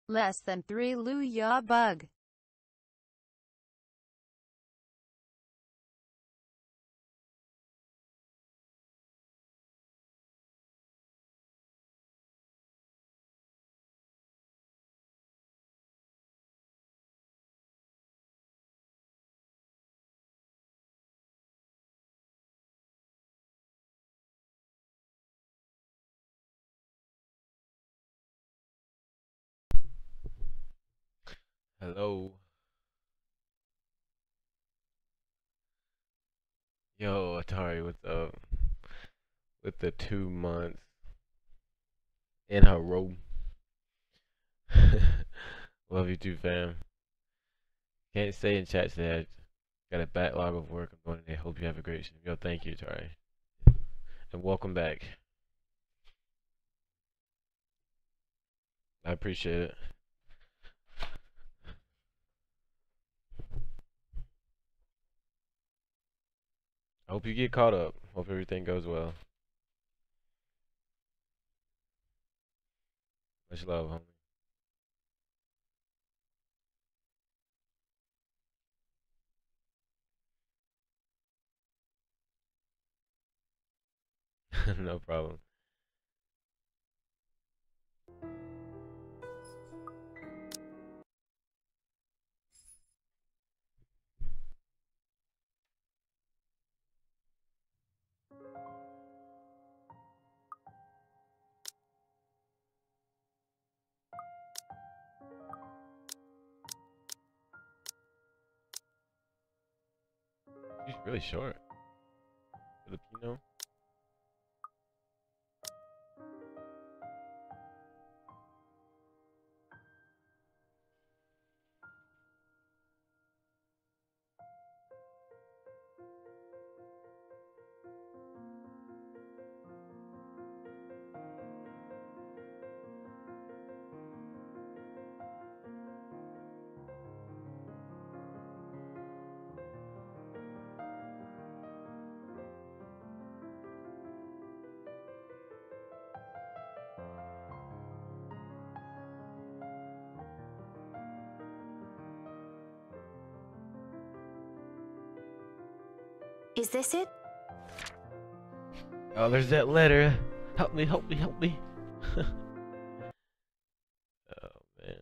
Less than 3 Lu Ya Bug. Hello. Yo, Atari, what's up? With the 2 months in a row. Love you too, fam. Can't stay in chat today. I got a backlog of work I'm doing today. Hope you have a great stream. Yo, thank you, Atari. And welcome back. I appreciate it. I hope you get caught up. Hope everything goes well. Much love, homie. No problem. She's really short. Filipino? Is this it? Oh, there's that letter. Help me, help me, help me. Oh, man.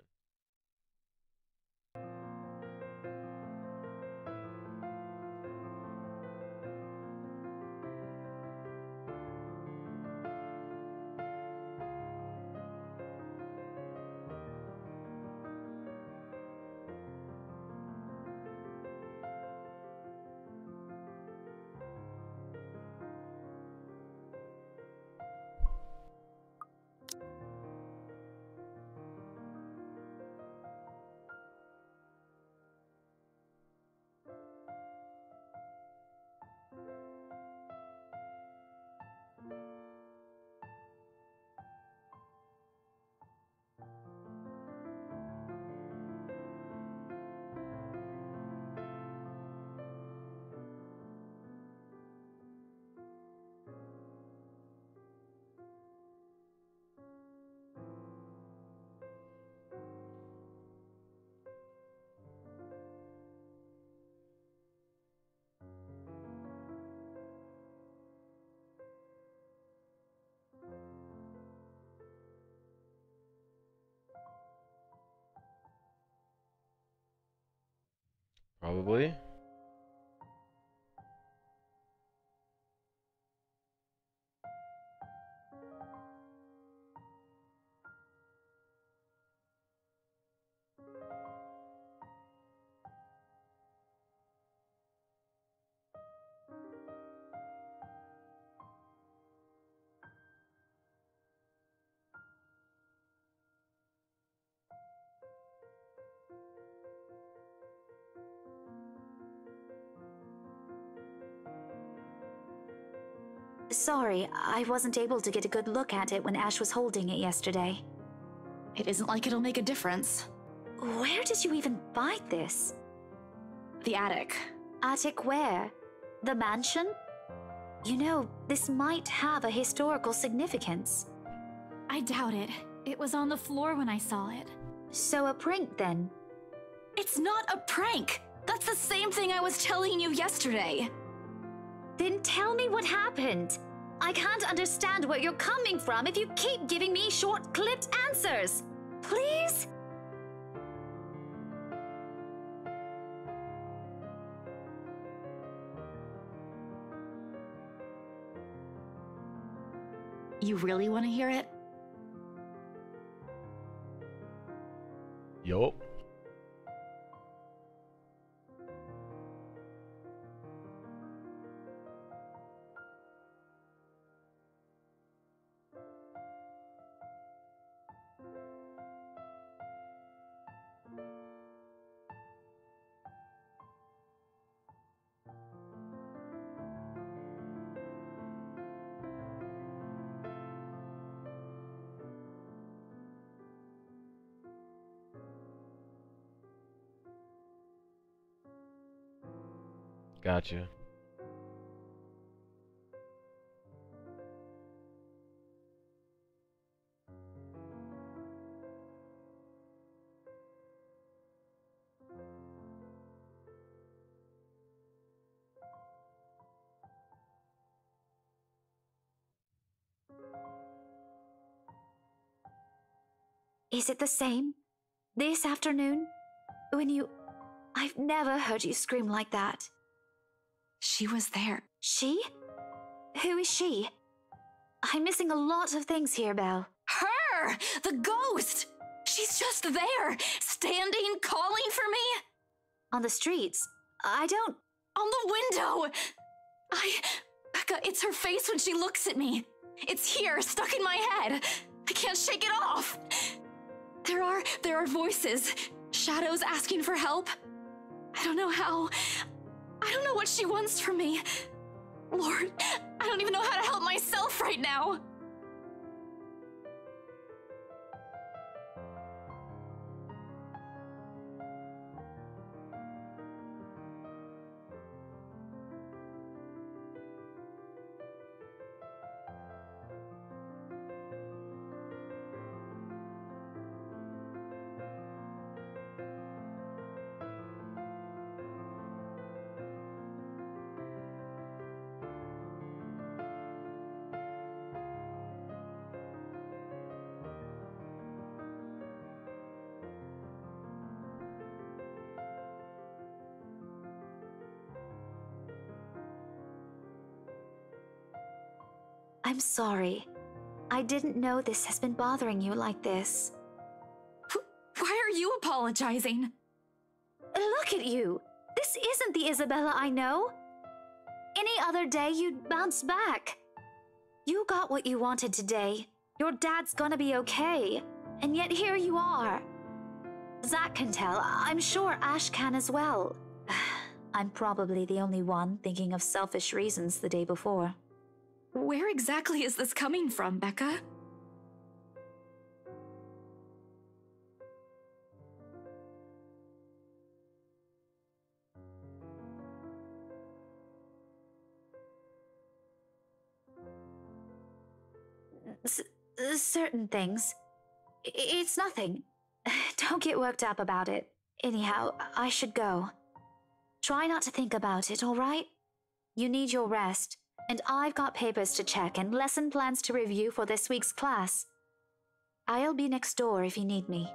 Probably. Sorry, I wasn't able to get a good look at it when Ash was holding it yesterday. It isn't like it'll make a difference. Where did you even buy this? The attic. Attic where? The mansion? You know, this might have a historical significance. I doubt it. It was on the floor when I saw it. So a prank then? It's not a prank! That's the same thing I was telling you yesterday! Then tell me what happened. I can't understand where you're coming from if you keep giving me short-clipped answers. Please? You really want to hear it? Yup. Gotcha. Is it the same? This afternoon? When you... I've never heard you scream like that. She was there. She? Who is she? I'm missing a lot of things here, Belle. Her! The ghost! She's just there, standing, calling for me. On the streets? I don't... On the window! Becca, it's her face when she looks at me. It's here, stuck in my head. I can't shake it off. There are voices, shadows asking for help. I don't know how. I don't know what she wants from me. Lord, I don't even know how to help myself right now. I'm sorry. I didn't know this has been bothering you like this. Why are you apologizing? Look at you! This isn't the Isabella I know! Any other day you'd bounce back. You got what you wanted today. Your dad's gonna be okay. And yet here you are. Zach can tell. I'm sure Ash can as well. I'm probably the only one thinking of selfish reasons the day before. Where exactly is this coming from, Becca? Certain things. It's nothing. Don't get worked up about it. Anyhow, I should go. Try not to think about it, all right? You need your rest, and I've got papers to check and lesson plans to review for this week's class. I'll be next door if you need me.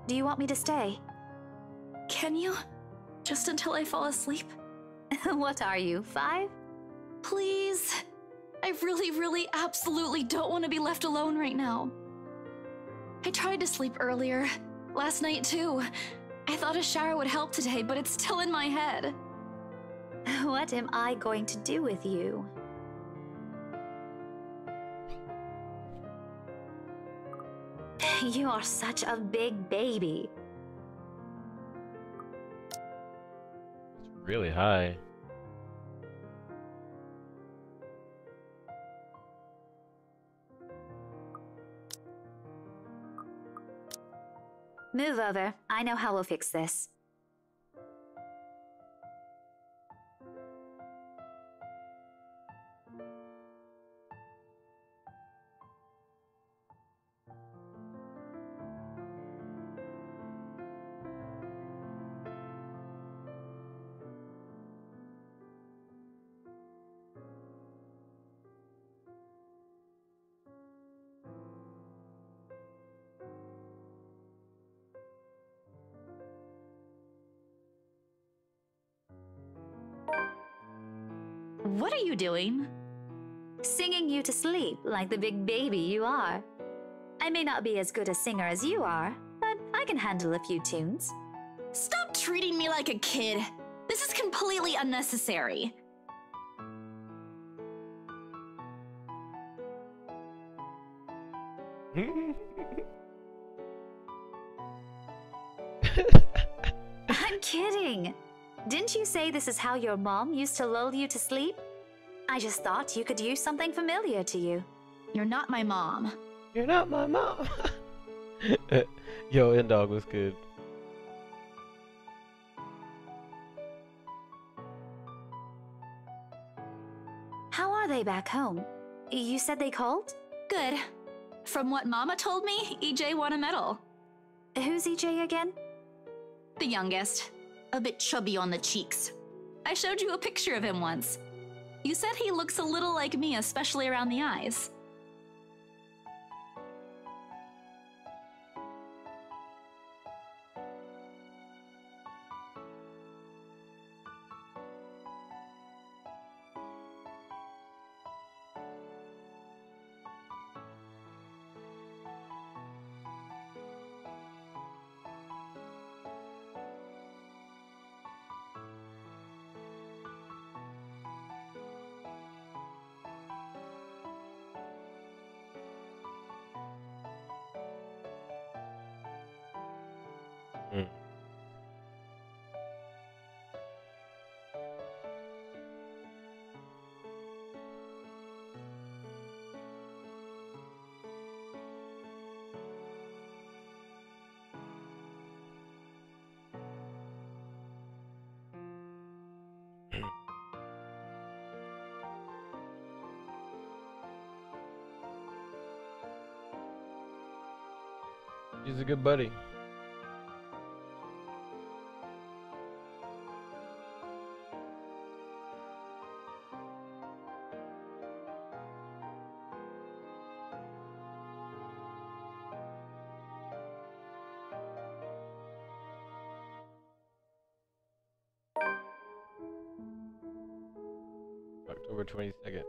Do you want me to stay? Can you? Just until I fall asleep? What are you, 5? Please. I really, absolutely don't want to be left alone right now. I tried to sleep earlier. Last night, too. I thought a shower would help today, but it's still in my head. What am I going to do with you? You are such a big baby. It's really high. Move over. I know how we'll fix this. What are you doing? Singing you to sleep like the big baby you are. I may not be as good a singer as you are, but I can handle a few tunes. Stop treating me like a kid. This is completely unnecessary. I'm kidding. Didn't you say this is how your mom used to lull you to sleep? I just thought you could use something familiar to you. You're not my mom. You're not my mom. Yo, N-Dog was good. How are they back home? You said they called? Good. From what Mama told me, EJ won a medal. Who's EJ again? The youngest. A bit chubby on the cheeks. I showed you a picture of him once. You said he looks a little like me, especially around the eyes. Mm. He's a good buddy. October 22nd.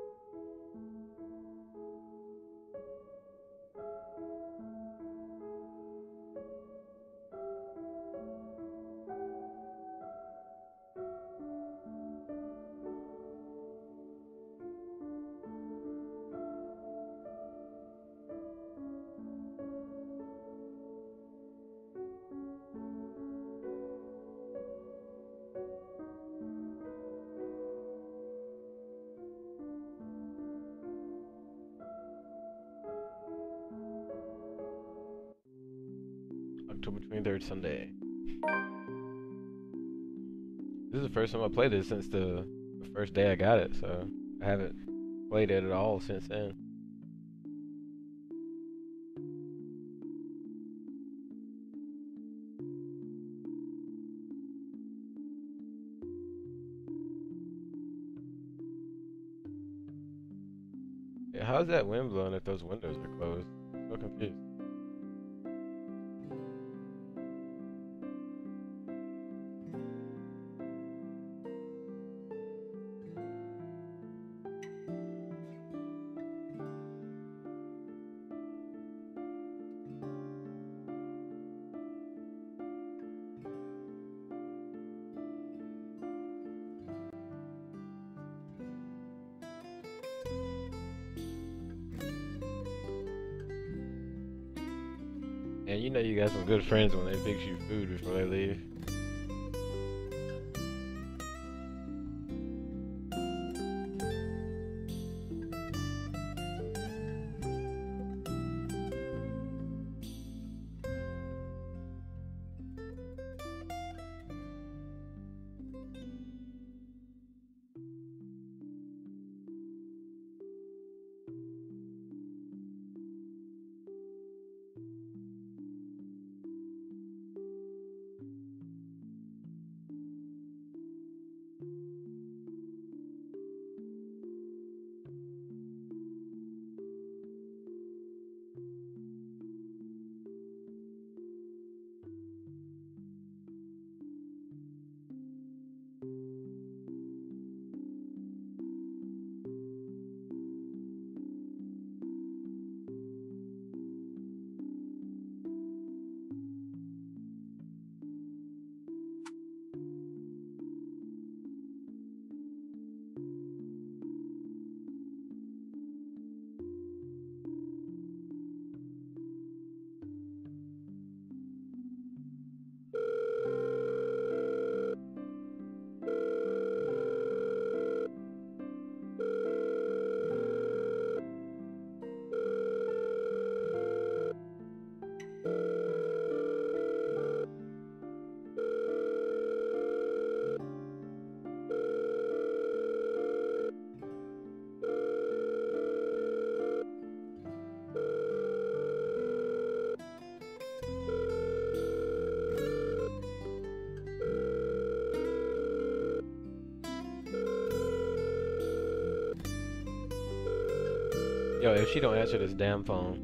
October 23rd, Sunday. This is the first time I played this since the first day I got it, so I haven't played it at all since then. Yeah, how's that wind blowing if those windows are closed? I'm so confused. And you know you got some good friends when they fix you food before they leave. Yo, if she don't answer this damn phone.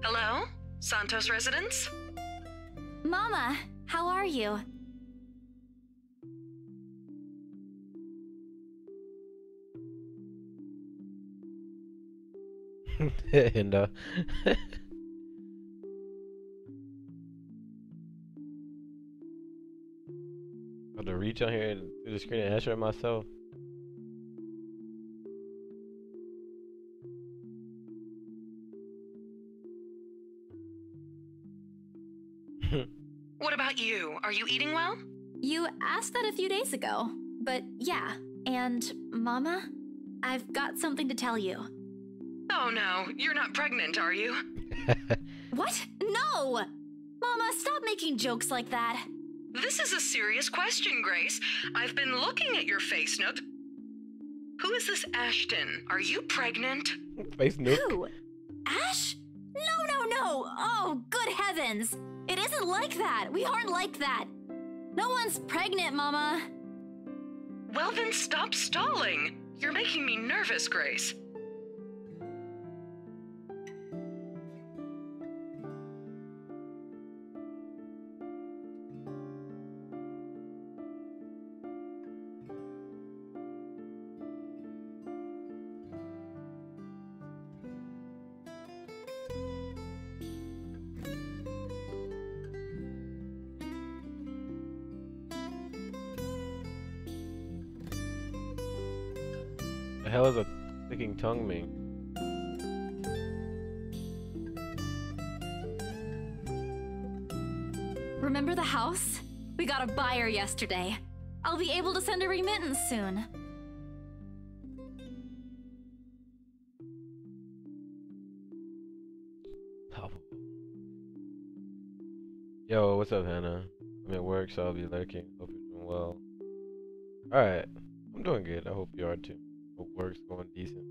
Hello? Santos residence? Mama, how are you? And I'll have to reach on here and through the screen and answer it myself. What about you? Are you eating well? You asked that a few days ago, but yeah. And Mama, I've got something to tell you. Oh no, you're not pregnant, are you? What? No! Mama, stop making jokes like that. This is a serious question, Grace. I've been looking at your face note. Who is this Ashton? Are you pregnant? Face nook. Who? Ash? No. Oh, good heavens. It isn't like that. We aren't like that. No one's pregnant, Mama. Well then stop stalling. You're making me nervous, Grace. The hell is a sticking tongue mean? Remember the house? We got a buyer yesterday. I'll be able to send a remittance soon. Yo, what's up, Hannah? I'm at work, so I'll be lurking. Hope you're doing well. Alright, I'm doing good. I hope you are too. Hope work's going decent.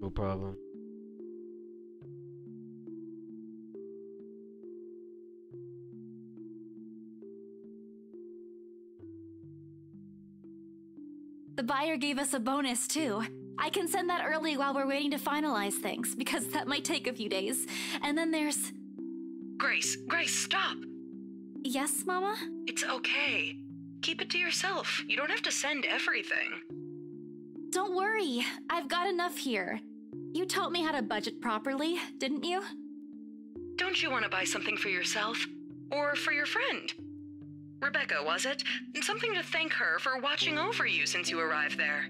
No problem. The buyer gave us a bonus too. I can send that early while we're waiting to finalize things, because that might take a few days. And then there's... Grace, stop. Yes, Mama? It's okay. Keep it to yourself. You don't have to send everything. Don't worry. I've got enough here. You taught me how to budget properly, didn't you? Don't you want to buy something for yourself? Or for your friend? Rebecca, was it? Something to thank her for watching over you since you arrived there.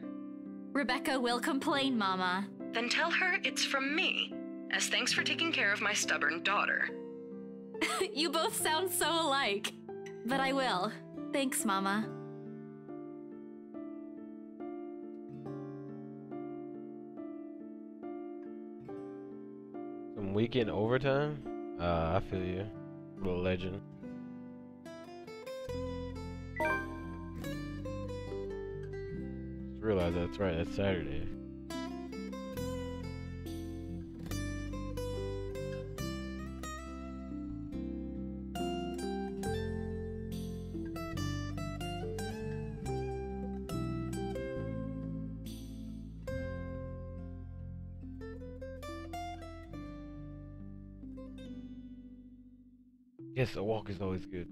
Rebecca will complain, Mama. Then tell her it's from me, as thanks for taking care of my stubborn daughter. You both sound so alike. But I will. Thanks, Mama. Some weekend overtime? I feel you. What a legend. Just realized that's right, that's Saturday. Yes, a walk is always good.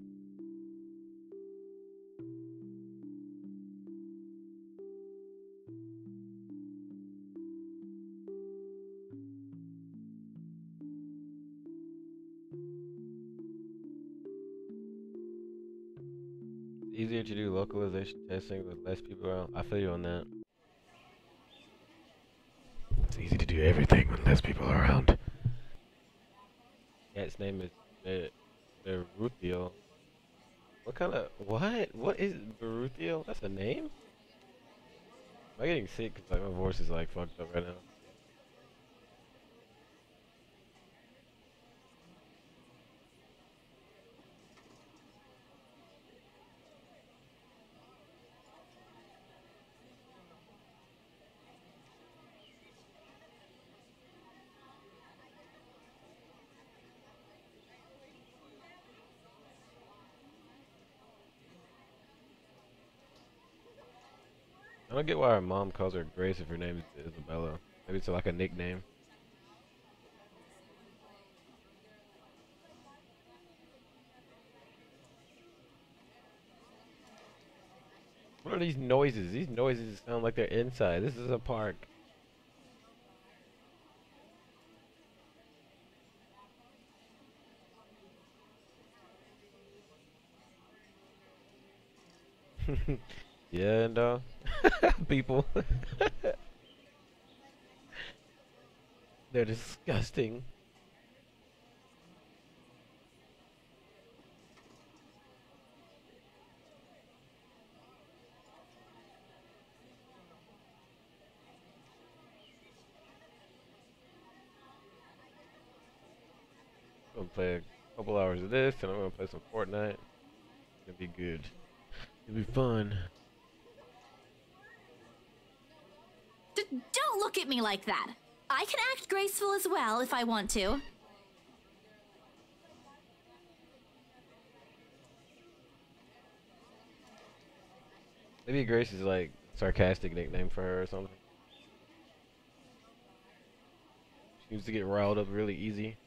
It's easier to do localization testing with less people around. I feel you on that. It's easy to do everything with less people around. Cat's name is Beruthiel. What kind of what is Beruthiel? That's a name? Am I getting sick? Cause like my voice is like fucked up right now. I don't get why her mom calls her Grace if her name is Isabella. Maybe it's like a nickname. What are these noises? These noises sound like they're inside. This is a park. Yeah, and people. They're disgusting. I'm gonna play a couple hours of this, and I'm gonna play some Fortnite. It'll be good. It'll be fun. Don't look at me like that. I can act graceful as well if I want to. Maybe Grace is like sarcastic nickname for her or something. She used to get riled up really easy.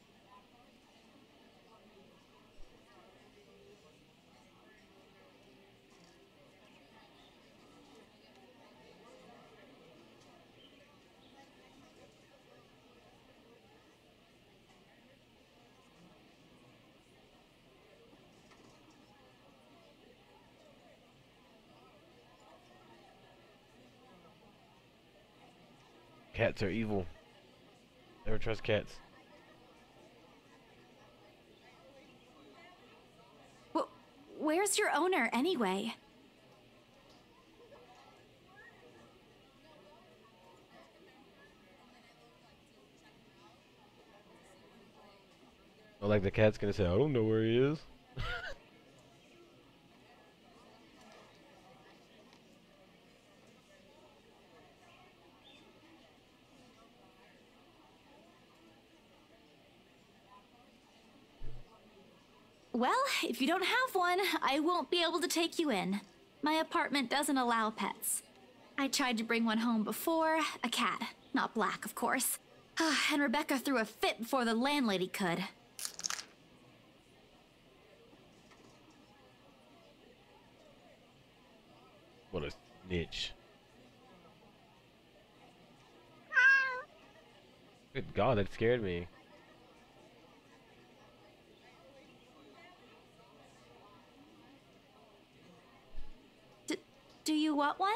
Cats are evil. Never trust cats. Where's your owner, anyway? Or like the cat's gonna say, I don't know where he is. Well, if you don't have one, I won't be able to take you in. My apartment doesn't allow pets. I tried to bring one home before, a cat. Not black, of course. And Rebecca threw a fit before the landlady could. What a snitch. Good God, that scared me. Do you want one?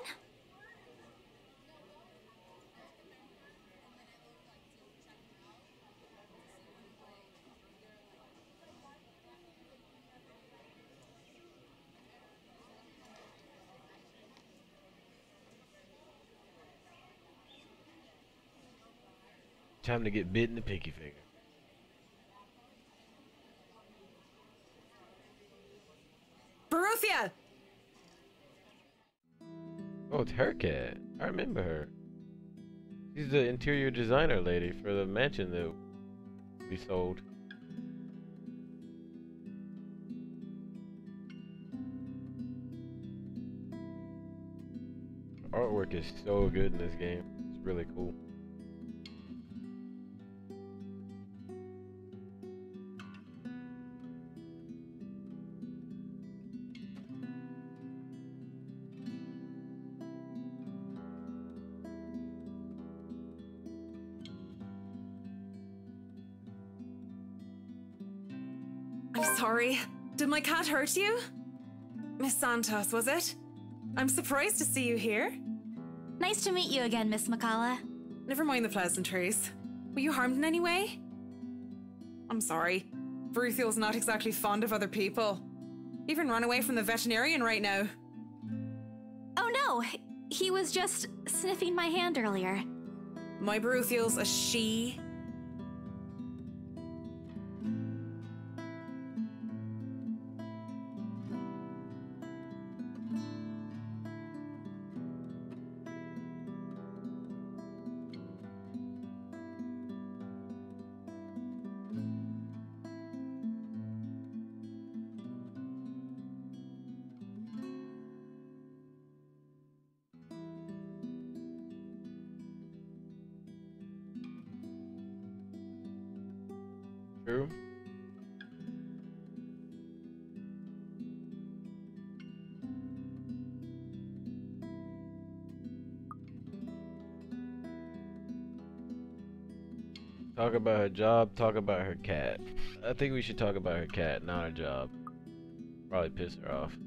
Time to get bit in the pinky finger. Baruthia! Oh, it's her cat. I remember her. She's the interior designer lady for the mansion that we sold. Artwork is so good in this game. It's really cool. I'm sorry. Did my cat hurt you? Miss Santos, was it? I'm surprised to see you here. Nice to meet you again, Miss McCullough. Never mind the pleasantries. Were you harmed in any way? I'm sorry. Baruthiel's not exactly fond of other people. Even ran away from the veterinarian right now. Oh no, he was just sniffing my hand earlier. My Baruthiel's a she. True. Talk about her job, talk about her cat. I think we should talk about her cat, not her job. Probably piss her off.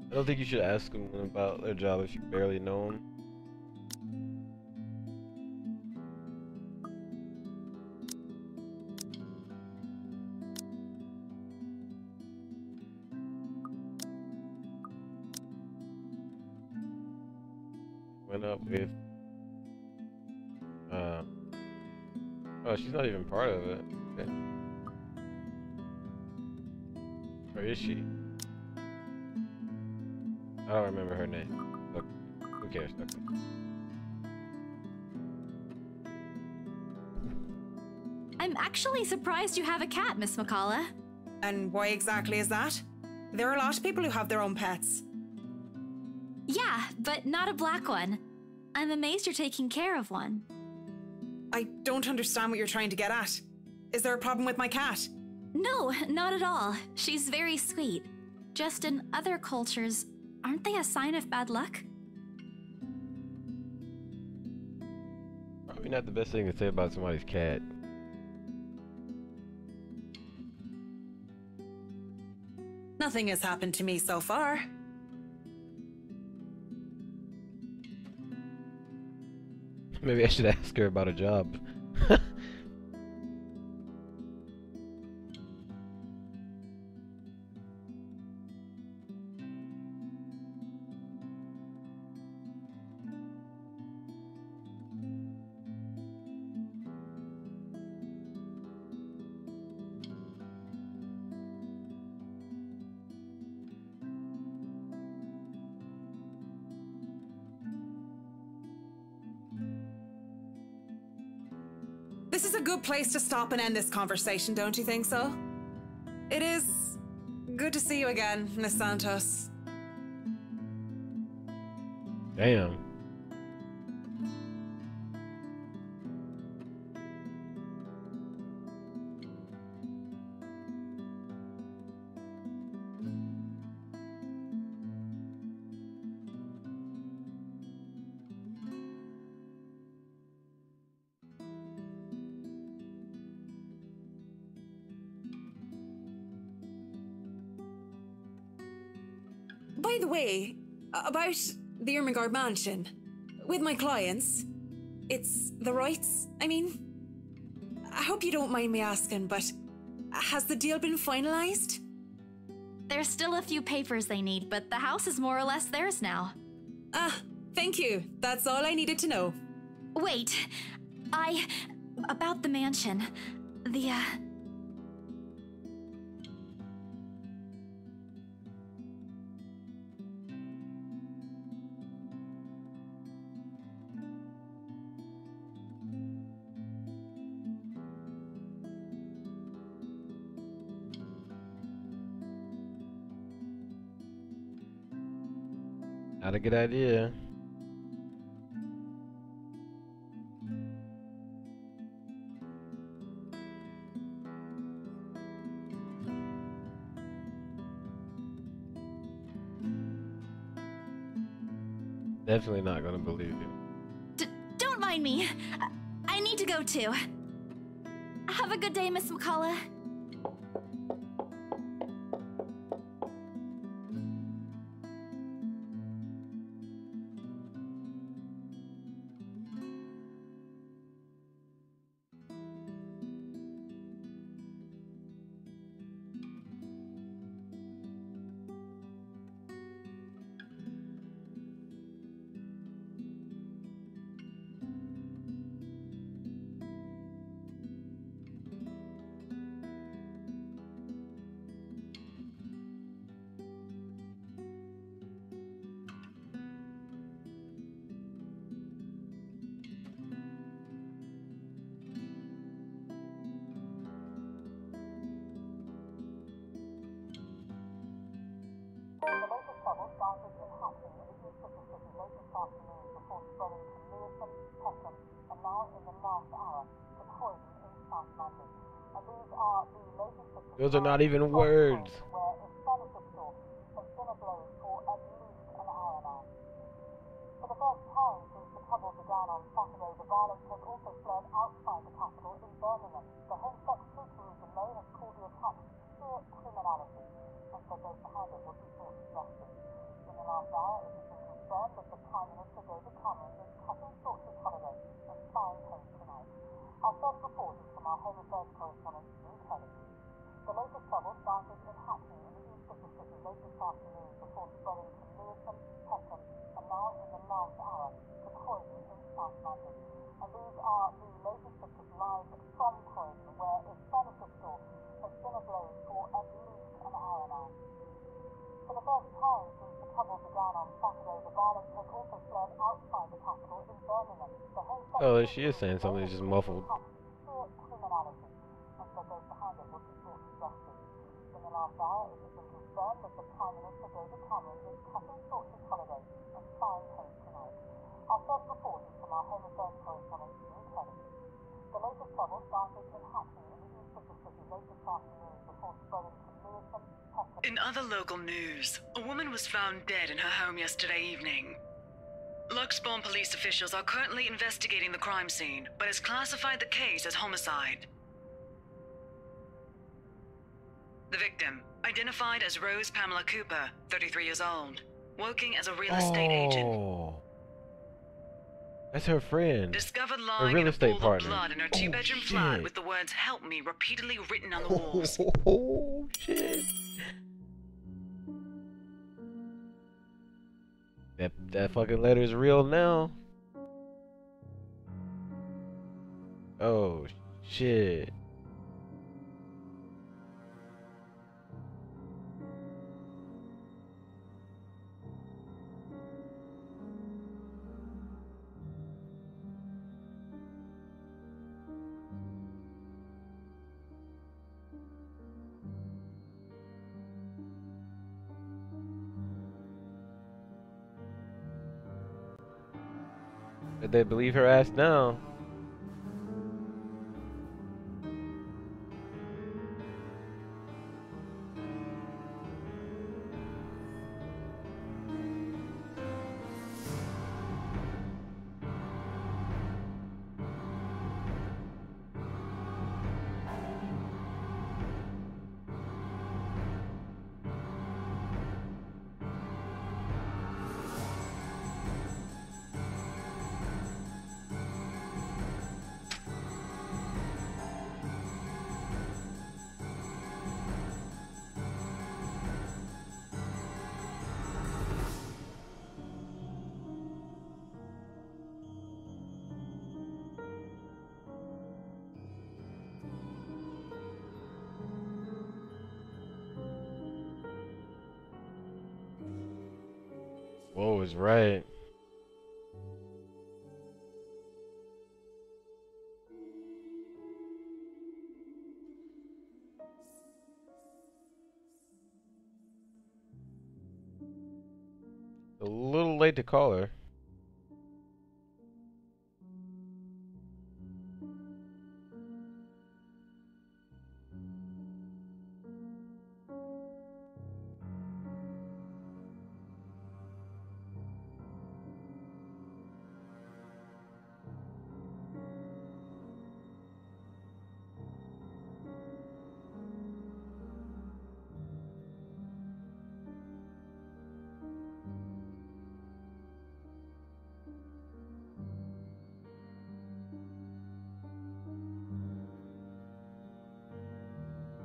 I don't think you should ask them about their job if you barely know them. Went up with oh, she's not even part of it. Okay. Or is she? I don't remember her name. Look, who cares? Okay. I'm actually surprised you have a cat, Miss McCullough. And why exactly is that? There are a lot of people who have their own pets. Yeah, but not a black one. I'm amazed you're taking care of one. I don't understand what you're trying to get at. Is there a problem with my cat? No, not at all. She's very sweet. Just in other cultures, aren't they a sign of bad luck? Probably not the best thing to say about somebody's cat. Nothing has happened to me so far. Maybe I should ask her about a job. This is a good place to stop and end this conversation, don't you think so? It is good to see you again, Miss Santos. Damn. by the way, about the Ermengarde mansion. With my clients, it's the rights, I mean. I hope you don't mind me asking, but has the deal been finalized? There's still a few papers they need, but the house is more or less theirs now. Ah, thank you. That's all I needed to know. Wait, about the mansion. Not a good idea. Definitely not gonna believe you. Don't mind me. I need to go too. Have a good day, Miss McCullough. Those are not even words. Oh, she is saying something that's just muffled. In other local news, a woman was found dead in her home yesterday evening. Luxbourne police officials are currently investigating the crime scene, but has classified the case as homicide. The victim, identified as Rose Pamela Cooper, 33 years old, working as a real estate agent. That's her friend. Discovered Her lying real in a estate pool partner. of blood in her two-bedroom flat with the words "Help me" repeatedly written on the walls. Oh shit. That fucking letter is real now. Oh shit. But they believe her ass now. was right. A little late to call her.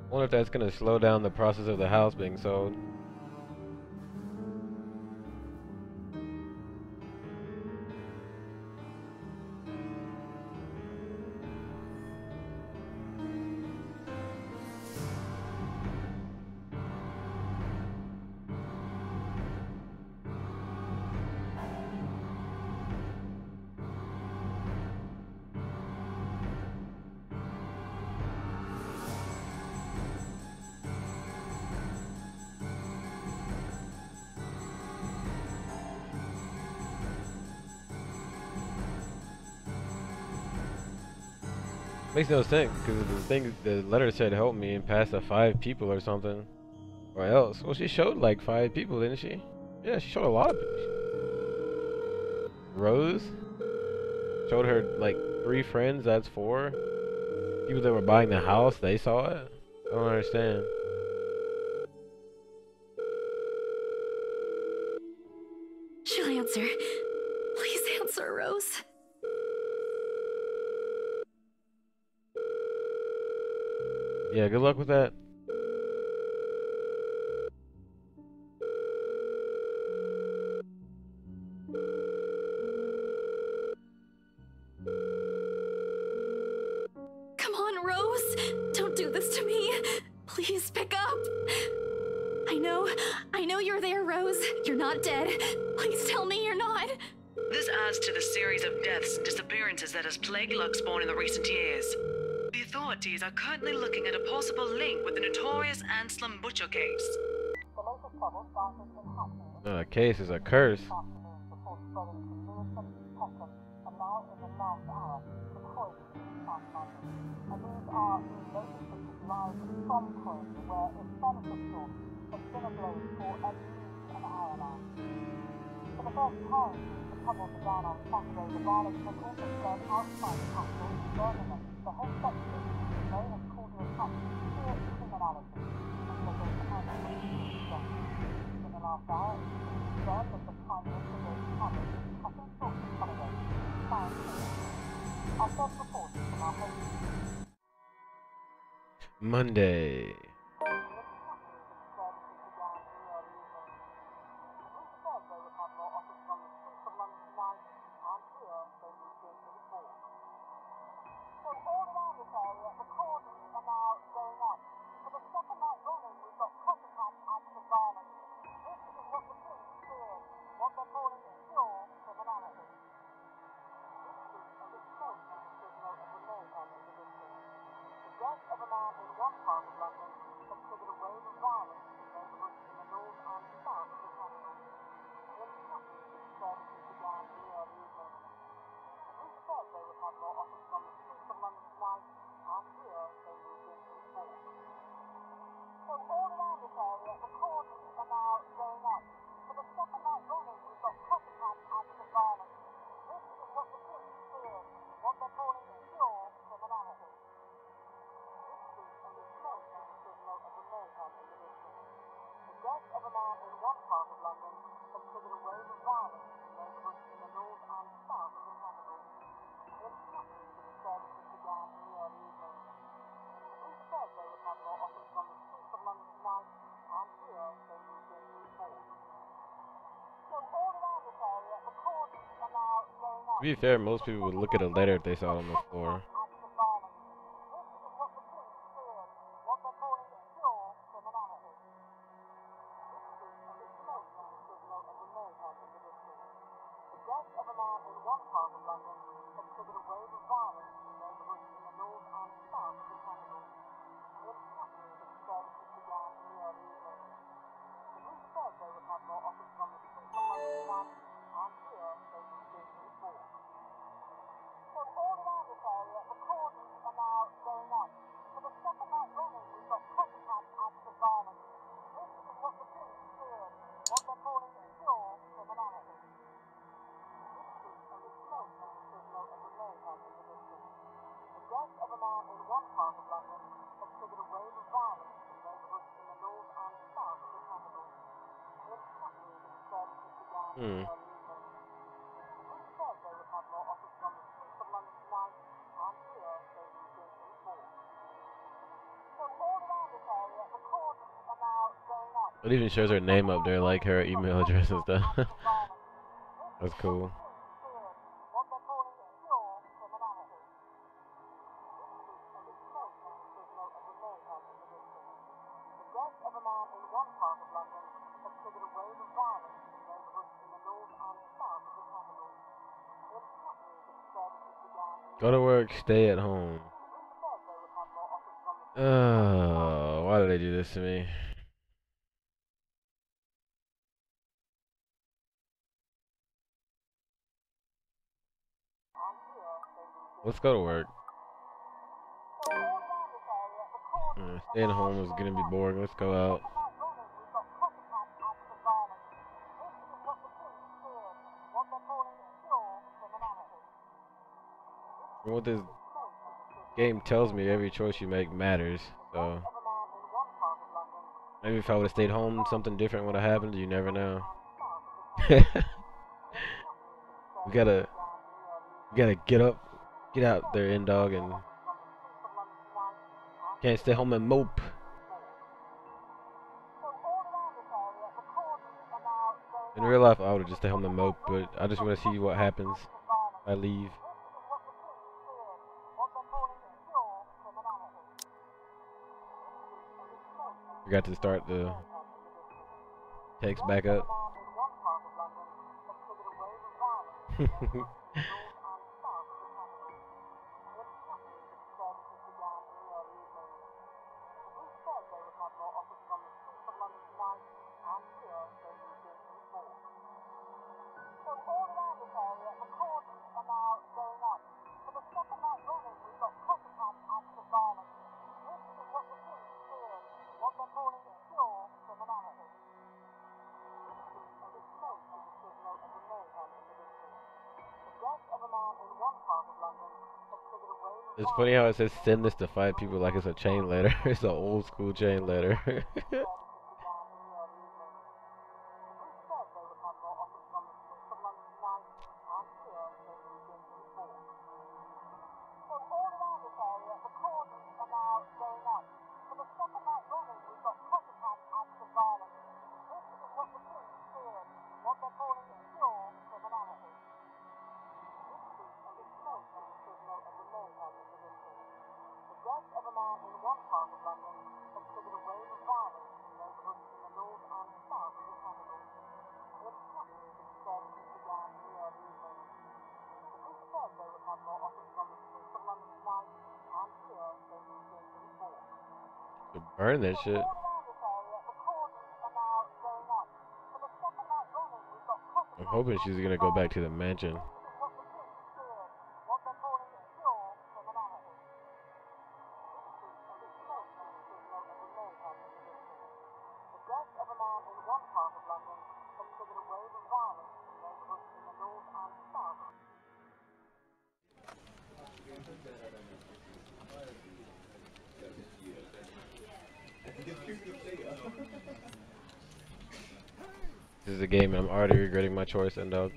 I wonder if that's gonna slow down the process of the house being sold. Makes no sense because the letter said help me and passed to 5 people or something, or else. Well, she showed like 5 people, didn't she? Yeah, she showed a lot of people. Rose showed her like 3 friends. That's 4 people that were buying the house. They saw it. I don't understand. She'll answer. Please answer, Rose. Yeah, good luck with that. Come on, Rose. Don't do this to me. Please pick up. I know you're there, Rose. You're not dead. Please tell me you're not. This adds to the series of deaths and disappearances that has plagued Luxborn in the recent years. The authorities are currently looking at a possible link with the notorious Anselm Butcher case. A case is a curse. Monday. To be fair, most people would look at a letter if they saw it on the floor. It even shows her name up there, like her email address and stuff. That's cool. Go to work, stay at home. Why did they do this to me? Let's go to work. Staying home is gonna be boring. Let's go out. And what this game tells me, every choice you make matters. So maybe if I would have stayed home, something different would have happened. You never know. We gotta get up, get out there, in dog, and can't stay home and mope. In real life, I would have just stayed home and mope, but I just want to see what happens if I leave. Forgot to start the text back up. It's funny how it says send this to 5 people like it's a chain letter. It's an old school chain letter. Burn that shit. I'm hoping she's gonna go back to the mansion. This is a game and I'm already regretting my choice, and dog.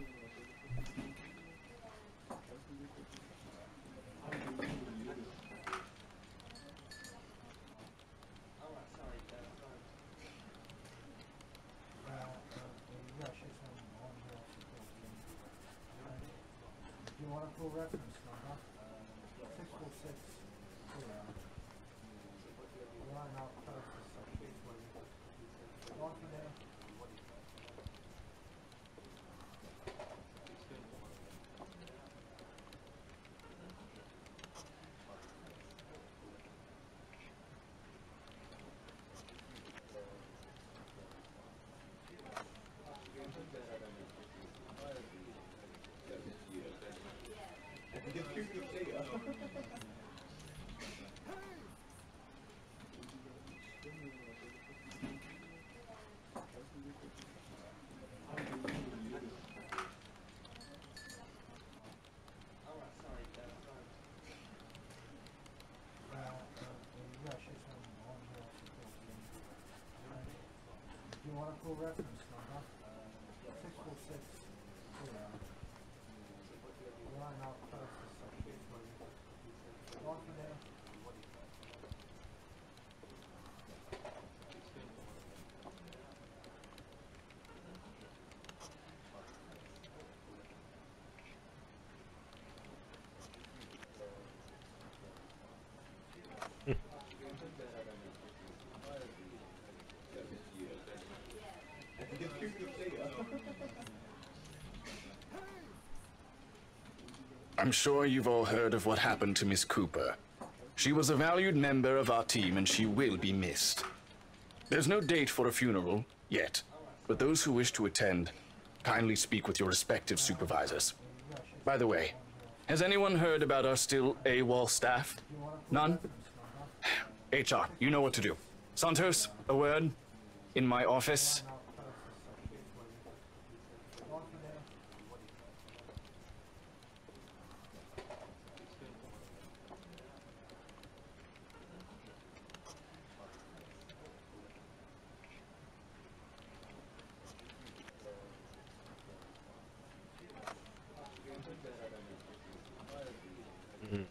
You want a full reference number? 646. Line out first. One for there. full reference number? 646. Line out close to section. One for now. I'm sure you've all heard of what happened to Miss Cooper. She was a valued member of our team and she will be missed. There's no date for a funeral yet, but those who wish to attend, kindly speak with your respective supervisors. By the way, has anyone heard about our still AWOL staff? None? HR, you know what to do. Santos, a word? In my office?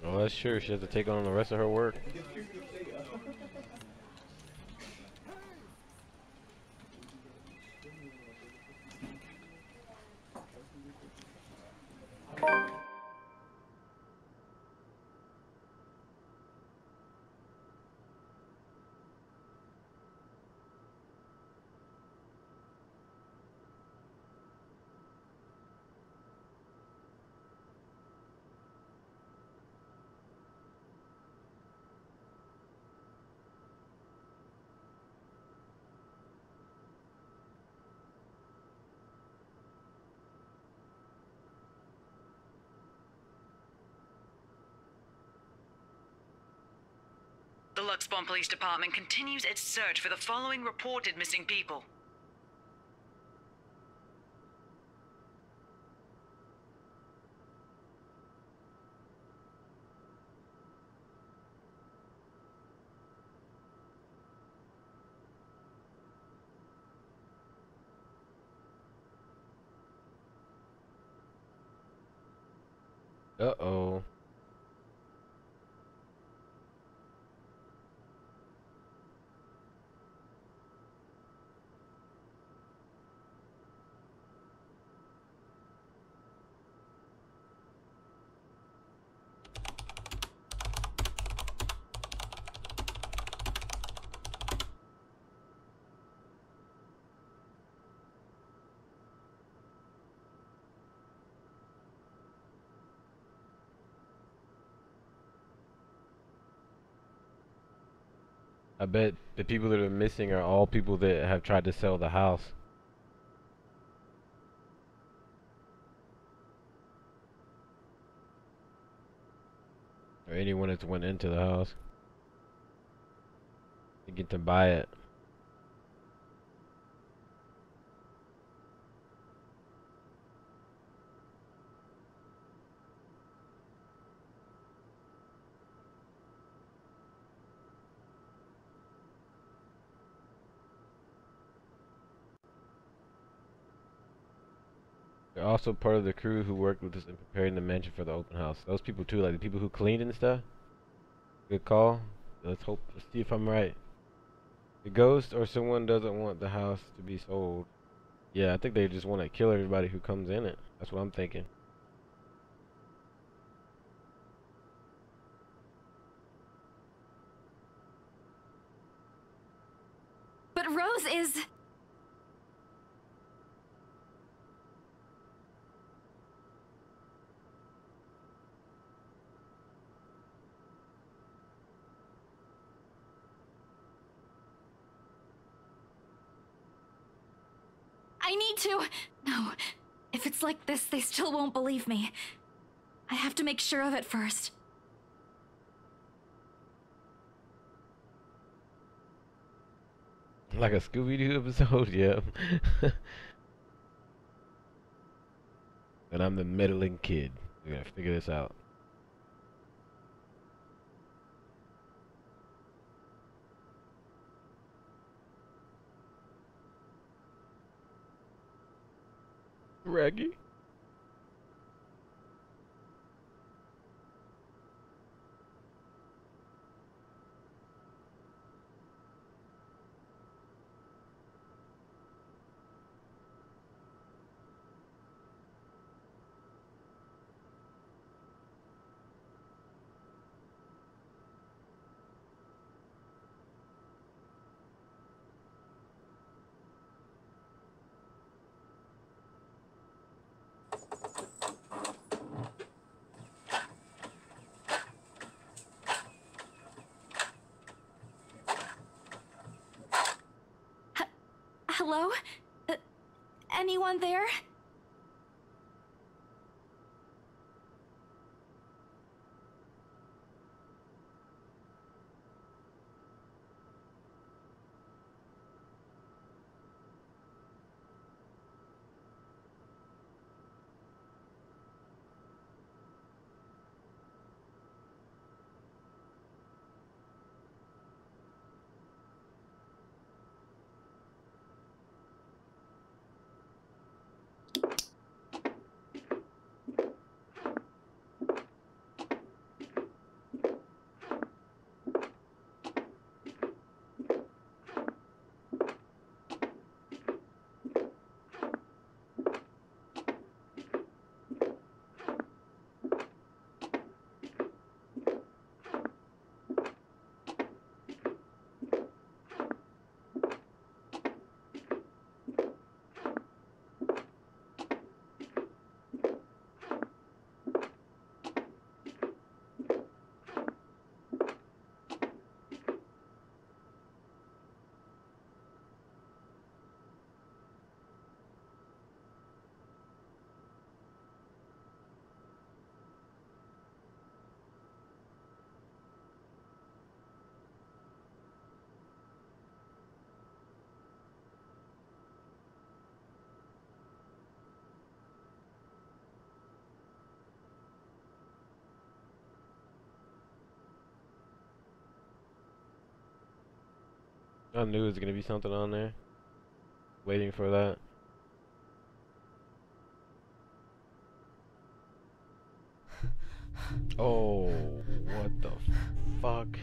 Oh, that's sure. She has to take on the rest of her work. The Luxbon Police Department continues its search for the following reported missing people. Uh-oh. I bet the people that are missing are all people that have tried to sell the house. Or anyone that's went into the house to get to buy it. They're also part of the crew who worked with us in preparing the mansion for the open house. Those people too, like the people who cleaned and stuff. Good call. Let's see if I'm right. The ghost or someone doesn't want the house to be sold. Yeah, I think they just want to kill everybody who comes in it. That's what I'm thinking. But Rose is... I need to... No. If it's like this, they still won't believe me. I have to make sure of it first. Like a Scooby-Doo episode, yeah. And I'm the meddling kid. We gotta figure this out. Reggie. Hello? Anyone there? I knew there was gonna be something on there. Waiting for that. Oh, what the fuck?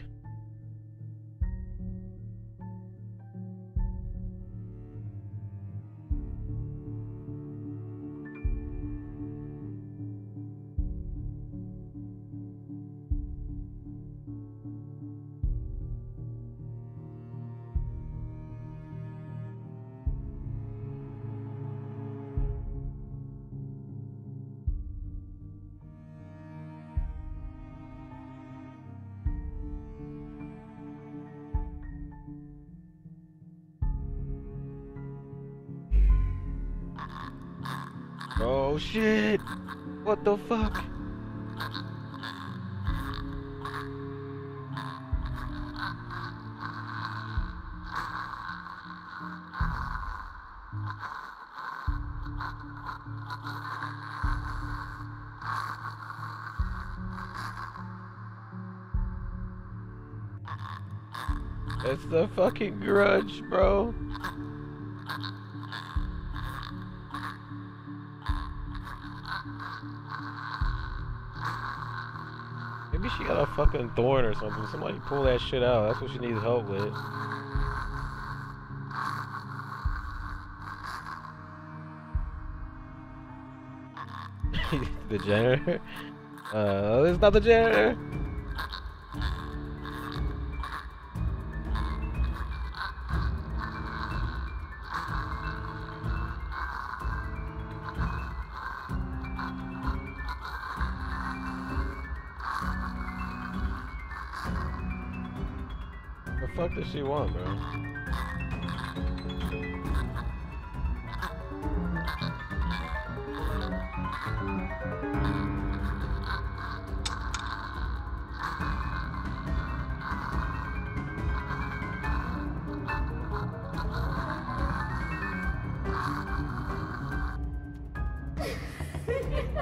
Oh shit! What the fuck? It's the fucking Grudge, bro. Maybe she got a fucking thorn or something. Somebody pull that shit out. That's what she needs help with. The janitor? It's not the janitor. The fuck does she want, bro?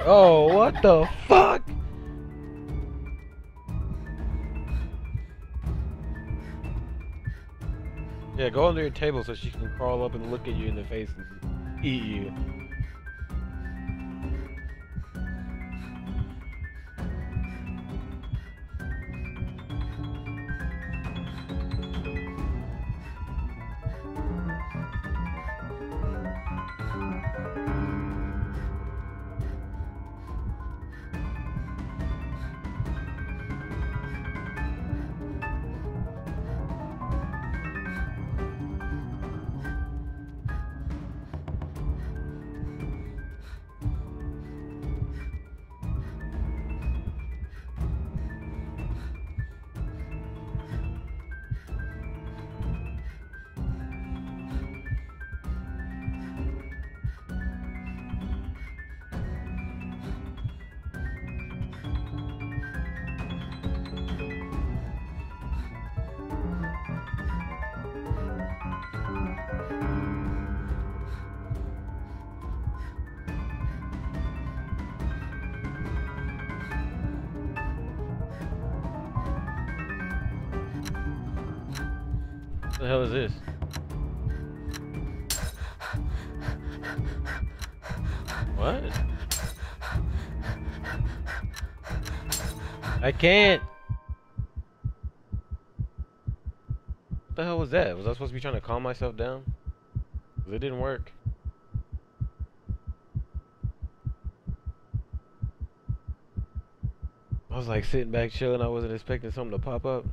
Oh, what the fuck? Yeah, go under your table so she can crawl up and look at you in the face and eat you. the hell is this? What? I can't. What the hell was that? Was I supposed to be trying to calm myself down? 'Cause it didn't work. I was like sitting back chilling. I wasn't expecting something to pop up.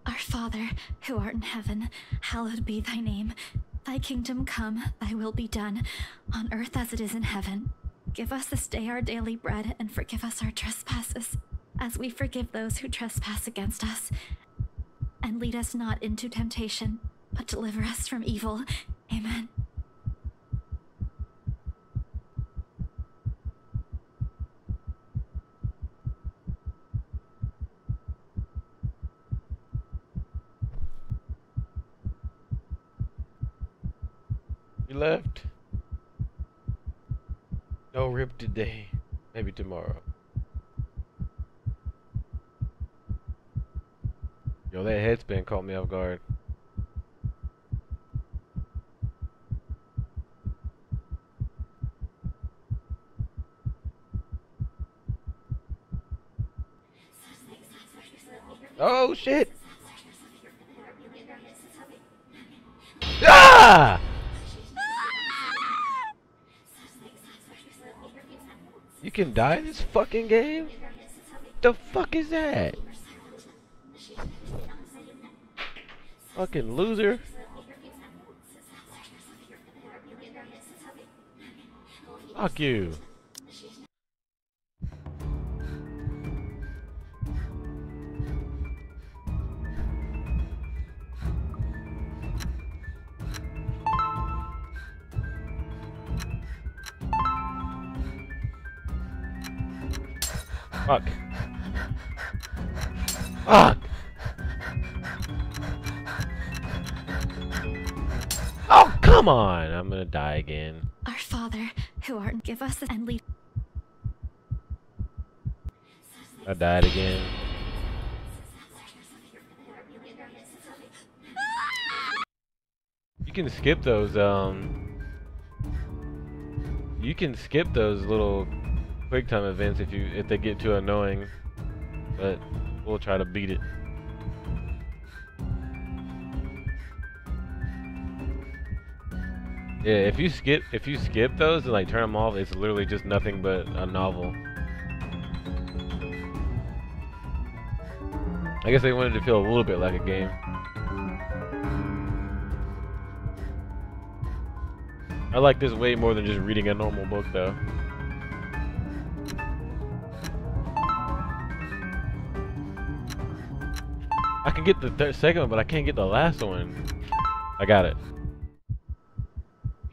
Our Father, who art in heaven, hallowed be thy name. Thy kingdom come, thy will be done, on earth as it is in heaven. Give us this day our daily bread, and forgive us our trespasses, as we forgive those who trespass against us. And lead us not into temptation, but deliver us from evil. Amen. You left. No rip today. Maybe tomorrow. Yo, that headspin caught me off guard. Oh shit! Ah! You can die in this fucking game? The fuck is that? Fucking loser. Fuck you. Fuck. Fuck. Oh, come on. I'm gonna die again. Our Father, who art, give us and lead. I died again. You can skip those, you can skip those little quick time events if they get too annoying, but we'll try to beat it. Yeah, if you skip those and like turn them off, it's literally just nothing but a novel. I guess they wanted to feel a little bit like a game. I like this way more than just reading a normal book though. I can get the second one, but I can't get the last one. I got it.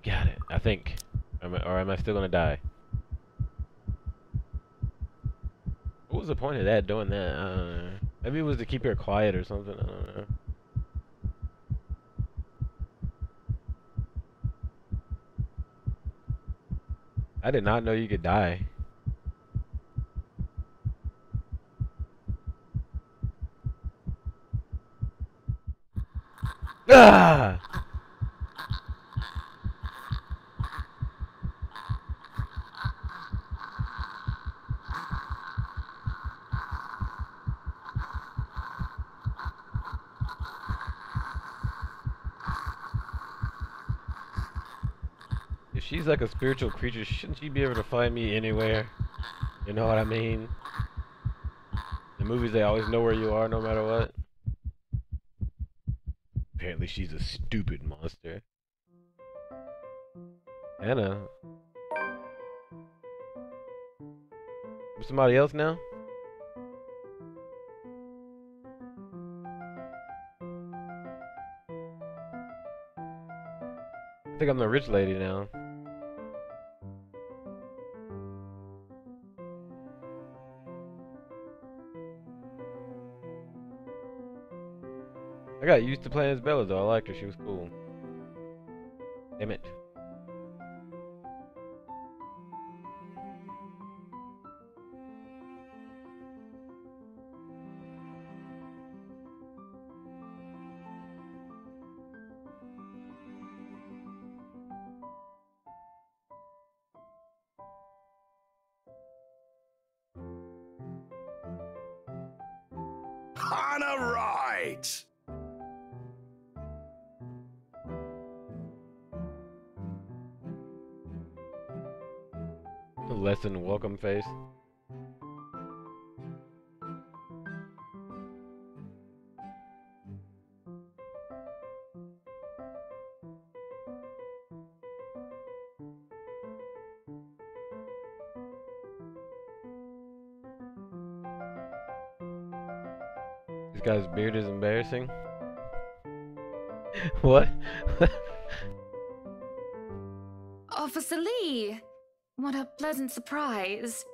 Got it. I think. Or am I still gonna die? What was the point of that? Doing that? I don't know. Maybe it was to keep her quiet or something. I don't know. I did not know you could die. Ah! If she's like a spiritual creature, shouldn't she be able to find me anywhere? You know what I mean? In movies, they always know where you are, no matter what. Apparently, she's a stupid monster. Anna. Somebody else now? I think I'm the rich lady now. I got used to playing as Bella though. I liked her. She was cool. Damn it. Kinda right. Less than welcome face. This guy's beard is embarrassing. What? Officer Lee! What a pleasant surprise.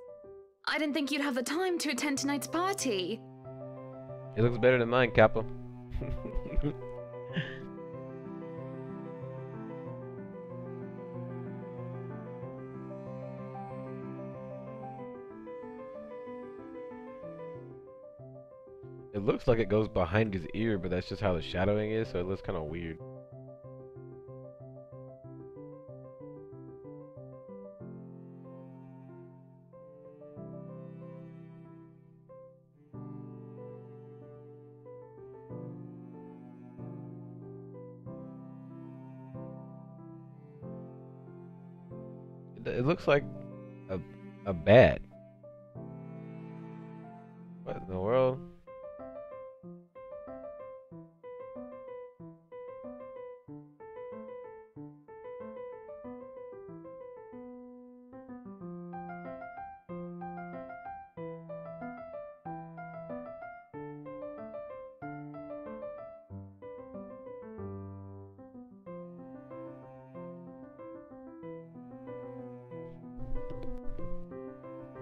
I didn't think you'd have the time to attend tonight's party. It looks better than mine, Kappa. It looks like it goes behind his ear, but that's just how the shadowing is, so it looks kind of weird. It looks like a bat. What in the world?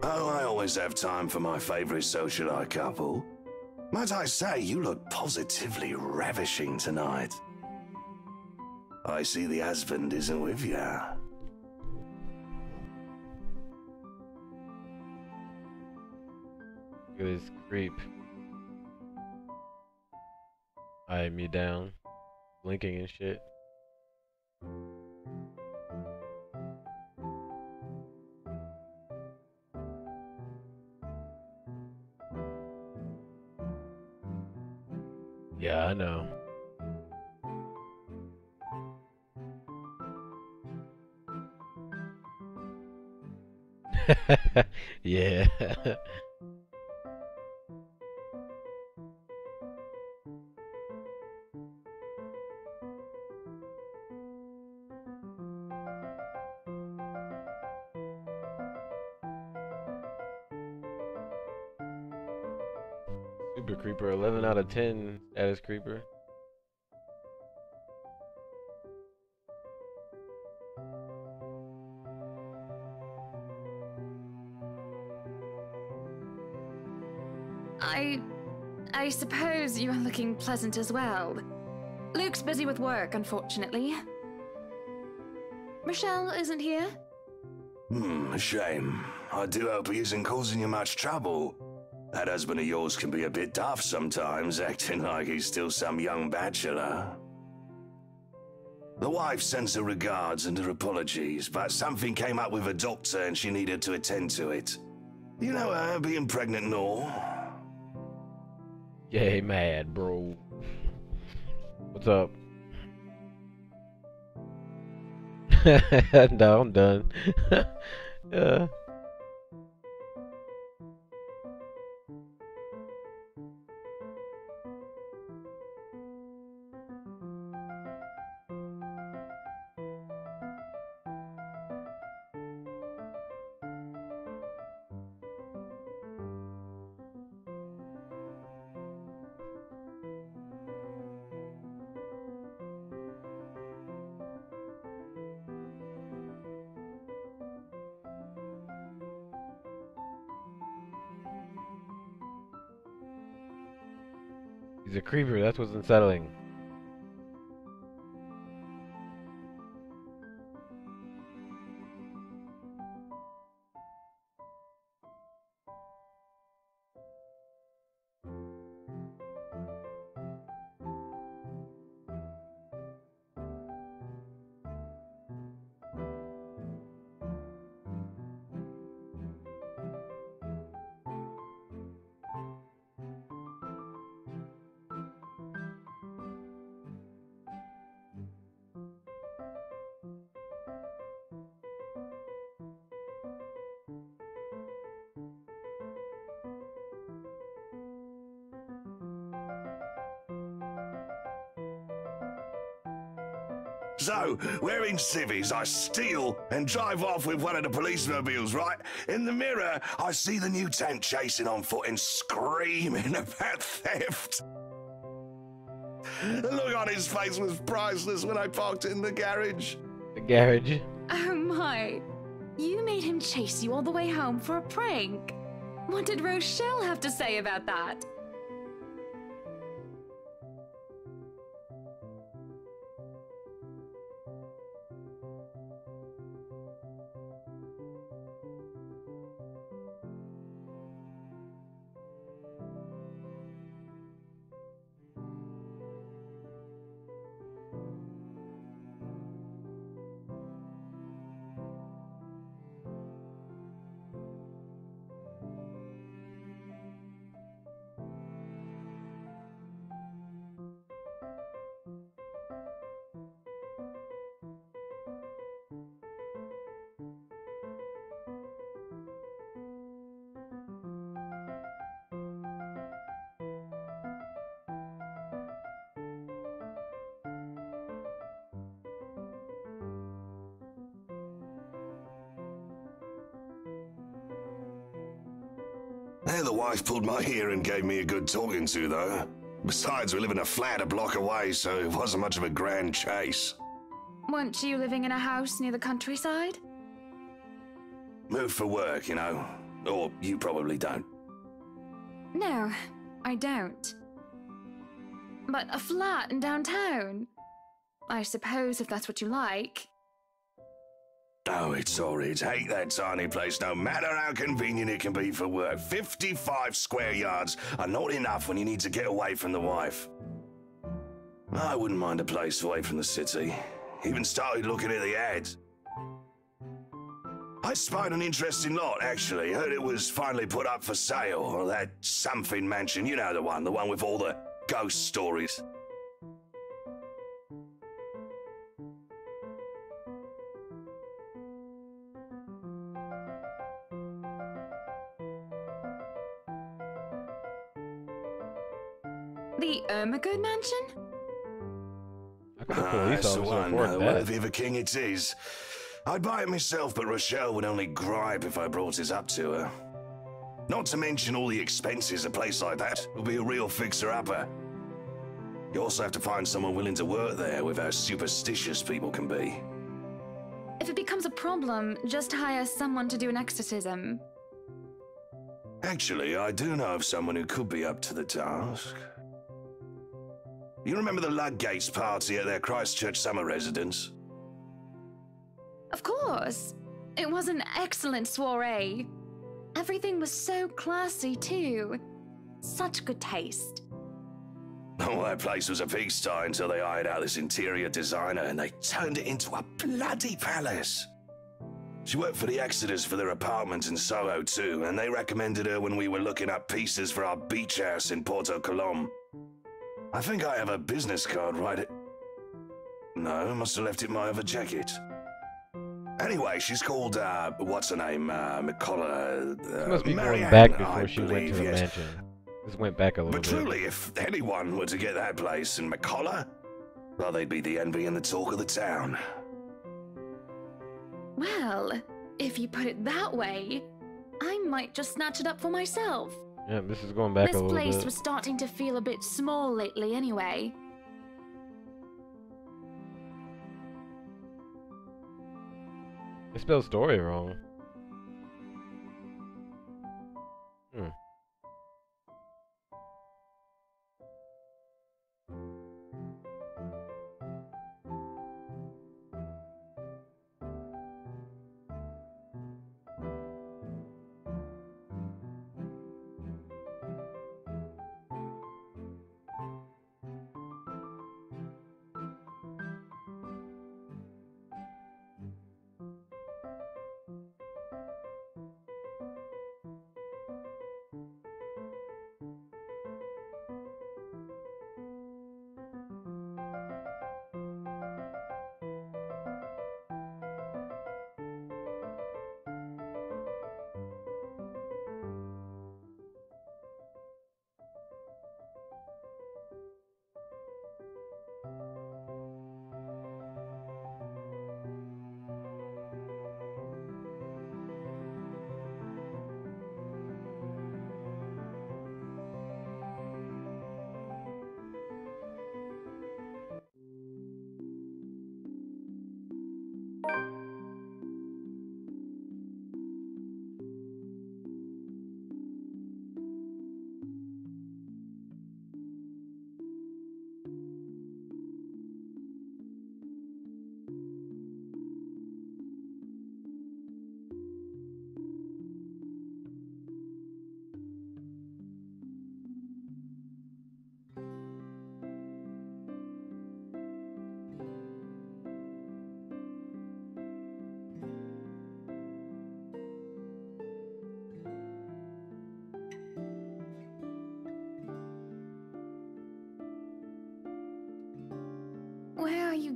Oh, I always have time for my favorite socialite couple. Might I say, you look positively ravishing tonight. I see the husband isn't with you. Look at this creep. Eyeing me down, blinking and shit. Yeah, I know. Yeah. Super creeper, 11 out of 10 status creeper. I suppose you are looking pleasant as well. Luke's busy with work, unfortunately. Michelle isn't here? A shame. I do hope he isn't causing you much trouble. That husband of yours can be a bit daft sometimes, acting like he's still some young bachelor. The wife sends her regards and her apologies, but something came up with a doctor and she needed to attend to it. You know her, being pregnant and all. Yay, mad, bro. What's up? No, I'm done. Yeah. He's a creeper, that's what's unsettling. So, we're in civvies. I steal and drive off with one of the police mobiles, right? In the mirror, I see the mutant chasing on foot and screaming about theft. The look on his face was priceless when I parked it in the garage. The garage. Oh my. You made him chase you all the way home for a prank. What did Rochelle have to say about that? Yeah, the wife pulled my ear and gave me a good talking to, though. Besides, we live in a flat a block away, so it wasn't much of a grand chase. Weren't you living in a house near the countryside? Moved for work, you know. Or you probably don't. No, I don't. But a flat in downtown? I suppose if that's what you like. Oh, it's horrid. Hate that tiny place, no matter how convenient it can be for work. 55 square yards are not enough when you need to get away from the wife. I wouldn't mind a place away from the city. Even started looking at the ads. I spied an interesting lot, actually. Heard it was finally put up for sale. Or that something mansion, you know the one with all the ghost stories. The Ermengarde mansion? How could the police That's the officer one. afford that? Worthy of a king it is. I'd buy it myself, but Rochelle would only gripe if I brought it up to her. Not to mention all the expenses a place like that will be a real fixer-upper. You also have to find someone willing to work there with how superstitious people can be. If it becomes a problem, just hire someone to do an exorcism. Actually, I do know of someone who could be up to the task. You remember the Ludgates party at their Christchurch summer residence? Of course. It was an excellent soiree. Everything was so classy, too. Such good taste. Oh, that place was a pigsty until they hired out this interior designer and they turned it into a bloody palace. She worked for the Exodus for their apartment in Soho too, and they recommended her when we were looking up pieces for our beach house in Porto Colom. I think I have a business card right. No, I must have left it in my other jacket. Anyway, she's called, what's her name? Micola. She must be going Marianne, back before I she went to believe, the yes. mansion. Just went back a little But bit. truly, if anyone were to get that place in Micola, well, they'd be the envy and the talk of the town. Well, if you put it that way, I might just snatch it up for myself. Yeah, this is going back a This little place bit. was starting to feel a bit small lately anyway. They spelled story wrong.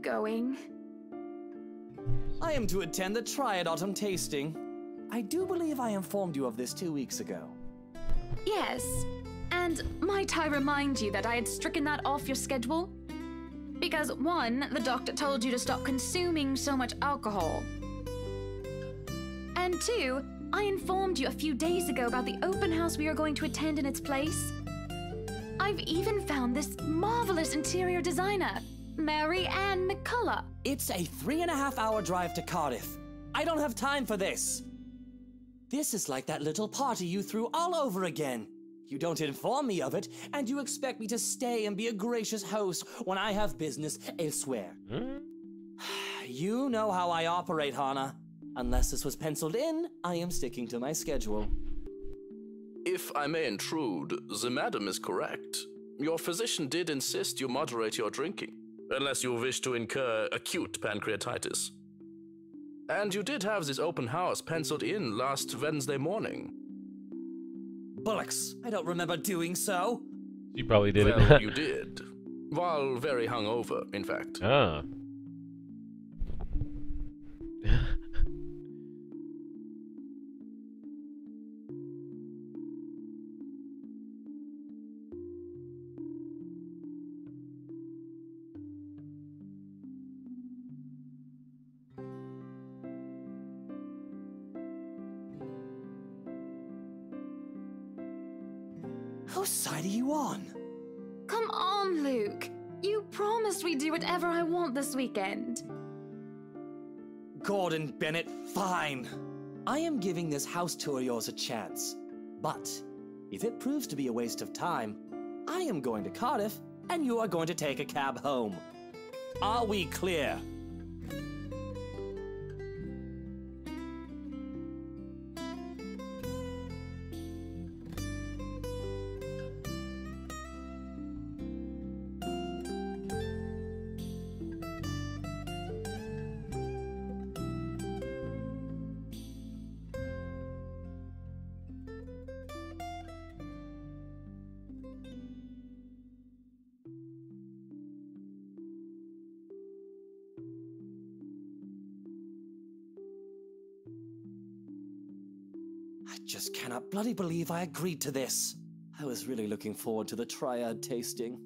going? I am to attend the Triad Autumn Tasting. I do believe I informed you of this 2 weeks ago. Yes. And might I remind you that I had stricken that off your schedule? Because 1, the doctor told you to stop consuming so much alcohol. And 2, I informed you a few days ago about the open house we are going to attend in its place. I've even found this marvelous interior designer, Mary Ann McCullough. It's a 3.5-hour drive to Cardiff. I don't have time for this. This is like that little party you threw all over again. You don't inform me of it, and you expect me to stay and be a gracious host when I have business elsewhere. You know how I operate, Hana. Unless this was penciled in, I am sticking to my schedule. If I may intrude, the madam is correct. Your physician did insist you moderate your drinking, unless you wish to incur acute pancreatitis. And you did have this open house penciled in last Wednesday morning. Bullocks, I don't remember doing so. You probably did Well, it. you did. While very hungover, in fact. Ah. Whose side are you on? Come on, Luke. You promised we'd do whatever I want this weekend. Gordon Bennett, fine. I am giving this house tour of yours a chance. But if it proves to be a waste of time, I am going to Cardiff and you are going to take a cab home. Are we clear? I just cannot bloody believe I agreed to this. I was really looking forward to the Triad tasting.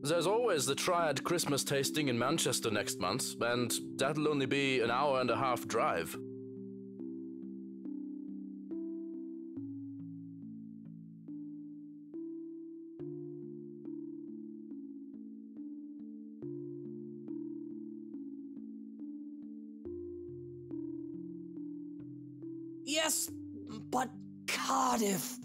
There's always the Triad Christmas tasting in Manchester next month, and that'll only be an 1.5-hour drive. Yes, but Cardiff.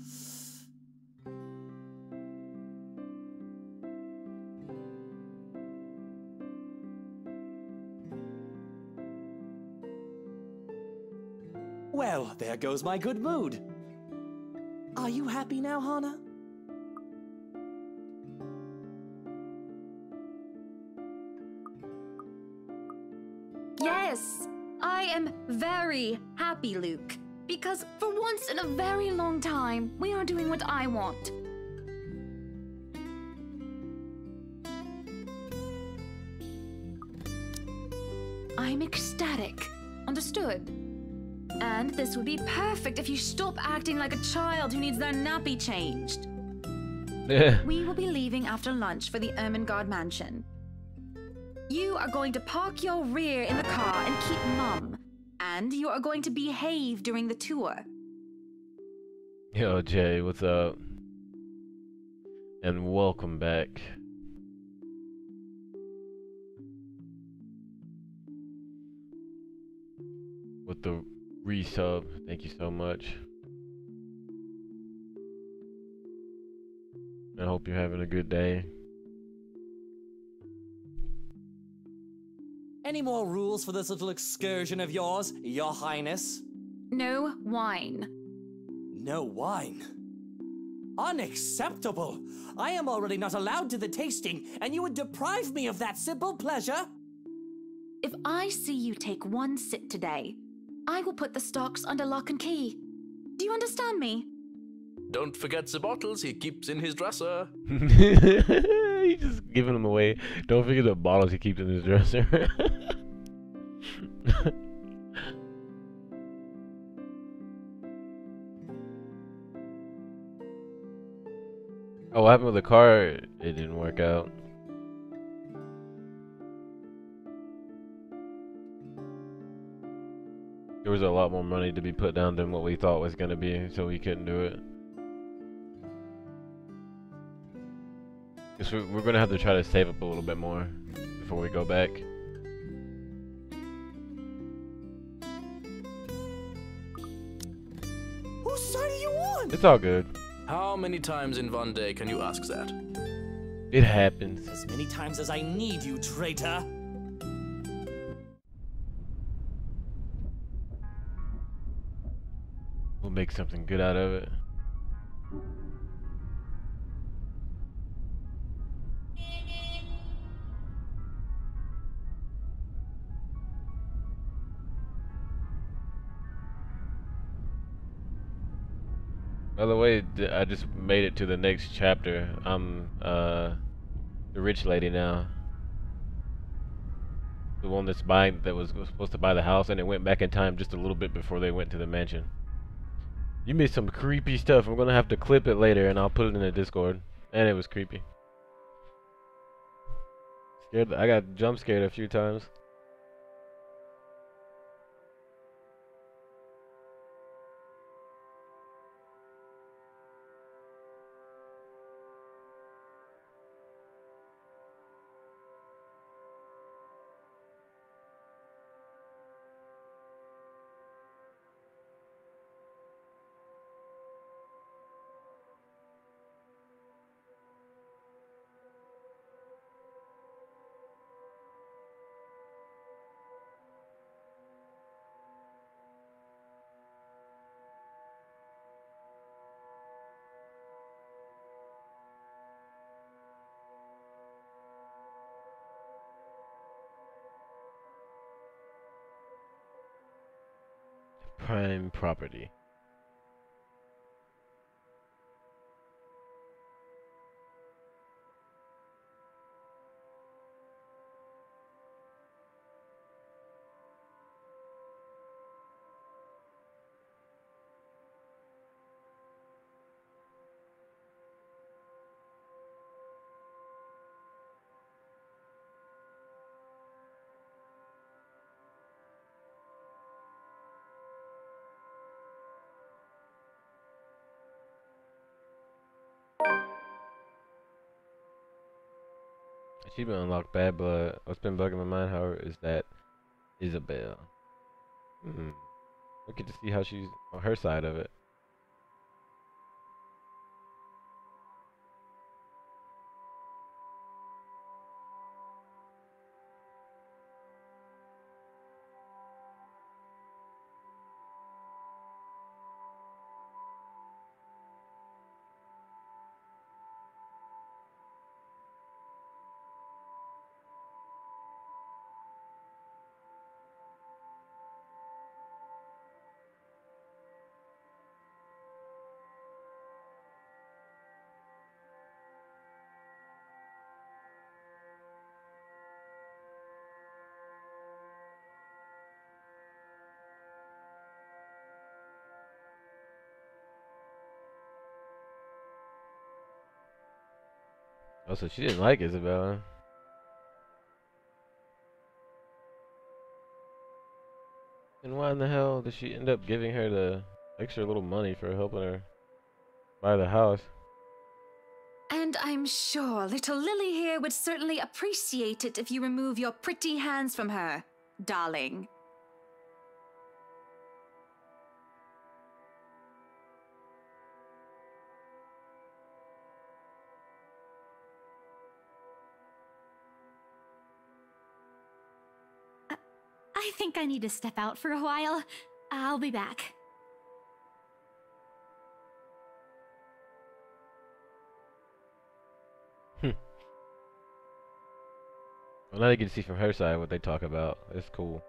Well, there goes my good mood. Are you happy now, Hana? Yes, I am very happy, Luke. Because for once in a very long time, we are doing what I want. I'm ecstatic. Understood? And this would be perfect if you stop acting like a child who needs their nappy changed. We will be leaving after lunch for the Ermengarde mansion. You are going to park your rear in the car and keep mum. And you are going to behave during the tour. Yo, Jay, what's up? And welcome back. With the resub, thank you so much. I hope you're having a good day. Any more rules for this little excursion of yours, Your Highness? No wine. No wine? Unacceptable! I am already not allowed to the tasting, and you would deprive me of that simple pleasure? if I see you take one sip today, I will put the stocks under lock and key. Do you understand me? Don't forget the bottles he keeps in his dresser. He's just giving them away. Don't forget the bottles he keeps in his dresser. Oh, what happened with the car? It didn't work out. There was a lot more money to be put down than what we thought was going to be, so we couldn't do it. Guess we're going to have to try to save up a little bit more before we go back. Whose side are you on? It's all good. How many times in one day can you ask that? It happens. As many times as I need you, traitor. We'll make something good out of it. By the way, I just made it to the next chapter. I'm the rich lady now. The one that's buying, that was supposed to buy the house, and it went back in time just a little bit before they went to the mansion. You missed some creepy stuff. I'm gonna have to clip it later, and I'll put it in the Discord. And it was creepy. Scared. I got jump scared a few times. Prime property. Achievement unlocked, Bad Blood. What's been bugging my mind, however, is that Isabelle. I get to see how she's on her side of it. Oh, so she didn't like Isabella. And why in the hell did she end up giving her the extra little money for helping her buy the house? And I'm sure little Lily here would certainly appreciate it if you remove your pretty hands from her, darling. I think I need to step out for a while. I'll be back. Well, now you can see from her side what they talk about. It's cool.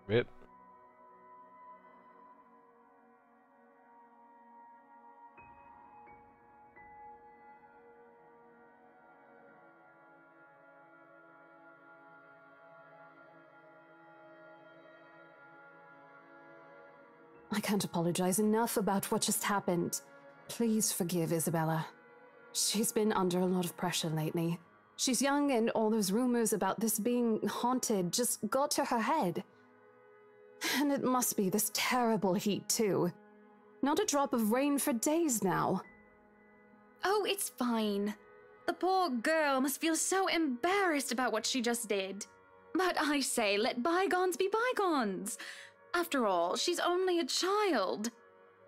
Rip. I can't apologize enough about what just happened. Please forgive Isabella. She's been under a lot of pressure lately. She's young, and all those rumors about this being haunted just got to her head. And it must be this terrible heat, too. Not a drop of rain for days now. Oh, it's fine. The poor girl must feel so embarrassed about what she just did. But I say, let bygones be bygones. After all, she's only a child.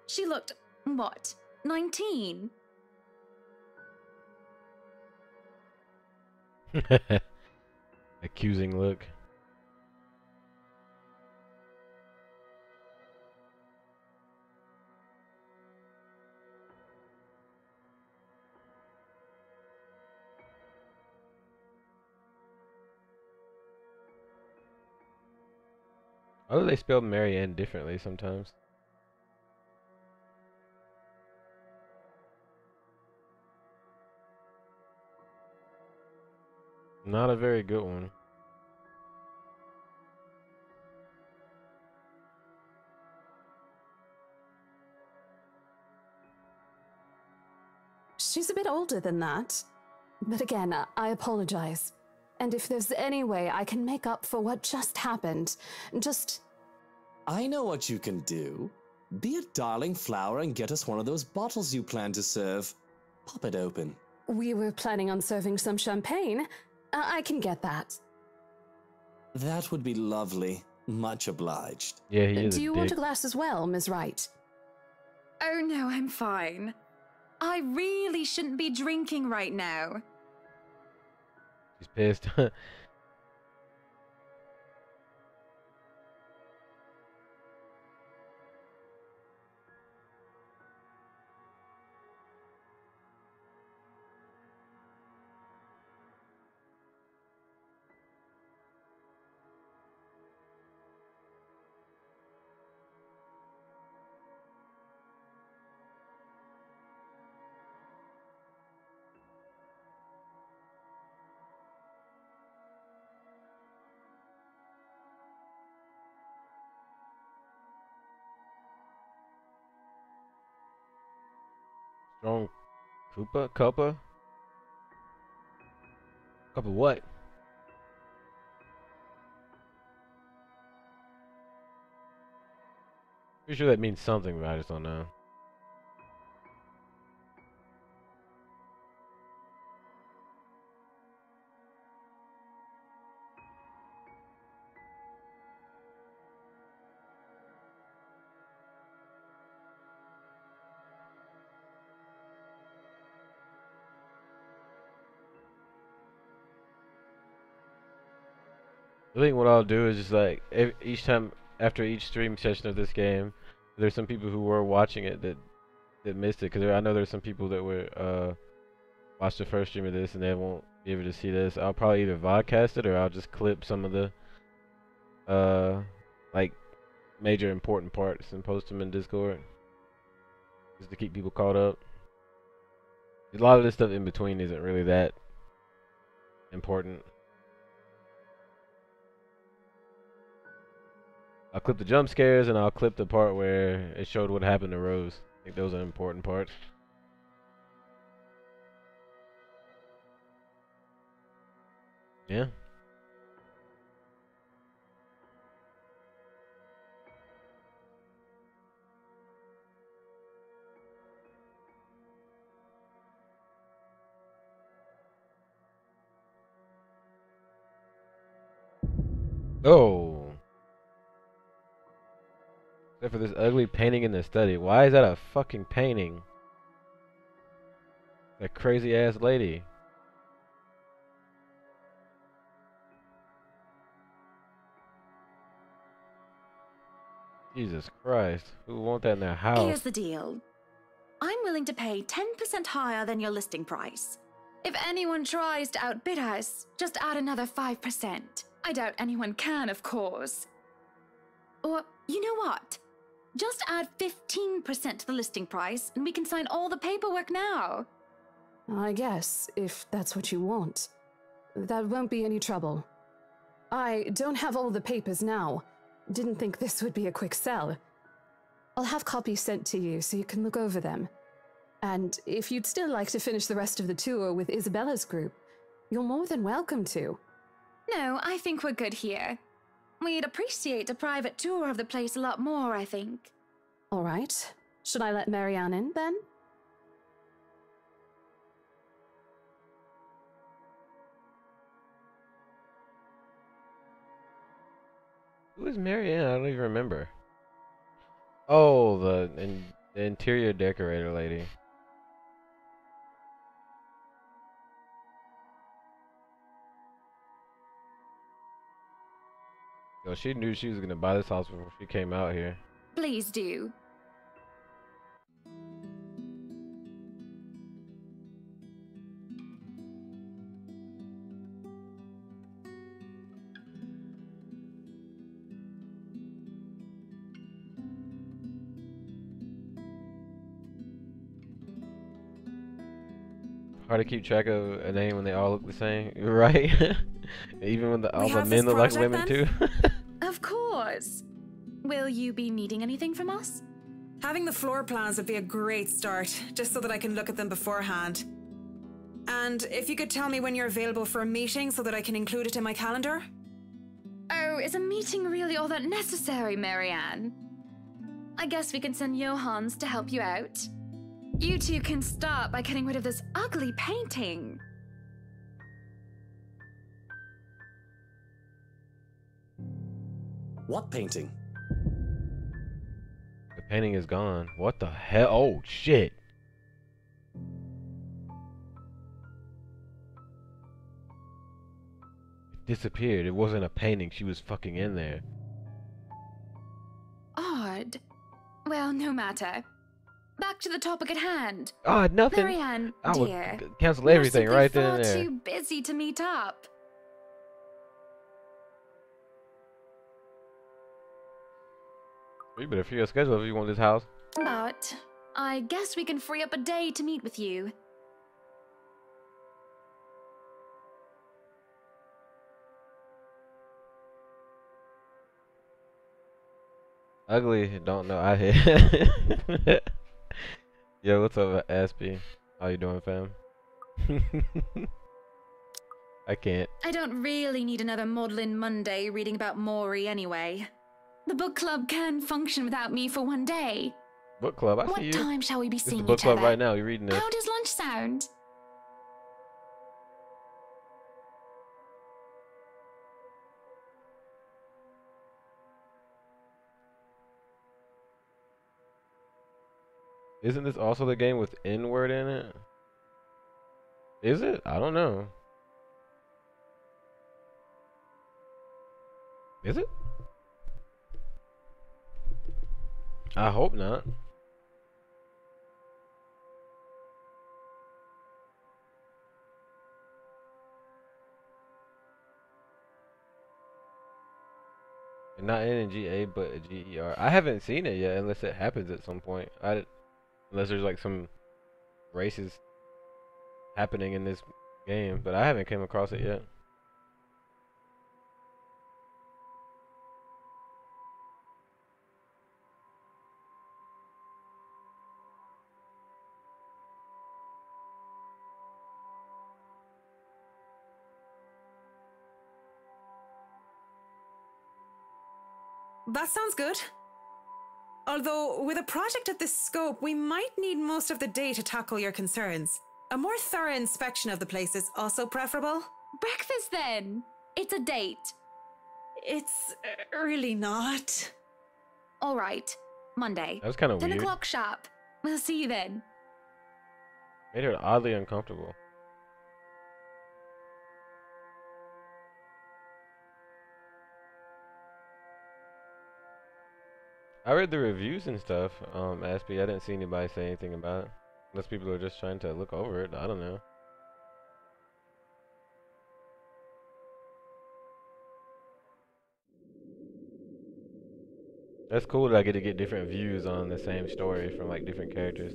She looked, what, 19? Accusing look. Why do they spell Marianne differently sometimes? Not a very good one. She's a bit older than that. But again, I apologize. And if there's any way I can make up for what just happened, just... I know what you can do. Be a darling flower and get us one of those bottles you plan to serve. Pop it open. We were planning on serving some champagne. I can get that. That would be lovely. Much obliged. Yeah, he is Do you want a glass as well, Ms. Wright? Oh no, I'm fine. I really shouldn't be drinking right now. She's pissed. Strong Koopa? Cuppa? Cuppa what? Pretty sure that means something, but I just don't know. I think what I'll do is just like each time after each stream session of this game, there's some people who were watching it that missed it, because I know there's some people that were watch the first stream of this and they won't be able to see this. I'll probably either vodcast it or I'll just clip some of the like major important parts and post them in Discord just to keep people caught up. A lot of this stuff in between isn't really that important. I'll clip the jump scares and I'll clip the part where it showed what happened to Rose. I think those are important parts. Yeah. Oh. Except for this ugly painting in the study. Why is that a fucking painting? That crazy ass lady. Jesus Christ. Who would want that in their house? Here's the deal. I'm willing to pay 10% higher than your listing price. If anyone tries to outbid us, just add another 5%. I doubt anyone can, of course. Or, you know what? Just add 15% to the listing price, and we can sign all the paperwork now. I guess, if that's what you want. That won't be any trouble. I don't have all the papers now. Didn't think this would be a quick sell. I'll have copies sent to you so you can look over them. And if you'd still like to finish the rest of the tour with Isabella's group, you're more than welcome to. No, I think we're good here. We'd appreciate a private tour of the place a lot more, I think. All right. Should I let Marianne in, then? Who is Marianne? I don't even remember. Oh, the interior decorator lady. Yo, she knew she was gonna buy this house before she came out here. Please do. Hard to keep track of a name when they all look the same, right? Even when all the men look like women too. Of course. Will you be needing anything from us? Having the floor plans would be a great start, just so that I can look at them beforehand. And if you could tell me when you're available for a meeting so that I can include it in my calendar? Oh, is a meeting really all that necessary, Marianne? I guess we can send Johans to help you out. You two can start by getting rid of this ugly painting. What painting? The painting is gone. What the hell? Oh, shit. It disappeared. It wasn't a painting. She was fucking in there. Odd. Well, no matter. Back to the topic at hand. Oh, nothing. Marianne, I dear. would cancel everything right then and You're there. too busy to meet up. You better free your schedule if you want this house. But I guess we can free up a day to meet with you. Ugly, don't know. I hit. Yo, what's up, Aspie? How you doing, fam? I can't. I don't really need another Maudlin Monday reading about Maury anyway. The book club can function without me for one day. Book club, I What see you. time shall we be This is seeing the book each club other? right now. You're reading this. How does lunch sound? Isn't this also the game with N-word in it? Is it? I don't know. Is it? I hope not. And not N-G-A, but a G-E-R. I haven't seen it yet, unless it happens at some point. Unless there's like some racist happening in this game, but I haven't came across it yet. That sounds good. Although, with a project of this scope, we might need most of the day to tackle your concerns. A more thorough inspection of the place is also preferable. Breakfast then! It's a date. It's really not. All right, Monday. That was kind of 10 weird. o'clock sharp. We'll see you then. Made her oddly uncomfortable. I read the reviews and stuff, Aspie. I didn't see anybody say anything about it. Unless people are just trying to look over it. I don't know. That's cool that I get to get different views on the same story from like different characters.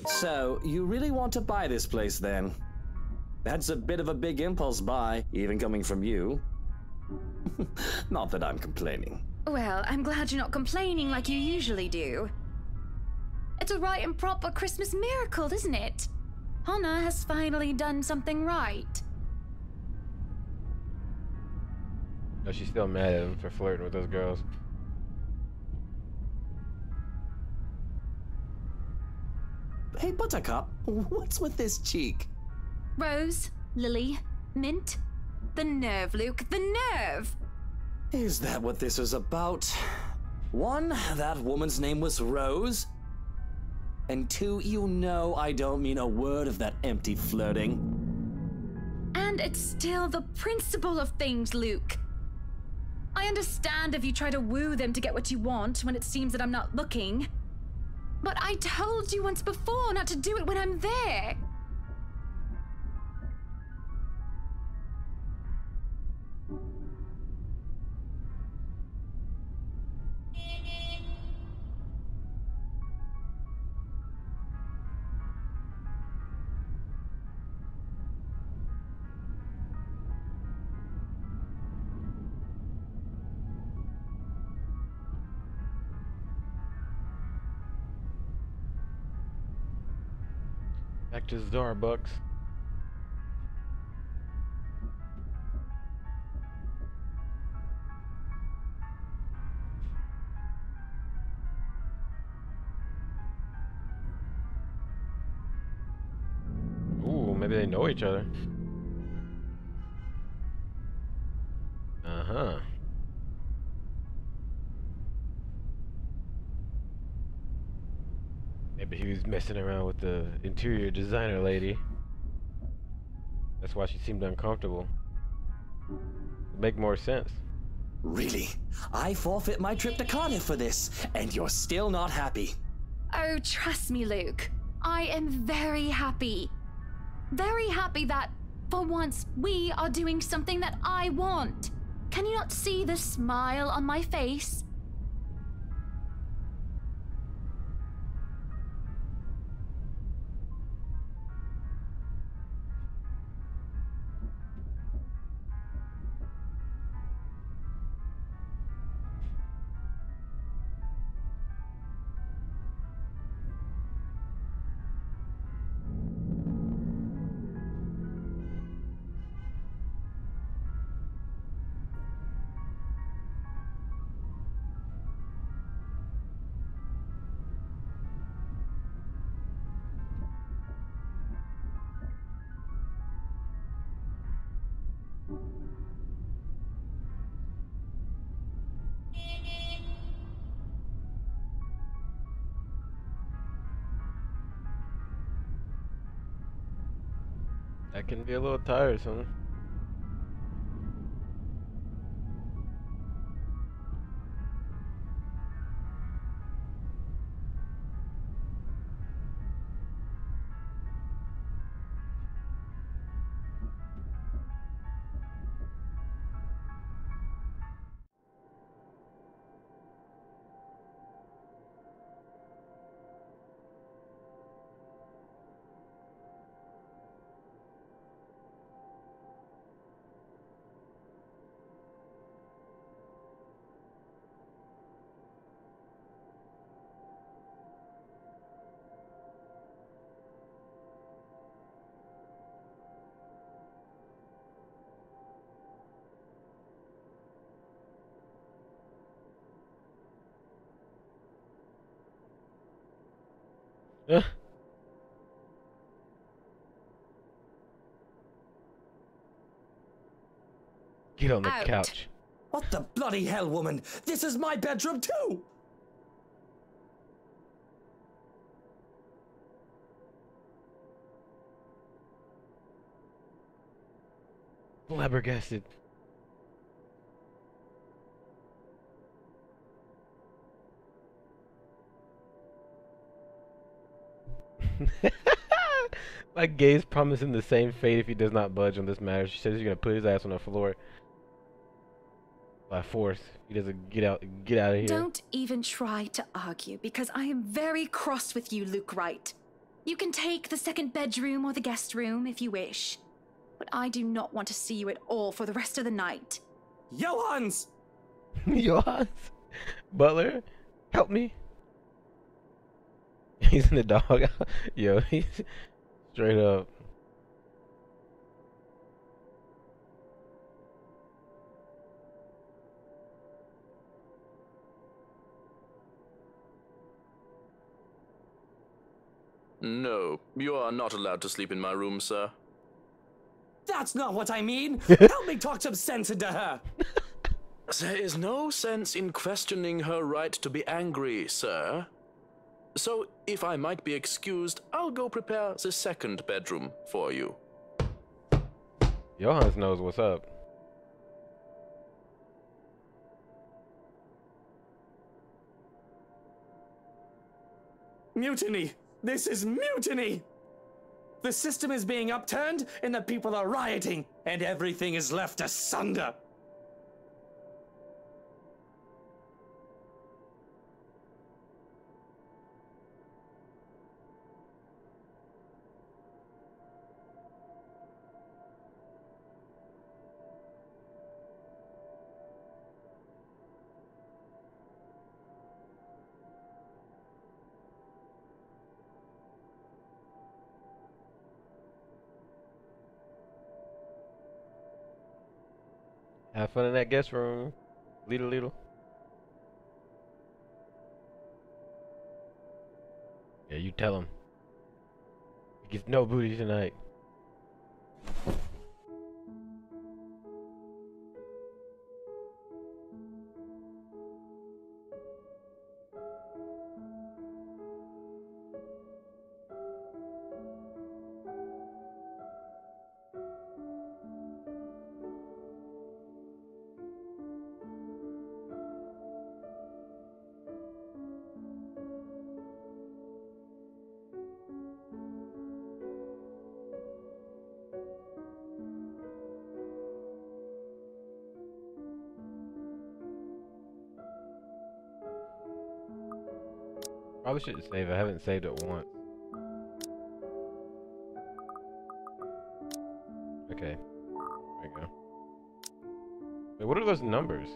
So, you really want to buy this place then? That's a bit of a big impulse buy, even coming from you. Not that I'm complaining. Well, I'm glad you're not complaining like you usually do. It's a right and proper Christmas miracle, isn't it? Hannah has finally done something right. No, she's still mad at him for flirting with those girls. Hey, Buttercup, what's with this cheek? Rose, Lily, Mint. The nerve, Luke, the nerve! Is that what this is about? One, that woman's name was Rose. And two, you know I don't mean a word of that empty flirting. And it's still the principle of things, Luke. I understand if you try to woo them to get what you want when it seems that I'm not looking. But I told you once before not to do it when I'm there. Back to Starbucks. Ooh, maybe they know each other. Uh-huh. Maybe he was messing around with the interior designer lady. That's why she seemed uncomfortable. Would make more sense. Really? I forfeit my trip to Cardiff for this, and you're still not happy. Oh, trust me, Luke. I am very happy. Very happy that, for once, we are doing something that I want. Can you not see the smile on my face? That can be a little tiresome. Get on the Out. couch. What the bloody hell, woman? This is my bedroom too! Flabbergasted. My gaze promised him the same fate if he does not budge on this matter. She says she's gonna put his ass on the floor by force. He doesn't get out of here. Don't even try to argue, because I am very cross with you, Luke Wright. You can take the second bedroom or the guest room if you wish, but I do not want to see you at all for the rest of the night. Johans! Johans? Butler? Help me. He's in the dog. Yo, he's straight up. No, you are not allowed to sleep in my room, sir. That's not what I mean! Help me talk some sense into her! There is no sense in questioning her right to be angry, sir. So, if I might be excused, I'll go prepare the second bedroom for you. Johans knows what's up. Mutiny! This is mutiny! The system is being upturned, and the people are rioting, and everything is left asunder. Have fun in that guest room. Little. Yeah, you tell him. He gets no booty tonight. Probably shouldn't save it. I haven't saved it once. Okay. There we go. Wait, what are those numbers?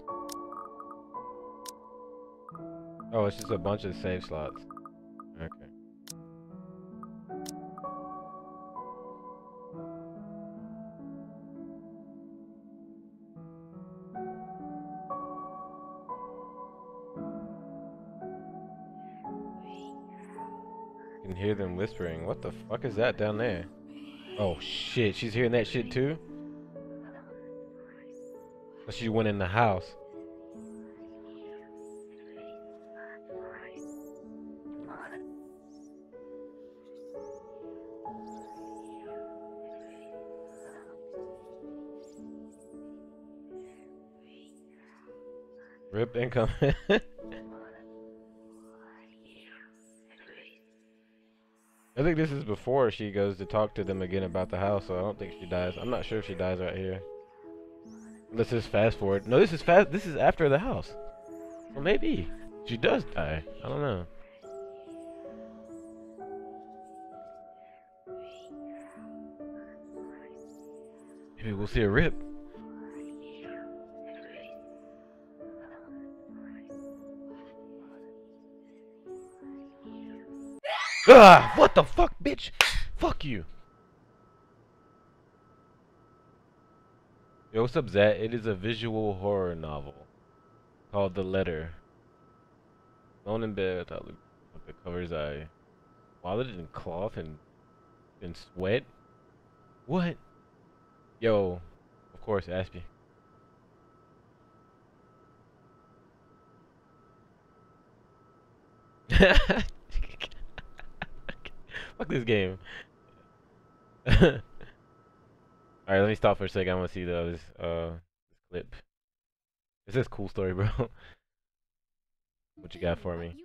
Oh, it's just a bunch of save slots. Okay. You can hear them whispering. What the fuck is that down there? Oh shit, she's hearing that shit too? So she went in the house. Rip income. I think this is before she goes to talk to them again about the house, so I don't think she dies. I'm not sure if she dies right here. Let's just fast forward. No, this is fast. This is after the house. Or maybe she does die. I don't know. Maybe we'll see a rip. Ah! What the fuck, bitch? Fuck you. Yo, what's up, Zat? It is a visual horror novel called The Letter. Alone in bed, I look at the cover's eye. Swallowed it in cloth and sweat? What? Yo, of course, Aspie. Fuck this game. Alright, let me stop for a second. I want to see this clip. Is this cool story, bro? What you got for me?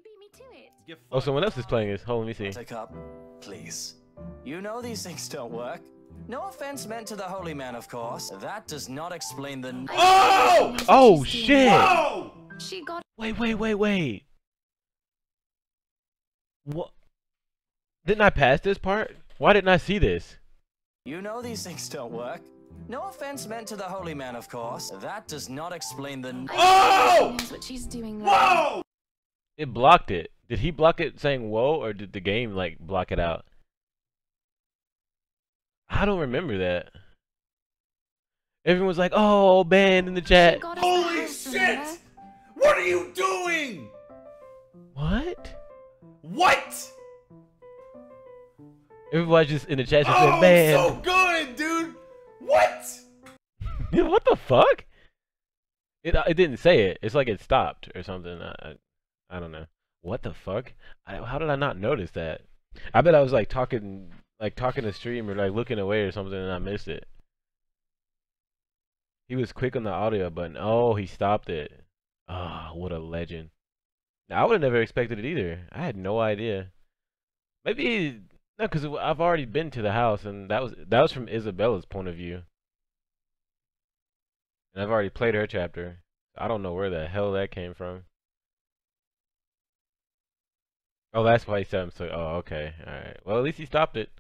Oh, someone else is playing this. Hold on, let me see. Take up, please. You know these things don't work. No offense meant to the holy man, of course. That does not explain the. Oh! Oh shit! Oh! She got. Wait. What? Didn't I pass this part? Why didn't I see this? You know these things don't work. No offense meant to the holy man, of course. That does not explain the. Oh! Knows what she's doing. Whoa! It blocked it. Did he block it saying whoa, or did the game like block it out? I don't remember that. Everyone was like, "Oh, banned in the chat." Holy shit! What are you doing? What? What? Everybody just in the chat just said, "Man, so good, dude." What? What the fuck? It didn't say it. It's like it stopped or something. I don't know. What the fuck? How did I not notice that? I bet I was like talking to stream or like looking away or something and I missed it. He was quick on the audio button. Oh, he stopped it. Ah, what a legend. Now, I would have never expected it either. I had no idea. Maybe no, because I've already been to the house and that was from Isabella's point of view. And I've already played her chapter. I don't know where the hell that came from. Oh, that's why he said I'm so. Oh, okay, all right. Well, at least he stopped it.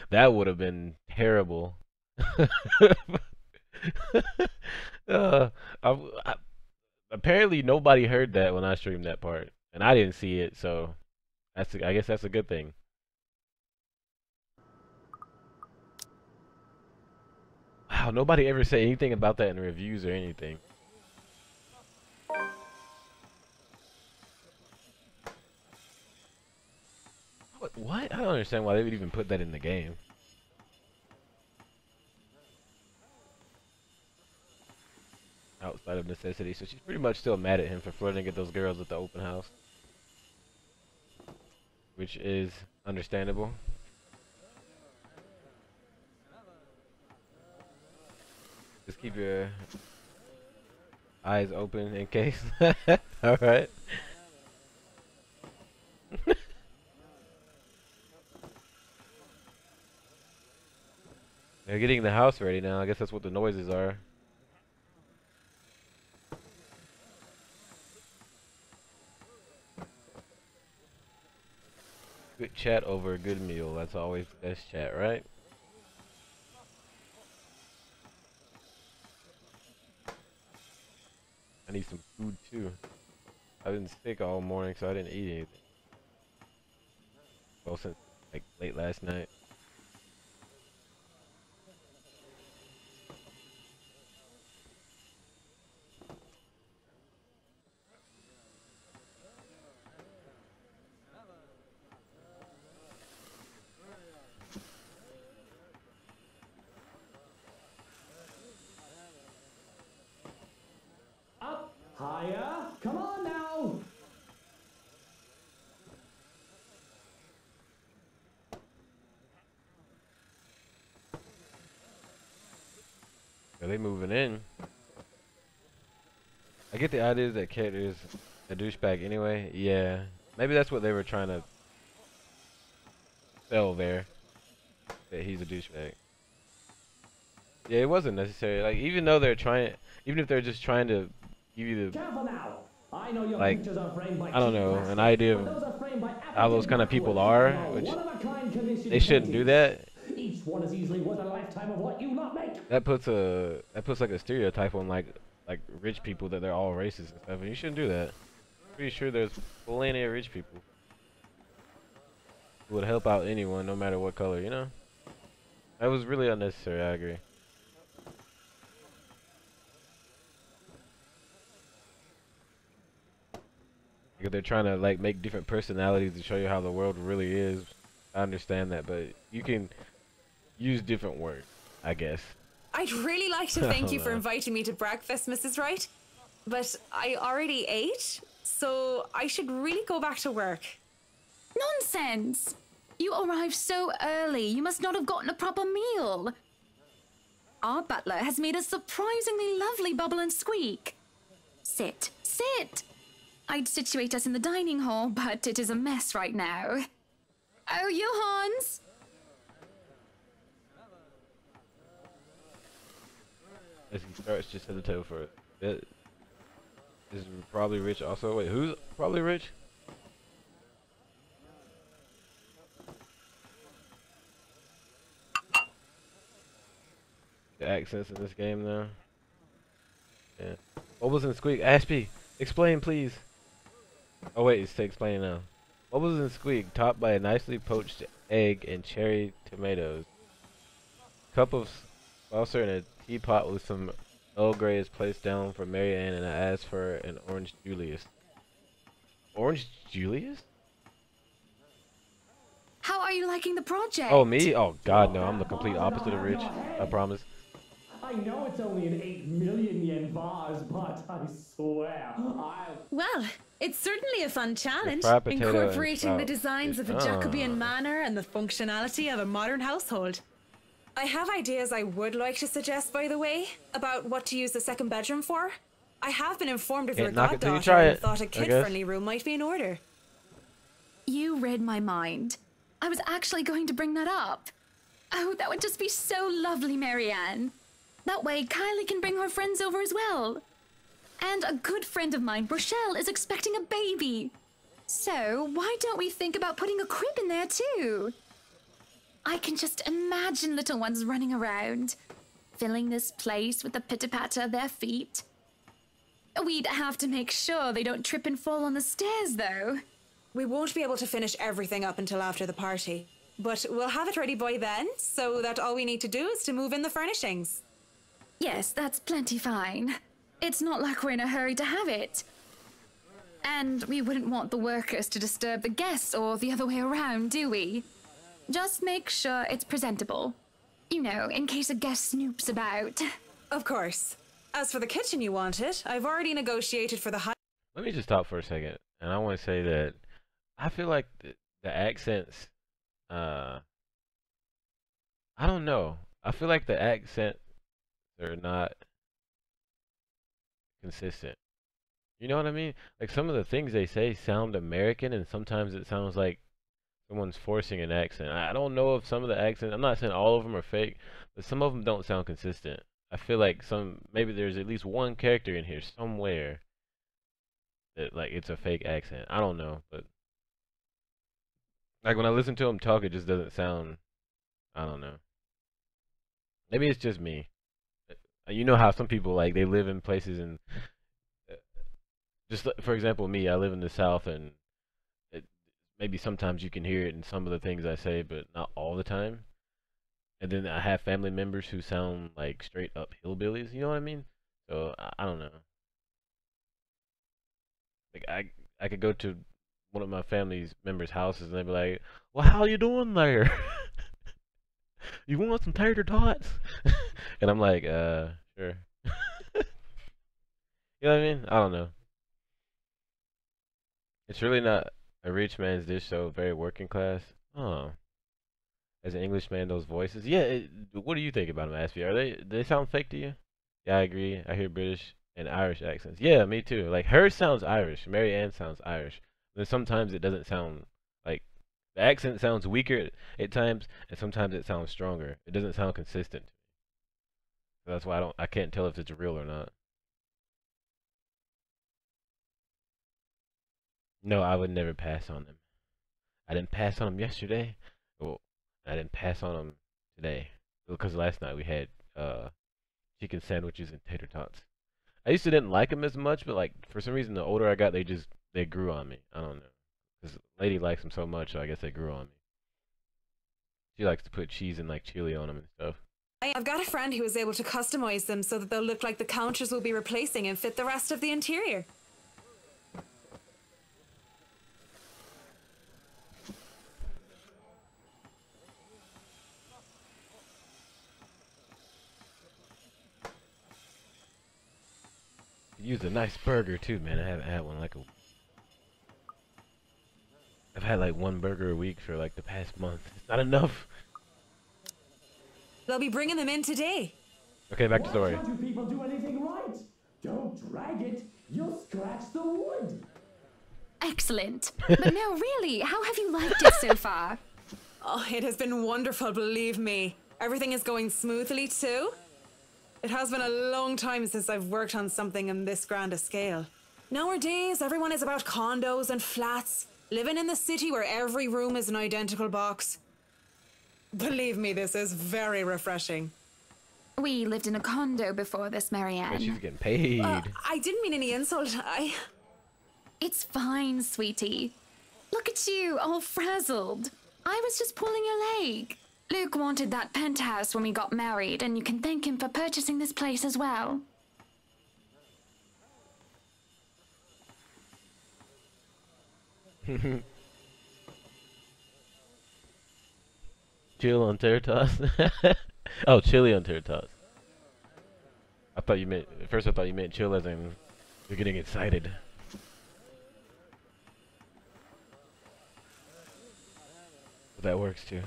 That would have been terrible. Apparently, nobody heard that when I streamed that part, and I didn't see it. So, I guess that's a good thing. Wow, nobody ever said anything about that in reviews or anything. What? I don't understand why they would even put that in the game. Outside of necessity, so she's pretty much still mad at him for flirting at those girls at the open house. Which is understandable. Just keep your eyes open in case. Alright. They're getting the house ready now. I guess that's what the noises are. Good chat over a good meal. That's always the best chat, right? I need some food too. I've been sick all morning, so I didn't eat anything. Well, since like late last night. Higher? Come on now! Are they moving in? I get the idea that Kate is a douchebag anyway. Yeah. Maybe that's what they were trying to sell there. That he's a douchebag. Yeah, it wasn't necessary. Like, even though they're trying, even if they're just trying to give you the, like, I don't know, an idea of how those kind of people are, which they shouldn't do that. Each one is easily worth a lifetime of what you not make. That puts like a stereotype on like rich people, that they're all racist and stuff, and you shouldn't do that. Pretty sure there's plenty of rich people who would help out anyone, no matter what color, you know? That was really unnecessary, I agree. Because they're trying to like make different personalities to show you how the world really is. I understand that, but you can use different words, I guess. I'd really like to thank you for inviting me to breakfast, Mrs. Wright, but I already ate, so I should really go back to work. Nonsense! You arrived so early, you must not have gotten a proper meal. Our butler has made a surprisingly lovely bubble and squeak. Sit, sit! I'd situate us in the dining hall, but it is a mess right now. Oh, Johans! As he starts, just at the table for it. Is probably rich also. Wait, who's probably rich? The accents in this game now. Yeah. Bubbles and Squeak. Ashby, explain please. Oh wait, it's to explain now. Bubbles and Squeak, topped by a nicely poached egg and cherry tomatoes. Cup of saucer and a teapot with some Earl Grey is placed down for Mary Ann, and I asked for an orange Julius. Orange Julius? How are you liking the project? Oh, me? Oh, God, no. I'm the complete opposite of rich. I promise. I know it's only an 8 million yen vase, but I swear, Well, it's certainly a fun challenge, fried potato and incorporating the sprout. designs of a Jacobean manor and the functionality of a modern household. I have ideas I would like to suggest, by the way, about what to use the second bedroom for. I have been informed of your Can't knock it till you goddaughter try and it, thought a I guess. kid-friendly room might be in order. You read my mind. I was actually going to bring that up. Oh, that would just be so lovely, Marianne. That way, Kylie can bring her friends over as well. And a good friend of mine, Rochelle, is expecting a baby. So, why don't we think about putting a crib in there too? I can just imagine little ones running around, filling this place with the pitter-patter of their feet. We'd have to make sure they don't trip and fall on the stairs, though. We won't be able to finish everything up until after the party, but we'll have it ready by then, so that all we need to do is to move in the furnishings. Yes, that's plenty fine. It's not like we're in a hurry to have it. And we wouldn't want the workers to disturb the guests or the other way around, do we? Just make sure it's presentable. You know, in case a guest snoops about. Of course. As for the kitchen you wanted, I've already negotiated for the high... Let me just stop for a second. And I want to say that I feel like the accents, I don't know. I feel like the accents are not consistent. You know what I mean? Like some of the things they say sound American, and sometimes it sounds like someone's forcing an accent. I don't know if some of the accents, I'm not saying all of them are fake, but some of them don't sound consistent. I feel like maybe there's at least one character in here somewhere that like it's a fake accent. I don't know, but like when I listen to him talk, it just doesn't sound, I don't know. Maybe it's just me. You know how some people, like, they live in places and just for example, me, I live in the South, and maybe sometimes you can hear it in some of the things I say, but not all the time. And then I have family members who sound like straight up hillbillies, you know what I mean? So I don't know. Like I could go to one of my family's members' houses and they'd be like, "Well, how you doing there? You want some tater tots?" And I'm like, sure. You know what I mean? I don't know. It's really not a rich man's dish, so very working class. Oh. As an Englishman, those voices. Yeah, what do you think about them, Aspie? Do they sound fake to you? Yeah, I agree. I hear British and Irish accents. Yeah, me too. Like, hers sounds Irish. Mary Ann sounds Irish. Then sometimes it doesn't sound like, the accent sounds weaker at times, and sometimes it sounds stronger. It doesn't sound consistent to me. So that's why I can't tell if it's real or not. No, I would never pass on them. I didn't pass on them yesterday. Well, I didn't pass on them today. Because last night we had chicken sandwiches and tater tots. I used to didn't like them as much, but like for some reason the older I got, they grew on me. I don't know. Because lady likes them so much, so I guess they grew on me. She likes to put cheese and like chili on them and stuff. I've got a friend who is able to customize them so that they'll look like the counters we'll be replacing and fit the rest of the interior. use a nice burger too, man. I haven't had one like I've had like one burger a week for like the past month. It's not enough. They'll be bringing them in today. Okay, back to story. Why can't you people do anything right? Don't drag it. You'll scratch the wood. Excellent. But no, really, how have you liked it so far? Oh, it has been wonderful, believe me. Everything is going smoothly too. It has been a long time since I've worked on something on this grand a scale. Nowadays, everyone is about condos and flats, living in the city where every room is an identical box. Believe me, this is very refreshing. We lived in a condo before this, Marianne. Man, she's getting paid. I didn't mean any insult. It's fine, sweetie. Look at you, all frazzled. I was just pulling your leg. Luke wanted that penthouse when we got married, and you can thank him for purchasing this place as well. Chill on Territos. Oh, chili on Territos. I thought you meant, at first I thought you meant chill as in you're getting excited. But that works too.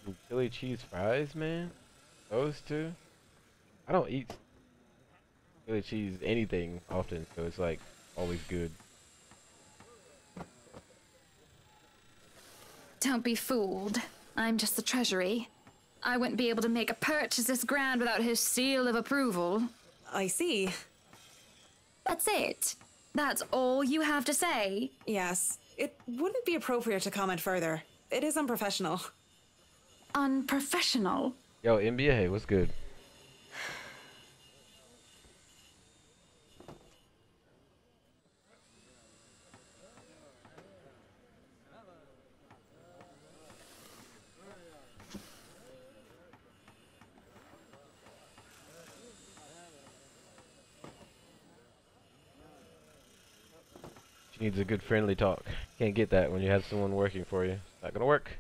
Ooh, chili cheese fries, man. Those two. I don't eat chili cheese anything often, so it's like always good. Don't be fooled. I'm just the treasury. I wouldn't be able to make a purchase this grand without his seal of approval. I see. That's it. That's all you have to say? Yes. It wouldn't be appropriate to comment further. It is unprofessional. Unprofessional? Yo, NBA, what's good? She needs a good friendly talk. Can't get that when you have someone working for you. It's not gonna work.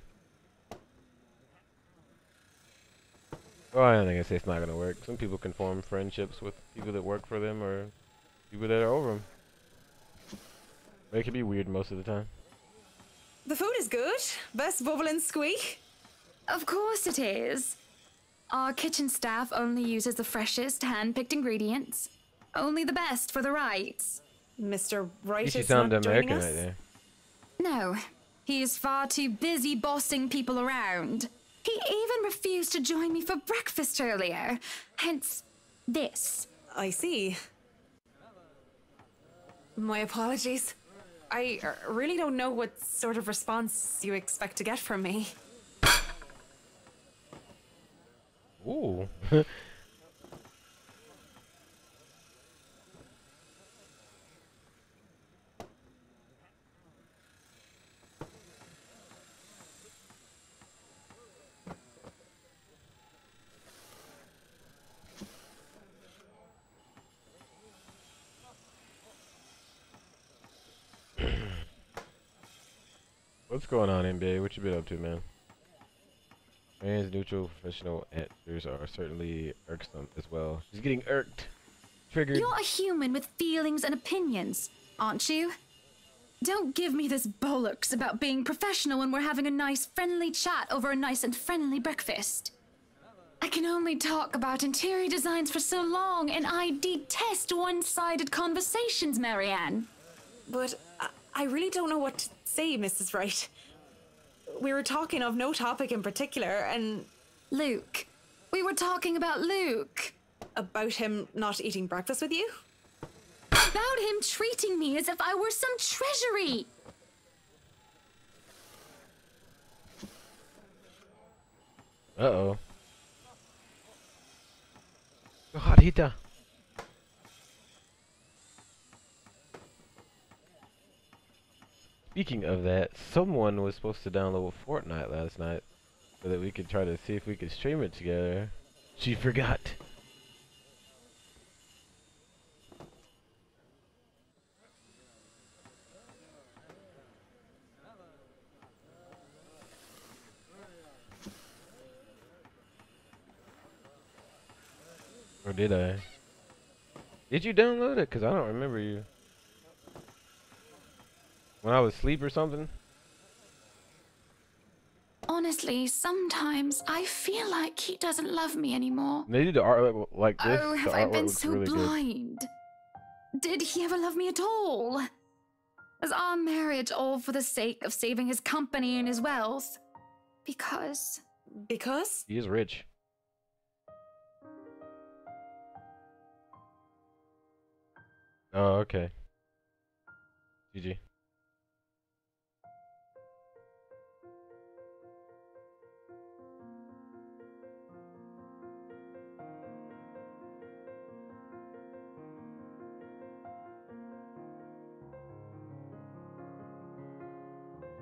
Well, I don't think I say it's not gonna work. Some people can form friendships with people that work for them or people that are over them. But it can be weird most of the time. The food is good. Best bubble and squeak. Of course it is. Our kitchen staff only uses the freshest hand-picked ingredients. Only the best for the Wrights. Mr. Wright She is sounded not joining American us? right there. No, he is far too busy bossing people around. He even refused to join me for breakfast earlier. Hence, this. I see. My apologies. I really don't know what sort of response you expect to get from me. Ooh. What's going on, NBA? What you been up to, man? Trans, neutral, professional answers are certainly irksome as well. She's getting irked. Triggered. You're a human with feelings and opinions, aren't you? Don't give me this bollocks about being professional when we're having a nice friendly chat over a nice and friendly breakfast. I can only talk about interior designs for so long, and I detest one-sided conversations, Marianne. But I really don't know what to say, Mrs. Wright. We were talking of no topic in particular, and... Luke. We were talking about Luke. About him not eating breakfast with you? About him treating me as if I were some treasury. Uh-oh. Jarita. Speaking of that, someone was supposed to download Fortnite last night so that we could try to see if we could stream it together. She forgot. did I? Did you download it? Cause I don't remember you. When I was asleep or something? Honestly, sometimes I feel like he doesn't love me anymore. They do the artwork like this. Oh, have the I artwork been looks so really good. blind? Did he ever love me at all? Was our marriage all for the sake of saving his company and his wealth? Because... Because? He is rich. Oh, okay. GG.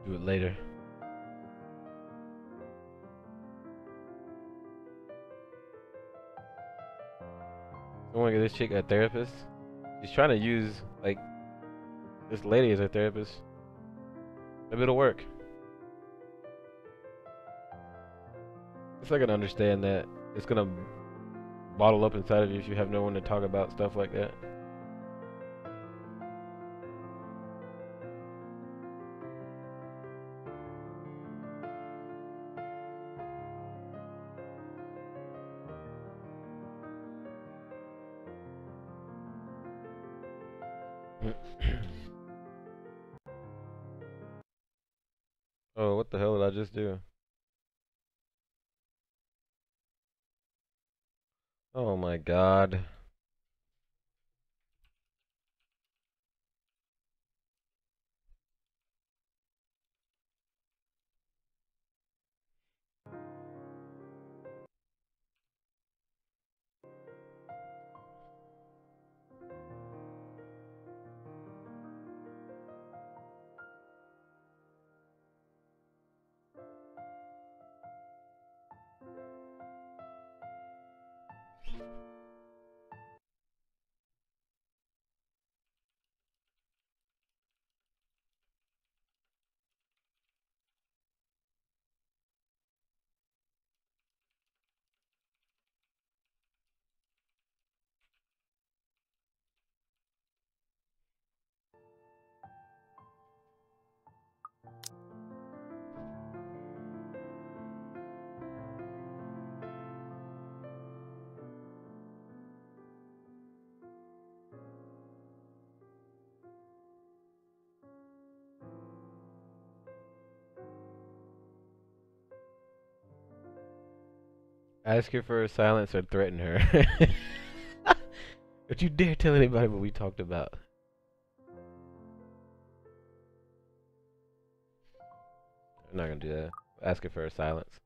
Do it later. I want to get this chick a therapist. She's trying to use like this lady as a therapist. Maybe it'll work. It's like I can understand that it's gonna bottle up inside of you if you have no one to talk about stuff like that. Oh, what the hell did I just do? Oh my god. Ask her for a silence or threaten her. Don't you dare tell anybody what we talked about. I'm not gonna do that. Ask her for a silence.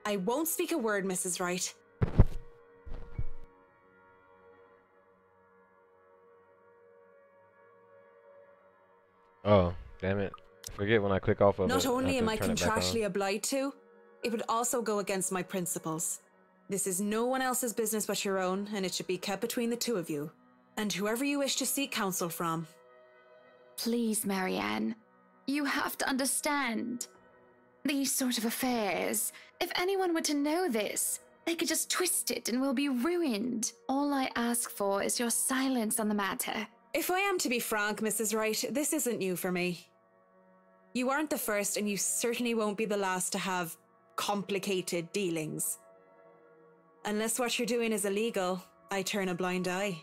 I won't speak a word, Mrs. Wright. Oh, damn it. I forget when I click off of it. Not only am I turn it back on. contractually obliged to, it would also go against my principles. This is no one else's business but your own, and it should be kept between the two of you. And whoever you wish to seek counsel from. Please, Marianne. You have to understand. These sort of affairs, if anyone were to know this, they could just twist it and we'll be ruined. All I ask for is your silence on the matter. If I am to be frank, Mrs. Wright, this isn't new for me. You aren't the first, and you certainly won't be the last to have complicated dealings. Unless what you're doing is illegal, I turn a blind eye.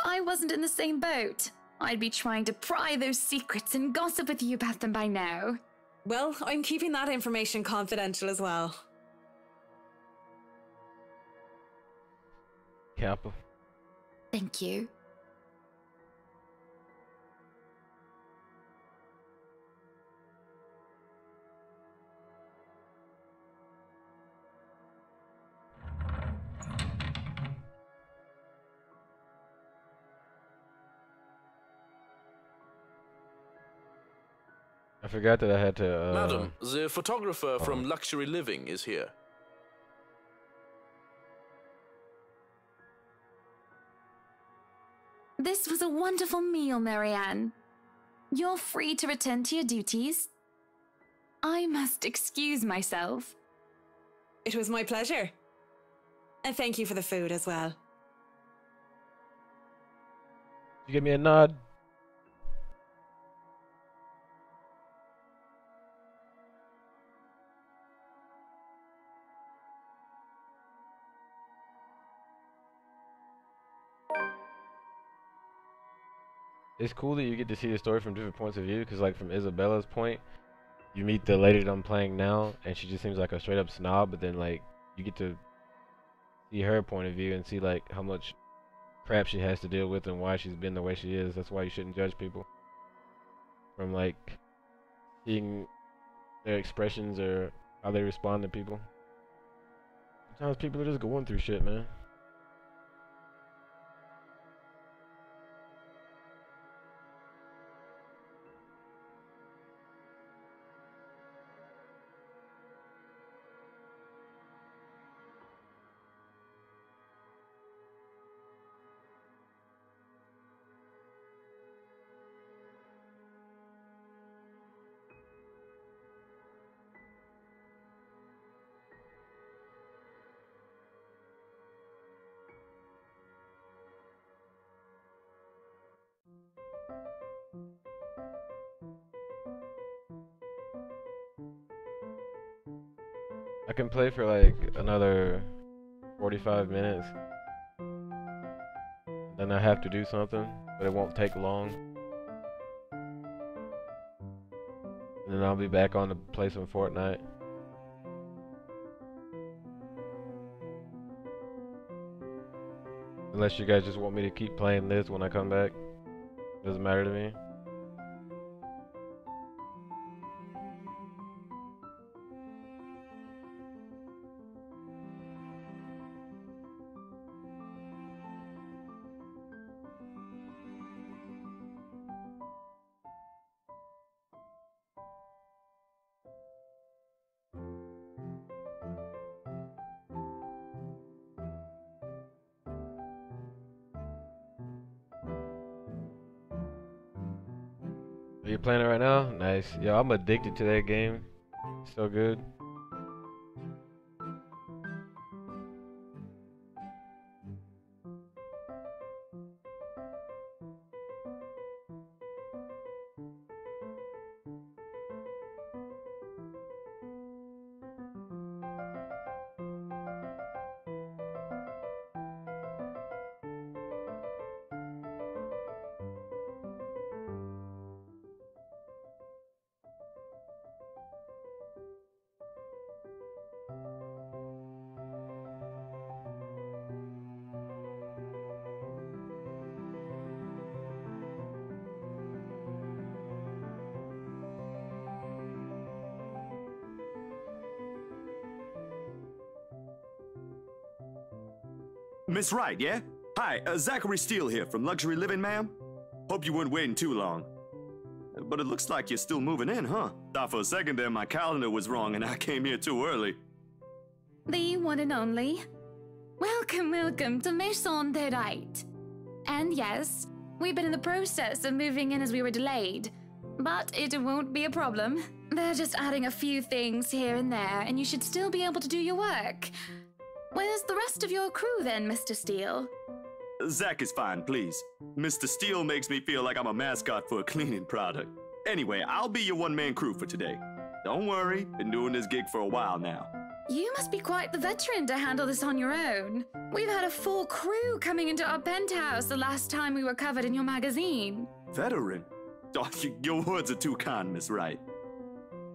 I wasn't in the same boat, I'd be trying to pry those secrets and gossip with you about them by now. Well, I'm keeping that information confidential as well. Kappa. Thank you. I forgot that I had to. Madam, the photographer from Luxury Living is here. This was a wonderful meal, Marianne. You're free to return to your duties. I must excuse myself. It was my pleasure. And thank you for the food as well. You give me a nod. It's cool that you get to see the story from different points of view, because like from Isabella's point, you meet the lady that I'm playing now, and she just seems like a straight up snob, but then like you get to see her point of view and see like how much crap she has to deal with and why she's been the way she is. That's why you shouldn't judge people from like seeing their expressions or how they respond to people. Sometimes people are just going through shit, man. I can play for like another 45 minutes. Then I have to do something, but it won't take long. And then I'll be back on to play some Fortnite. Unless you guys just want me to keep playing this when I come back. Doesn't matter to me. Are you playing it right now? Nice. Yo, I'm addicted to that game. It's so good. Miss Wright, yeah? Hi, Zachary Steele here from Luxury Living, ma'am. Hope you weren't waiting too long. But it looks like you're still moving in, huh? Thought for a second there my calendar was wrong and I came here too early. The one and only. Welcome, welcome to Maison de Wright. And yes, we've been in the process of moving in as we were delayed. But it won't be a problem. They're just adding a few things here and there, and you should still be able to do your work. Where's the rest of your crew then, Mr. Steele? Zach is fine, please. Mr. Steele makes me feel like I'm a mascot for a cleaning product. Anyway, I'll be your one-man crew for today. Don't worry, been doing this gig for a while now. You must be quite the veteran to handle this on your own. We've had a full crew coming into our penthouse the last time we were covered in your magazine. Veteran? Oh, your words are too kind, Miss Wright.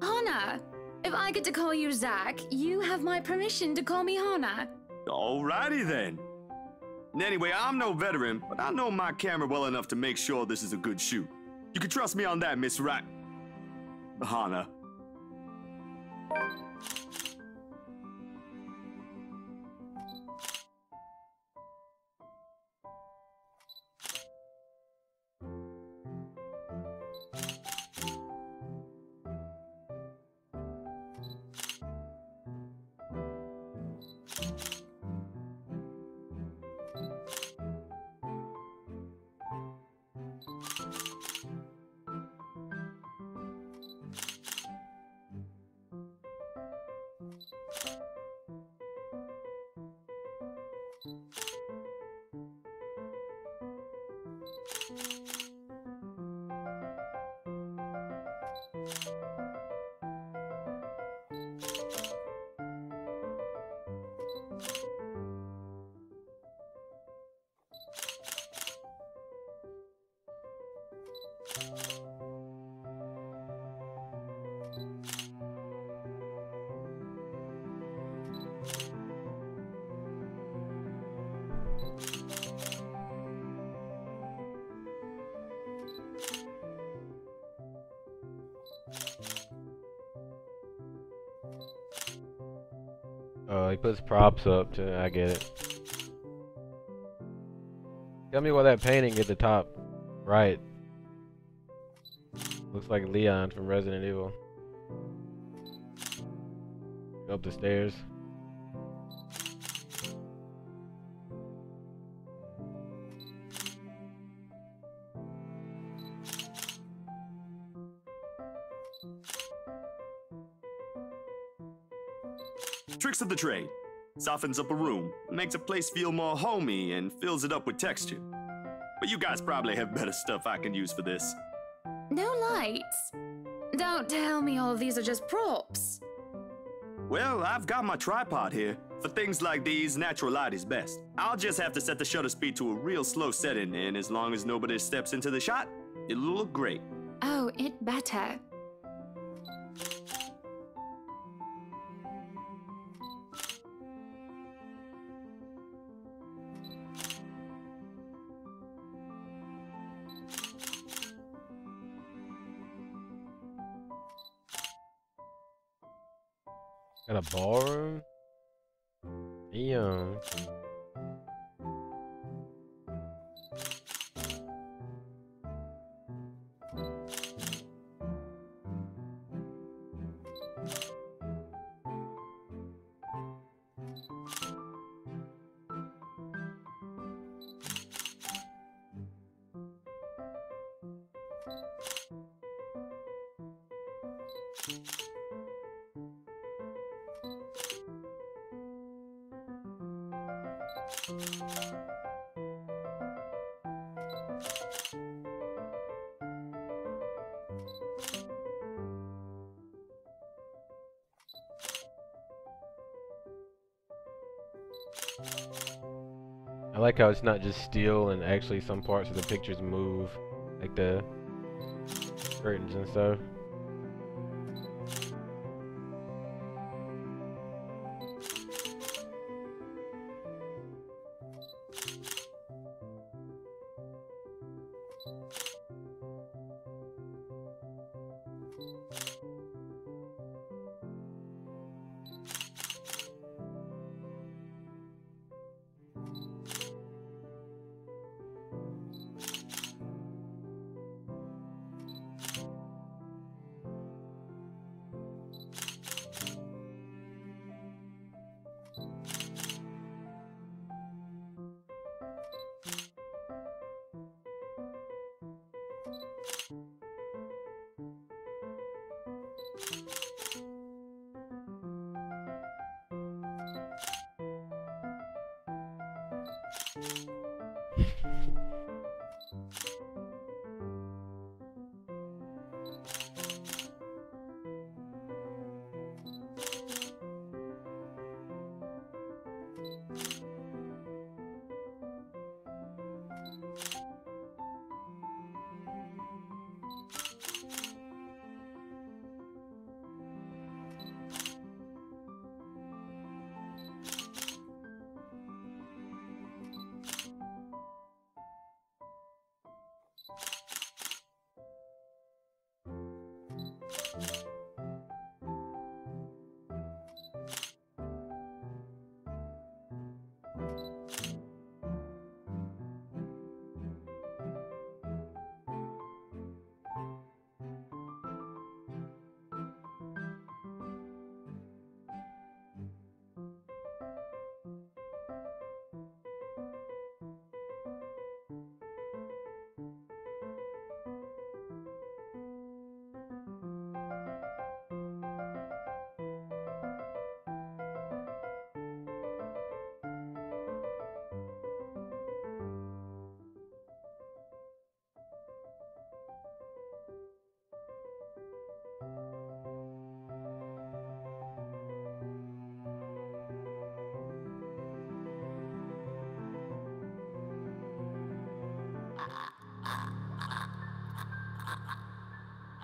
Hana, if I get to call you Zach, you have my permission to call me Hana. Alrighty then. Anyway, I'm no veteran, but I know my camera well enough to make sure this is a good shoot. You can trust me on that, Miss Wright. Hana. Oh, he puts props up to, I get it. Tell me why that painting at the top right looks like Leon from Resident Evil. Go up the stairs. Tricks of the trade. Softens up a room, makes a place feel more homey, and fills it up with texture. But you guys probably have better stuff I can use for this. No lights. Don't tell me all of these are just props. Well, I've got my tripod here. For things like these, natural light is best. I'll just have to set the shutter speed to a real slow setting, and as long as nobody steps into the shot, it'll look great. Oh, it better. Got a ballroom? Damn. I like how it's not just still and actually some parts of the pictures move, like the curtains and stuff.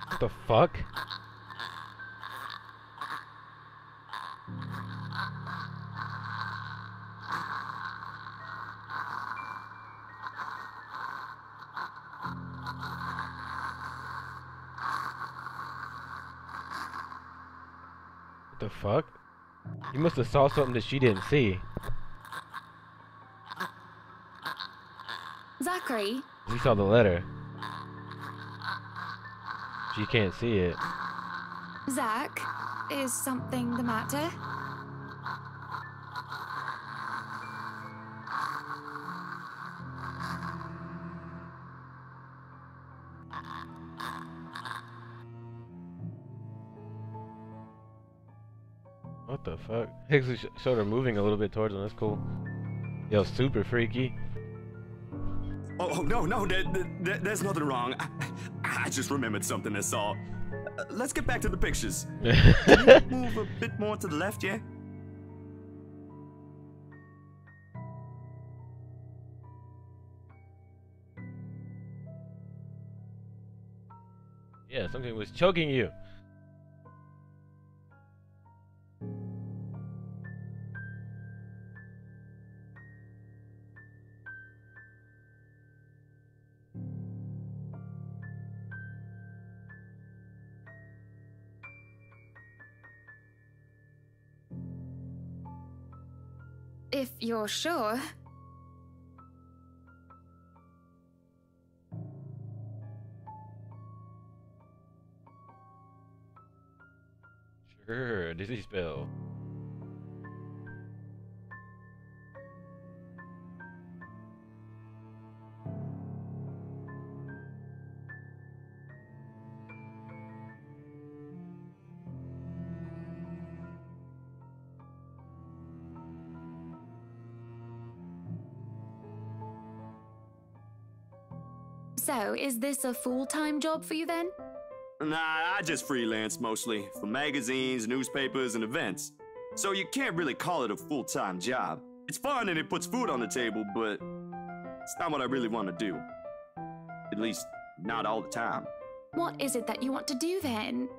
What the fuck? What the fuck? You must have saw something that she didn't see. Zachary? She saw the letter. She can't see it. Zach, is something the matter? What the fuck? Higgs showed her moving a little bit towards him. That's cool. Yo, super freaky. Oh, no, there's nothing wrong. I just remembered something, that's all. Let's get back to the pictures. Can you move a bit more to the left, yeah? Yeah, something was choking you. If you're sure. Sure, dizzy spell. So, is this a full-time job for you then? Nah, I just freelance mostly, for magazines, newspapers, and events. So you can't really call it a full-time job. It's fun and it puts food on the table, but it's not what I really want to do. At least, not all the time. What is it that you want to do then?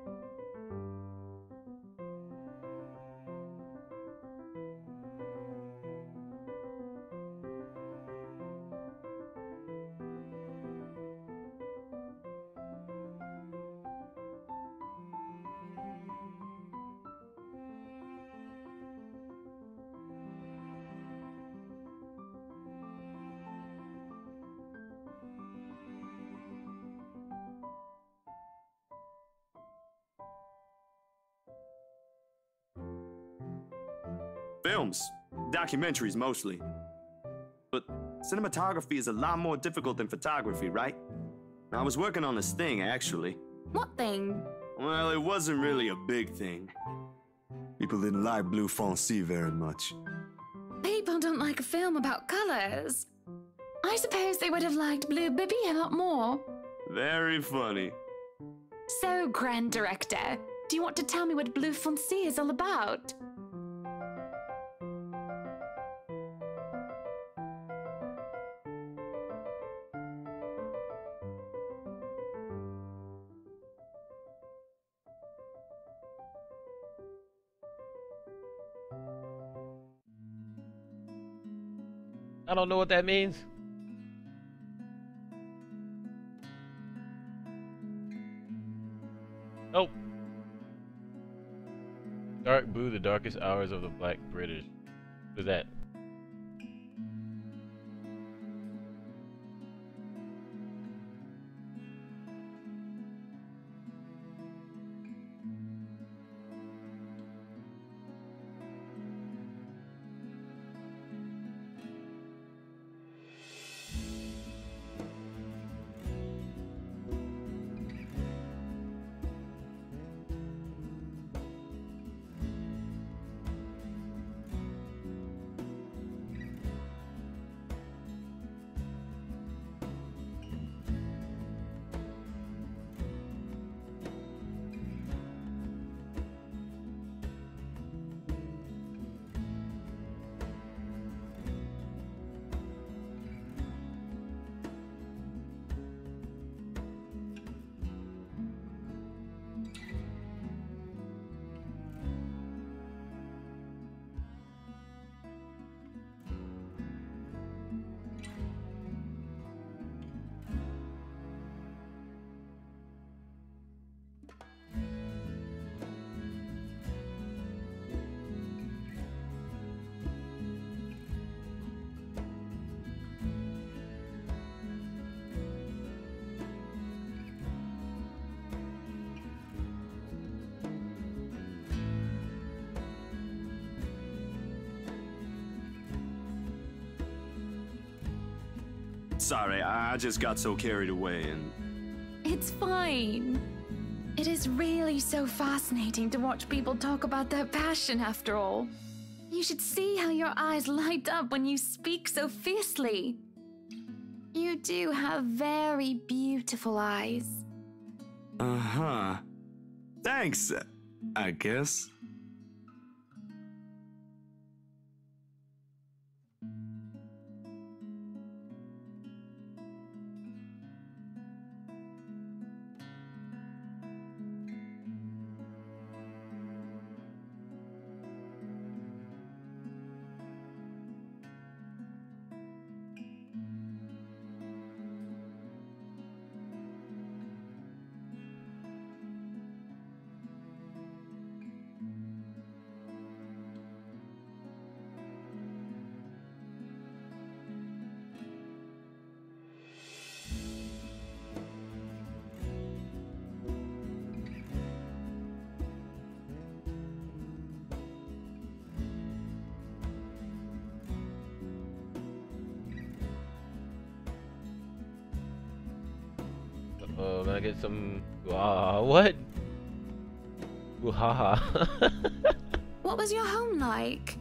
Films, documentaries mostly. But cinematography is a lot more difficult than photography, right? I was working on this thing, actually. What thing? Well, it wasn't really a big thing. People didn't like Blue Fonzie very much. People don't like a film about colors. I suppose they would have liked Blue Bibi a lot more. Very funny. So, Grand Director, do you want to tell me what Blue Fonzie is all about? I don't know what that means. Nope. Dark Blue, the darkest hours of the Black British. What is that? Sorry, I just got so carried away and... It's fine. It is really so fascinating to watch people talk about their passion after all. You should see how your eyes light up when you speak so fiercely. You do have very beautiful eyes. Uh-huh. Thanks, I guess. Can I get some? What? Haha. What was your home like?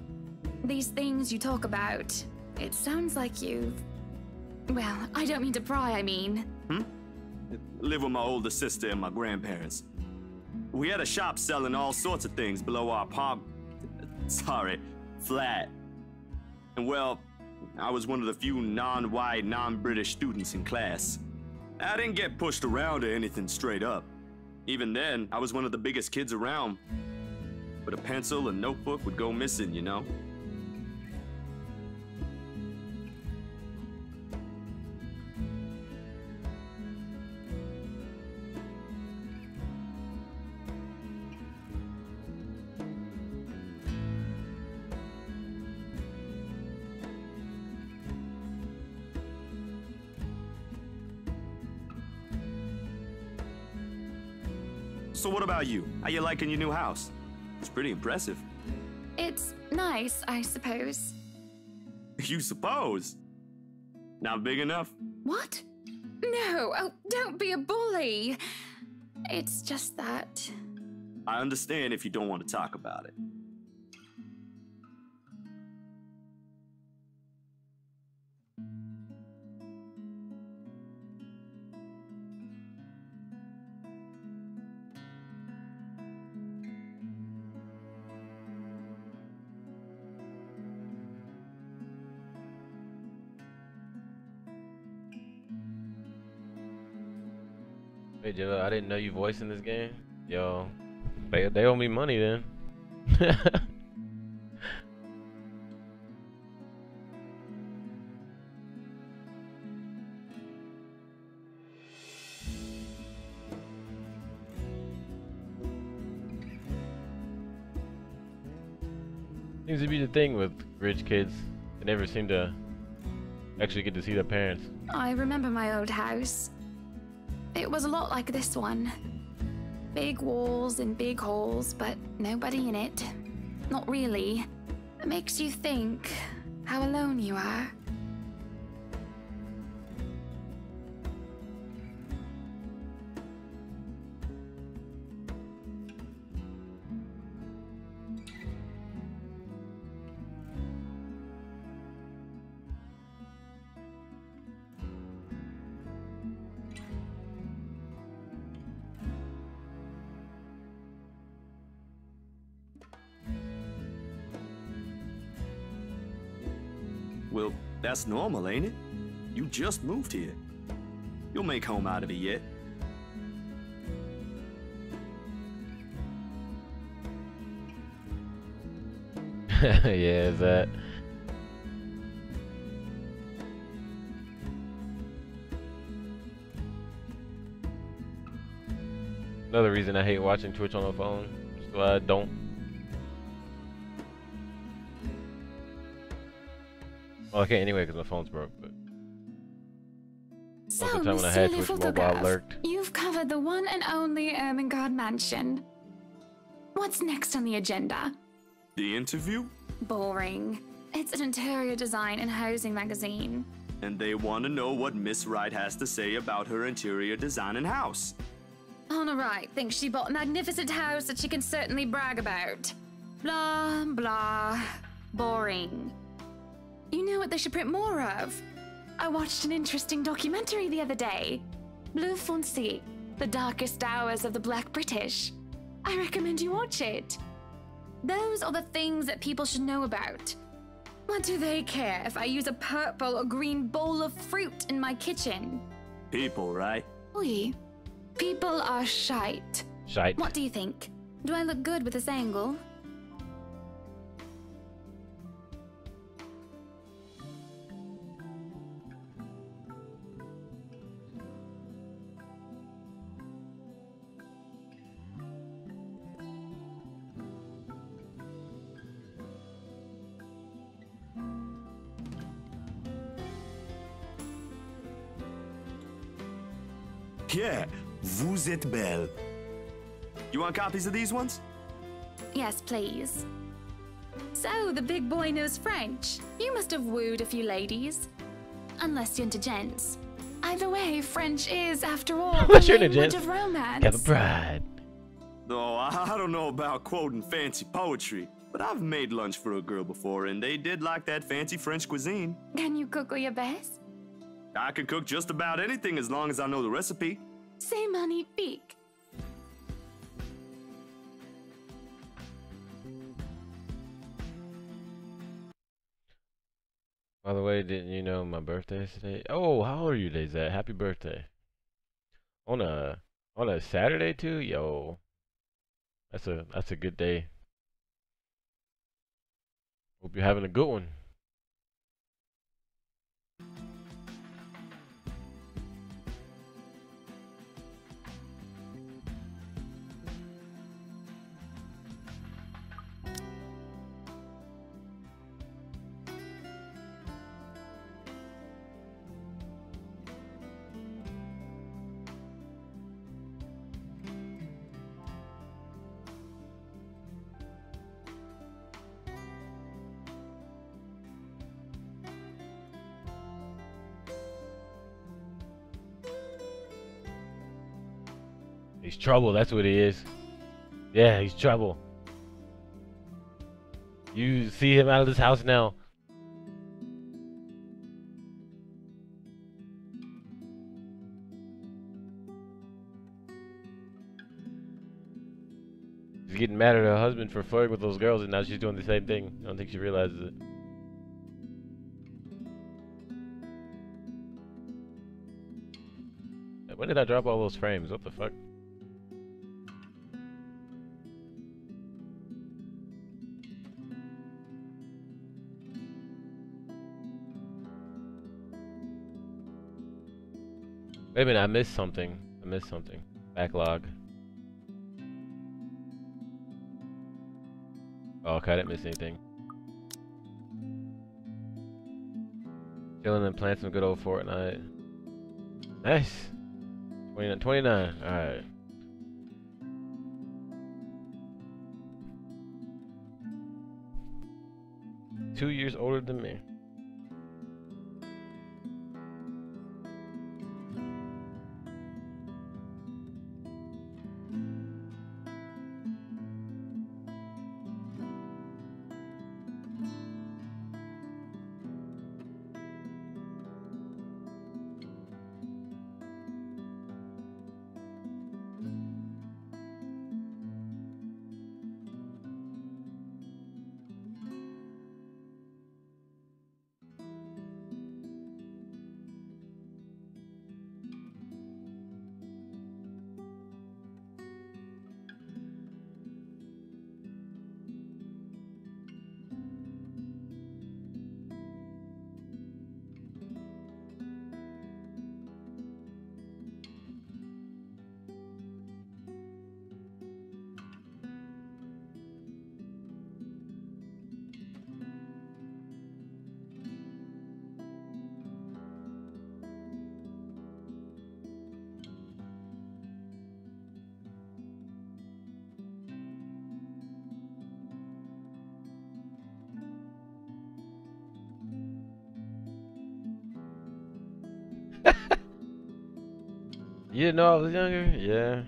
These things you talk about. It sounds like you've... Well, I don't mean to pry, I mean. Live with my older sister and my grandparents. We had a shop selling all sorts of things below our flat. And well, I was one of the few non-white, non-British students in class. I didn't get pushed around or anything straight up. Even then, I was one of the biggest kids around. But a pencil and notebook would go missing, you know? So what about you? How you liking your new house? It's pretty impressive. It's nice, I suppose. You suppose? Not big enough? What? No, oh, don't be a bully. It's just that... I understand if you don't want to talk about it. Hey, Jill, I didn't know you voicing this game. Yo, they owe me money then. Seems to be the thing with rich kids. They never seem to actually get to see their parents. I remember my old house. It was a lot like this one. Big walls and big halls, but nobody in it. Not really. It makes you think how alone you are. Well, that's normal, ain't it? You just moved here. You'll make home out of it yet. Yeah, is that? Another reason I hate watching Twitch on the phone, so I don't. Well, I can't anyway because my phone's broke, but most of the time when I had Twitch mobile lurked. You've covered the one and only Ermengarde Mansion. What's next on the agenda? The interview? Boring. It's an interior design and housing magazine. And they want to know what Miss Wright has to say about her interior design and house. Honor Wright thinks she bought a magnificent house that she can certainly brag about. Blah, blah. Boring. You know what they should print more of? I watched an interesting documentary the other day. Bleu Foncé, The Darkest Hours of the Black British. I recommend you watch it. Those are the things that people should know about. What do they care if I use a purple or green bowl of fruit in my kitchen? People, right? Oui. People are shite. Shite. What do you think? Do I look good with this angle? Yeah, vous êtes belle. You want copies of these ones? Yes, please. So, the big boy knows French. You must have wooed a few ladies. Unless you're into gents. Either way, French is, after all, Unless you're the into language gents, of romance. have a bride. No, I don't know about quoting fancy poetry, but I've made lunch for a girl before, and they did like that fancy French cuisine. Can you cook your best? I can cook just about anything as long as I know the recipe. C'est magnifique. By the way, didn't you know my birthday is today? Oh, how old are you today, Zach? Happy birthday. On a Saturday too? Yo. That's a good day. Hope you're having a good one. He's trouble, that's what he is. Yeah, he's trouble. You see him out of this house now. She's getting mad at her husband for flirting with those girls, and now she's doing the same thing. I don't think she realizes it. When did I drop all those frames? What the fuck? Wait a minute, I missed something. Backlog. Oh, okay, I didn't miss anything. Chilling and playing some good old Fortnite. Nice. 29. Alright. Two years older than me. You didn't know I was younger? Yeah.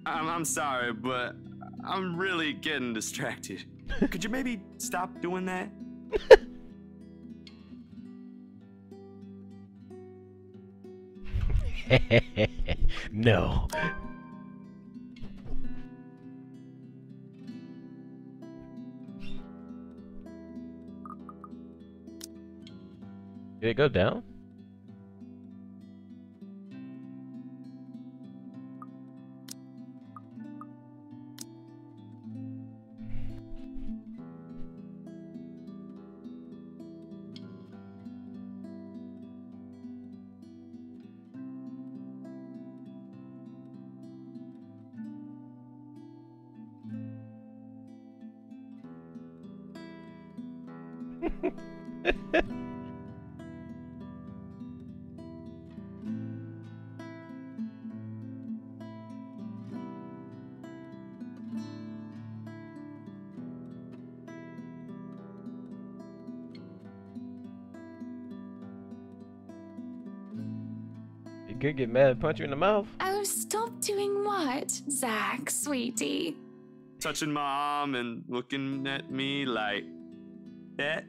I'm sorry, but I'm really getting distracted. Could you maybe stop doing that? No. Did it go down? You could get mad and punch you in the mouth. Oh, stop doing what, Zach, sweetie? Touching my arm and looking at me like that.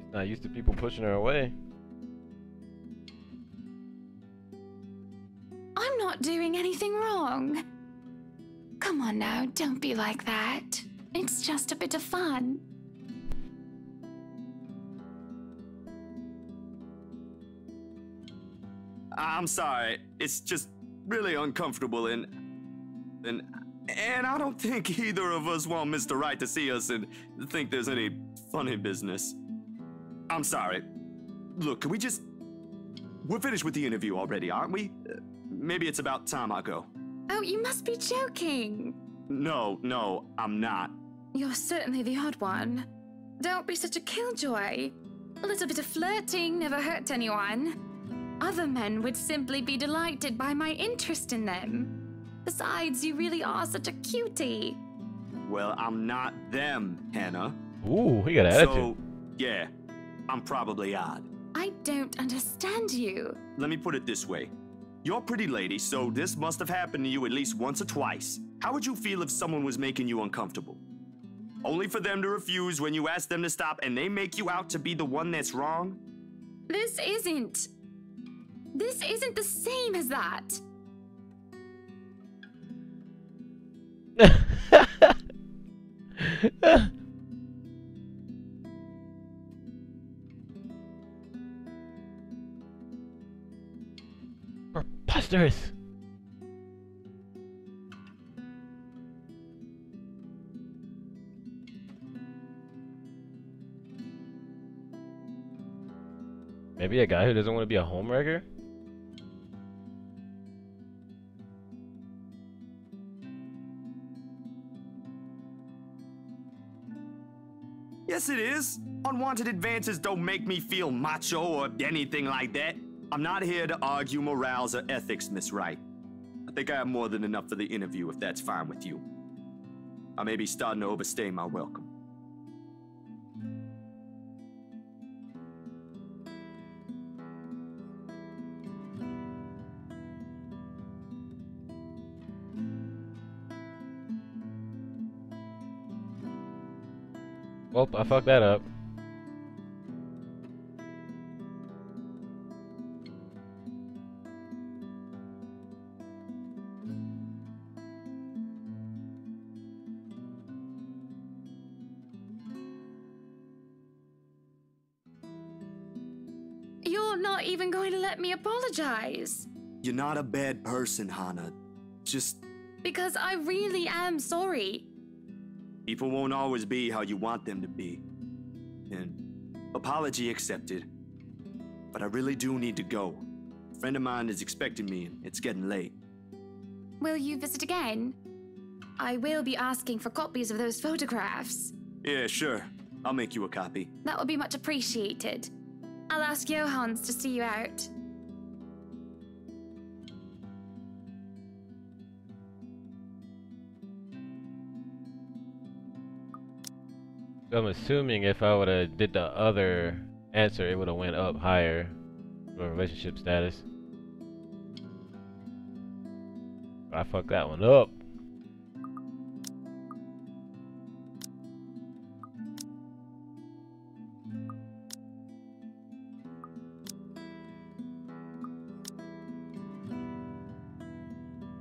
She's not used to people pushing her away. I'm not doing anything wrong. Come on now, don't be like that. It's just a bit of fun. I'm sorry. It's just really uncomfortable and I don't think either of us want Mr. Right to see us and think there's any funny business. I'm sorry. Look, can we just... We're finished with the interview already, aren't we? Maybe it's about time I go. Oh, you must be joking. No, I'm not. You're certainly the odd one. Don't be such a killjoy. A little bit of flirting never hurt anyone. Other men would simply be delighted by my interest in them. Besides, you really are such a cutie. Well, I'm not them, Hannah. Ooh, he got an attitude. So, yeah, I'm probably odd. I don't understand you. Let me put it this way. You're a pretty lady, so this must have happened to you at least once or twice. How would you feel if someone was making you uncomfortable? Only for them to refuse when you ask them to stop and they make you out to be the one that's wrong? This isn't the same as that. Preposterous. Maybe a guy who doesn't want to be a homewrecker? Yes, it is. Unwanted advances don't make me feel macho or anything like that. I'm not here to argue morals or ethics, Miss Wright. I think I have more than enough for the interview, if that's fine with you. I may be starting to overstay my welcome. Well, I fucked that up. You're not even going to let me apologize. You're not a bad person, Hannah. Just... Because I really am sorry. people won't always be how you want them to be. And apology accepted. But I really do need to go. A friend of mine is expecting me and it's getting late. Will you visit again? I will be asking for copies of those photographs. Yeah, sure. I'll make you a copy. That would be much appreciated. I'll ask Johans to see you out. So I'm assuming if I would have did the other answer, it would have went up higher for relationship status. I fucked that one up.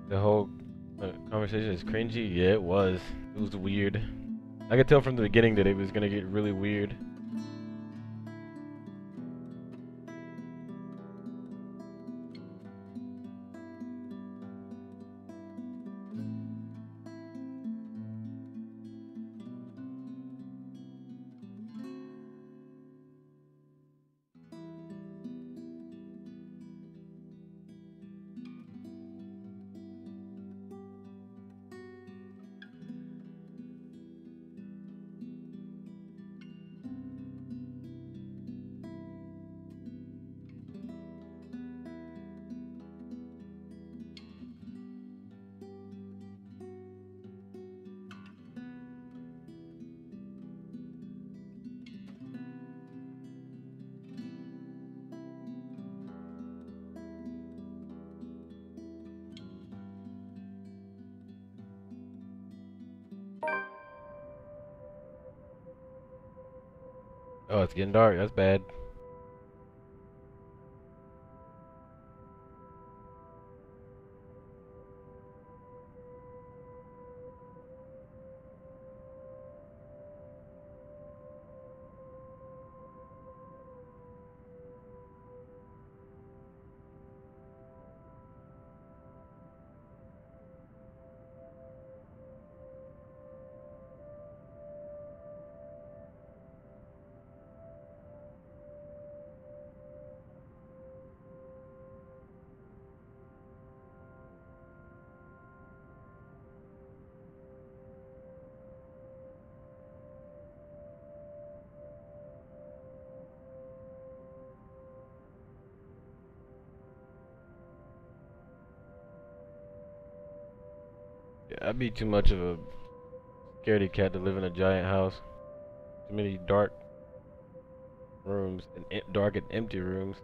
The whole conversation is cringy. Yeah, it was. It was weird. I could tell from the beginning that it was gonna get really weird. Oh, it's getting dark. That's bad. Yeah, I'd be too much of a scaredy cat to live in a giant house. Too many dark rooms and dark and empty rooms.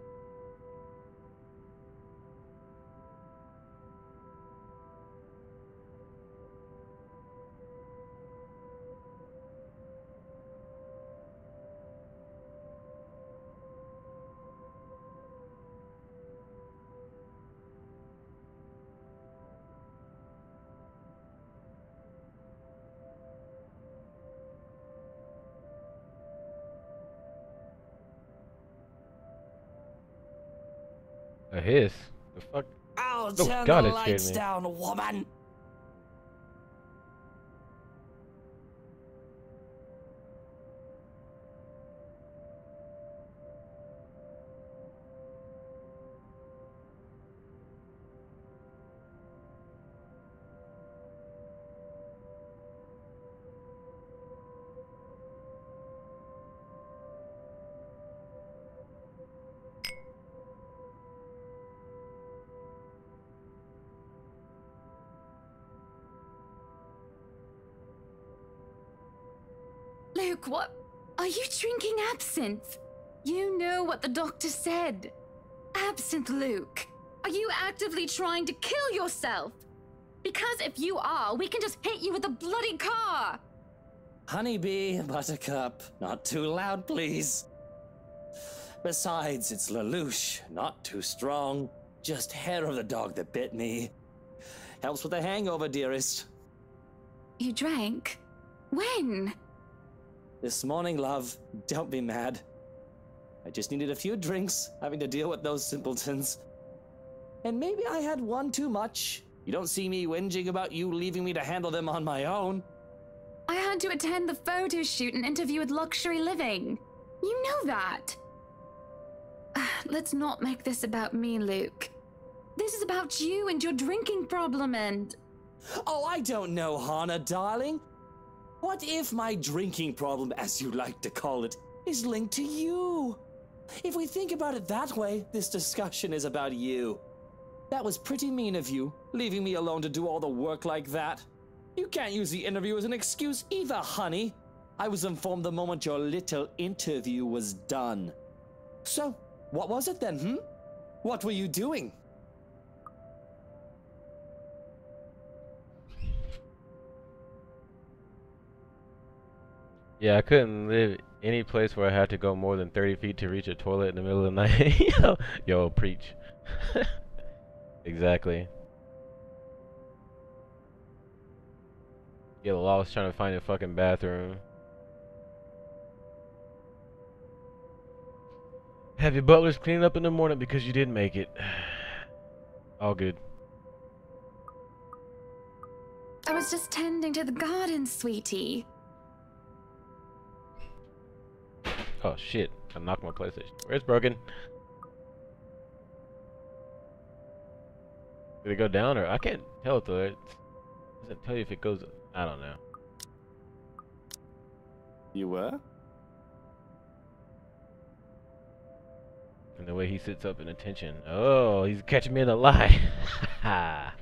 A hiss? The fuck? I'll Oh turn God, the it scared lights me. down, woman. Luke, what? Are you drinking absinthe? You know what the doctor said. Absinthe, Luke. Are you actively trying to kill yourself? Because if you are, we can just hit you with a bloody car. Honeybee, Buttercup, not too loud, please. Besides, it's Lelouch, not too strong. Just hair of the dog that bit me. Helps with the hangover, dearest. You drank? When? This morning, love. Don't be mad. I just needed a few drinks, having to deal with those simpletons. And maybe I had one too much. You don't see me whinging about you leaving me to handle them on my own. I had to attend the photo shoot and interview with Luxury Living. You know that. Let's not make this about me, Luke. This is about you and your drinking problem and... Oh, I don't know, Hana, darling. What if my drinking problem, as you like to call it, is linked to you? If we think about it that way, this discussion is about you. That was pretty mean of you, leaving me alone to do all the work like that. You can't use the interview as an excuse either, honey. I was informed the moment your little interview was done. So, what was it then, What were you doing? Yeah, I couldn't live any place where I had to go more than 30 feet to reach a toilet in the middle of the night. Yo, preach. Exactly. Get lost trying to find a fucking bathroom. Have your butlers clean up in the morning because you didn't make it. All good. I was just tending to the garden, sweetie. Oh shit, I knocked my PlayStation. Where's broken? Did it go down or I can't tell it though. It doesn't tell you if it goes. I don't know. You were? And the way he sits up in attention. Oh, he's catching me in a lie. Yeah.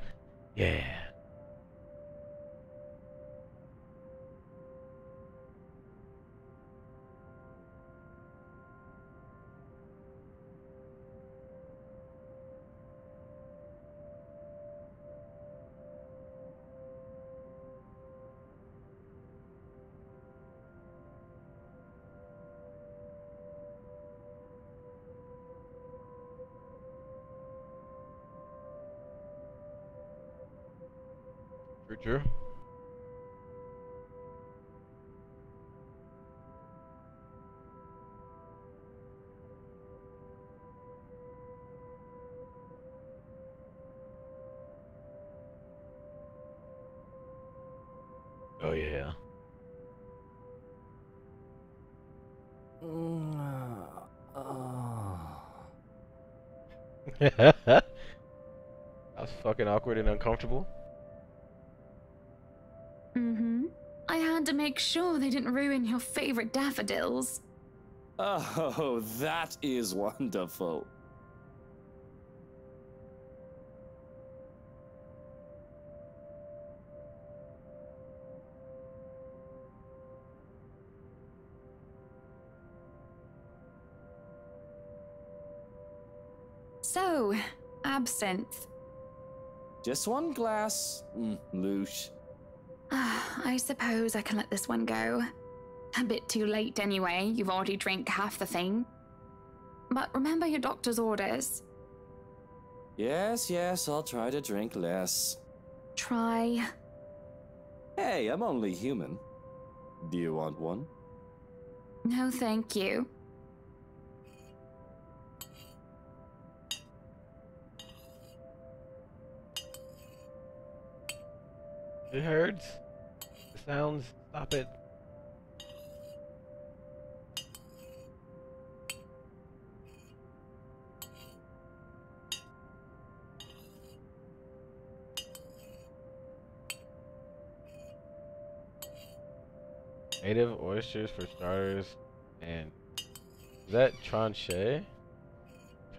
True. Oh yeah. That was fucking awkward and uncomfortable. I had to make sure they didn't ruin your favorite daffodils. Oh, that is wonderful. So, absinthe. Just one glass, louche. I suppose I can let this one go. A bit too late anyway, you've already drank half the thing. But remember your doctor's orders. Yes, I'll try to drink less. Try. Hey, I'm only human. Do you want one? No, thank you. It hurts. The sounds. Stop it. Native oysters for starters, and is that tranche?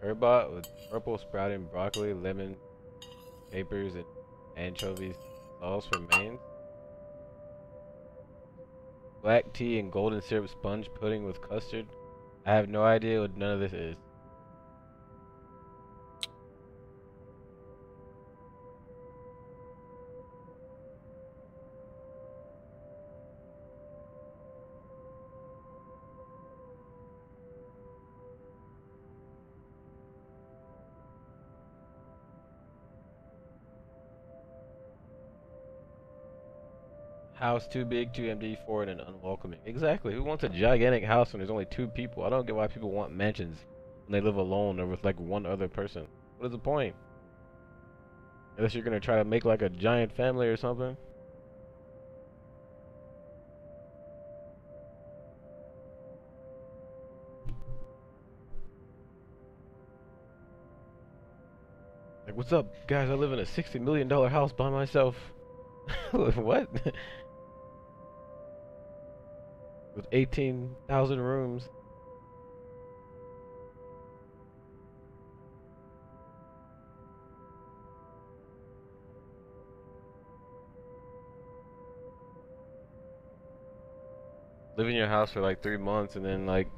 Turbot with purple sprouting broccoli, lemon, capers, and anchovies sauce for mains. Black tea and golden syrup sponge pudding with custard. I have no idea what none of this is. House too big, too empty, foreign, and unwelcoming. Exactly. Who wants a gigantic house when there's only 2 people? I don't get why people want mansions when they live alone or with like one other person. What is the point? Unless you're gonna try to make like a giant family or something. Like, what's up, guys? I live in a $60 million house by myself. What? With 18,000 rooms. Live in your house for like 3 months and then like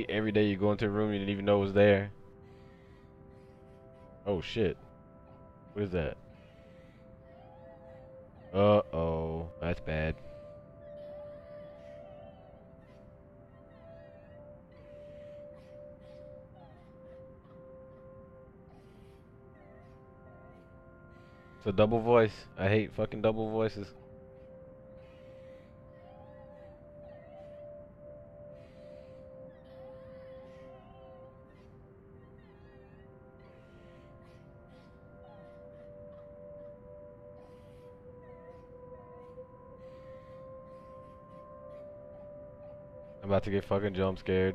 every day you go into a room you didn't even know was there. Oh shit. What is that? Uh-oh. That's bad. It's a double voice. I hate fucking double voices. I'm about to get fucking jump scared.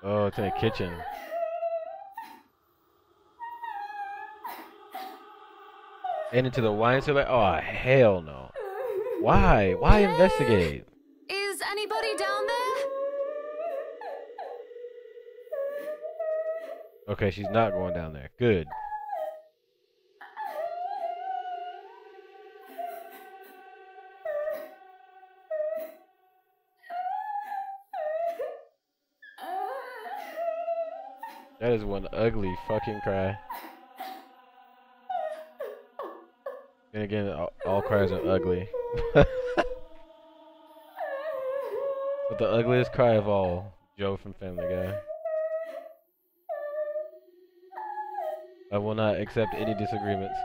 Oh, it's in the kitchen. And into the wine cellar? Oh, hell no. Why? Why investigate? Is anybody down there? Okay, she's not going down there. Good. That is one ugly fucking cry. And again, all cries are ugly. But the ugliest cry of all, Joe from Family Guy. I will not accept any disagreements.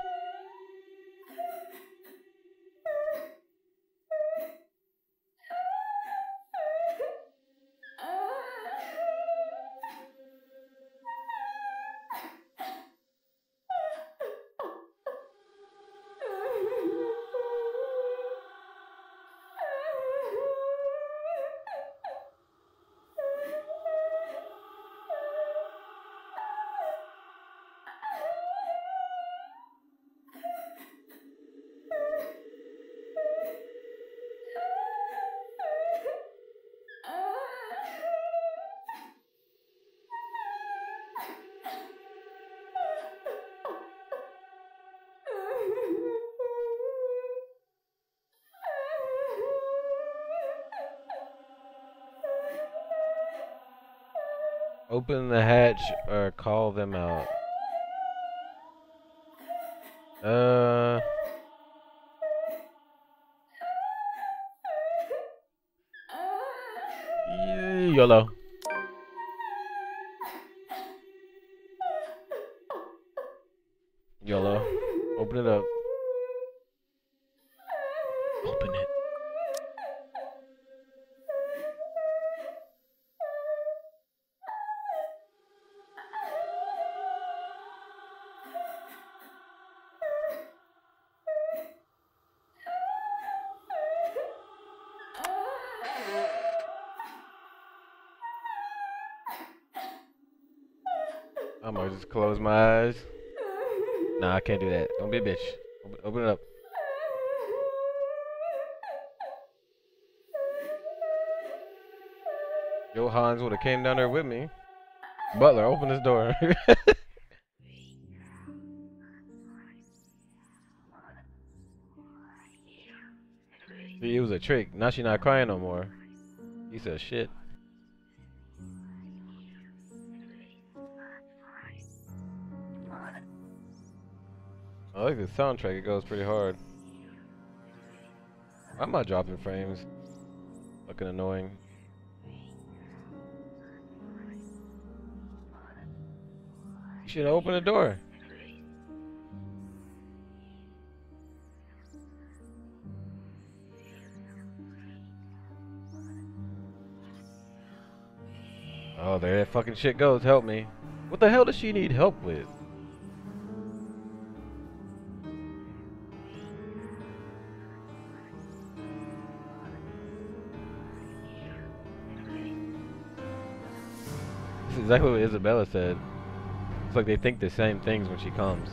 Open the hatch or call them out. YOLO. YOLO. Open it up. Open it. I might just close my eyes. Nah, I can't do that. Don't be a bitch. Open it up. Yo, Hans would have came down there with me. Butler, open this door. See, it was a trick. Now she not crying no more. He said shit. I like the soundtrack, it goes pretty hard. I'm not dropping frames. Fucking annoying. You should open the door. Oh, there that fucking shit goes. Help me. What the hell does she need help with? This is exactly what Isabella said. It's like they think the same things when she comes.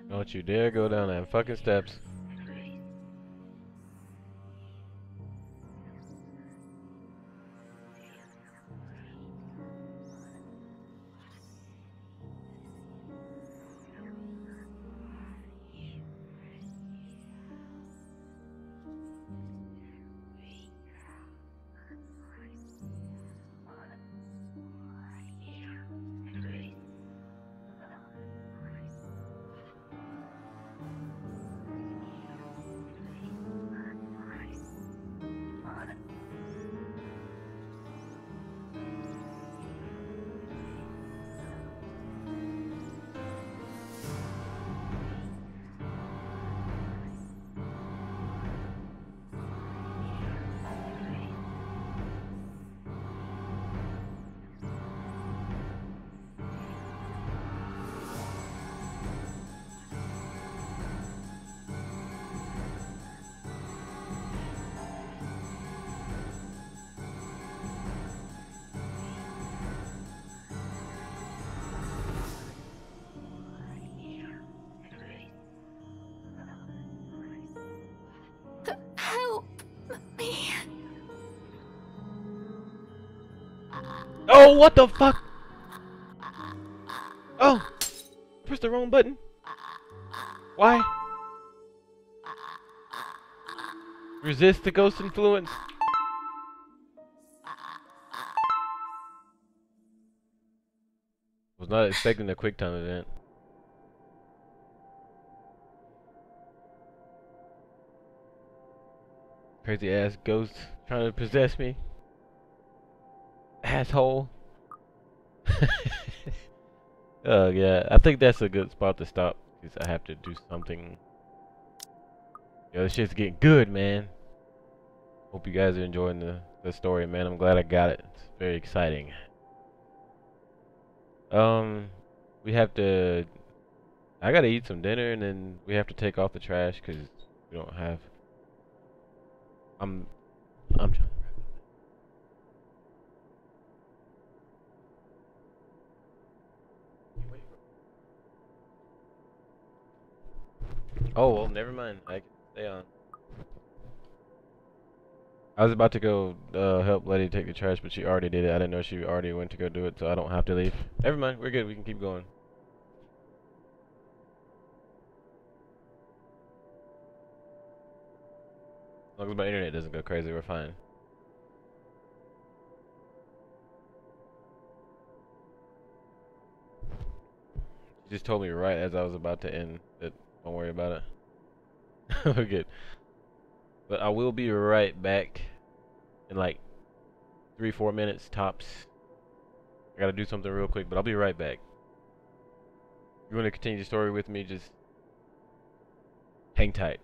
Don't you dare go down them fucking steps. Oh, what the fuck? Oh, pressed the wrong button. Why? Resist the ghost influence. not expecting a quick time event. Crazy ass ghost trying to possess me. Asshole. Oh yeah, I think that's a good spot to stop because I have to do something. Yo, this shit's getting good, man. Hope you guys are enjoying the story, man. I'm glad I got it. It's very exciting. We have to. I gotta eat some dinner, and then we have to take off the trash because we don't have. I'm trying. Oh well, never mind. I can stay on. I was about to go help Letty take the trash, but she already did it. I didn't know she already went to go do it, so I don't have to leave. Never mind. We're good. We can keep going. As long as my internet doesn't go crazy, we're fine. She just told me right as I was about to end that don't worry about it. We're good. But I will be right back in like 3-4 minutes tops. I gotta do something real quick, but I'll be right back. If you want to continue the story with me, just hang tight.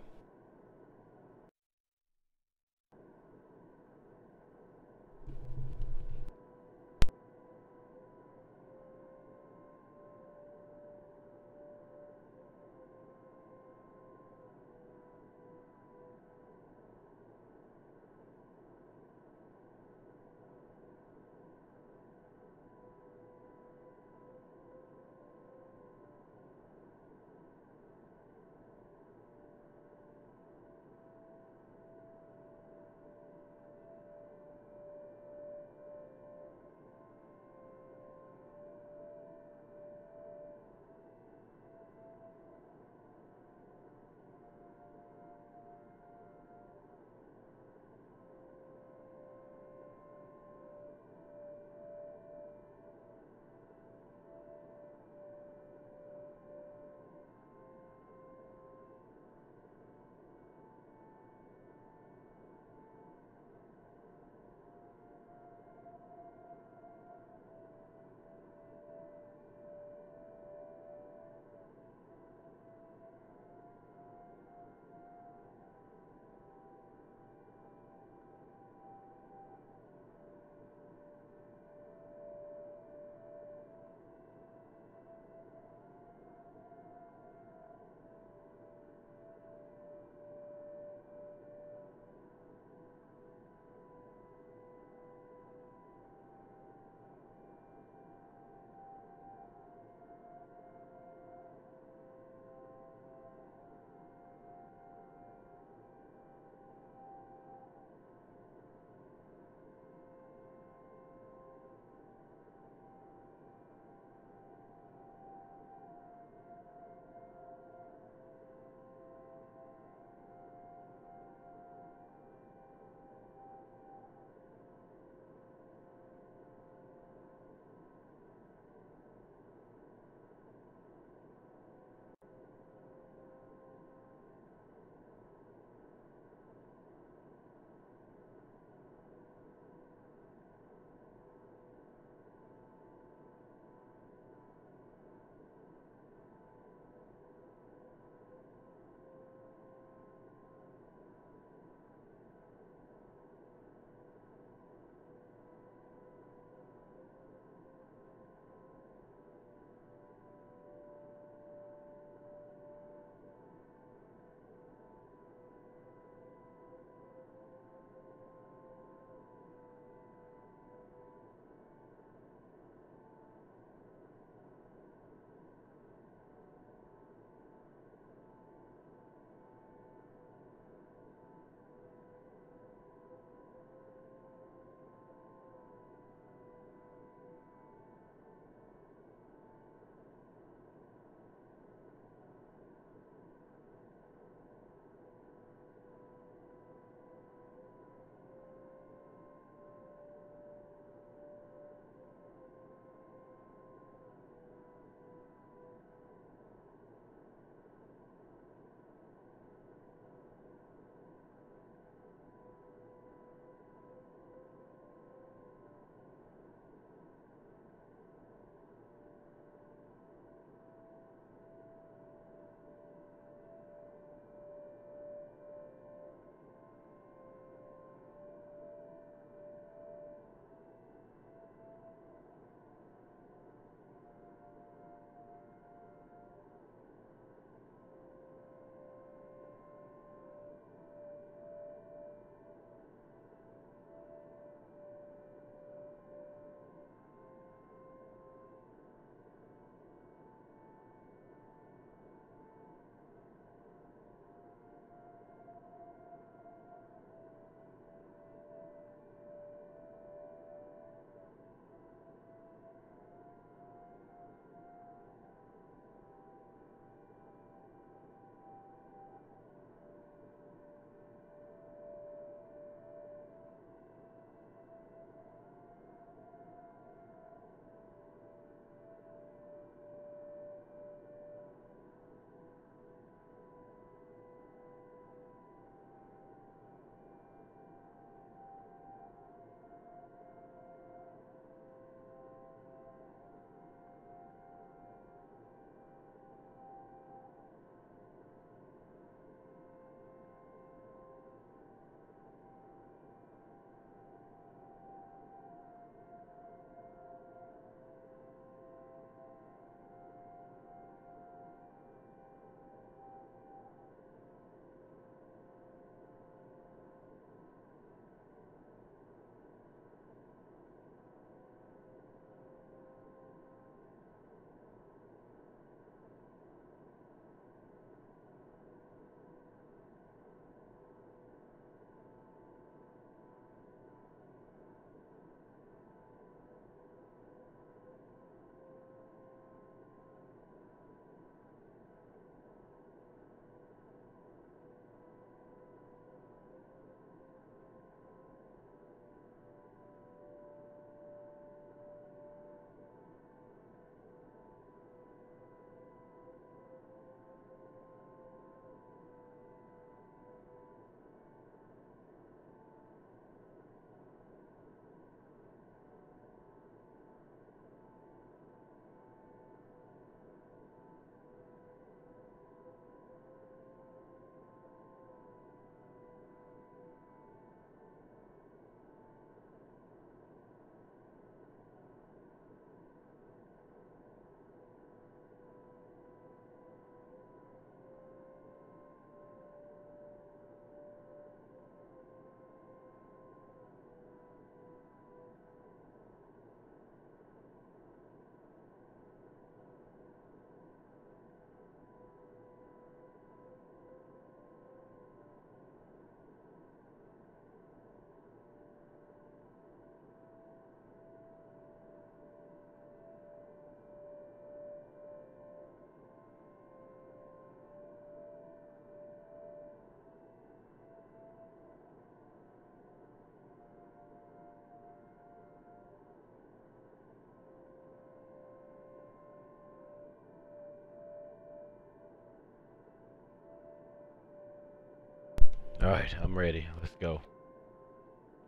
Alright, I'm ready. Let's go.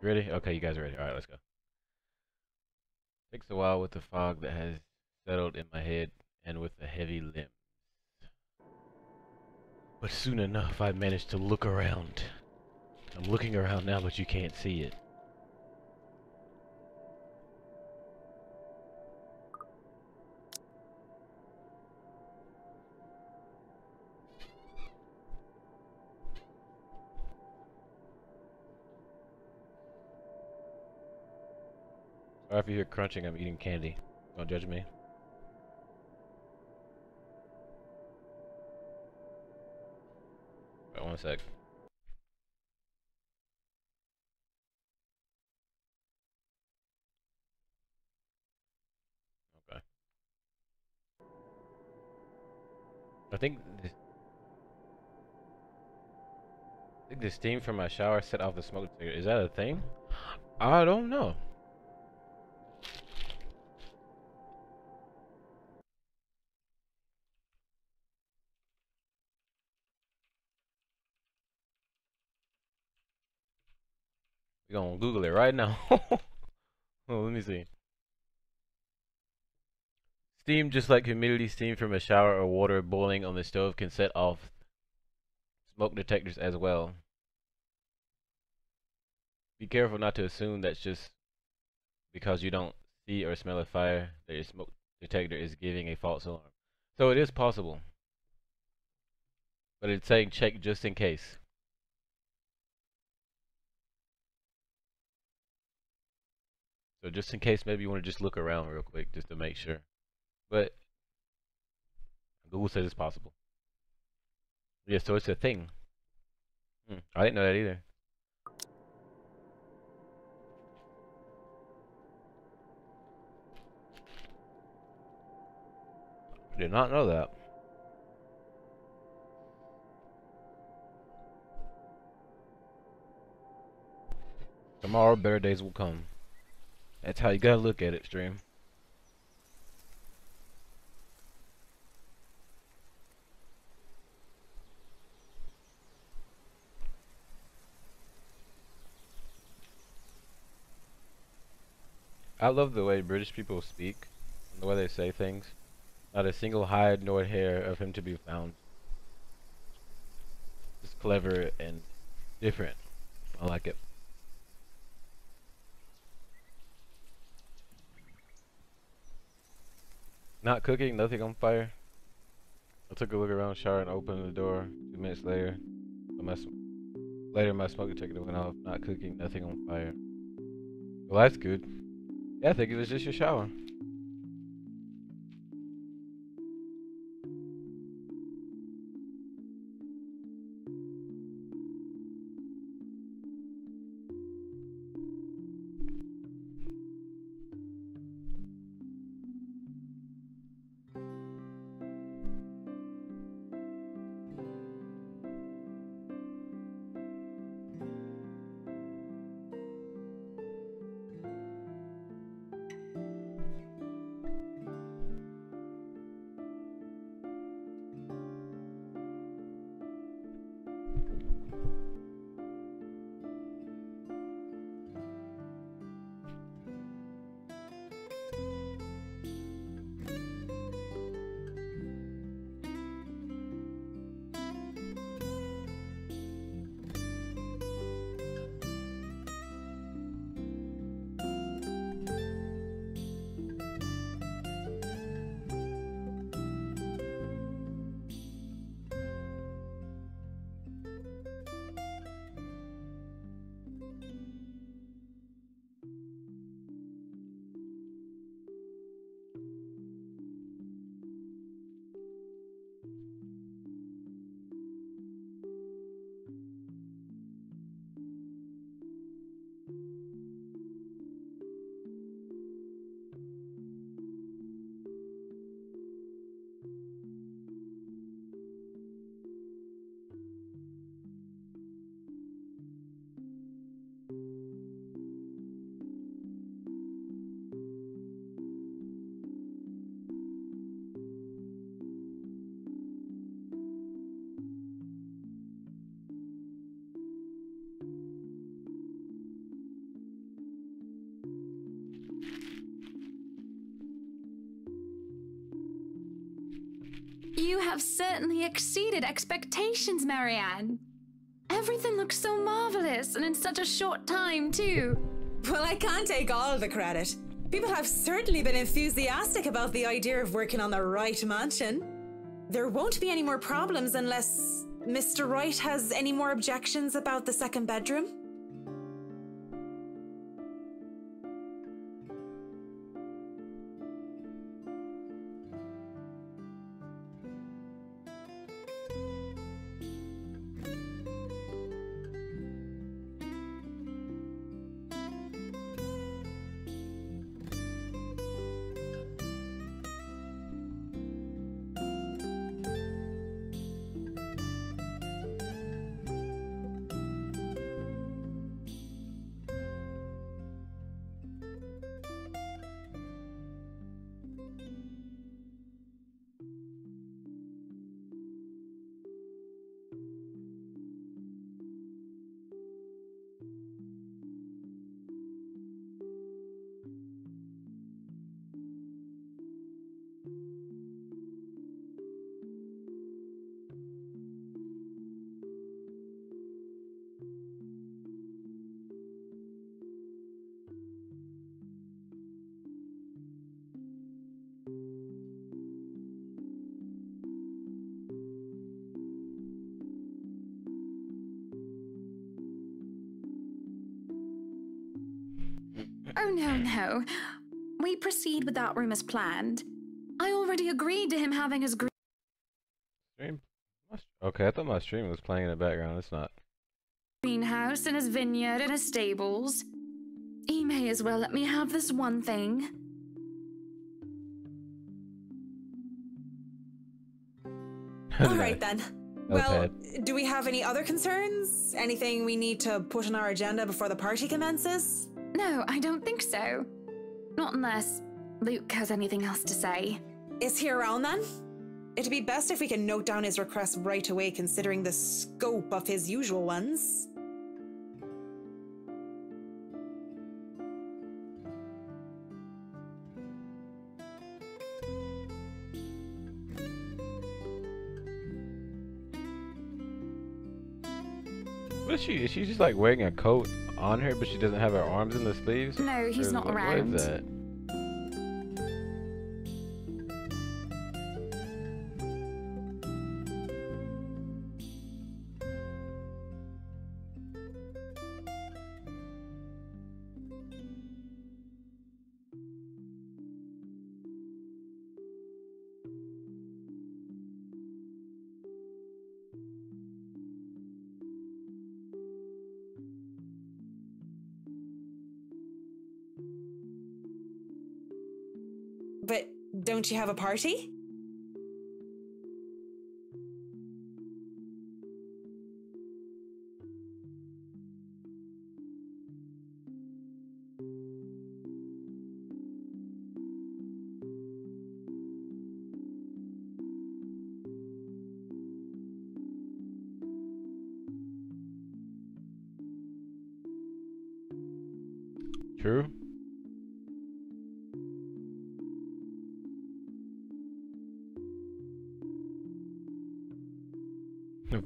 You ready? Okay, you guys are ready. Alright, let's go. Takes a while with the fog that has settled in my head and with the heavy limbs. But soon enough, I managed to look around. I'm looking around now, but you can't see it. Sorry if you hear crunching, I'm eating candy. Don't judge me. Wait 1 sec. Okay. I think the steam from my shower set off the smoke detector. Is that a thing? I don't know. We're gonna Google it right now. Oh, let me see. Steam, just like humidity, steam from a shower or water boiling on the stove can set off smoke detectors as well. Be careful not to assume that's just because you don't see or smell a fire that your smoke detector is giving a false alarm. So it is possible. But it's saying check just in case. So just in case, maybe you want to just look around real quick just to make sure. But Google says it's possible. Yeah, so it's a thing. I didn't know that either. Did not know that. Tomorrow, better days will come. That's how you gotta look at it, stream. I love the way British people speak, and the way they say things. Not a single hide nor hair of him to be found. It's clever and different. I like it. Not cooking, nothing on fire. I took a look around, shower, and opened the door. 2 minutes later, my smoke detector went off. Not cooking, nothing on fire. Well, that's good. Yeah, I think it was just your shower. You have certainly exceeded expectations, Marianne. Everything looks so marvelous, and in such a short time, too. Well, I can't take all the credit. People have certainly been enthusiastic about the idea of working on the Wright mansion. There won't be any more problems unless Mr. Wright has any more objections about the second bedroom. Oh, no. We proceed with that room as planned. I already agreed to him having his Stream? Okay, I thought my stream was playing in the background. It's not. greenhouse and his vineyard and his stables. He may as well let me have this one thing. All right, then. Well, do we have any other concerns? Anything we need to put on our agenda before the party commences? No, I don't think so. Not unless Luke has anything else to say. Is he around then? It'd be best if we can note down his request right away, considering the scope of his usual ones. What is she? Is she just like wearing a coat on her, but she doesn't have her arms in the sleeves? No, he's Or not what around. is that? But don't you have a party? True.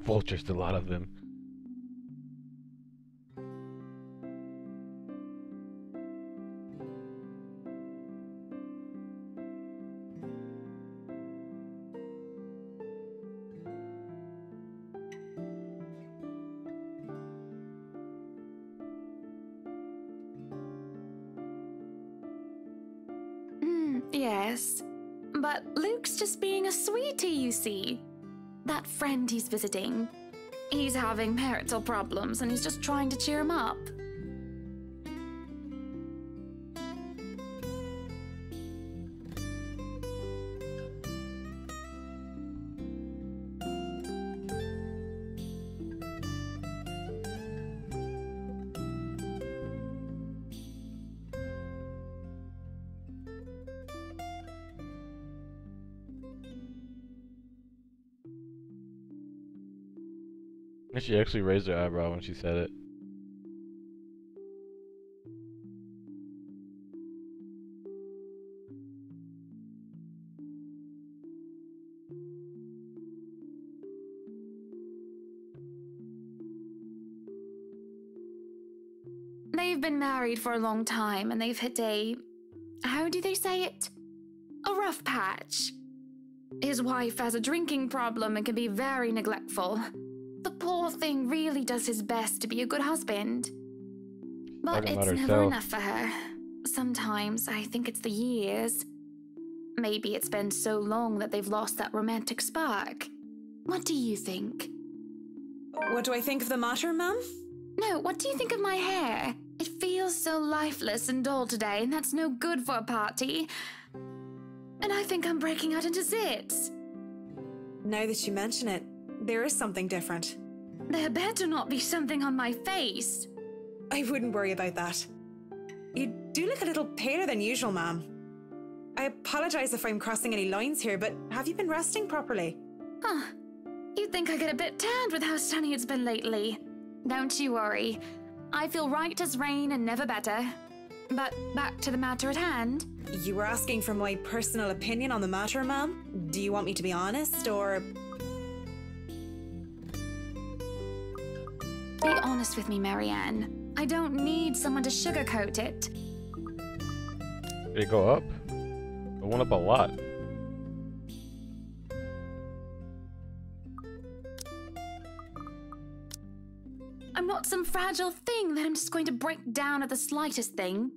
Vultures, a lot of them. Yes. But Luke's just being a sweetie, you see. That friend he's visiting. He's having marital problems and he's just trying to cheer him up. And she actually raised her eyebrow when she said it. They've been married for a long time and they've hit a... how do they say it? A rough patch. His wife has a drinking problem and can be very neglectful. The poor thing really does his best to be a good husband. But it's never enough for her. Sometimes I think it's the years. Maybe it's been so long that they've lost that romantic spark. What do you think? What do I think of the matter, ma'am? No, what do you think of my hair? It feels so lifeless and dull today, and that's no good for a party. And I think I'm breaking out into zits. Now that you mention it, there is something different. There better not be something on my face. I wouldn't worry about that. You do look a little paler than usual, ma'am. I apologize if I'm crossing any lines here, but have you been resting properly? Huh. You'd think I get a bit tanned with how sunny it's been lately. Don't you worry. I feel right as rain and never better. But back to the matter at hand. You were asking for my personal opinion on the matter, ma'am? Do you want me to be honest, or...? Be honest with me, Marianne. I don't need someone to sugarcoat it. Did it go up? It went up a lot. I'm not some fragile thing that I'm just going to break down at the slightest thing.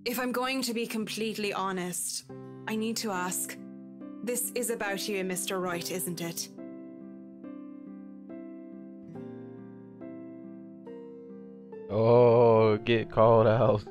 If I'm going to be completely honest, I need to ask, this is about you and Mr. Wright, isn't it? Oh, get called out.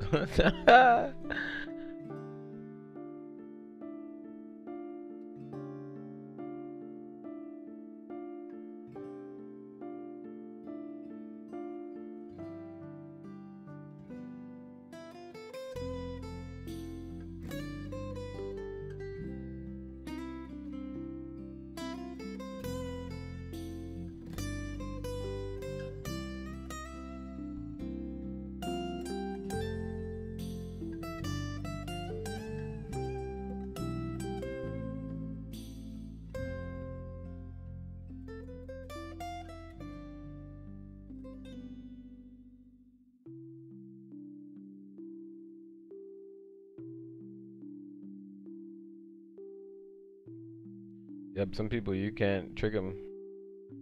Yep, some people you can't trick them.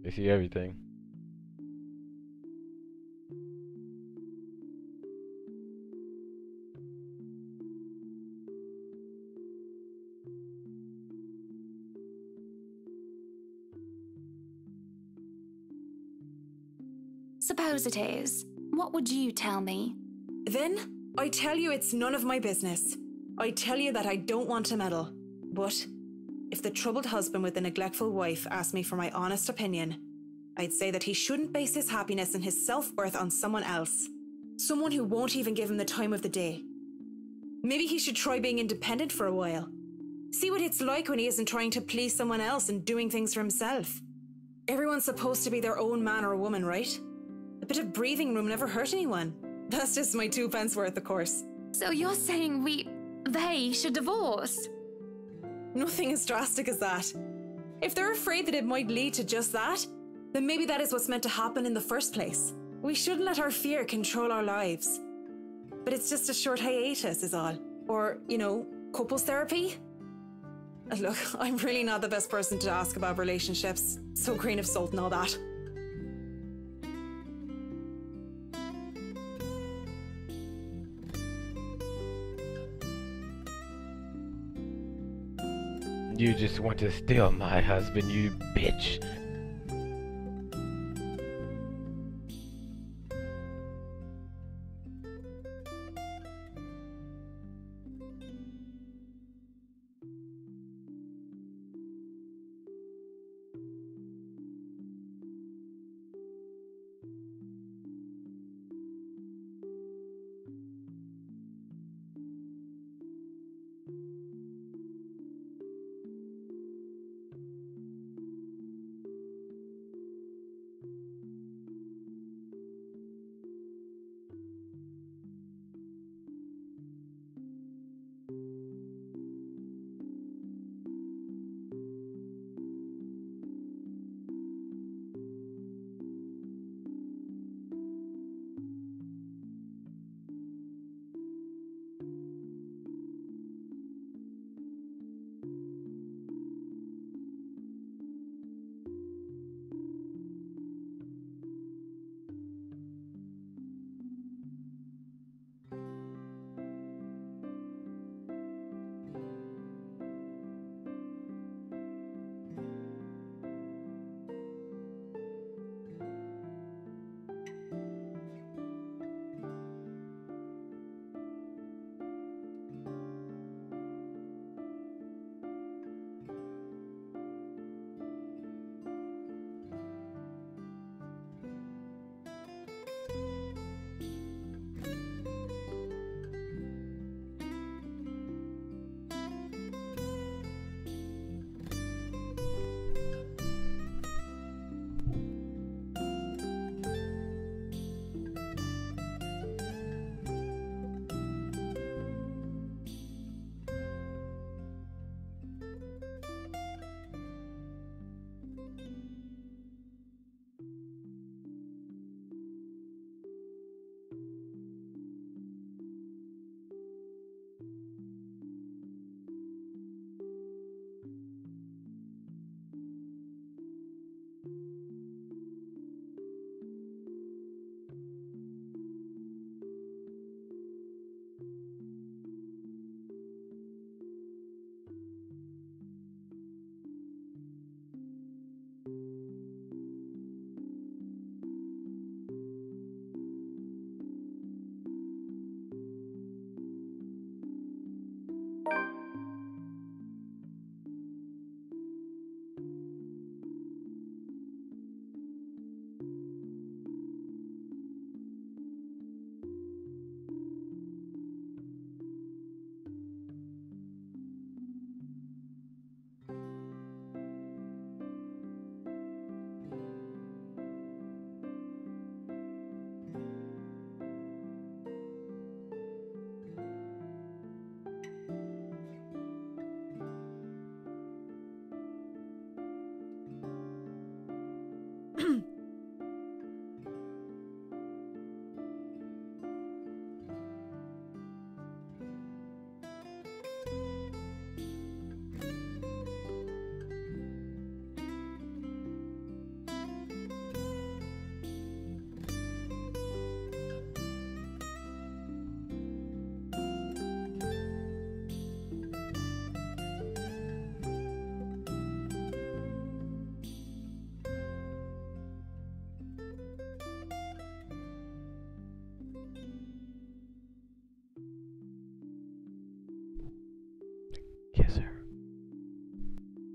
They see everything. Suppose it is. What would you tell me? Then, I tell you it's none of my business. I tell you that I don't want to meddle. But if the troubled husband with the neglectful wife asked me for my honest opinion, I'd say that he shouldn't base his happiness and his self-worth on someone else. Someone who won't even give him the time of the day. Maybe he should try being independent for a while. See what it's like when he isn't trying to please someone else and doing things for himself. Everyone's supposed to be their own man or woman, right? A bit of breathing room never hurt anyone. That's just my 2 pence worth, of course. So you're saying they should divorce? Nothing as drastic as that. If they're afraid that it might lead to just that, then maybe that is what's meant to happen in the first place. We shouldn't let our fear control our lives. But it's just a short hiatus is all. Or, you know, couples therapy? Look, I'm really not the best person to ask about relationships, so grain of salt and all that. You just want to steal my husband, you bitch.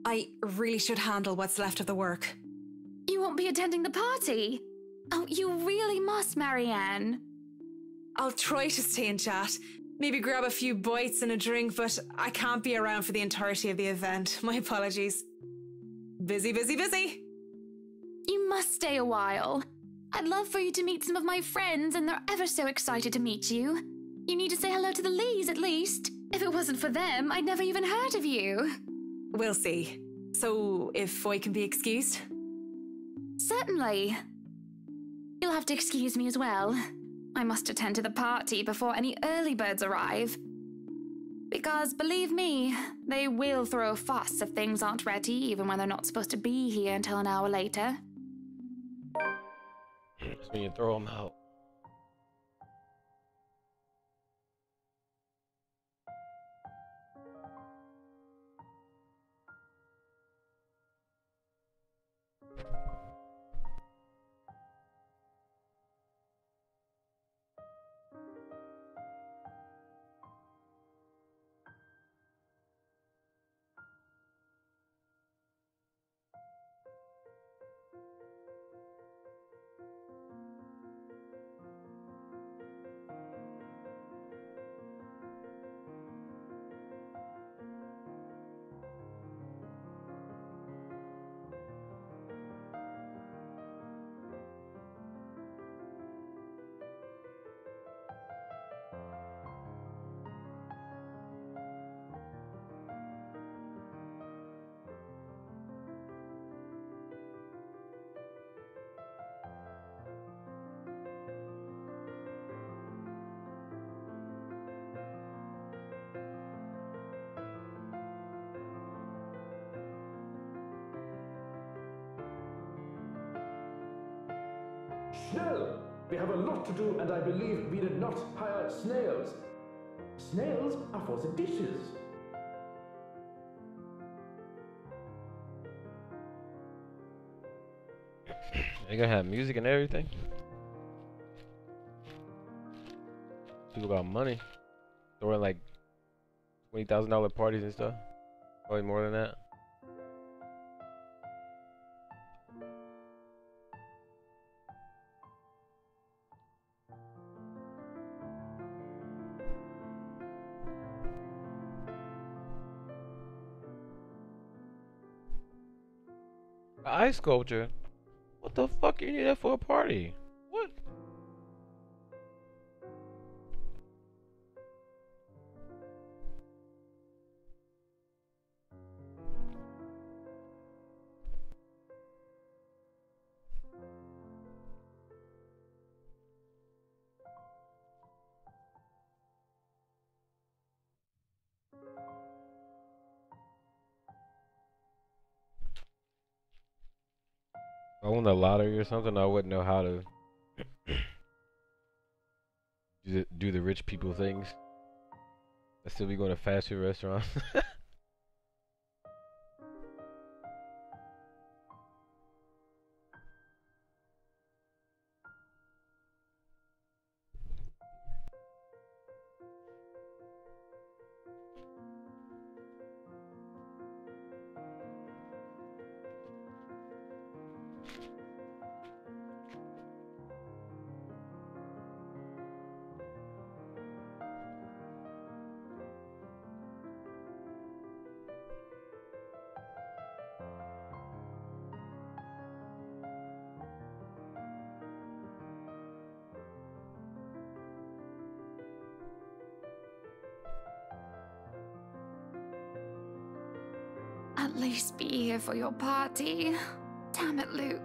I really should handle what's left of the work. You won't be attending the party? Oh, you really must, Marianne. I'll try to stay in chat. Maybe grab a few bites and a drink, but I can't be around for the entirety of the event. My apologies. Busy, busy, busy. You must stay a while. I'd love for you to meet some of my friends, and they're ever so excited to meet you. You need to say hello to the Lees, at least. If it wasn't for them, I'd never even heard of you. We'll see. So, if I can be excused? Certainly. You'll have to excuse me as well. I must attend to the party before any early birds arrive. Because, believe me, they will throw a fuss if things aren't ready, even when they're not supposed to be here until an hour later. That's when you throw them out. Schnell! We have a lot to do, and I believe we did not hire snails. Snails are for the dishes. They gonna have music and everything. Talk about money. Throwing like $20,000 parties and stuff. Probably more than that. Ice sculpture? What the fuck you need that for a party? What? If I won the lottery or something, I wouldn't know how to do the rich people things. I'd still be going to fast food restaurants. at least be here for your party. Damn it, Luke.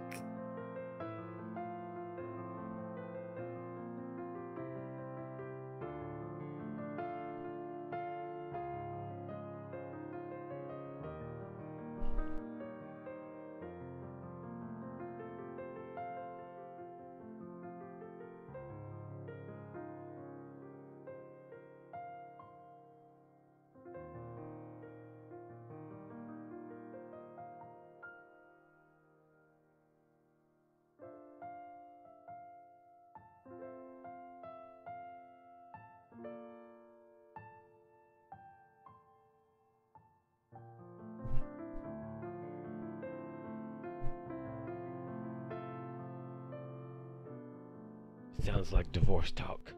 Sounds like divorce talk.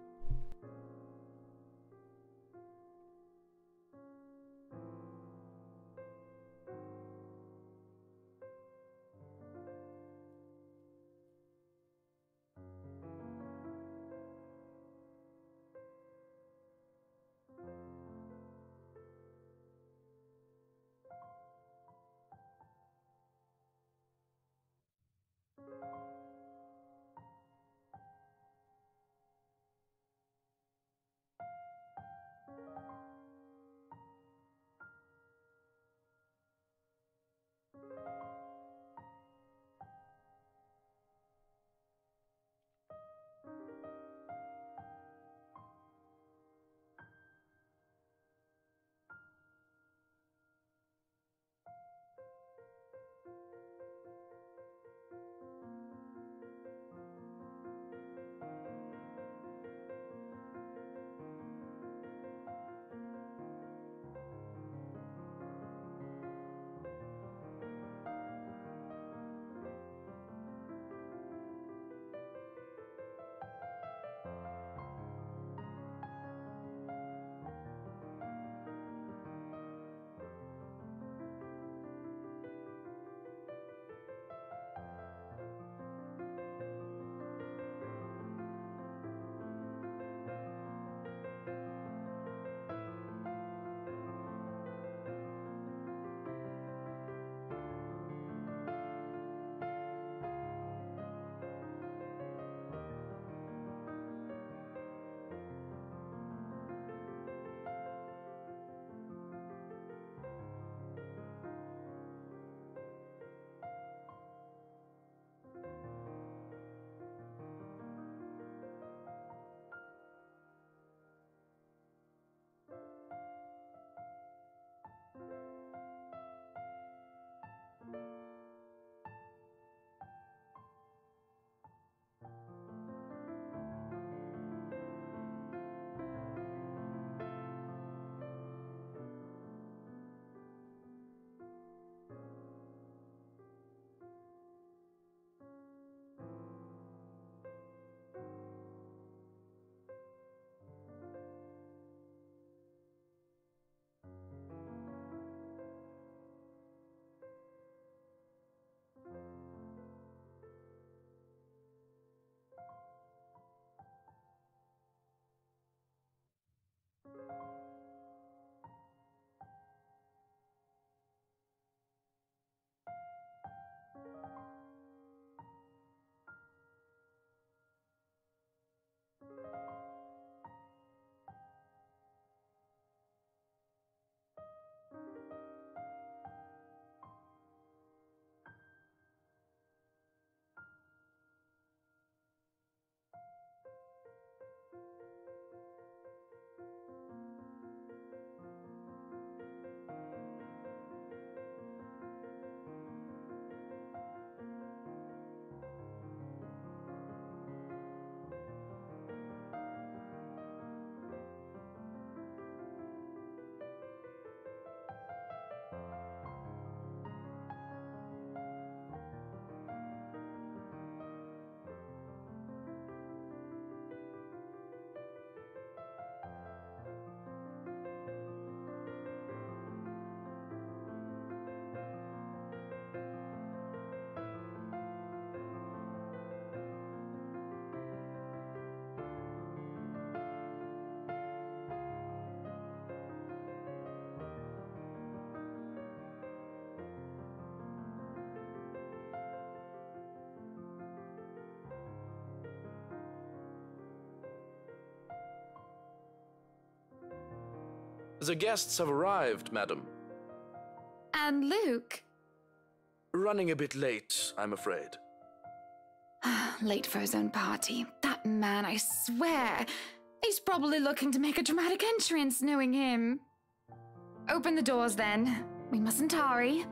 The guests have arrived, madam. And Luke? Running a bit late, I'm afraid. Late for his own party. That man, I swear. He's probably looking to make a dramatic entrance, knowing him. Open the doors, then. We mustn't hurry.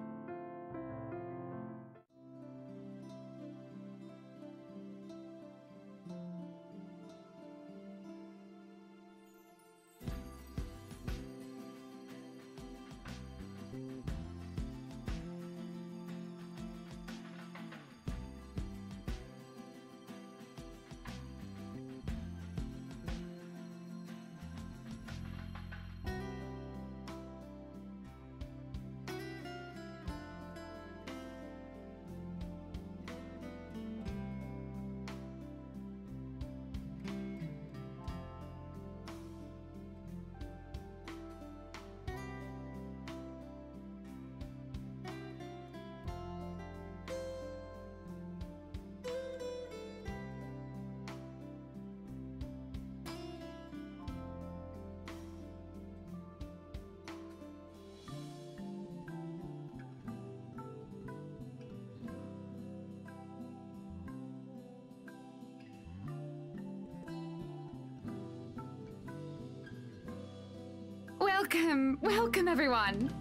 Welcome, welcome everyone.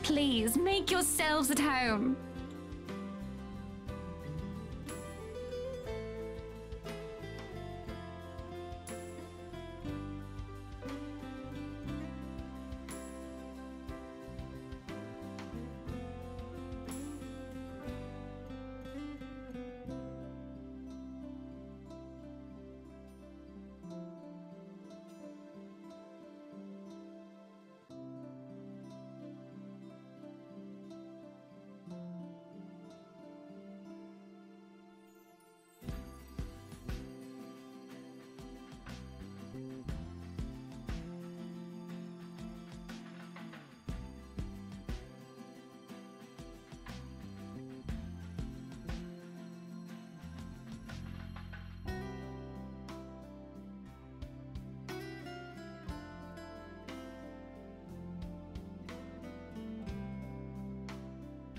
Please make yourselves at home.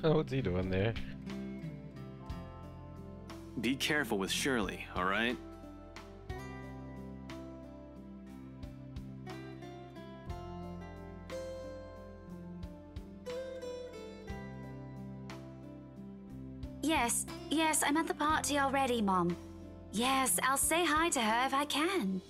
What's he doing there? Be careful with Shirley, all right? Yes, I'm at the party already, Mom. Yes, I'll say hi to her if I can.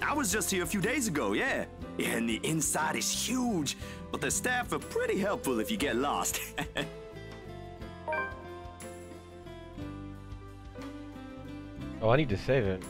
I was just here a few days ago, yeah. And the inside is huge, but the staff are pretty helpful if you get lost. Oh, I need to save it.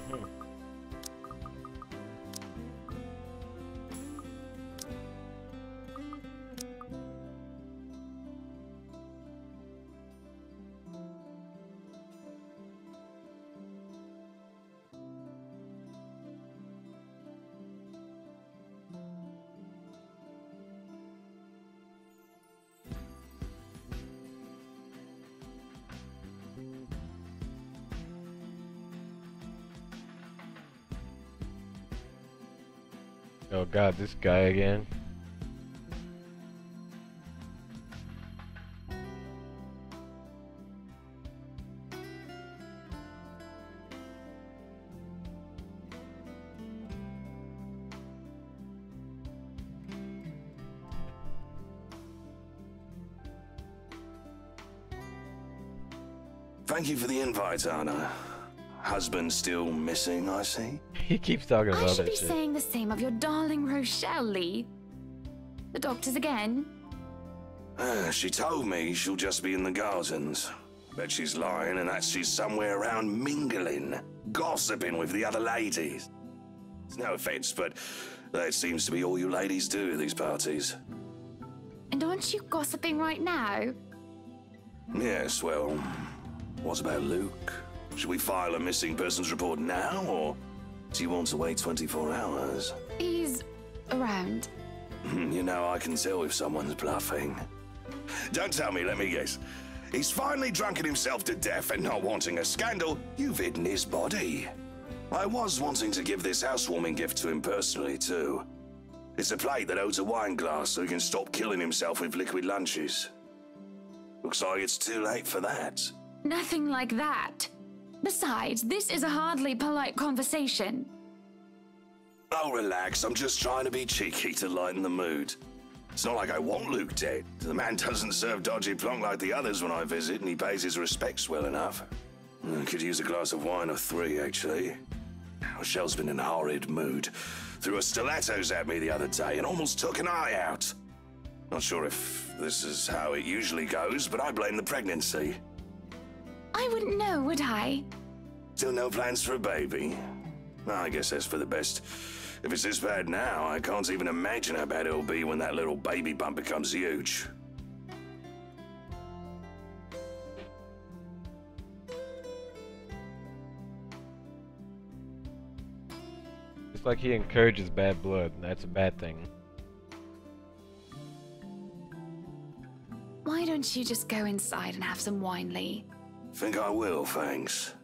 Oh god, this guy again. Thank you for the invite, Anna. Husband still missing, I see? He keeps talking about I should that be shit. saying the same of your darling Rochelle, Lee. The doctors again? She told me she'll just be in the gardens. Bet she's lying and that she's somewhere around mingling, gossiping with the other ladies. It's no offense, but that seems to be all you ladies do at these parties. And aren't you gossiping right now? Yes, well, what about Luke? Should we file a missing persons report now, or do you want to wait 24 hours? He's around. You know, I can tell if someone's bluffing. Don't tell me, let me guess. He's finally drunken himself to death and not wanting a scandal, you've hidden his body. I was wanting to give this housewarming gift to him personally, too. It's a plate that holds a wine glass so he can stop killing himself with liquid lunches. Looks like it's too late for that. Nothing like that. Besides, this is a hardly polite conversation. Oh, relax. I'm just trying to be cheeky to lighten the mood. It's not like I want Luke dead. The man doesn't serve dodgy plonk like the others when I visit, and he pays his respects well enough. I could use a glass of wine or 3, actually. Michelle's been in a horrid mood. Threw her stilettos at me the other day and almost took an eye out. Not sure if this is how it usually goes, but I blame the pregnancy. I wouldn't know, would I? Still no plans for a baby? I guess that's for the best. If it's this bad now, I can't even imagine how bad it'll be when that little baby bump becomes huge. It's like he encourages bad blood, and that's a bad thing. Why don't you just go inside and have some wine, Lee? Think I will, thanks.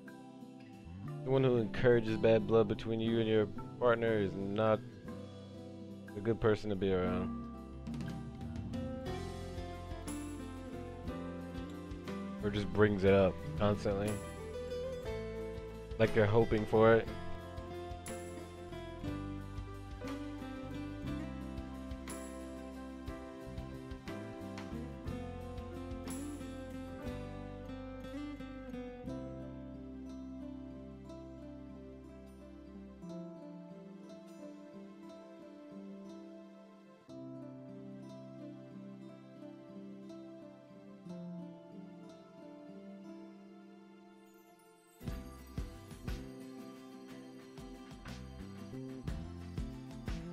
The one who encourages bad blood between you and your partner is not a good person to be around. Or just brings it up constantly. Like you're hoping for it.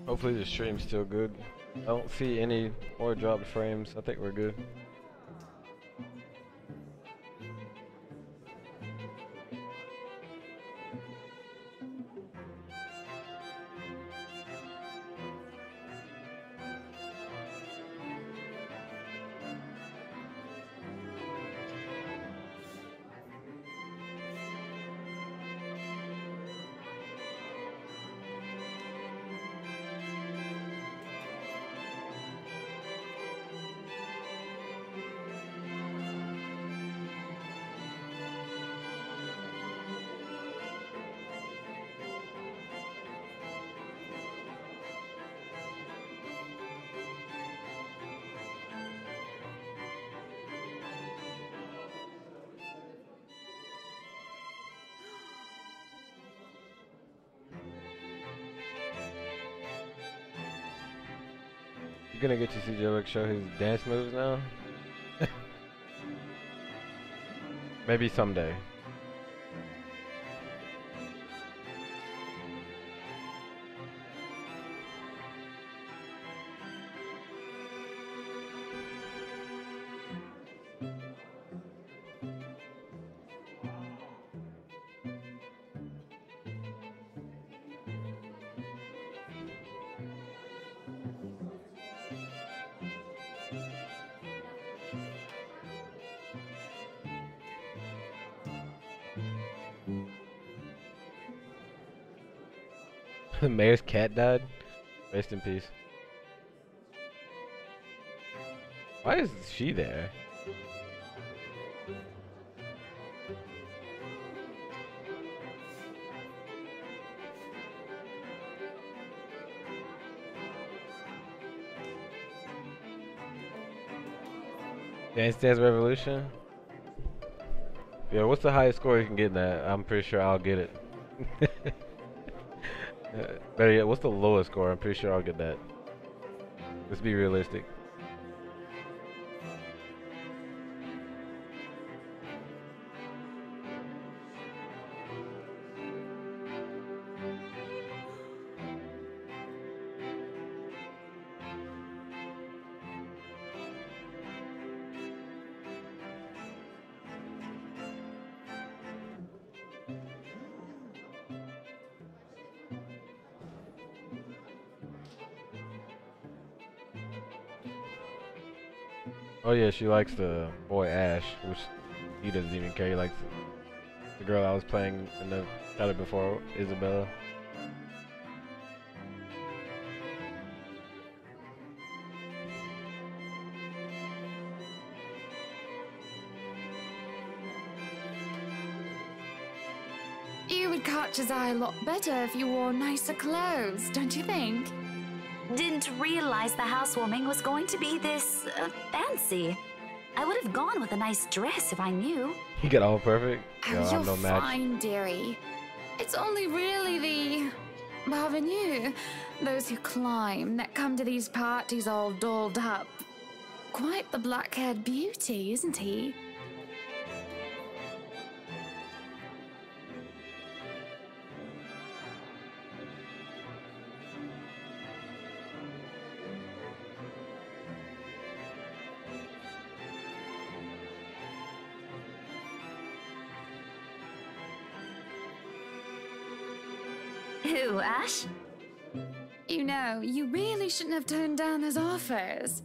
Hopefully the stream's still good. I don't see any more dropped frames. I think we're good. You're gonna get to see Joe show his dance moves now? Maybe someday. The mayor's cat died? Rest in peace. Why is she there? Dance Dance Revolution? Yeah, what's the highest score you can get in that? I'm pretty sure I'll get it. Better yet, what's the lowest score? I'm pretty sure I'll get that. Let's be realistic. Oh yeah, she likes the boy Ash, which he doesn't even care. He likes the girl I was playing in the title before, Isabella. You would catch his eye a lot better if you wore nicer clothes, don't you think? Didn't realize the housewarming was going to be this fancy. I would have gone with a nice dress if I knew. You get all perfect. Oh, Yo, I'm you're no match. fine, dearie. It's only really the parvenu, those who climb, that come to these parties all dolled up. Quite the black-haired beauty, isn't he? Who, Ash? You know, you really shouldn't have turned down those offers.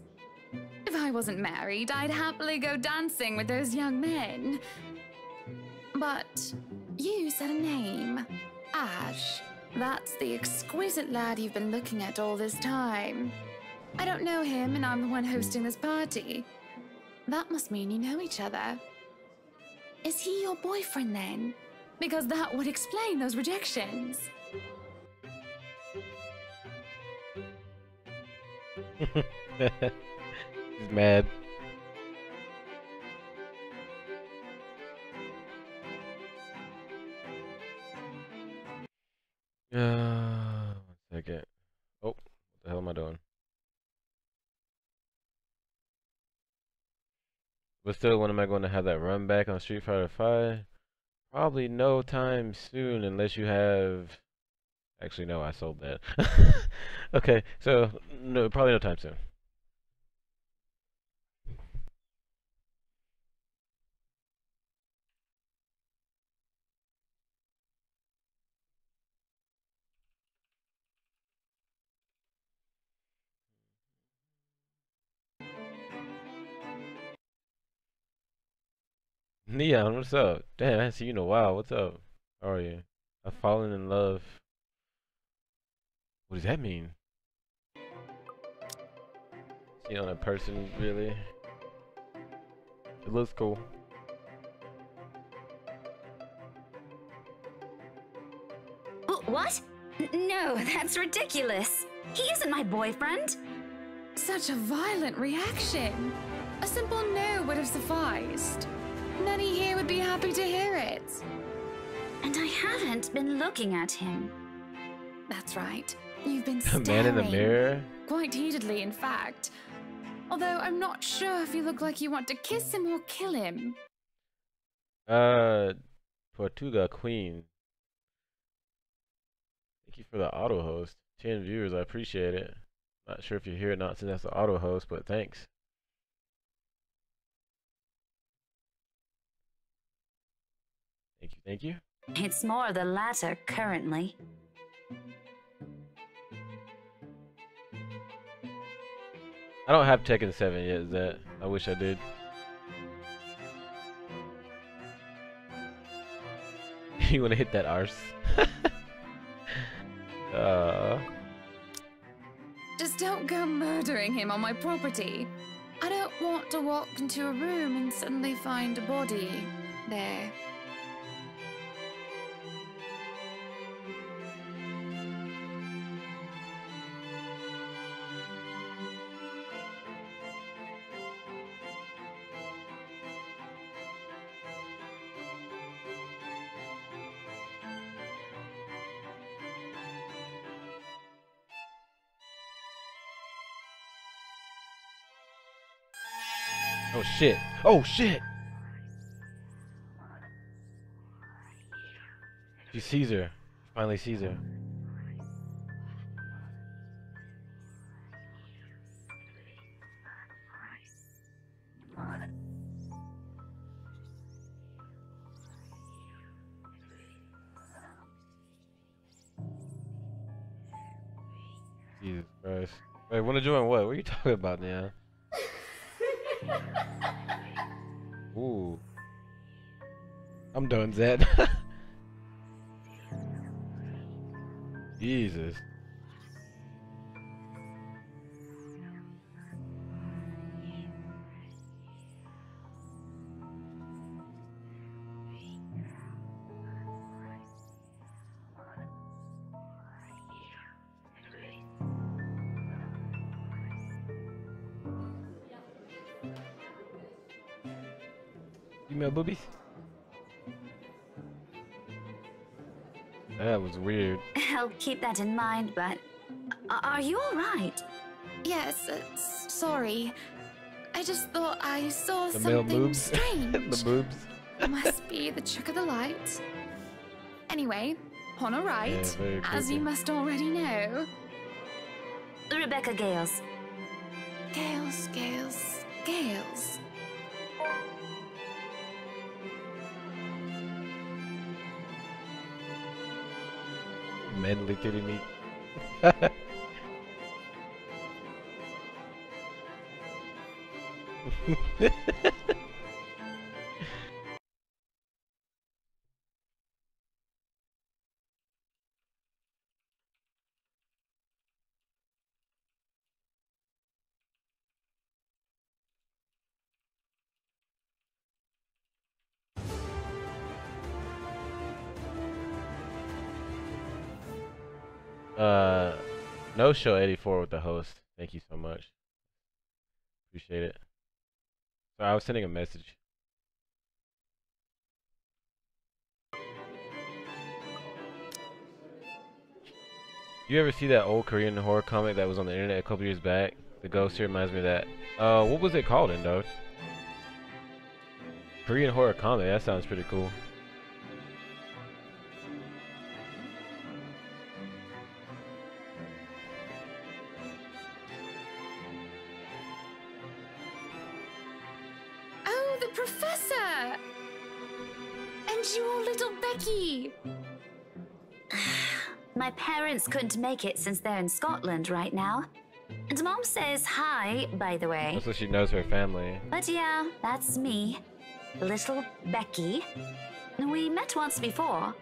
If I wasn't married, I'd happily go dancing with those young men. But you said a name. Ash. That's the exquisite lad you've been looking at all this time. I don't know him, and I'm the one hosting this party. That must mean you know each other. Is he your boyfriend then? Because that would explain those rejections. He's mad. One second. Oh, what the hell am I doing? But still, when am I going to have that run back on Street Fighter 5? Probably no time soon, unless you have... Actually, no, I sold that. Okay, so no, probably no time soon. Neon, what's up? Damn, I haven't seen you in a while. What's up? How are you? I've fallen in love. What does that mean? See on a person, really? It looks cool. What? No, that's ridiculous. He isn't my boyfriend. Such a violent reaction. A simple no would have sufficed. Many here would be happy to hear it. And I haven't been looking at him. That's right. You've been A staring. man in the mirror? Quite heatedly, in fact. Although I'm not sure if you look like you want to kiss him or kill him. Tortuga Queen. Thank you for the auto host. 10 viewers, I appreciate it. Not sure if you're here or not since that's the auto host, but thanks. Thank you, thank you. It's more the latter currently. I don't have Tekken 7 yet, is that? I wish I did. You wanna hit that arse? Just don't go murdering him on my property. I don't want to walk into a room and suddenly find a body there. Oh shit. Oh shit! She sees her. Finally sees her. Jesus Christ. Wait, wanna join what? What are you talking about now? Ooh. I'm done, Zed. Jesus. Female boobies? That was weird. I'll keep that in mind, but are you all right? Yes, sorry. I just thought I saw The male something boobs. strange. The boobs. Must be the trick of the light. Anyway, on a right, Yeah, very as you creepy. must already know. Rebecca Gales. Gales. Manly titty meat. No show 84 with the host. Thank you so much. Appreciate it. So I was sending a message. You ever see that old Korean horror comic that was on the internet a couple years back? The ghost here reminds me of that. What was it called, Endo? Korean horror comic. That sounds pretty cool. Oh, the professor! And you, little Becky! My parents couldn't make it since they're in Scotland right now. And Mom says hi, by the way. Also, she knows her family. But yeah, that's me. Little Becky. We met once before.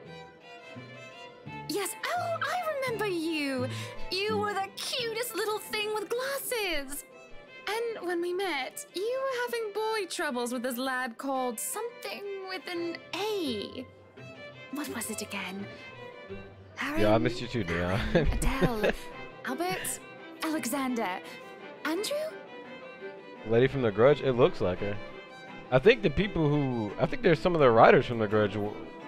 Yes, oh, I remember you! You were the cutest little thing with glasses! And when we met, you were having boy troubles with this lad called something with an A. What was it again? Yeah, I missed you too, Dion. Adele, Albert, Alexander, Andrew? Lady from The Grudge? It looks like her. I think there's some of the writers from The Grudge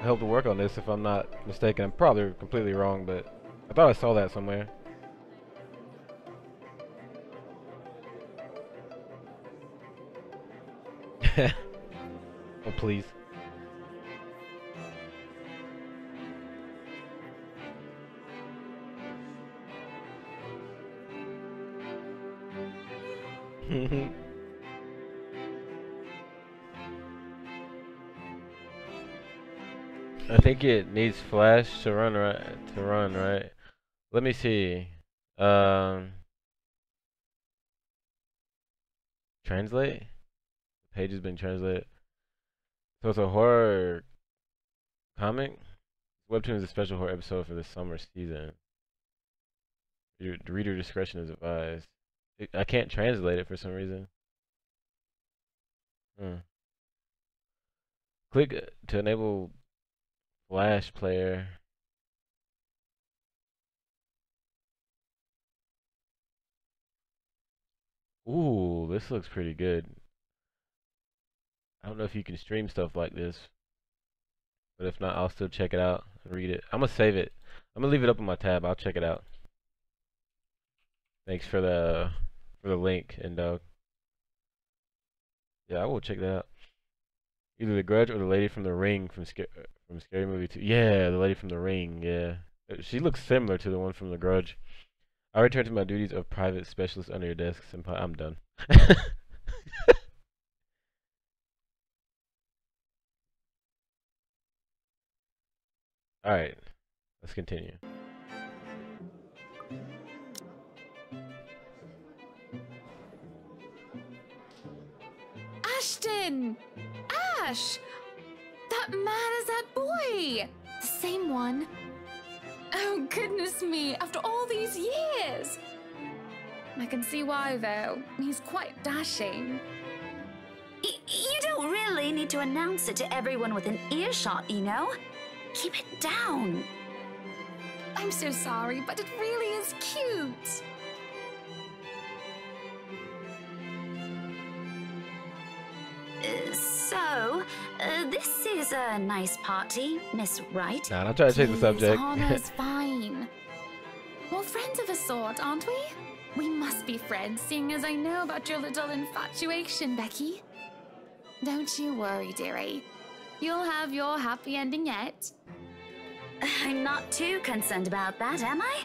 helped to work on this, if I'm not mistaken. I'm probably completely wrong, but I thought I saw that somewhere. Oh, please. I think it needs Flash to run right. Let me see. Translate? The page has been translated. So it's a horror comic? Webtoon is a special horror episode for the summer season. Your reader discretion is advised. I can't translate it for some reason. Click to enable Flash player. Ooh, this looks pretty good. I don't know if you can stream stuff like this, but if not, I'll still check it out and read it. I'm gonna save it. I'm gonna leave it up on my tab. I'll check it out. Thanks for the link, Endo. Yeah, I will check that out. Either The Grudge or the lady from The Ring from Scary Movie 2. Yeah, the lady from The Ring. Yeah, she looks similar to the one from The Grudge. I return to my duties of private specialist under your desk, senpai. I'm done. All right, let's continue. Ethan! Ash! That man is that boy! The same one. Oh, goodness me, after all these years! I can see why, though. He's quite dashing. You don't really need to announce it to everyone with an earshot, you know? Keep it down. I'm so sorry, but it really is cute. This is a nice party, Miss Wright. Nah, I'm trying to change the subject. Honors, fine. We're friends of a sort, aren't we? We must be friends, seeing as I know about your little infatuation, Becky. Don't you worry, dearie. You'll have your happy ending yet. I'm not too concerned about that, am I?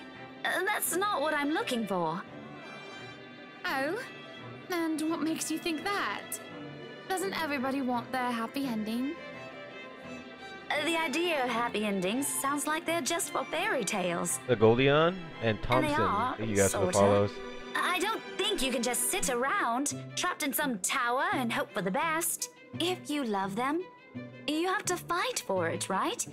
That's not what I'm looking for. Oh? And what makes you think that? Doesn't everybody want their happy ending? The idea of happy endings sounds like they're just for fairy tales. The Goldion and Thompson. And they are, Thank you guys for the sorta. follows. I don't think you can just sit around, trapped in some tower and hope for the best. If you love them, you have to fight for it, right?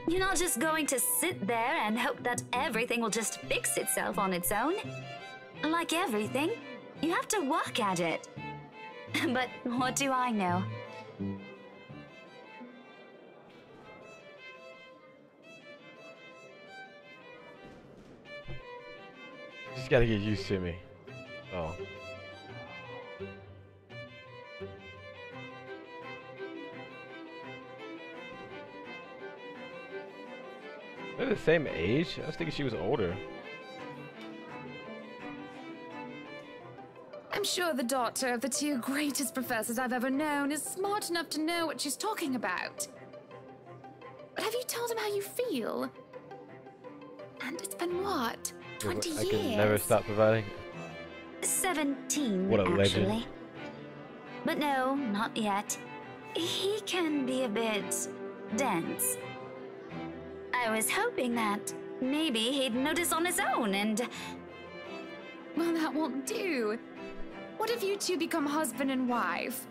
You're not just going to sit there and hope that everything will just fix itself on its own. Like everything, you have to work at it. But what do I know? Just gotta get used to me. Oh. They're the same age? I was thinking she was older. I'm sure the daughter of the two greatest professors I've ever known is smart enough to know what she's talking about. But have you told him how you feel? And it's been what? 20 years? I can never stop providing. 17, What a actually. legend. But no, not yet. He can be a bit dense. I was hoping that maybe he'd notice on his own and... Well, that won't do. What if you two become husband and wife?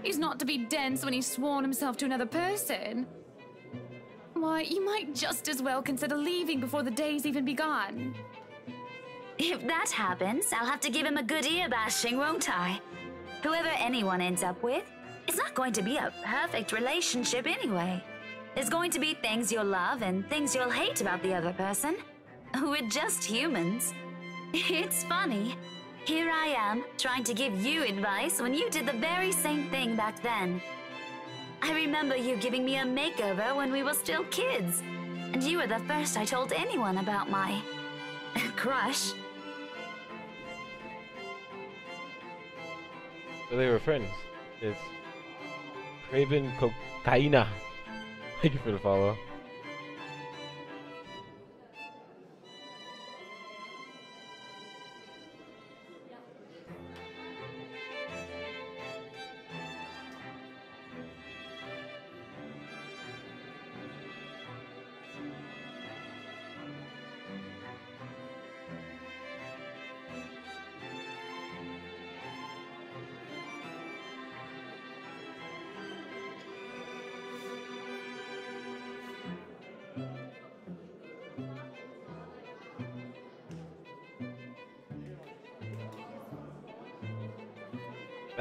He's not to be dense when he's sworn himself to another person. Why, you might just as well consider leaving before the day's even begun. If that happens, I'll have to give him a good ear bashing, won't I? Whoever anyone ends up with, it's not going to be a perfect relationship anyway. There's going to be things you'll love and things you'll hate about the other person. We're just humans. It's funny. Here I am, trying to give you advice when you did the very same thing back then. I remember you giving me a makeover when we were still kids, and you were the first I told anyone about my crush. So they were friends. It's Craven Cocaina. Thank you for the follow.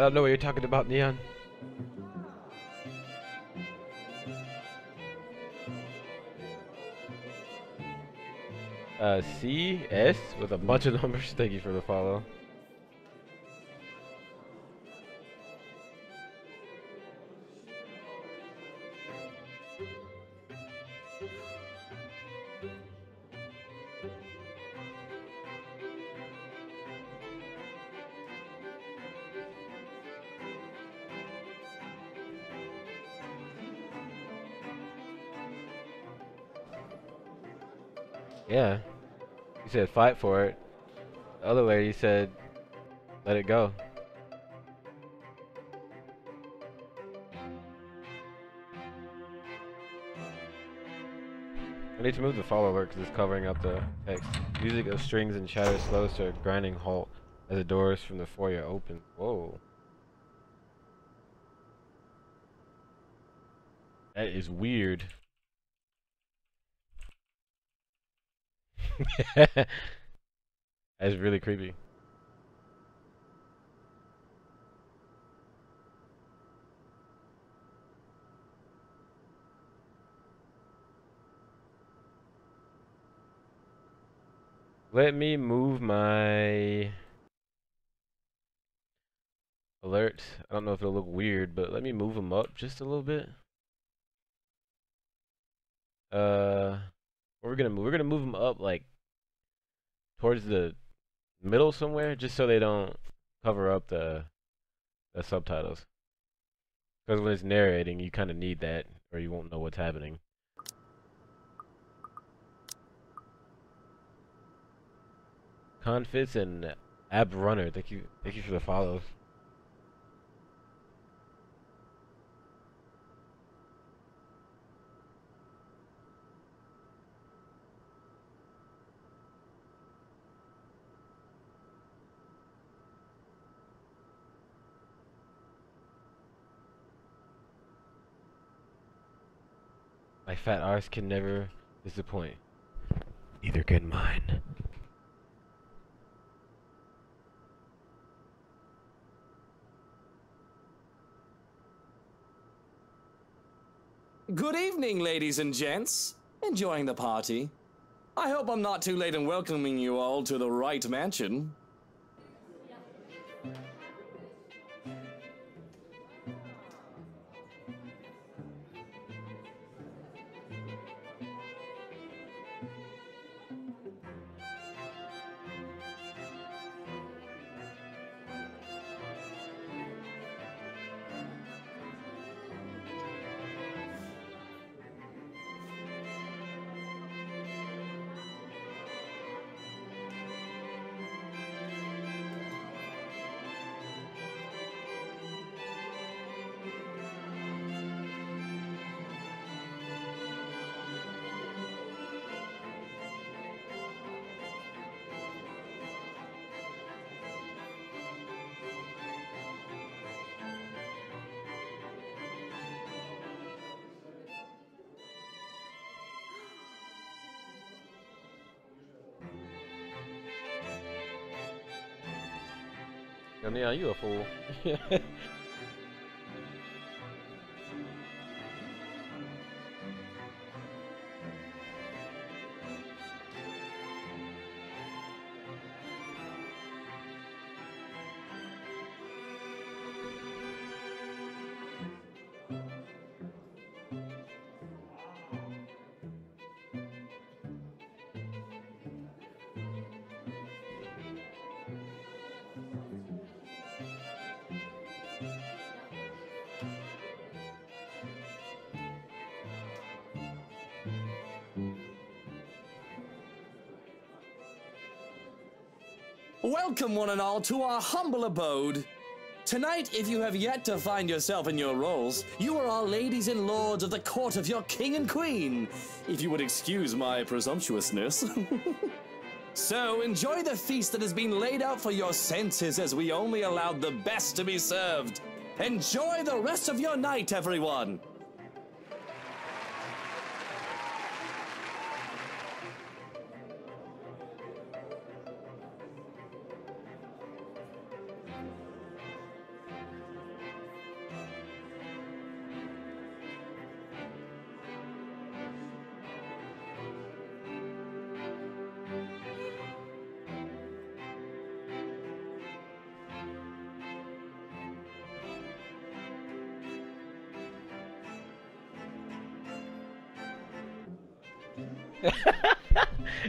I don't know what you're talking about, Neon. CS with a bunch of numbers. Thank you for the follow. Yeah. He said fight for it. The other lady said let it go. I need to move the follow alert because it's covering up the text. Music of strings and chatter slows to a grinding halt as the doors from the foyer open. Whoa. That is weird. That's really creepy. Let me move my alerts. I don't know if it'll look weird, but let me move them up just a little bit. We're gonna move them up like towards the middle somewhere, just so they don't cover up the subtitles. Because when it's narrating, you kind of need that, or you won't know what's happening. Confits and Ab Runner, thank you for the follows. My fat arse can never disappoint. Neither can mine. Good evening, ladies and gents. Enjoying the party? I hope I'm not too late in welcoming you all to the right mansion. Yeah, you a fool. Welcome one and all to our humble abode. Tonight, if you have yet to find yourself in your roles, you are all ladies and lords of the court of your king and queen, if you would excuse my presumptuousness. So, enjoy the feast that has been laid out for your senses as we only allowed the best to be served. Enjoy the rest of your night, everyone.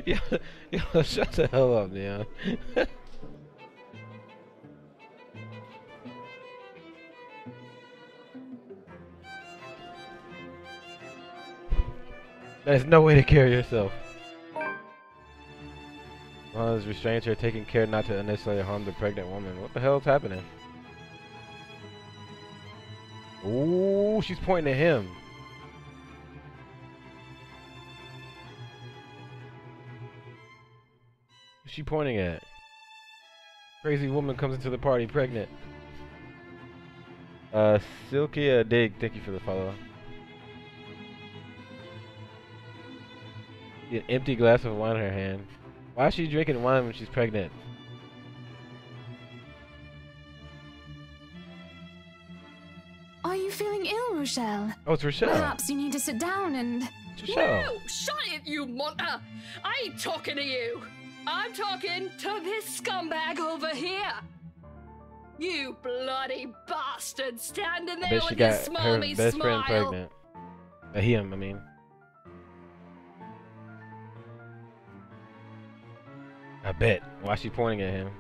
yo, shut the hell up, Neon. There's no way to carry yourself. His restraints are taking care not to unnecessarily harm the pregnant woman. What the hell is happening? Ooh, she's pointing at him. Who's she pointing at? Crazy woman comes into the party pregnant. Silkia Dig, thank you for the follow. An empty glass of wine in her hand. Why is she drinking wine when she's pregnant? Are you feeling ill, Rochelle? Oh, it's Rochelle. Perhaps you need to sit down and... Rochelle. No, shut it, you munter! I ain't talking to you. I'm talking to this scumbag over here. You bloody bastard standing I there bet she with your got her smarmy best smile. friend pregnant. Him, I mean. I bet. Why is she pointing at him?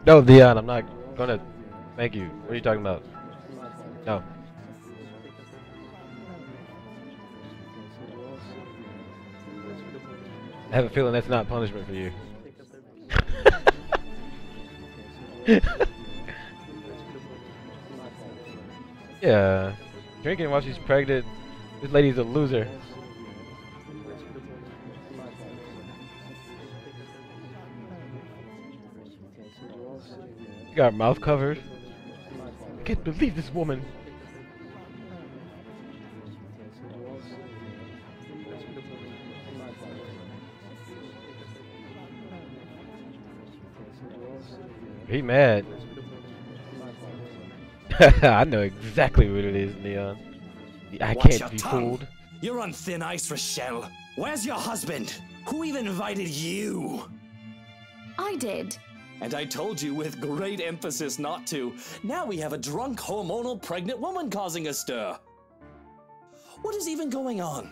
No, Dion, I'm not gonna. Thank you. What are you talking about? No. I have a feeling that's not punishment for you. Yeah. Drinking while she's pregnant. This lady's a loser. She got her mouth covered. I can't believe this woman. He mad. I know exactly what it is, Neon. I Watch can't your be tongue. fooled. You're on thin ice, Rochelle. Where's your husband? Who even invited you? I did. And I told you with great emphasis not to. Now we have a drunk, hormonal, pregnant woman causing a stir. What is even going on?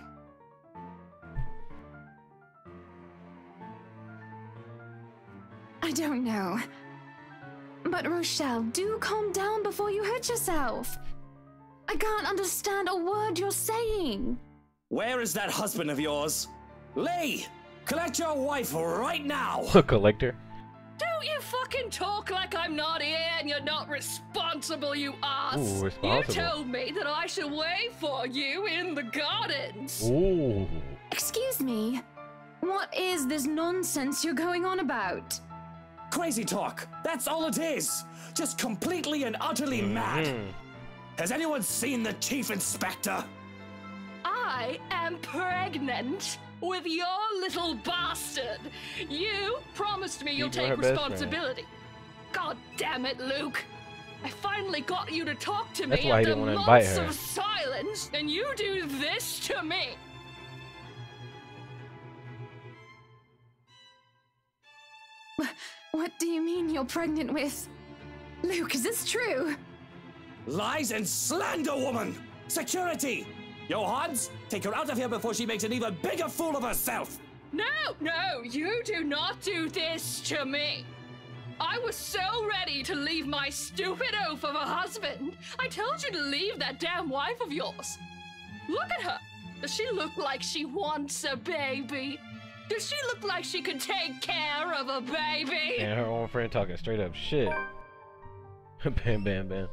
I don't know. But Rochelle, do calm down before you hurt yourself. I can't understand a word you're saying. Where is that husband of yours? Lee! Collect your wife right now! Collector. Don't you fucking talk like I'm not here and you're not responsible, you ass. Ooh, responsible. You told me that I should wait for you in the gardens. Ooh. Excuse me. What is this nonsense you're going on about? Crazy talk. That's all it is. Just completely and utterly mad. Has anyone seen the Chief Inspector? I am pregnant with your little bastard. You promised me you'll She's her take best friend. responsibility. God damn it, Luke. I finally got you to talk to That's me why he after didn't want to invite months her. of silence, and you do this to me. What do you mean you're pregnant with? Luke, is this true? Lies and slander, woman! Security! Yo, Hans, take her out of here before she makes an even bigger fool of herself! No, no, you do not do this to me. I was so ready to leave my stupid oaf of a husband. I told you to leave that damn wife of yours. Look at her. Does she look like she wants a baby? Does she look like she could take care of a baby? And her own friend talking straight up shit. Bam, bam, bam.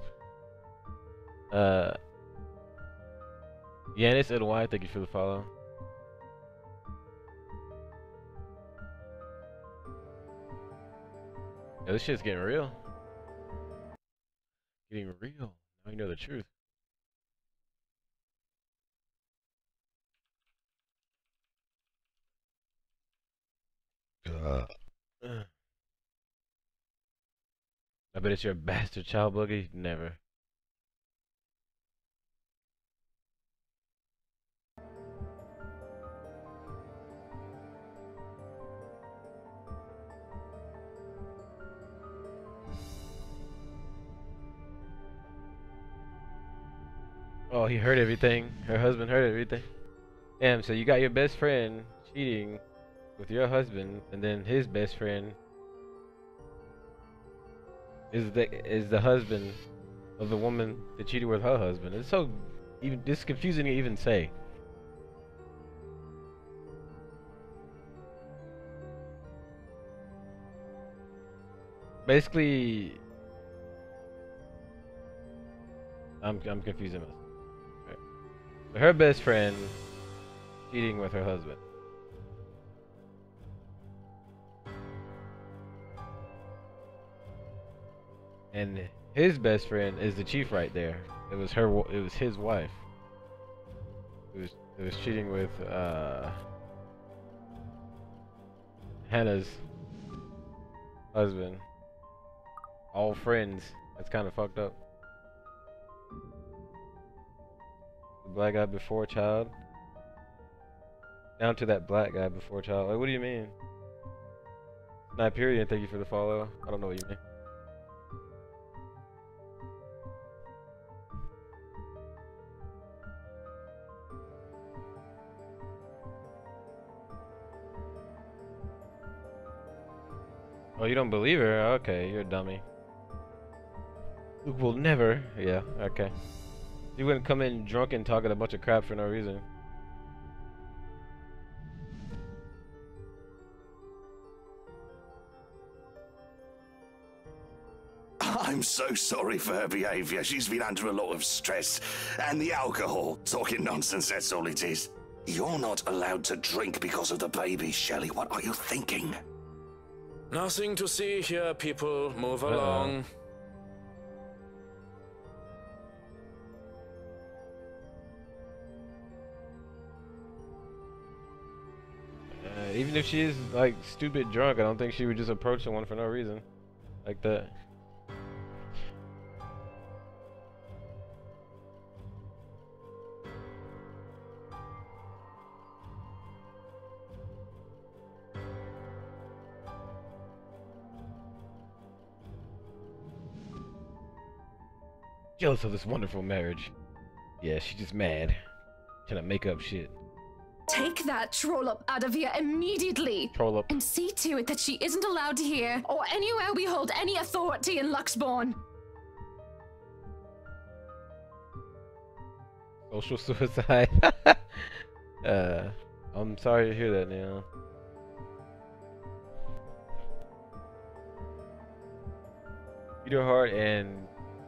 Yanis Edwine, thank you for the follow. Yo, this shit's getting real. Getting real. Now you know the truth. I bet it's your bastard child buggy. Never. Oh, he heard everything. Her husband heard everything. Damn, so you got your best friend cheating with your husband, and then his best friend is the husband of the woman that cheated with her husband. It's so it's confusing to even say. basically, I'm confusing myself. Right. So her best friend cheating with her husband. And his best friend is the chief right there. It was her. It was his wife. It was cheating with Hannah's husband. All friends. That's kind of fucked up. The black guy before child. Down to that black guy before child. Like, what do you mean? Nigerian, thank you for the follow. I don't know what you mean. Oh, you don't believe her? Okay, you're a dummy. Luke will never. Yeah, okay. You wouldn't come in drunk and talking a bunch of crap for no reason. I'm so sorry for her behavior. She's been under a lot of stress. And the alcohol. Talking nonsense, that's all it is. You're not allowed to drink because of the baby, Shelley. What are you thinking? Nothing to see here, people. Move along. Even if she is like stupid drunk, I don't think she would just approach someone for no reason like that. Jealous of this wonderful marriage. Yeah, she's just mad. Trying to make up shit. Take that troll-up out of here immediately! Troll-up. And see to it that she isn't allowed here or anywhere we hold any authority in Luxborn. Social suicide. I'm sorry to hear that, Neon. Beat her hard and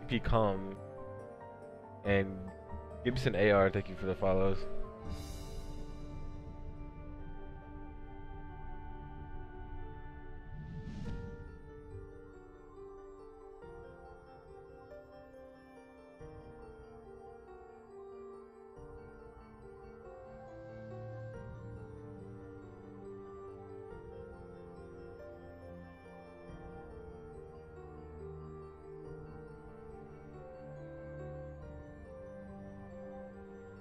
keep calm. And Gibson AR, thank you for the follows.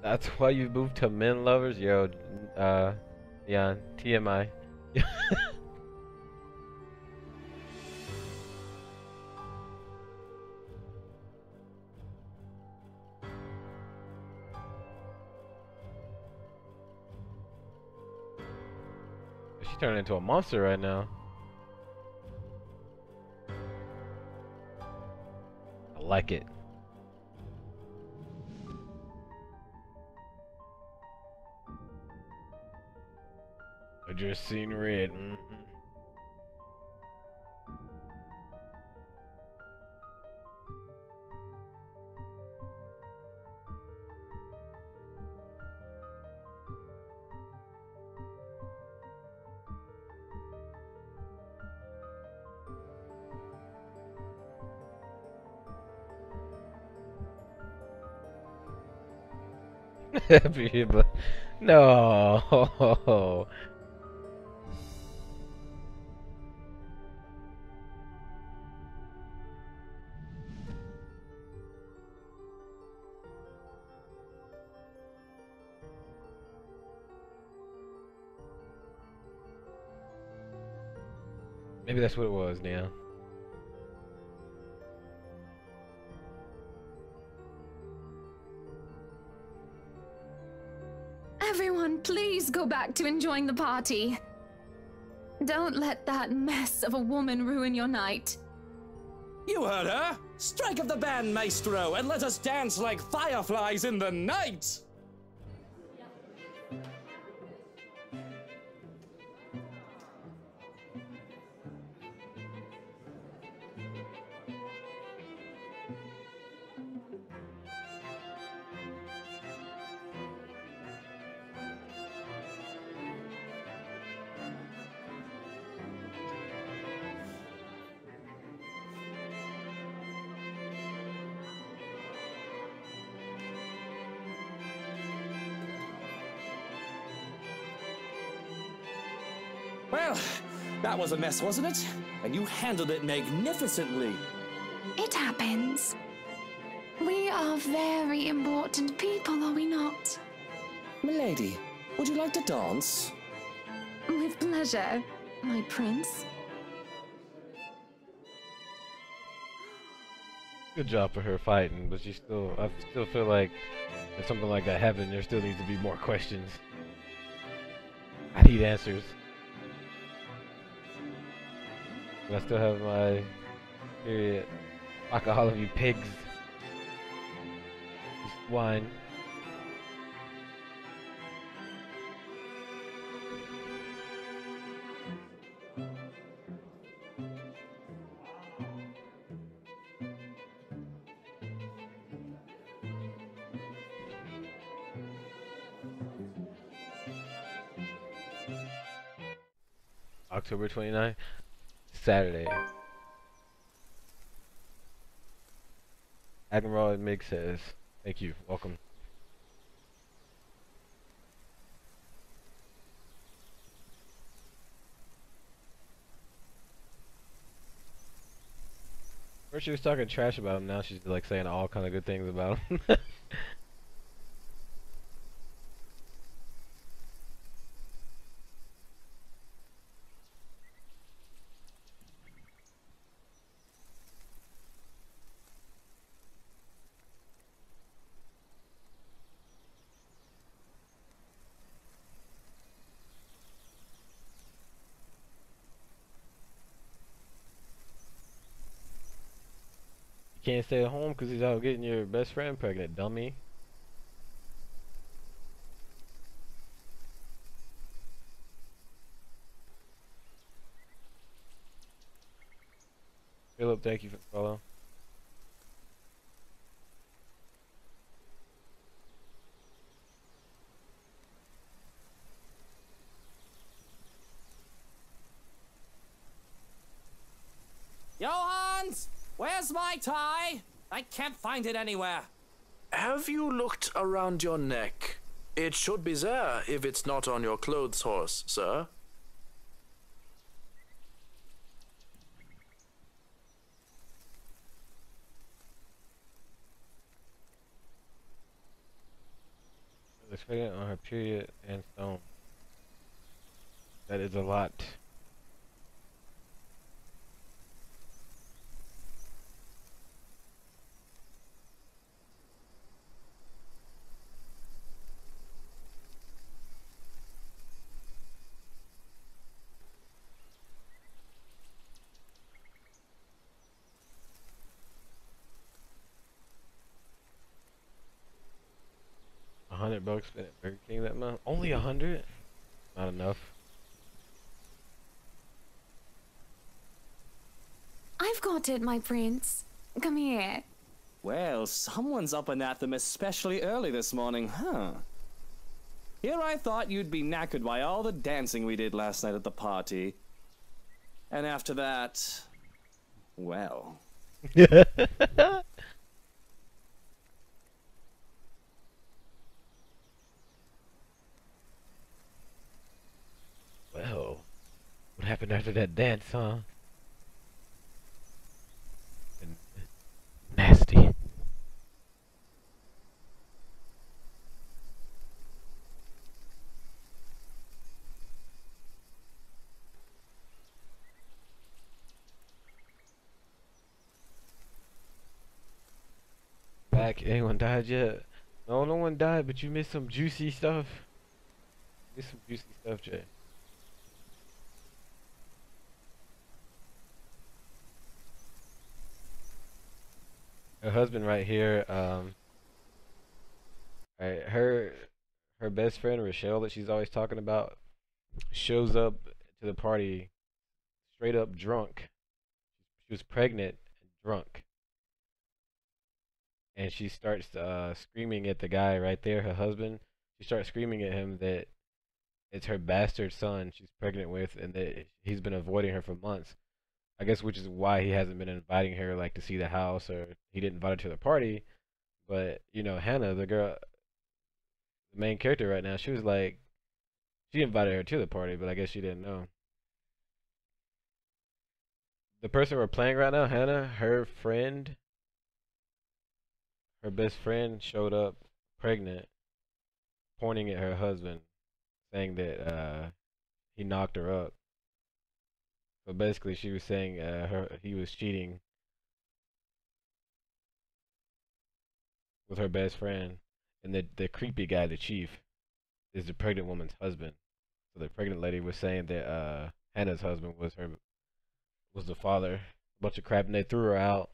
That's why you moved to Men Lovers? Yo, yeah, TMI. She's turning into a monster right now. I like it. I just seen red. No. Maybe that's what it was now. Everyone, please go back to enjoying the party. Don't let that mess of a woman ruin your night. You heard her! Strike up the band, maestro, and let us dance like fireflies in the night! Well, that was a mess, wasn't it? And you handled it magnificently. It happens. We are very important people, are we not? Milady, would you like to dance? With pleasure, my prince. Good job for her fighting, but I still feel like if something like that happened, there still needs to be more questions. I need answers. But I still have my period. Fuck all of you pigs. You swine. October 29th, Saturday. Admiral Mig says, thank you, welcome. First she was talking trash about him, now she's like saying all kind of good things about him. Can't stay at home because he's out getting your best friend pregnant, dummy. Philip, thank you for the follow. Johans! Where's my tie? I can't find it anywhere. Have you looked around your neck? It should be there if it's not on your clothes horse, sir. Looks pregnant on her period and stone. That is a lot. $100 spent at Burger King that month. Only 100? Not enough. I've got it, my prince. Come here. Well, someone's up and at them especially early this morning, huh? Here I thought you'd be knackered by all the dancing we did last night at the party. And after that, well. Well, what happened after that dance, huh? Nasty. Back, anyone died yet? No, no one died, but you missed some juicy stuff. Missed some juicy stuff, Jay. Her husband right here, right, her best friend Rochelle that she's always talking about shows up to the party straight up drunk. She was pregnant and drunk. And she starts screaming at the guy right there, her husband. She starts screaming at him that it's her bastard son she's pregnant with and that he's been avoiding her for months. I guess which is why he hasn't been inviting her like to see the house, or he didn't invite her to the party. But you know, Hannah, the girl, the main character right now, she was like, she invited her to the party, but I guess she didn't know. The person we're playing right now, Hannah, her best friend showed up pregnant, pointing at her husband, saying that he knocked her up. So basically, she was saying he was cheating with her best friend, and the creepy guy, the chief, is the pregnant woman's husband. So the pregnant lady was saying that Hannah's husband was the father. A bunch of crap, and they threw her out.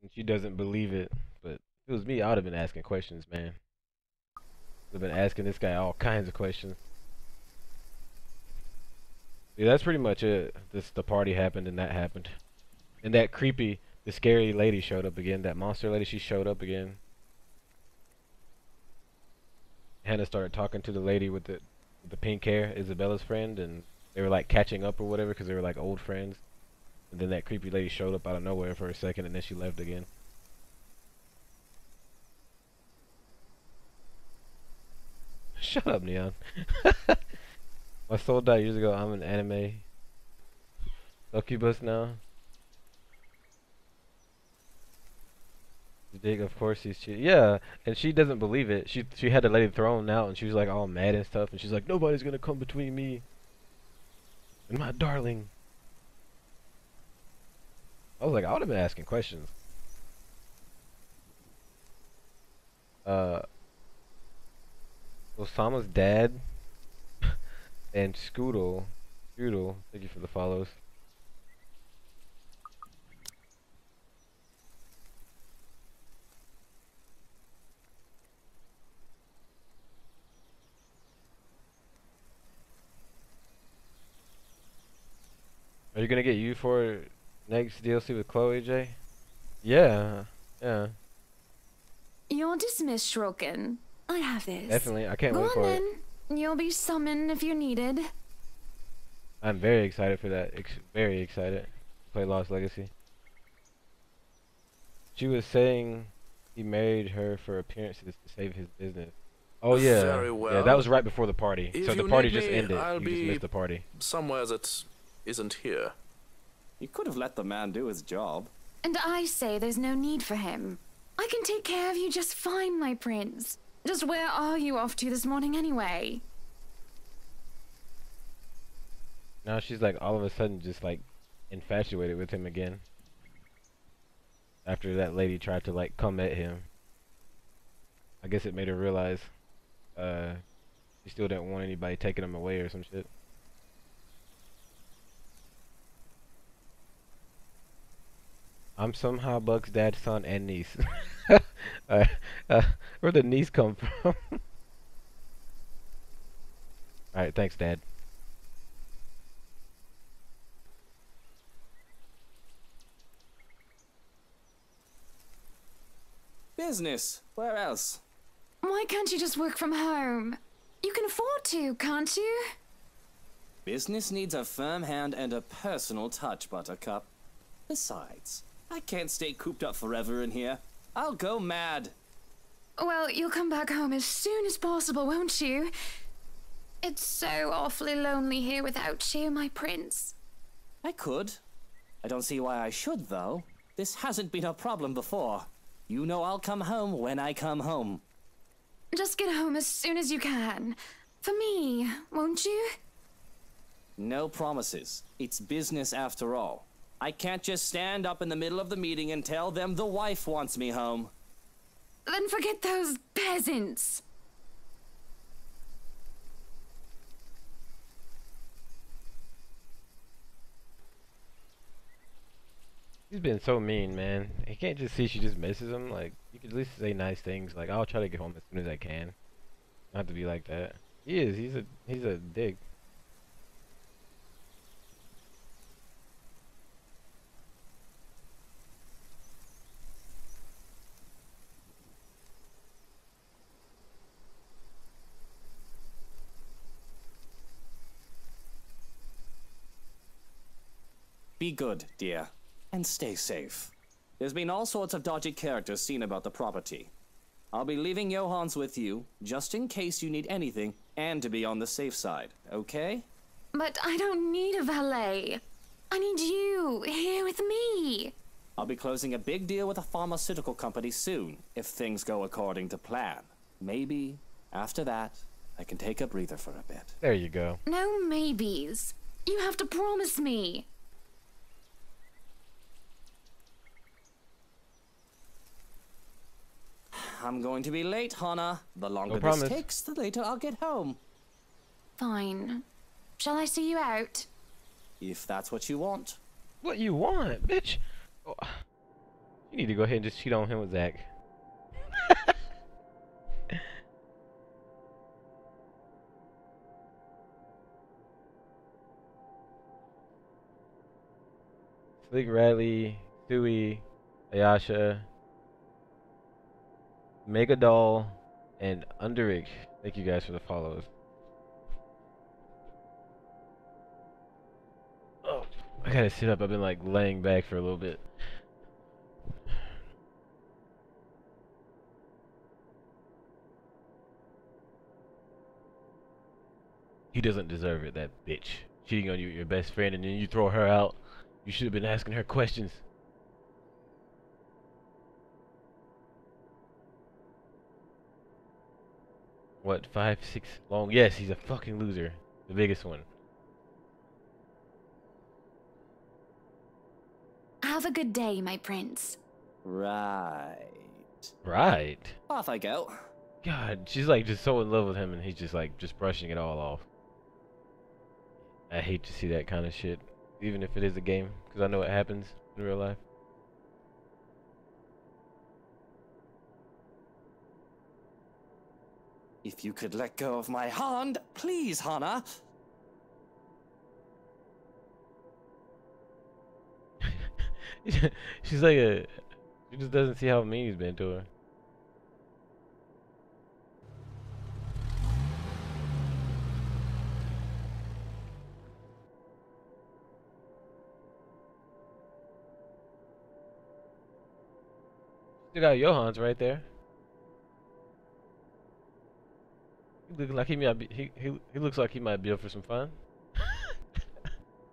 And she doesn't believe it, but if it was me, I would have been asking questions, man. I've been asking this guy all kinds of questions. Yeah, that's pretty much it. The party happened, and that happened. And that creepy, the scary lady showed up again. That monster lady, she showed up again. Hannah started talking to the lady with the pink hair, Isabella's friend, and they were like catching up or whatever because they were like old friends. And then that creepy lady showed up out of nowhere for a second, and then she left again. Shut up, Neon. My soul died years ago. I'm an anime succubus now. Dig, of course he's cheating. Yeah, and she doesn't believe it. She had the lady thrown out, and she was like all mad and stuff. And she's like, nobody's gonna come between me and my darling. I was like, I would have been asking questions. Osama's dad and Scoodle, thank you for the follows. Are you gonna get you for next DLC with Chloe, Jay? Yeah, yeah. You're dismissed, Shroken. I have this. Definitely, I can't Go wait on for then. it. You'll be summoned if you're needed. I'm very excited for that. Very excited to play Lost Legacy. She was saying he married her for appearances to save his business. Oh yeah, Very well. yeah, that was right before the party. If So the you party need just me, ended. I'll You just be missed the party. somewhere that isn't here. You could have let the man do his job. And I say there's no need for him. I can take care of you just fine, my prince. Just where are you off to this morning anyway? Now she's like all of a sudden just like infatuated with him again. After that lady tried to like come at him. I guess it made her realize she still didn't want anybody taking him away or some shit. I'm somehow Buck's dad, son, and niece. Where'd the niece come from? Alright, thanks, Dad. Business. Where else? Why can't you just work from home? You can afford to, can't you? Business needs a firm hand and a personal touch, Buttercup. Besides, I can't stay cooped up forever in here. I'll go mad. Well, you'll come back home as soon as possible, won't you? It's so awfully lonely here without you, my prince. I could. I don't see why I should, though. This hasn't been a problem before. You know I'll come home when I come home. Just get home as soon as you can. For me, won't you? No promises. It's business after all. I can't just stand up in the middle of the meeting and tell them the wife wants me home. Then forget those peasants. He's been so mean, man. He can't just see she just misses him. Like, you could at least say nice things. Like, I'll try to get home as soon as I can. Not have to be like that. He is. He's a dick. Be good, dear, and stay safe. There's been all sorts of dodgy characters seen about the property. I'll be leaving Johans with you, just in case you need anything, and to be on the safe side, okay? But I don't need a valet. I need you here with me. I'll be closing a big deal with a pharmaceutical company soon, if things go according to plan. Maybe, after that, I can take a breather for a bit. There you go. No maybes. You have to promise me. I'm going to be late, Hana. The longer this promise. takes, the later I'll get home. Fine. Shall I see you out? If that's what you want. What you want, bitch? Oh, you need to go ahead and just cheat on him with Zach. Slick Radley, Stewie, Ayasha, Megadoll, and Underich. Thank you guys for the follows. Oh, I gotta sit up. I've been like laying back for a little bit. He doesn't deserve it, that bitch. Cheating on you with your best friend and then you throw her out. You should have been asking her questions. What, 5, 6 long? Yes, he's a fucking loser. The biggest one. Have a good day, my prince. Right. Right. Off I go. God, she's like just so in love with him and he's just like just brushing it all off. I hate to see that kind of shit, even if it is a game, because I know what happens in real life. If you could let go of my hand, please, Hana. She's like she just doesn't see how mean he's been to her. Still got Johans right there. He looks like he might be, he looks like he might be up for some fun.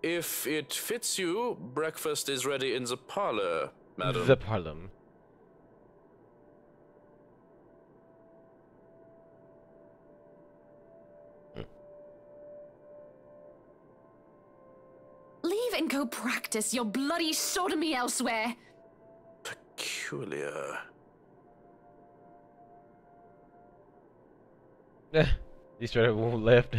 If it fits you, breakfast is ready in the parlor, madam. The parlor. Leave and go practice your bloody sodomy elsewhere. Peculiar. He straight up won't left.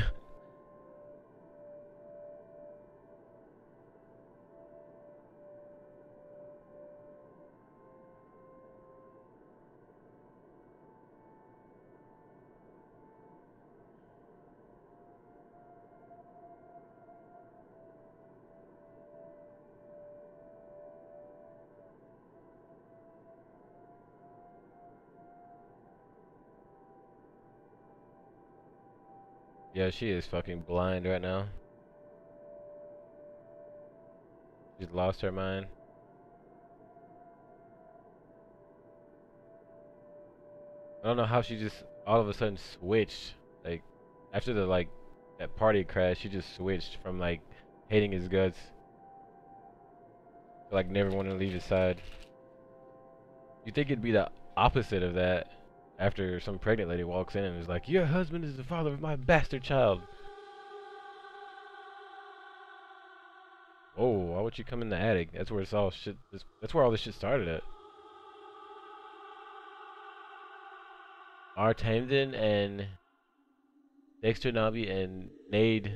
Yeah, she is fucking blind right now. She's lost her mind. I don't know how she just all of a sudden switched. Like, after the, like, that party crash, she just switched from, like, hating his guts to, like, never wanting to leave his side. You'd think it'd be the opposite of that. After some pregnant lady walks in and is like, your husband is the father of my bastard child. Oh, why would you come in the attic? That's where it's all shit. That's where all this shit started at. R. Tamden and Dexter Nobby and Nade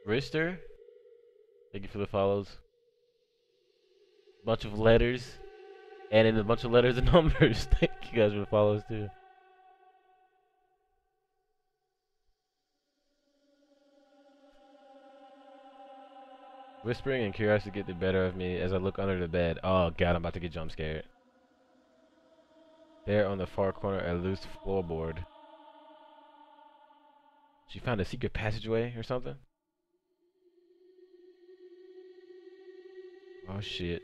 Brister. Thank you for the follows. Bunch of letters. And in a bunch of letters and numbers. Thank you guys for the follows too. Whispering and curiosity get the better of me as I look under the bed. Oh god, I'm about to get jump scared. There on the far corner, a loose floorboard. She found a secret passageway or something? Oh shit.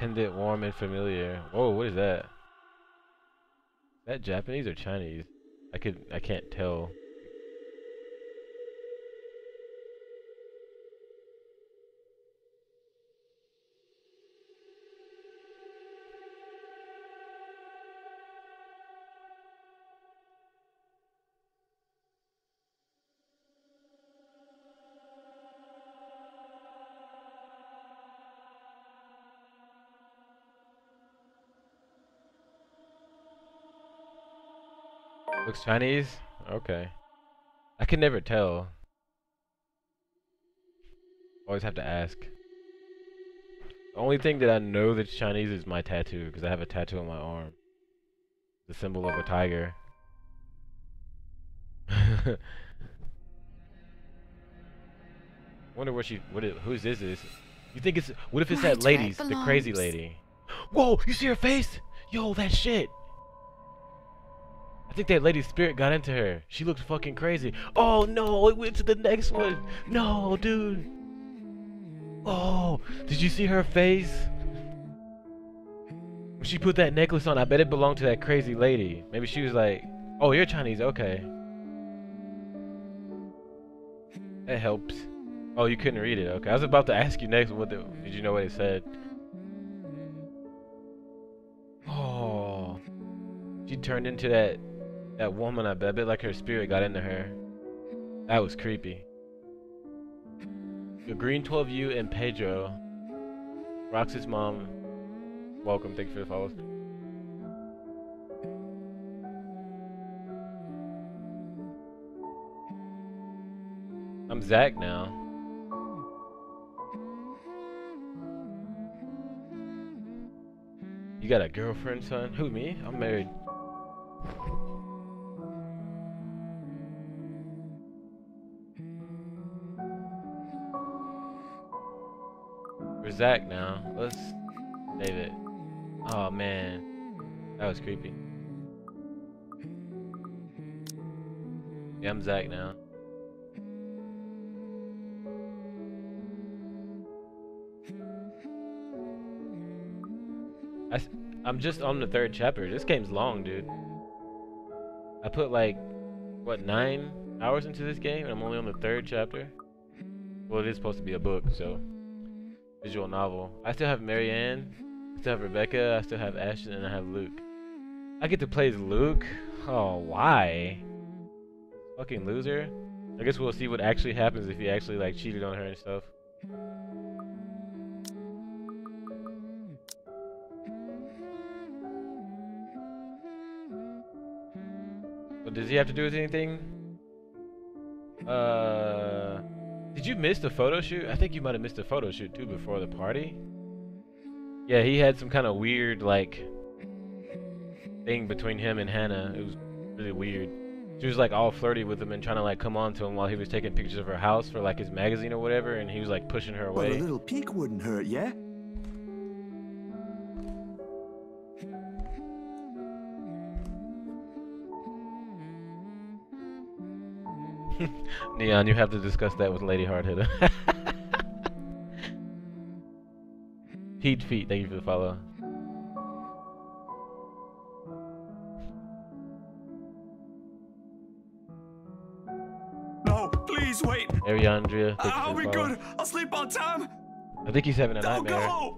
Pendant, warm and familiar. Whoa, what is that? Is that Japanese or Chinese? I can't tell. Looks Chinese? Okay. I can never tell. Always have to ask. The only thing that I know that's Chinese is my tattoo, because I have a tattoo on my arm. The symbol of a tiger. Wonder whose is this? You think it's, what if it's that lady's, the crazy lady? Whoa, you see her face? Yo, that shit. I think that lady's spirit got into her. She looked fucking crazy. Oh no, it went to the next one. No, dude. Oh, did you see her face? When she put that necklace on, I bet it belonged to that crazy lady. Maybe she was like, oh, you're Chinese, okay. That helps. Oh, you couldn't read it, okay. I was about to ask you next, did you know what it said? Oh. She turned into that woman, I bet like her spirit got into her. That was creepy. The Green 12U and Pedro. Roxy's mom. Welcome, thank you for the follows. I'm Zach now. You got a girlfriend, son? Who, me? I'm married. We're Zach now. Let's save it. Oh man, that was creepy. Yeah, I'm Zach now. I'm just on the 3rd chapter. This game's long, dude. I put like, what, 9 hours into this game, and I'm only on the 3rd chapter? Well, it is supposed to be a book, so. Visual novel. I still have Marianne, I still have Rebecca, I still have Ashton, and I have Luke. I get to play as Luke? Oh, why? Fucking loser. I guess we'll see what actually happens if he actually like cheated on her and stuff. But does he have to do with anything? Did you miss the photo shoot? I think you might have missed the photo shoot too before the party. Yeah, he had some kind of weird like thing between him and Hannah. It was really weird. She was like all flirty with him and trying to like come on to him while he was taking pictures of her house for like his magazine or whatever, and he was like pushing her away. Well, a little peek wouldn't hurt, yeah? Neon, you have to discuss that with Lady Hardhitter. Pete Feet, thank you for the follow. No, please wait. Ariandria, thank you I'll for be the follow. good. I'll sleep on time. I think he's having a Don't nightmare. go.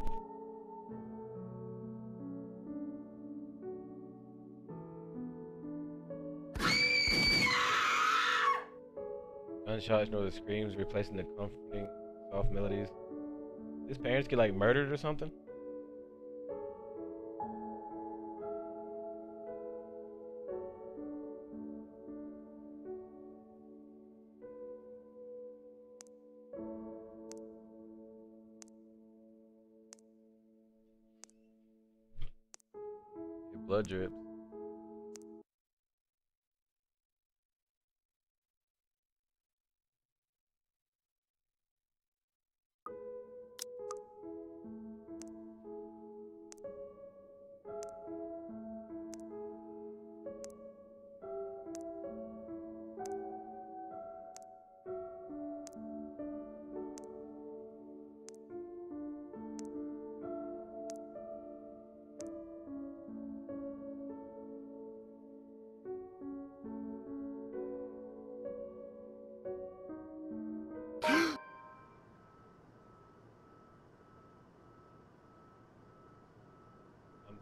Gunshots nor the screams, replacing the comforting, soft melodies. His parents get like murdered or something? Your blood drips.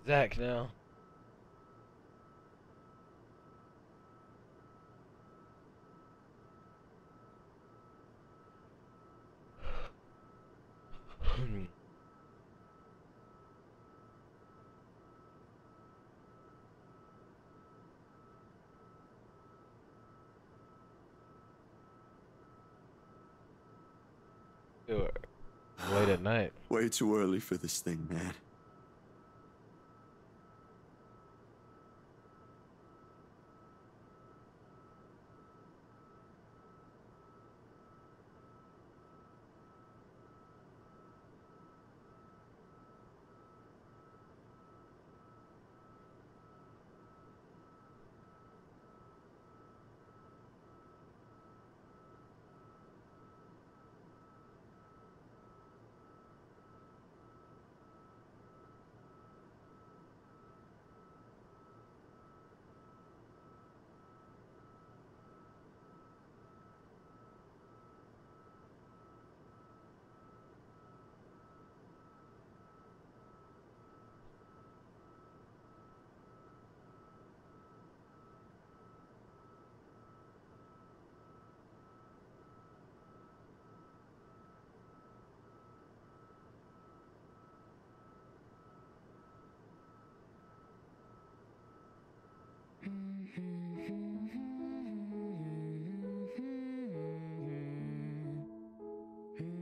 Zach now. Late at night. Way too early for this thing, man.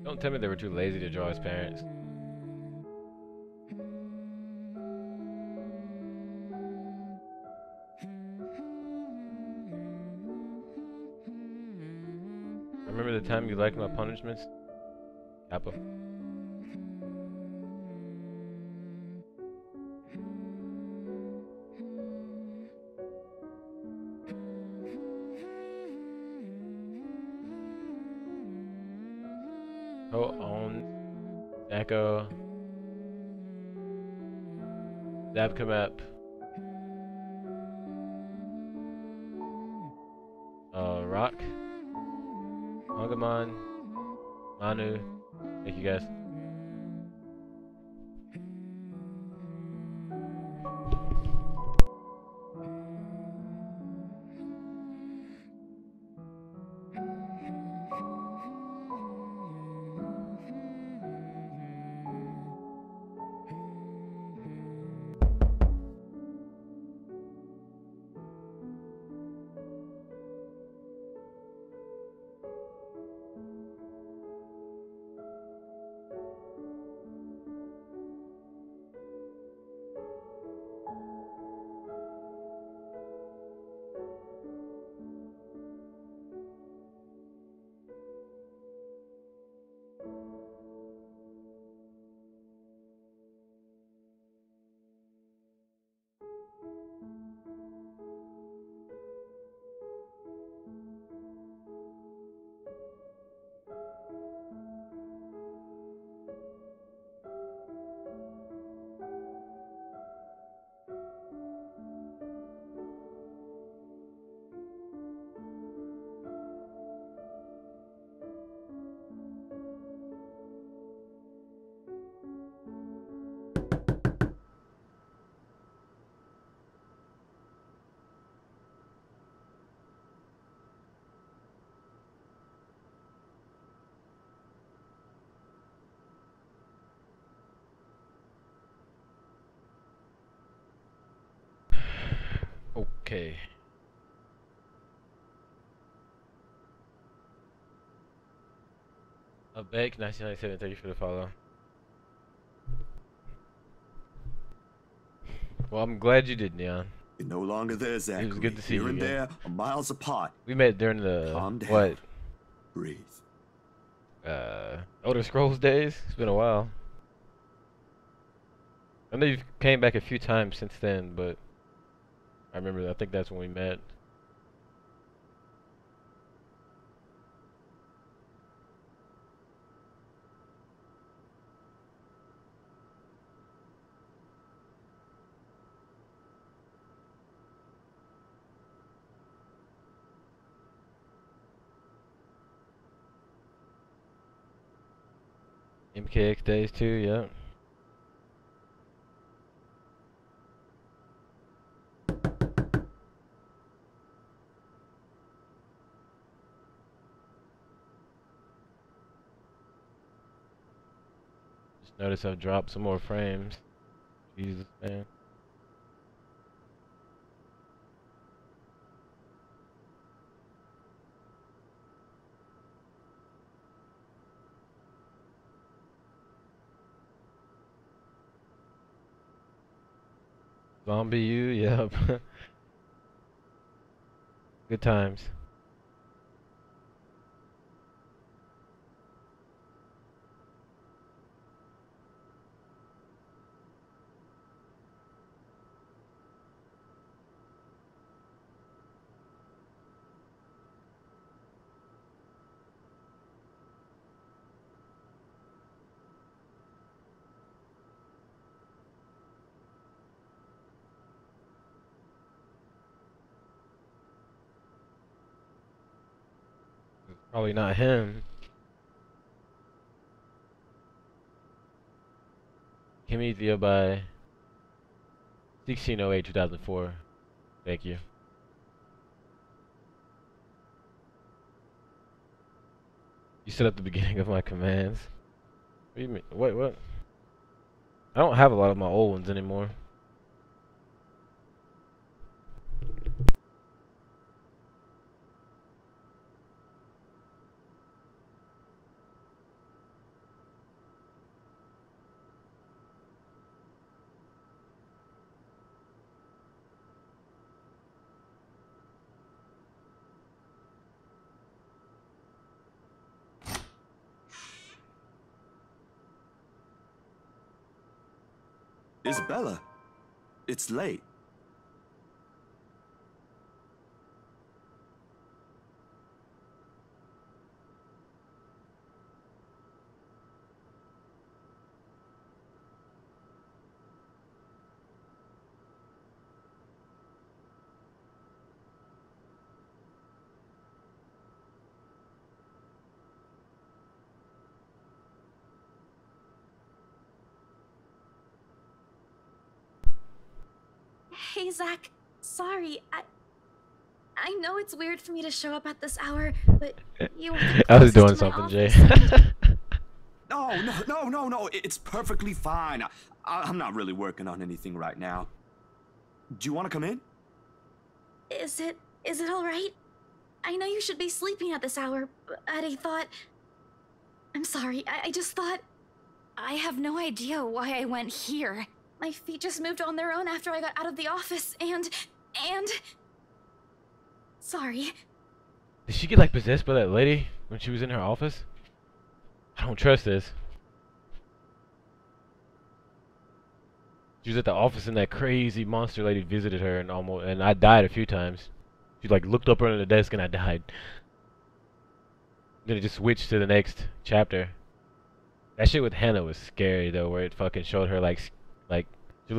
Don't tell me they were too lazy to draw his parents. Remember the time you liked my punishments? Kappa. Echo, Zabkamep, Rock, Mangamon, Manu. Thank you guys. Okay. Bake 1997, thank you for the follow. Well, I'm glad you did, Neon. You're no longer there, Zachary. It was good to see you Here and again. there, are miles apart. We met during the Calm down. what? Breathe. Elder Scrolls days. It's been a while. I know you came back a few times since then, but I remember. I think that's when we met. MKX days too, yeah. Notice I've dropped some more frames. Jesus, man. Zombie you, yep. Good times. Probably not him. Kimesia by 1608-2004. Thank you. You set up the beginning of my commands. What do you mean? Wait, what? I don't have a lot of my old ones anymore. Isabella, it's late. Hey, Zach. Sorry, I know it's weird for me to show up at this hour, but you were the I was doing closest to my something, Jay. No, no. It's perfectly fine. I'm not really working on anything right now. Do you want to come in? Is it all right? I know you should be sleeping at this hour, but I thought... I'm sorry, I just thought... I have no idea why I went here. My feet just moved on their own after I got out of the office, and... Sorry. Did she get like possessed by that lady when she was in her office? I don't trust this. She was at the office and that crazy monster lady visited her and I died a few times. She like looked up under the desk and I died. Then it just switched to the next chapter. That shit with Hannah was scary though, where it fucking showed her like she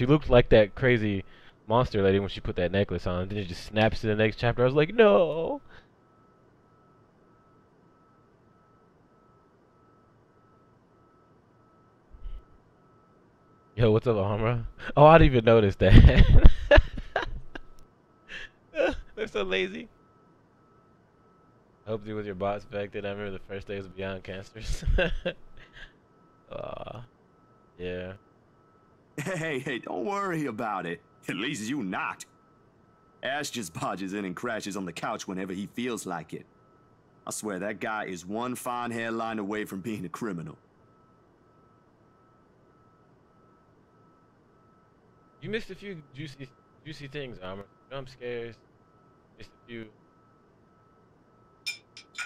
looked like that crazy monster lady when she put that necklace on. Then it just snaps to the next chapter. I was like, no. Yo, what's up, Amra? Oh, I didn't even notice that. They're so lazy. I hope you with your bots affected. I remember the first days of Beyond Cancers. Yeah. Hey, don't worry about it. At least you not. Ash just barges in and crashes on the couch whenever he feels like it. I swear that guy is one fine hairline away from being a criminal. You missed a few juicy things, Armor. Jump scares. Missed a few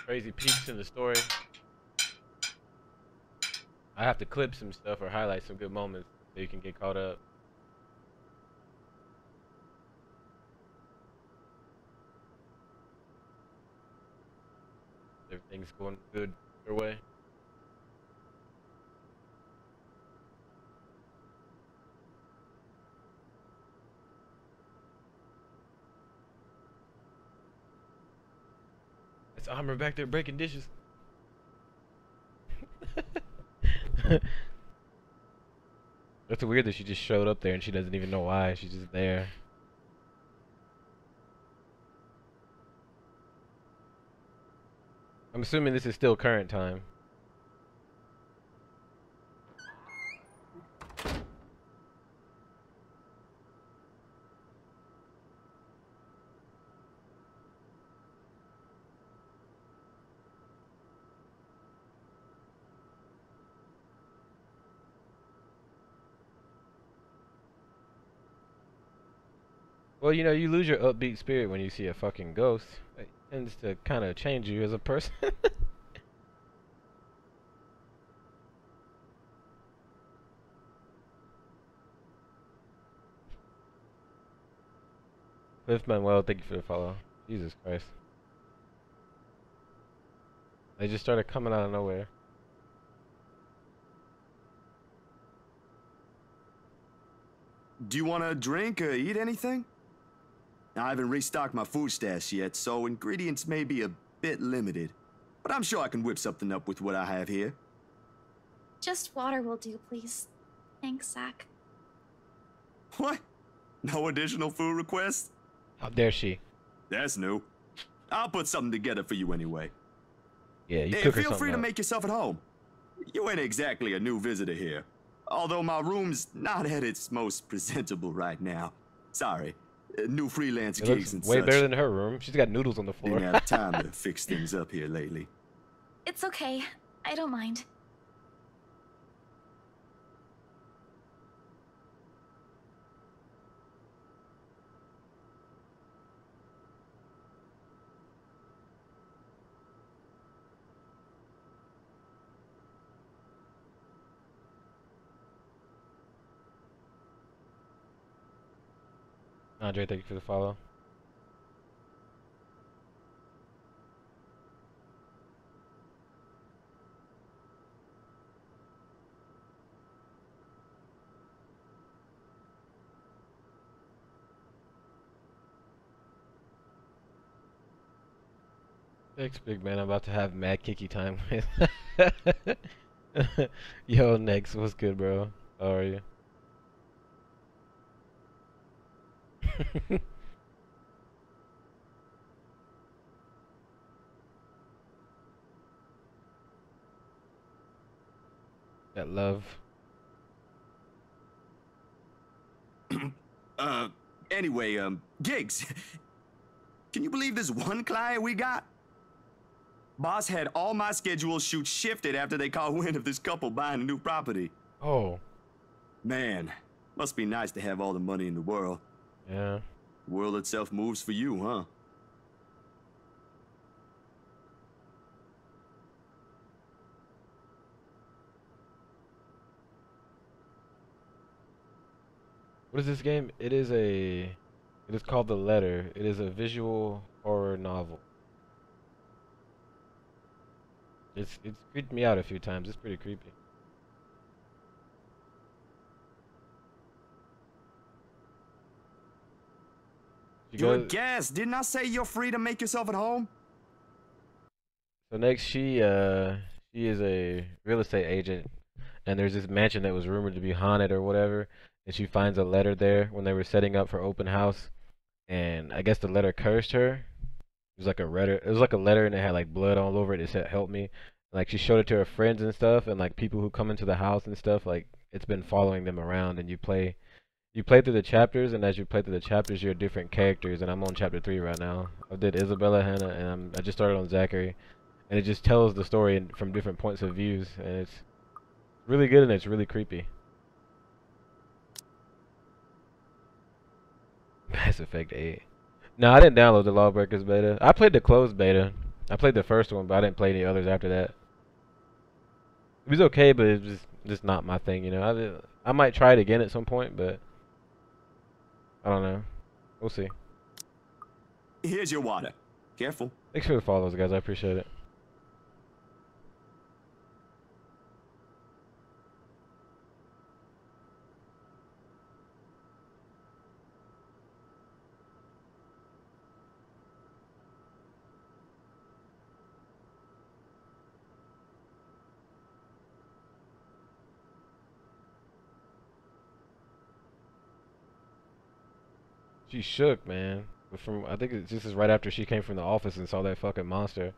crazy peaks in the story. I have to clip some stuff or highlight some good moments so you can get caught up. Everything's going good your way. That's Armor back there breaking dishes. That's weird that she just showed up there and she doesn't even know why. She's just there. I'm assuming this is still current time. Well, you know, you lose your upbeat spirit when you see a fucking ghost. It tends to kind of change you as a person. Cliff Manuel, thank you for the follow. Jesus Christ. They just started coming out of nowhere. Do you want to drink or eat anything? I haven't restocked my food stash yet, so ingredients may be a bit limited. But I'm sure I can whip something up with what I have here. Just water will do, please. Thanks, Zach. What? No additional food requests? How dare she? That's new. I'll put something together for you anyway. Yeah, you Hey, cook her feel free something to up. make yourself at home. You ain't exactly a new visitor here. Although my room's not at its most presentable right now. Sorry. New freelance It gigs looks and way such. better than her room. She's got noodles on the floor. Didn't have time to fix things up here lately. It's okay. I don't mind. Andre, thank you for the follow. Thanks, big man. I'm about to have mad kicky time with. Yo, next, what's good, bro? How are you? That love. Anyway, gigs. Can you believe this one client we got? Boss had all my schedules shoot shifted after they caught wind of this couple buying a new property. Oh. Man, must be nice to have all the money in the world. Yeah. The world itself moves for you, huh? What is this game? It is called The Letter. It is a visual horror novel. It's creeped me out a few times. It's pretty creepy. You're a guest. Didn't I say you're free to make yourself at home? So next, she is a real estate agent, and there's this mansion that was rumored to be haunted or whatever, and she finds a letter there when they were setting up for open house, and I guess the letter cursed her. It was like a letter, and it had like blood all over it. It said "Help me." Like she showed it to her friends and stuff, and like people who come into the house and stuff. Like it's been following them around, and you play through the chapters, and as you play through the chapters, you're different characters. And I'm on chapter 3 right now. I did Isabella, Hannah, and I just started on Zachary, and it just tells the story from different points of views, and it's really good and it's really creepy. Mass Effect 8. No, I didn't download the Lawbreakers beta. I played the closed beta. I played the first one, but I didn't play any others after that. It was okay, but it was just not my thing, you know. I might try it again at some point, but I don't know. We'll see. Here's your water. Careful. Thanks for the follows, guys. I appreciate it. She shook, man. But I think this is right after she came from the office and saw that fucking monster.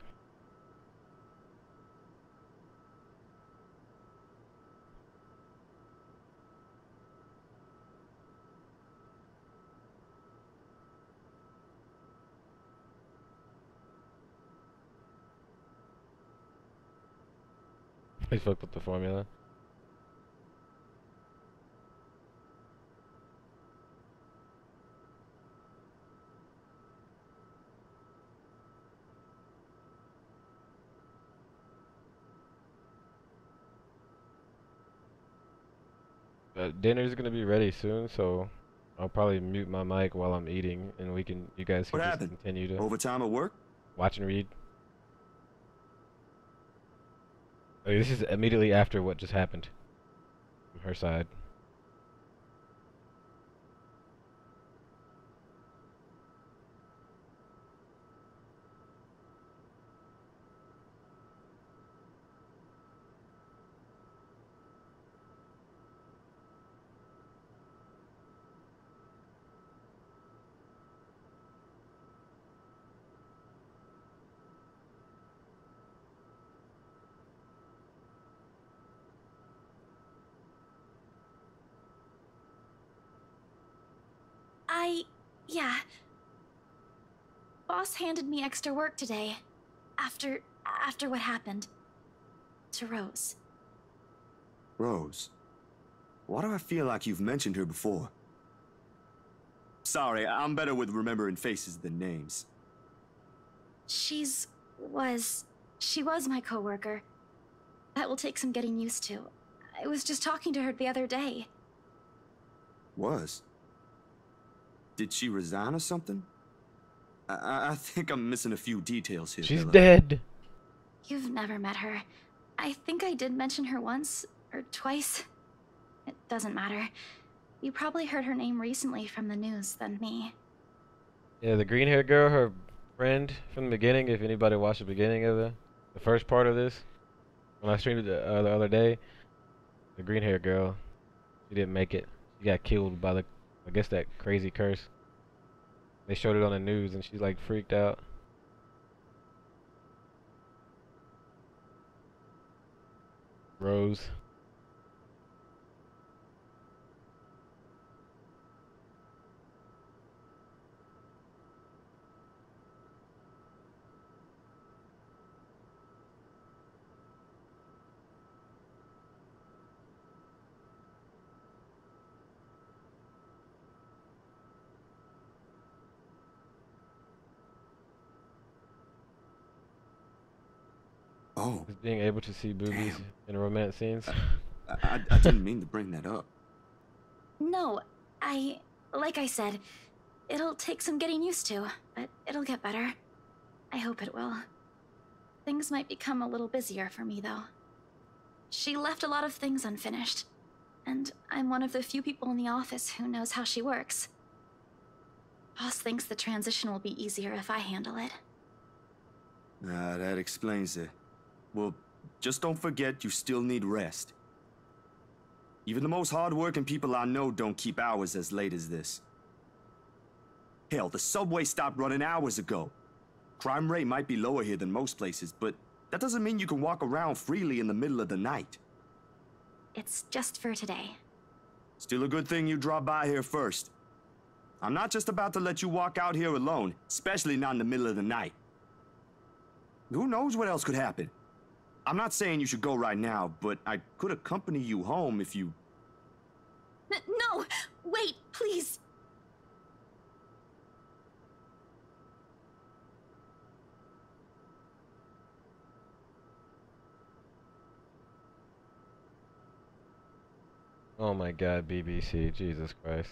They fucked up the formula. Dinner's gonna be ready soon, so I'll probably mute my mic while I'm eating, and you guys can What just happened? continue to Overtime at work? watch and read. Oh, this is immediately after what just happened from her side. Yeah. Boss handed me extra work today. After what happened. To Rose. Rose. Why do I feel like you've mentioned her before? Sorry, I'm better with remembering faces than names. She was my coworker. That will take some getting used to. I was just talking to her the other day. Was? Did she resign or something? I think I'm missing a few details here. She's Bella. dead. You've never met her. I think I did mention her once or twice. It doesn't matter. You probably heard her name recently from the news than me. Yeah, the green-haired girl, her friend from the beginning. If anybody watched the beginning of the first part of this, when I streamed it the other day, the green-haired girl, she didn't make it. She got killed by I guess that crazy curse. They showed it on the news, and she's like freaked out. Rose. Oh. Just being able to see boobies in romance scenes. I didn't mean to bring that up. No, like I said, it'll take some getting used to, but it'll get better. I hope it will. Things might become a little busier for me, though. She left a lot of things unfinished, and I'm one of the few people in the office who knows how she works. Boss thinks the transition will be easier if I handle it. That explains it. Well, just don't forget you still need rest. Even the most hard-working people I know don't keep hours as late as this. Hell, the subway stopped running hours ago. Crime rate might be lower here than most places, but that doesn't mean you can walk around freely in the middle of the night. It's just for today. Still a good thing you dropped by here first. I'm not just about to let you walk out here alone, especially not in the middle of the night. Who knows what else could happen? I'm not saying you should go right now, but I could accompany you home if you... No! Wait, please! Oh my god, BBC, Jesus Christ.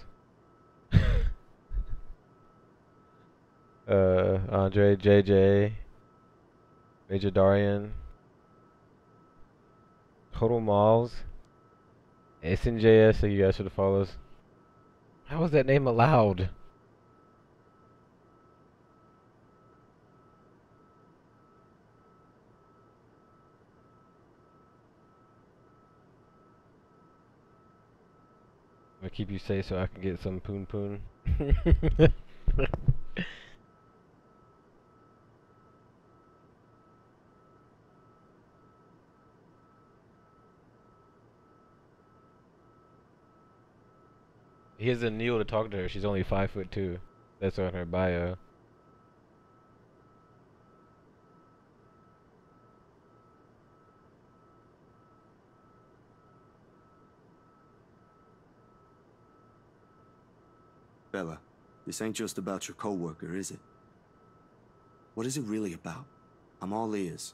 Andre, JJ, Major Darian, Total Malls, SNJS, so you guys should have followed us. How was that name allowed? I'll keep you safe so I can get some poon poon. He has a Neil to talk to her. She's only 5'2". That's on her bio. Bella, this ain't just about your coworker, is it? What is it really about? I'm all ears.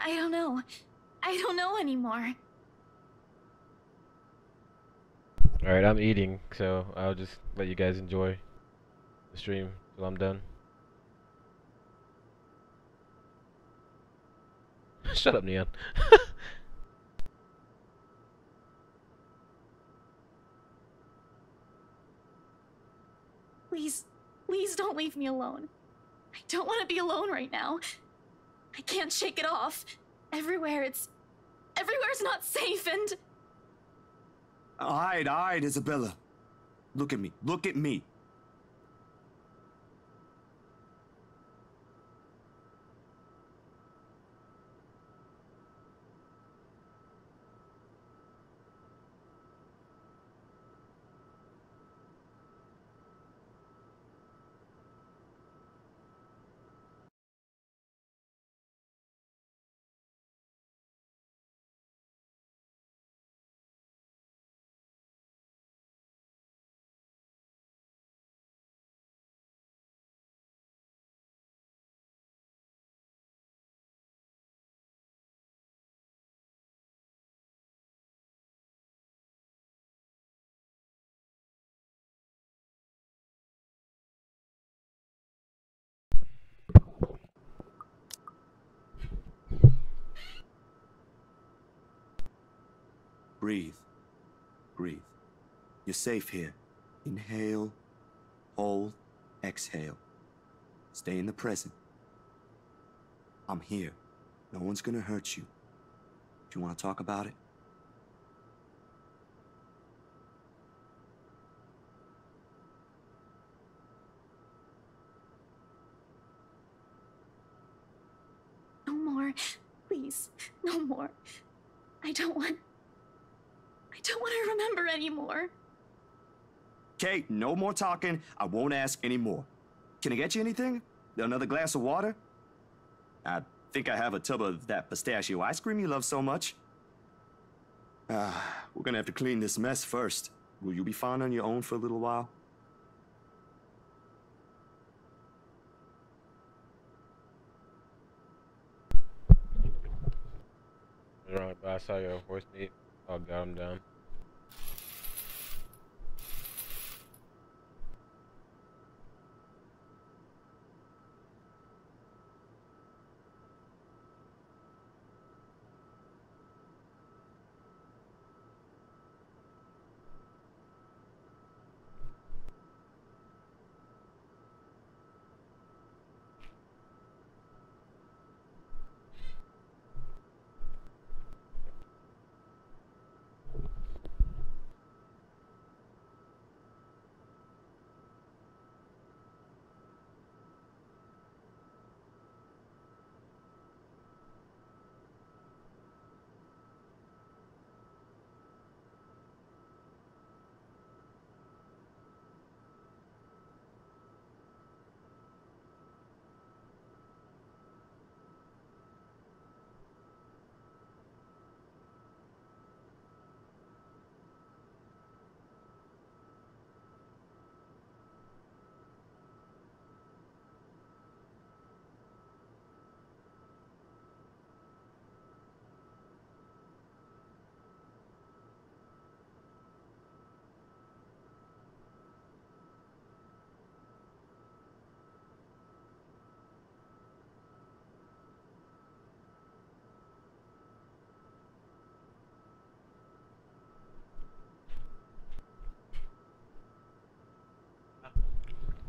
I don't know. I don't know anymore. Alright, I'm eating, so I'll just let you guys enjoy the stream till I'm done. Shut up, Neon. Please, please don't leave me alone. I don't want to be alone right now. I can't shake it off. Everywhere's not safe and... Alright, Isabella. Look at me. Look at me. Breathe. Breathe. You're safe here. Inhale, hold, exhale. Stay in the present. I'm here. No one's gonna hurt you. Do you want to talk about it? No more. Please. No more. I don't want to remember anymore. Kate, no more talking. I won't ask anymore. Can I get you anything? Another glass of water? I think I have a tub of that pistachio ice cream you love so much. We're gonna have to clean this mess first. Will you be fine on your own for a little while? Alright, but I saw your horse meat. I got him down.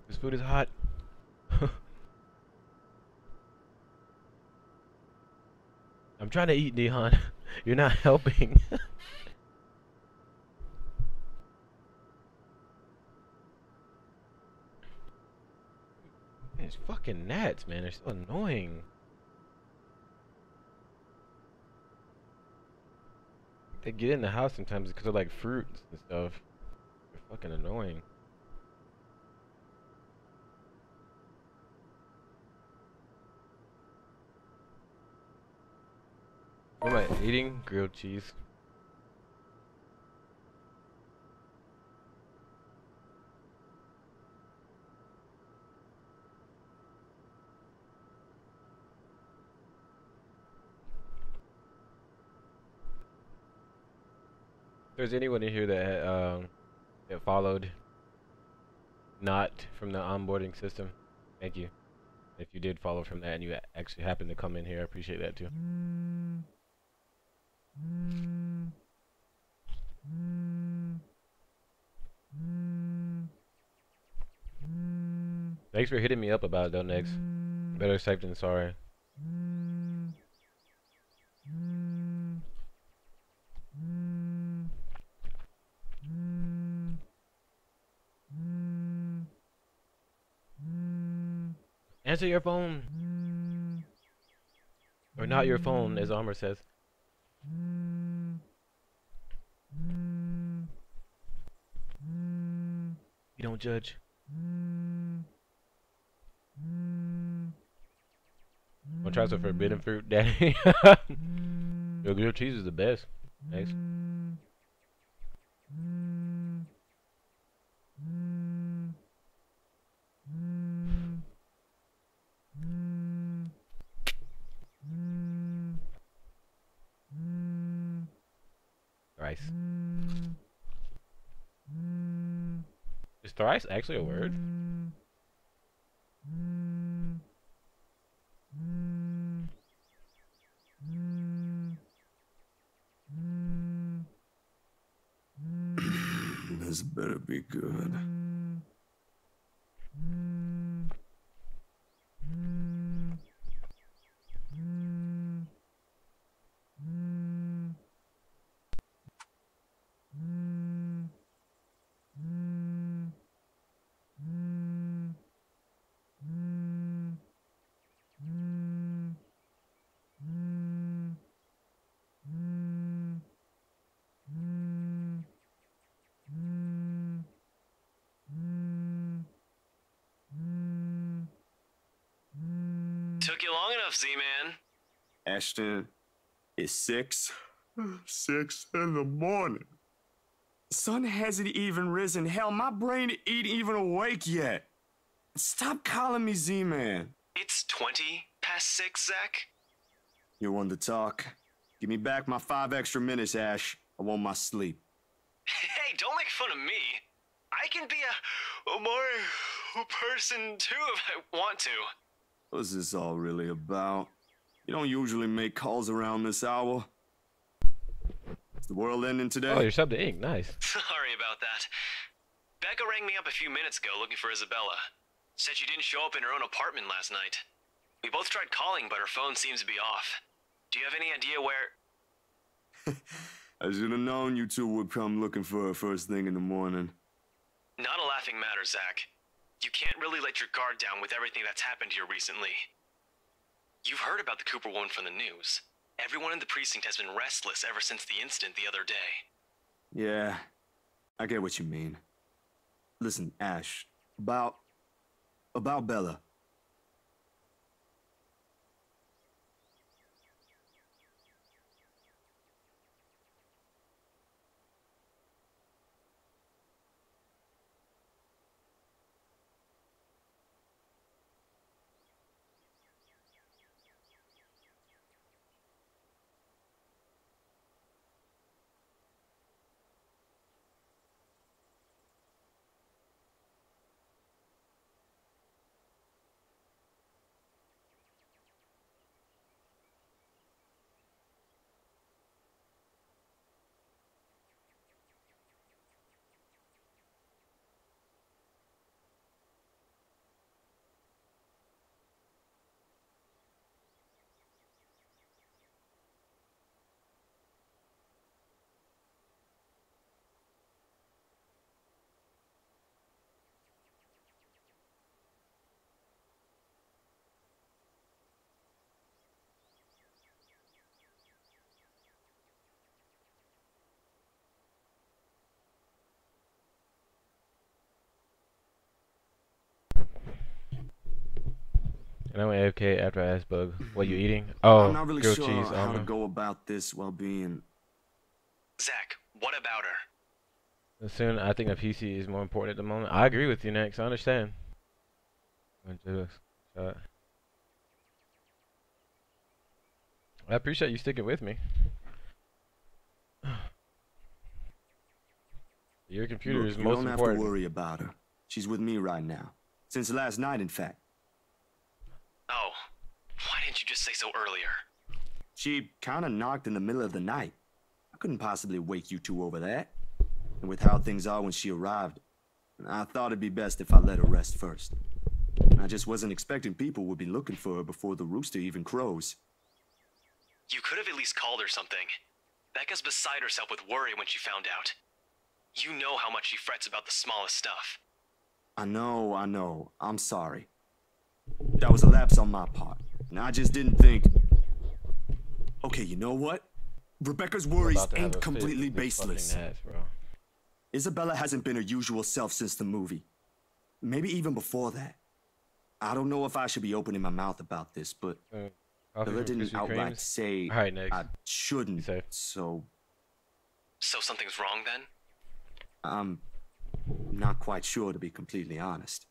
This food is hot. I'm trying to eat, Neon. You're not helping. These fucking gnats, man. They're so annoying. They get in the house sometimes because they're like fruits and stuff. They're fucking annoying. What am I eating? Grilled cheese. there's anyone in here that that followed not from the onboarding system, thank you. If you did follow from that and you actually happened to come in here, I appreciate that too. Thanks for hitting me up about it though, Next. Better safe than sorry. Answer your phone. Or not your phone, as Armor says. We don't judge. Wanna try some forbidden fruit, Daddy? Your grilled cheese is the best. Thanks. Thrice. Is thrice actually a word? This better be good. Took you long enough, Z-Man. Ashton, it's 6 in the morning. Sun hasn't even risen. Hell, my brain ain't even awake yet. Stop calling me Z-Man. It's 20 past 6, Zach. You're one to talk. Give me back my 5 extra minutes, Ash. I want my sleep. Hey, don't make fun of me. I can be a more person too if I want to. What's this all really about? You don't usually make calls around this hour. Is the world ending today? Oh, you're subbed to Ink. Nice. Sorry about that. Becca rang me up a few minutes ago looking for Isabella. Said she didn't show up in her own apartment last night. We both tried calling, but her phone seems to be off. Do you have any idea where... I should have known you two would come looking for her first thing in the morning. Not a laughing matter, Zach. You can't really let your guard down with everything that's happened here recently. You've heard about the Cooper woman from the news. Everyone in the precinct has been restless ever since the incident the other day. Yeah, I get what you mean. Listen, Ash, about Bella. And I went AFK after I asked Bug, what you eating? Oh, I'm not really grilled sure cheese. how to go about this while being... Zach, what about her? Soon, I think a PC is more important at the moment. I agree with you, Next. I understand. I appreciate you sticking with me. Your computer Look, is you most don't have important. to worry about her. She's with me right now. Since last night, in fact. Oh, why didn't you just say so earlier? She kinda knocked in the middle of the night. I couldn't possibly wake you two over that. And with how things are when she arrived, I thought it'd be best if I let her rest first. I just wasn't expecting people would be looking for her before the rooster even crows. You could have at least called her something. Becca's beside herself with worry when she found out. You know how much she frets about the smallest stuff. I know. I'm sorry. That was a lapse on my part. And I just didn't think... Okay, you know what? Rebecca's worries ain't completely baseless. Isabella hasn't been her usual self since the movie. Maybe even before that. I don't know if I should be opening my mouth about this, but Bella didn't outright say I shouldn't, so... So something's wrong then? I'm not quite sure, to be completely honest.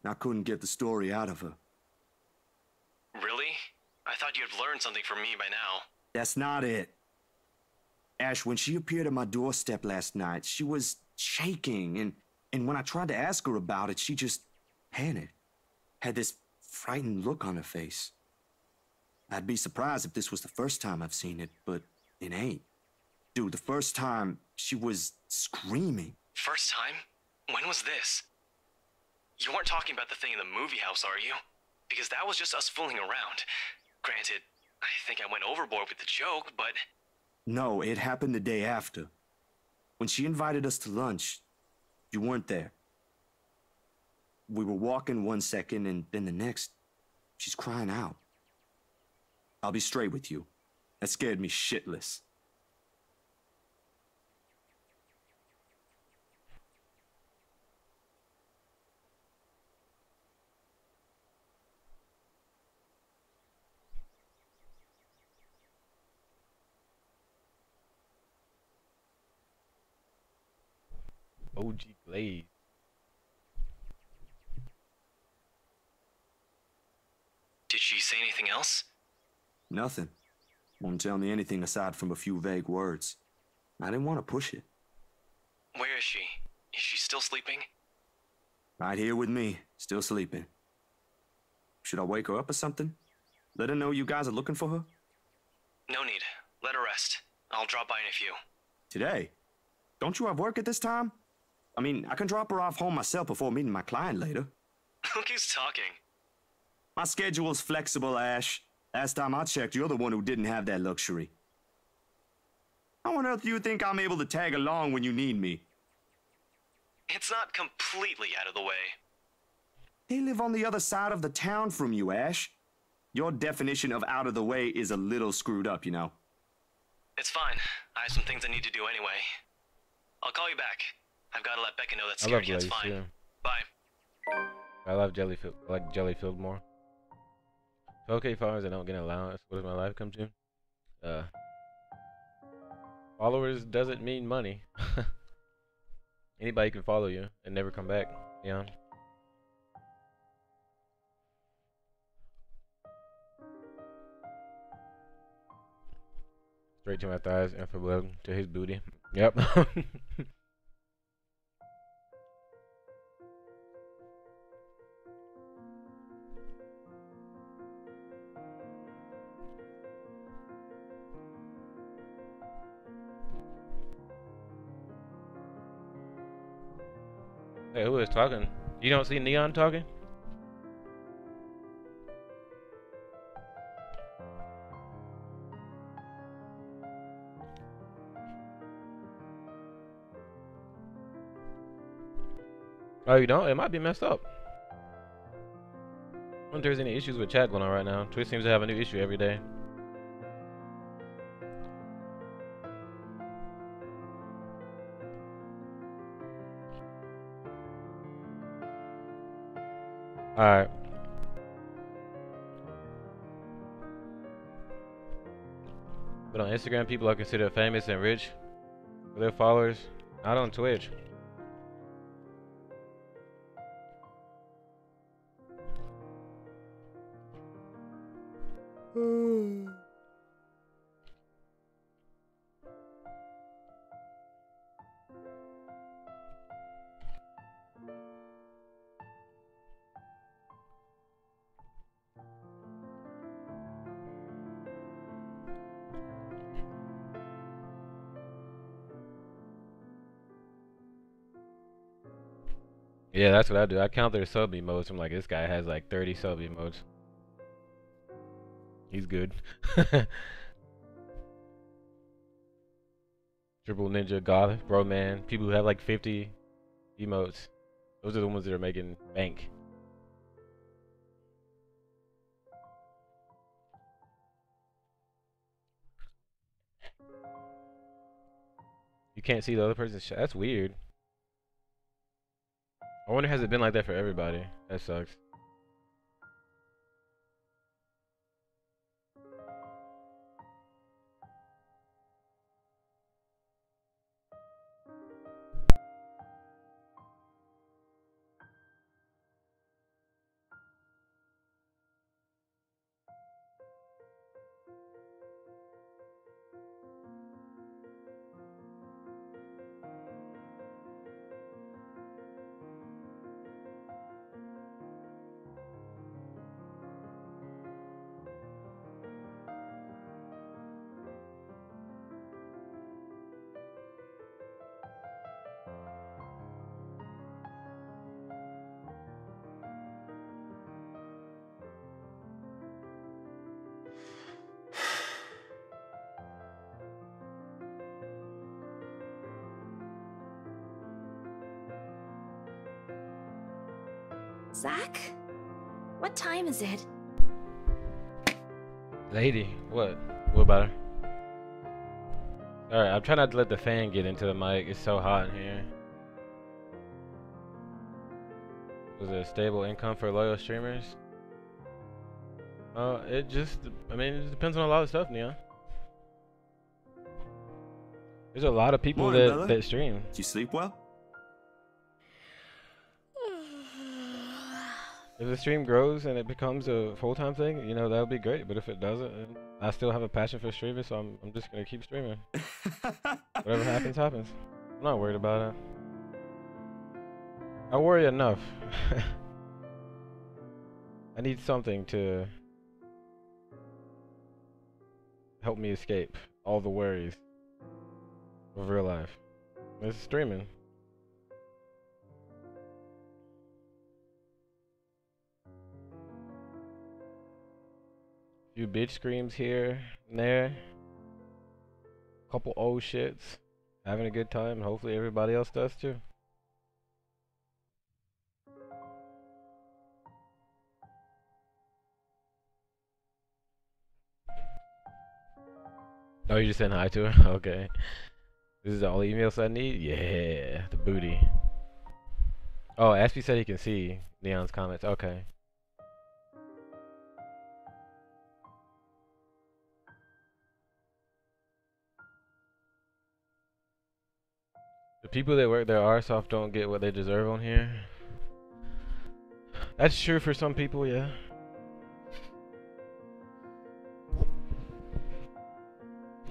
I couldn't get the story out of her. Really? I thought you'd learned something from me by now. That's not it. Ash, when she appeared at my doorstep last night, she was shaking, and when I tried to ask her about it, she just panicked. Had this frightened look on her face. I'd be surprised if this was the first time I've seen it, but it ain't. Dude, the first time, she was screaming. First time? When was this? You weren't talking about the thing in the movie house, are you? Because that was just us fooling around. Granted, I think I went overboard with the joke, but... No, it happened the day after. When she invited us to lunch, you weren't there. We were walking one second, and then the next, she's crying out. I'll be straight with you. That scared me shitless. OG Glaze. Did she say anything else? Nothing. Won't tell me anything aside from a few vague words. I didn't want to push it. Where is she? Is she still sleeping? Right here with me, still sleeping. Should I wake her up or something? Let her know you guys are looking for her? No need. Let her rest. I'll drop by in a few. Today? Don't you have work at this time? I mean, I can drop her off home myself before meeting my client later. Look who's talking. My schedule's flexible, Ash. Last time I checked, you're the one who didn't have that luxury. How on earth do you think I'm able to tag along when you need me? It's not completely out of the way. They live on the other side of the town from you, Ash. Your definition of out of the way is a little screwed up, you know. It's fine. I have some things I need to do anyway. I'll call you back. I've got to let Becca know that I love Scarecat's Glaze, fine. yeah. Bye. I love Jellyfield. I like Jellyfield more. 12K followers, I don't get an allowance. What does my life come to? Followers doesn't mean money. Anybody can follow you and never come back. Yeah. Straight to my thighs and for blood to his booty. Yep. Hey, who is talking? You don't see Neon talking? Oh, you don't? It might be messed up. I wonder if there's any issues with chat going on right now. Twitch seems to have a new issue every day. Alright. But on Instagram, people are considered famous and rich for their followers. Not on Twitch. Yeah, that's what I do. I count their sub emotes. I'm like, this guy has like 30 sub emotes. He's good. Triple Ninja, Goth, Bro Man, people who have like 50 emotes. Those are the ones that are making bank. You can't see the other person's chat. That's weird. I wonder, has it been like that for everybody? That sucks. Zach? What time is it? Lady, what? What about her? Alright, I'm trying not to let the fan get into the mic. It's so hot in here. Was it a stable income for loyal streamers? It just depends on a lot of stuff, Neon. There's a lot of people Morning, Bella. that stream. Did you sleep well? If the stream grows and it becomes a full-time thing, you know, that would be great. But if it doesn't, then I still have a passion for streaming, so I'm just gonna keep streaming. Whatever happens, happens. I'm not worried about it. I worry enough. I need something to help me escape all the worries of real life. It's streaming. Few bitch screams here and there. Couple old shits. Having a good time, and hopefully everybody else does too. Oh, you just saying hi to her? Okay. This is all the emails I need? Yeah, the booty. Oh, Aspie said he can see Neon's comments. Okay. The people that work their arse off don't get what they deserve on here. That's true for some people, yeah.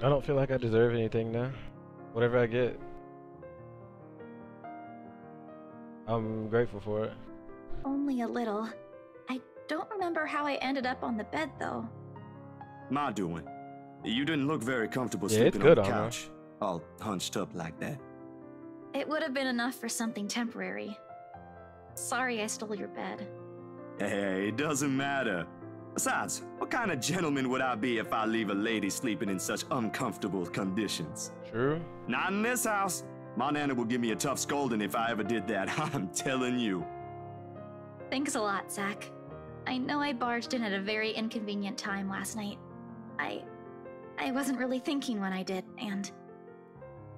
I don't feel like I deserve anything now. Whatever I get, I'm grateful for it. Only a little. I don't remember how I ended up on the bed, though. Ma doing? You didn't look very comfortable Yeah, it's sleeping good on the on her. couch, all hunched up like that. It would have been enough for something temporary. Sorry I stole your bed. Hey, it doesn't matter. Besides, what kind of gentleman would I be if I leave a lady sleeping in such uncomfortable conditions? True. Not in this house. My nana would give me a tough scolding if I ever did that, I'm telling you. Thanks a lot, Zach. I know I barged in at a very inconvenient time last night. I wasn't really thinking when I did, and...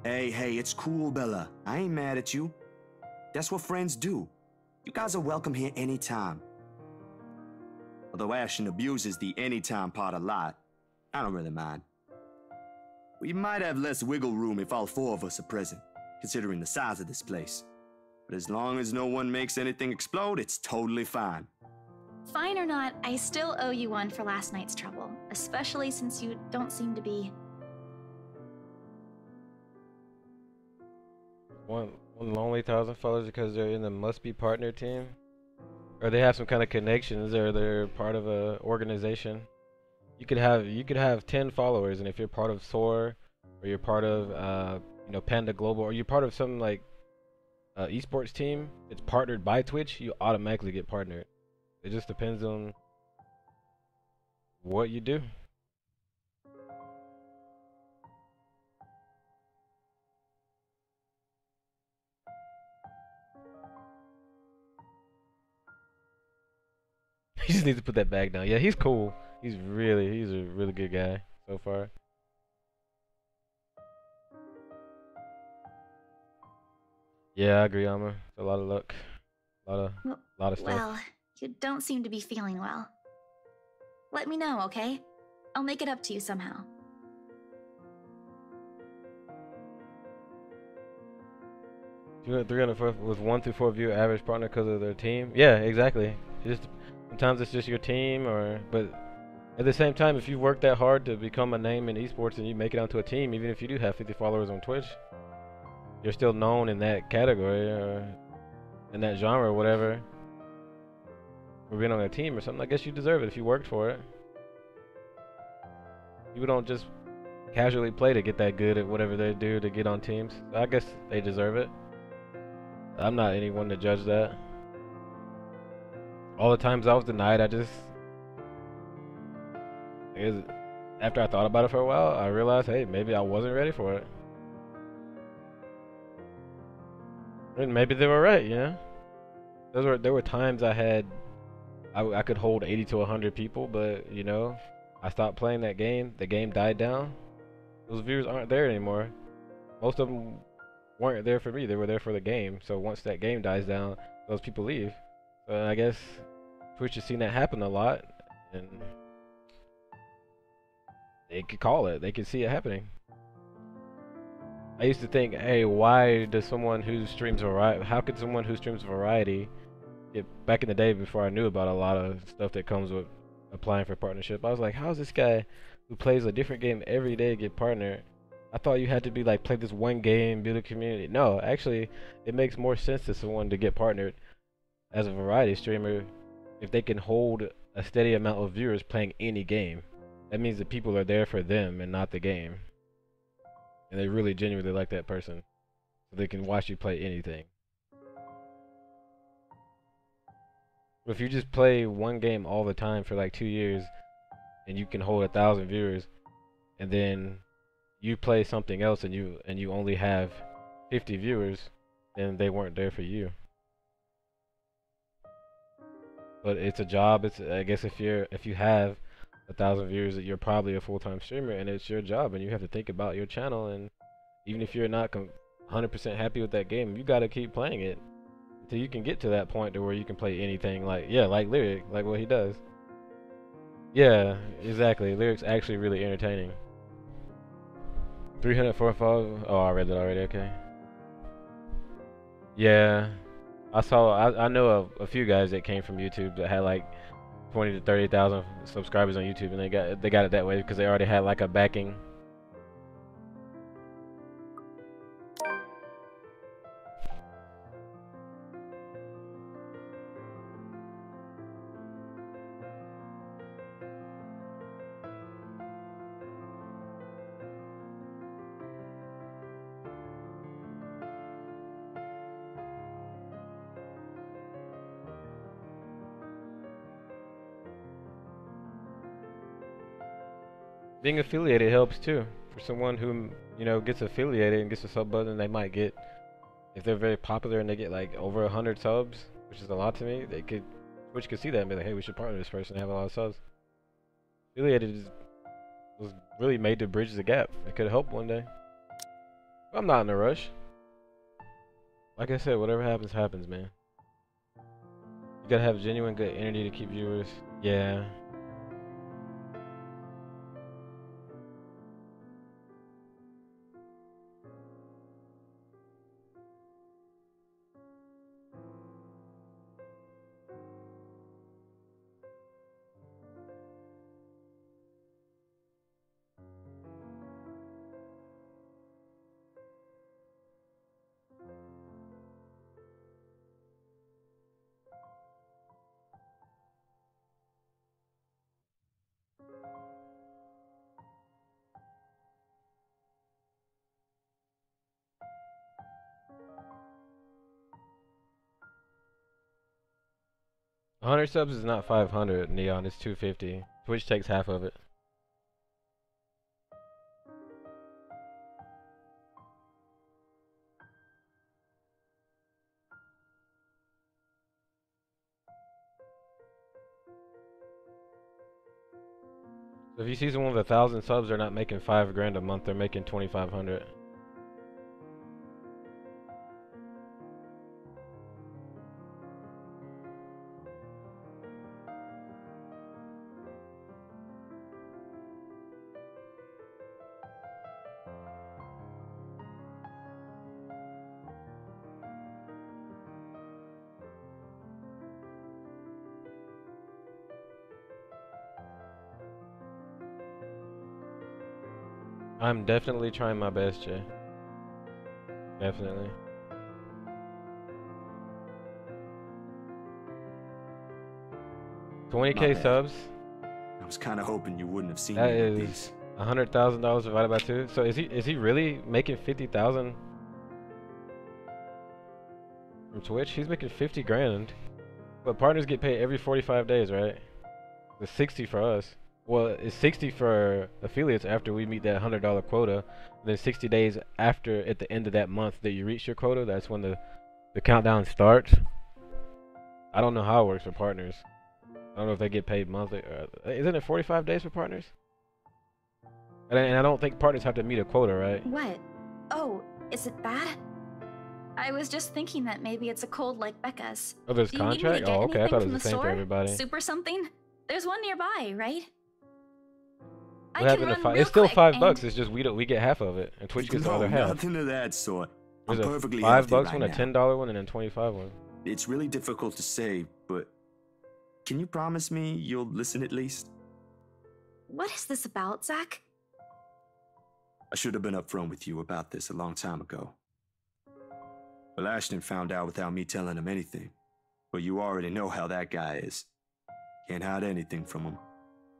Hey, it's cool, Bella. I ain't mad at you. That's what friends do. You guys are welcome here anytime. Although Ashton abuses the anytime part a lot, I don't really mind. We might have less wiggle room if all four of us are present, considering the size of this place. But as long as no one makes anything explode, it's totally fine. Fine or not, I still owe you one for last night's trouble, especially since you don't seem to be... One lonely 1,000 followers because they're in the must be partner team, or they have some kind of connections, or they're part of a organization. You could have 10 followers, and if you're part of SOAR, or you're part of Panda Global, or you're part of some like esports team, it's partnered by Twitch, you automatically get partnered. It just depends on what you do. He just needs to put that bag down. Yeah, he's cool. He's a really good guy so far. Yeah, I agree, Alma. It's a lot of luck. A lot of stuff. Well, you don't seem to be feeling well. Let me know, okay? I'll make it up to you somehow. You got 304 with 1 through 4 viewer average partner because of their team. Yeah, exactly. Sometimes it's just your team, but at the same time, if you work that hard to become a name in esports and you make it onto a team, even if you do have 50 followers on Twitch, you're still known in that category or in that genre or whatever. For being on a team or something, I guess you deserve it if you worked for it. People don't just casually play to get that good at whatever they do to get on teams. So I guess they deserve it. I'm not anyone to judge that. All the times I was denied, after I thought about it for a while, I realized, hey, maybe I wasn't ready for it. And maybe they were right, you know? There were times I could hold 80 to 100 people, but, you know, I stopped playing that game. The game died down. Those viewers aren't there anymore. Most of them weren't there for me. They were there for the game. So once that game dies down, those people leave. So I guess Twitch has seen that happen a lot, and they could call it. They could see it happening. I used to think, hey, why does someone who streams variety? How could someone who streams variety get back in the day before I knew about a lot of stuff that comes with applying for partnership? I was like, how's this guy who plays a different game every day get partnered? I thought you had to be like play this one game, build a community. No, actually, it makes more sense to someone to get partnered as a variety streamer if they can hold a steady amount of viewers playing any game. That means that people are there for them and not the game. And they really genuinely like that person. So they can watch you play anything. But if you just play one game all the time for like 2 years and you can hold 1,000 viewers, and then you play something else and you only have 50 viewers, then they weren't there for you. But it's a job. I guess if you have 1,000 viewers, you're probably a full-time streamer, and it's your job, and you have to think about your channel. And even if you're not 100% happy with that game, you gotta keep playing it until you can get to that point to where you can play anything. Like Lyric, like what he does. Yeah, exactly. Lyric's actually really entertaining. 345. Oh, I read that already. Okay. Yeah, I know a few guys that came from YouTube that had like 20 to 30,000 subscribers on YouTube, and they got it that way because they already had like a backing. Being affiliated helps too. For someone who, you know, gets affiliated and gets a sub button, they might get, if they're very popular and they get like over 100 subs, which is a lot to me, Twitch could see that and be like, hey, we should partner with this person and have a lot of subs. Affiliated was really made to bridge the gap. It could help one day. But I'm not in a rush. Like I said, whatever happens, happens, man. You gotta have genuine good energy to keep viewers. Yeah. 100 subs is not 500, Neon. It's 250. Twitch takes half of it. So if you see someone with 1,000 subs, they're not making $5 grand a month. They're making 2,500. I'm definitely trying my best, Jay. Definitely. My 20K bad. subs. I was kind of hoping you wouldn't have seen That me with is these. $100,000 divided by 2. So is he really making 50,000 from Twitch? He's making 50 grand. But partners get paid every 45 days, right? It's 60 for us. Well, it's 60 for affiliates after we meet that $100 quota. And then 60 days after, at the end of that month that you reach your quota, that's when the countdown starts. I don't know how it works for partners. I don't know if they get paid monthly. Isn't it 45 days for partners? And I don't think partners have to meet a quota, right? What? Oh, is it bad? I was just thinking that maybe it's a cold like Becca's. Oh, there's Do you need me to contract? get Oh, okay. I anything thought it from was the the same for store? everybody. Soup or something? There's one nearby, right? What happened to run It's real still quick $5. It's just we get half of it, and Twitch gets the No, other half. nothing of that sort. I'm There's a perfectly $5 healthy one, right a now. $10 one, and then $25 one. It's really difficult to say, but can you promise me you'll listen at least? What is this about, Zach? I should have been upfront with you about this a long time ago. Well, Ashton found out without me telling him anything. But you already know how that guy is. Can't hide anything from him.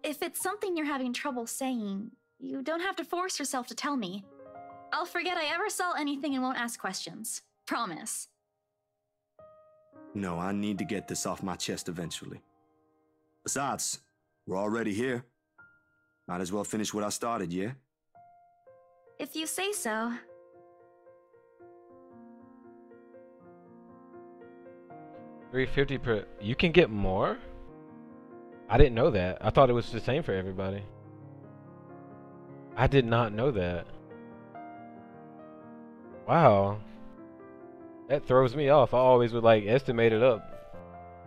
If it's something you're having trouble saying, you don't have to force yourself to tell me. I'll forget I ever saw anything and won't ask questions. Promise. No, I need to get this off my chest eventually. Besides, we're already here. Might as well finish what I started, yeah? If you say so. $350 per. You can get more? I didn't know that. I thought it was the same for everybody. I did not know that. Wow. That throws me off. I always would like estimate it up.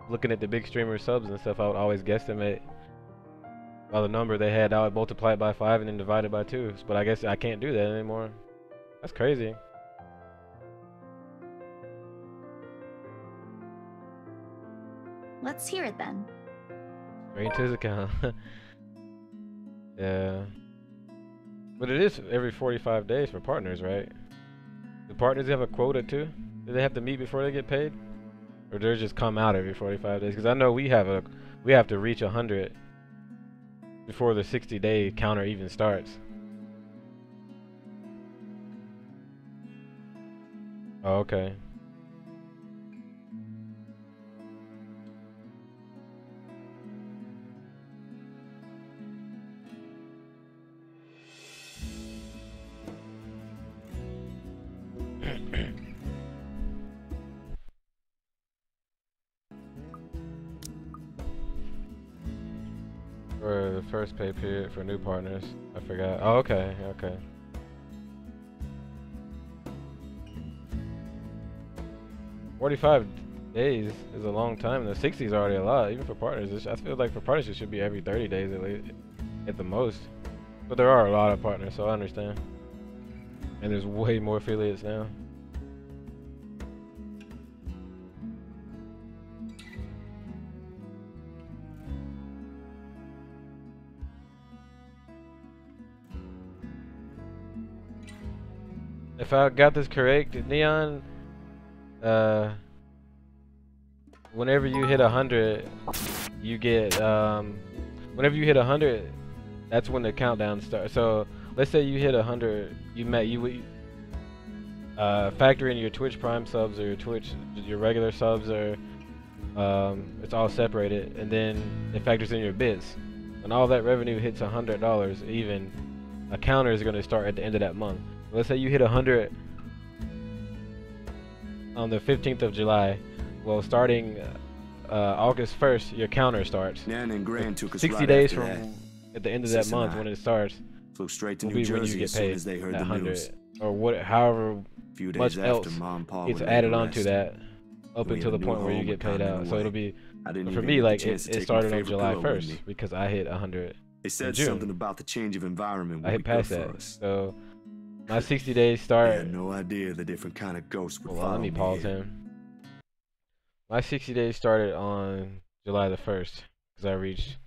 Looking at the big streamer subs and stuff, I would always guesstimate by the number they had. I would multiply it by 5 and then divide it by 2. But I guess I can't do that anymore. That's crazy. Let's hear it then. Straight into his account. Yeah. But it is every 45 days for partners, right? Do partners have a quota too? Do they have to meet before they get paid? Or do they just come out every 45 days? Because I know we have to reach 100 before the 60-day counter even starts. Oh, okay. For the first pay period for new partners. I forgot. Oh, okay, okay. $45 days is a long time. The 60 is already a lot, even for partners. I feel like for partners it should be every 30 days at least, at the most. But there are a lot of partners, so I understand. And there's way more affiliates now. If I got this correct, Neon, whenever you hit 100, you get, whenever you hit 100, that's when the countdown starts. So, let's say you hit 100, factor in your Twitch Prime subs or your regular subs, or It's all separated, and then it factors in your bits. When all that revenue hits $100 even, a counter is going to start at the end of that month. Let's say you hit 100 on the 15th of July. Well, starting August 1st, your counter starts. Nan and Gran took us 60 right days after from that. at the end of Sis that and month I when it starts flew straight to will New be when you Jersey get as soon paid as they heard that the 100 news. or what, however Few days much after, else Mom and Pa gets were added laid to onto rest. that up We until had the a new point where you home get kind paid of out. in a So it'll way. be I didn't for even me get the like chance to it take my started on favorite July pillow with 1st me. because I hit 100 They in said June. something about the change of environment would I be hit good past for that. us. So my 60 days I start. had no idea the different kind of ghosts would Hold on, follow let me me pause here. him. My 60 days started on July the 1st because I reached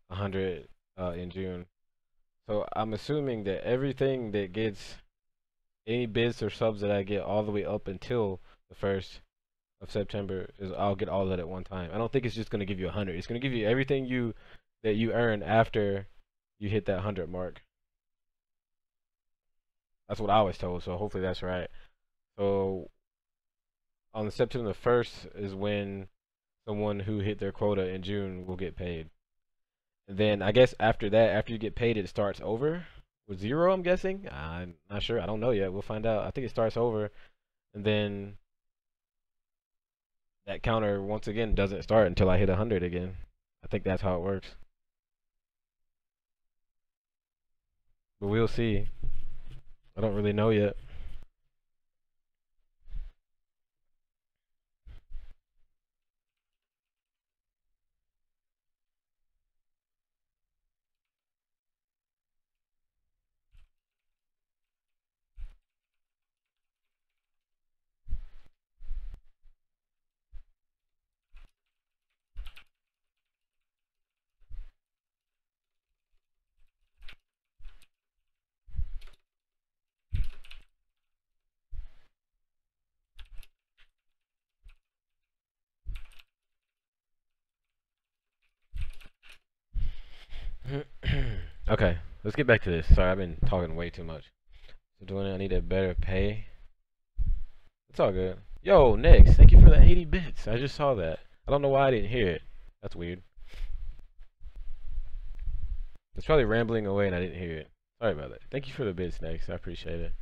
100 in June. So I'm assuming that everything that gets any bits or subs that I get all the way up until the 1st of September is I'll get all of that at one time. I don't think it's just going to give you 100. It's going to give you everything that you earn after you hit that 100 mark. That's what I was told, so hopefully that's right. So on September 1st is when someone who hit their quota in June will get paid. And then I guess after that, after you get paid, it starts over with 0, I'm guessing. I'm not sure. I don't know yet. We'll find out. I think it starts over, and then that counter once again doesn't start until I hit 100 again. I think that's how it works. But we'll see. I don't really know yet. Okay, let's get back to this. Sorry, I've been talking way too much. So doing it, I need a better pay. It's all good. Yo, Nix, thank you for the 80 bits. I just saw that. I don't know why I didn't hear it. That's weird. It's probably rambling away and I didn't hear it. Sorry about that. Thank you for the bits, Nix. I appreciate it.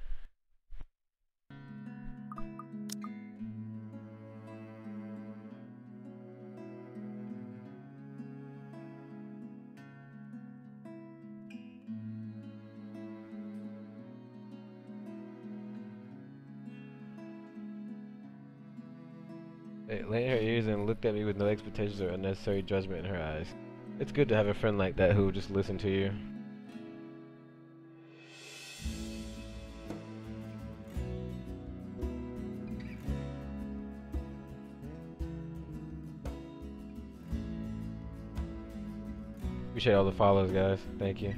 It lay in her ears and looked at me with no expectations or unnecessary judgment in her eyes. It's good to have a friend like that who will just listen to you. Appreciate all the follows, guys. Thank you.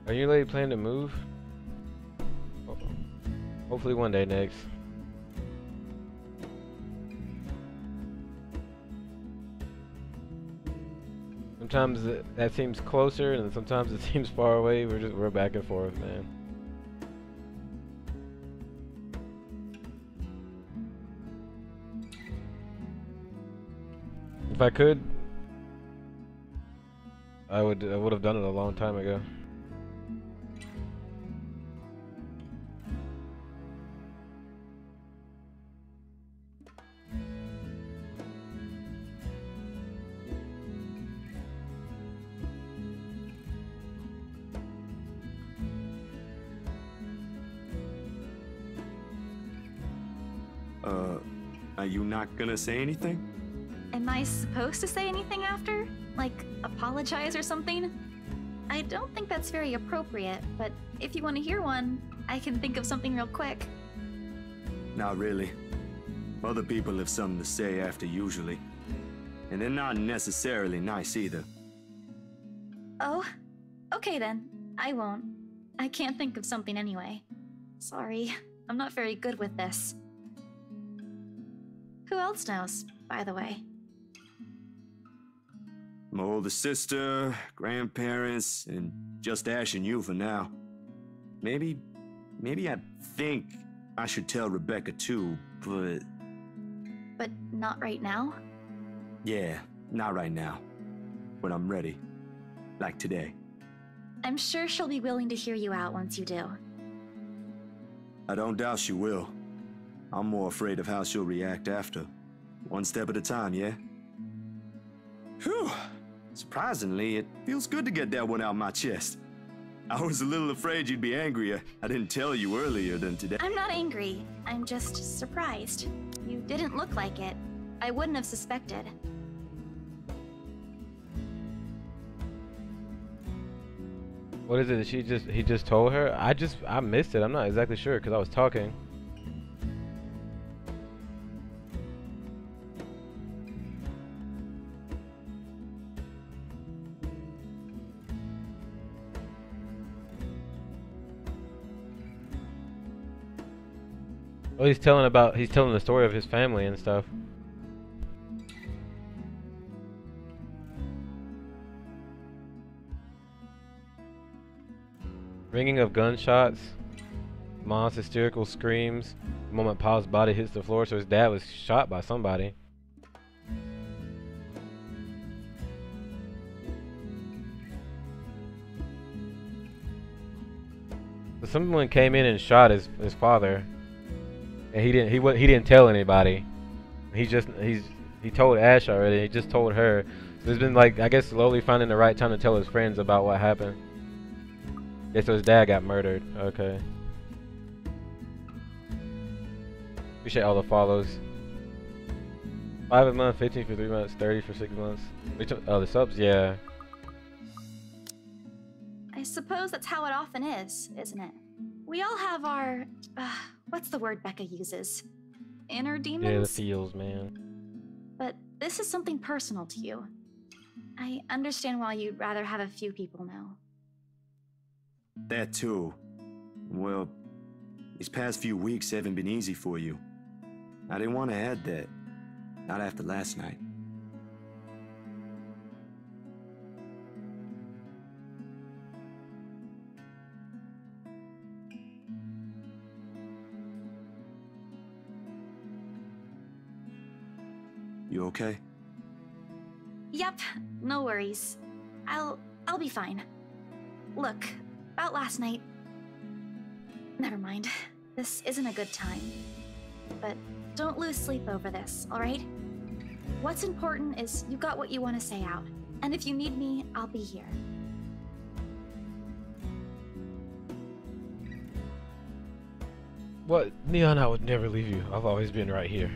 Are you lady planning to move? Hopefully one day next. Sometimes that seems closer, and sometimes it seems far away. We're back and forth, man. If I could, I would have done it a long time ago. Are you not gonna say anything? Am I supposed to say anything after? Like, apologize or something? I don't think that's very appropriate, but if you want to hear one, I can think of something real quick. Not really. Other people have something to say after usually. And they're not necessarily nice either. Oh, okay then. I won't. I can't think of something anyway. Sorry, I'm not very good with this. Who else knows, by the way? My older sister, grandparents, and just Ash and you for now. Maybe I think I should tell Rebecca too, but... But not right now? Yeah, not right now. When I'm ready. Like today. I'm sure she'll be willing to hear you out once you do. I don't doubt she will. I'm more afraid of how she'll react after. One step at a time, yeah? Whew. Surprisingly, it feels good to get that one out of my chest. I was a little afraid you'd be angrier. I didn't tell you earlier than today. I'm not angry. I'm just surprised. You didn't look like it. I wouldn't have suspected. What is it that he just told her? I missed it. I'm not exactly sure because I was talking. Oh, he's telling the story of his family and stuff. Ringing of gunshots, mom's hysterical screams, the moment Paul's body hits the floor, so his dad was shot by somebody. So someone came in and shot his father, and he didn't tell anybody. He told Ash already. He just told her. So he's been like, I guess, slowly finding the right time to tell his friends about what happened. Yeah, so his dad got murdered. Okay. Appreciate all the follows. 5 a month, 15 for 3 months, 30 for 6 months. Oh, the subs, yeah. I suppose that's how it often is, isn't it? We all have our, what's the word Becca uses? Inner demons? Yeah, the feels, man. But this is something personal to you. I understand why you'd rather have a few people know. That too. Well, these past few weeks haven't been easy for you. I didn't want to add that. Not after last night. You okay? Yep, no worries. I'll be fine. Look, about last night... Never mind. This isn't a good time. But don't lose sleep over this, alright? What's important is you got what you want to say out. And if you need me, I'll be here. What? Neon, I would never leave you. I've always been right here.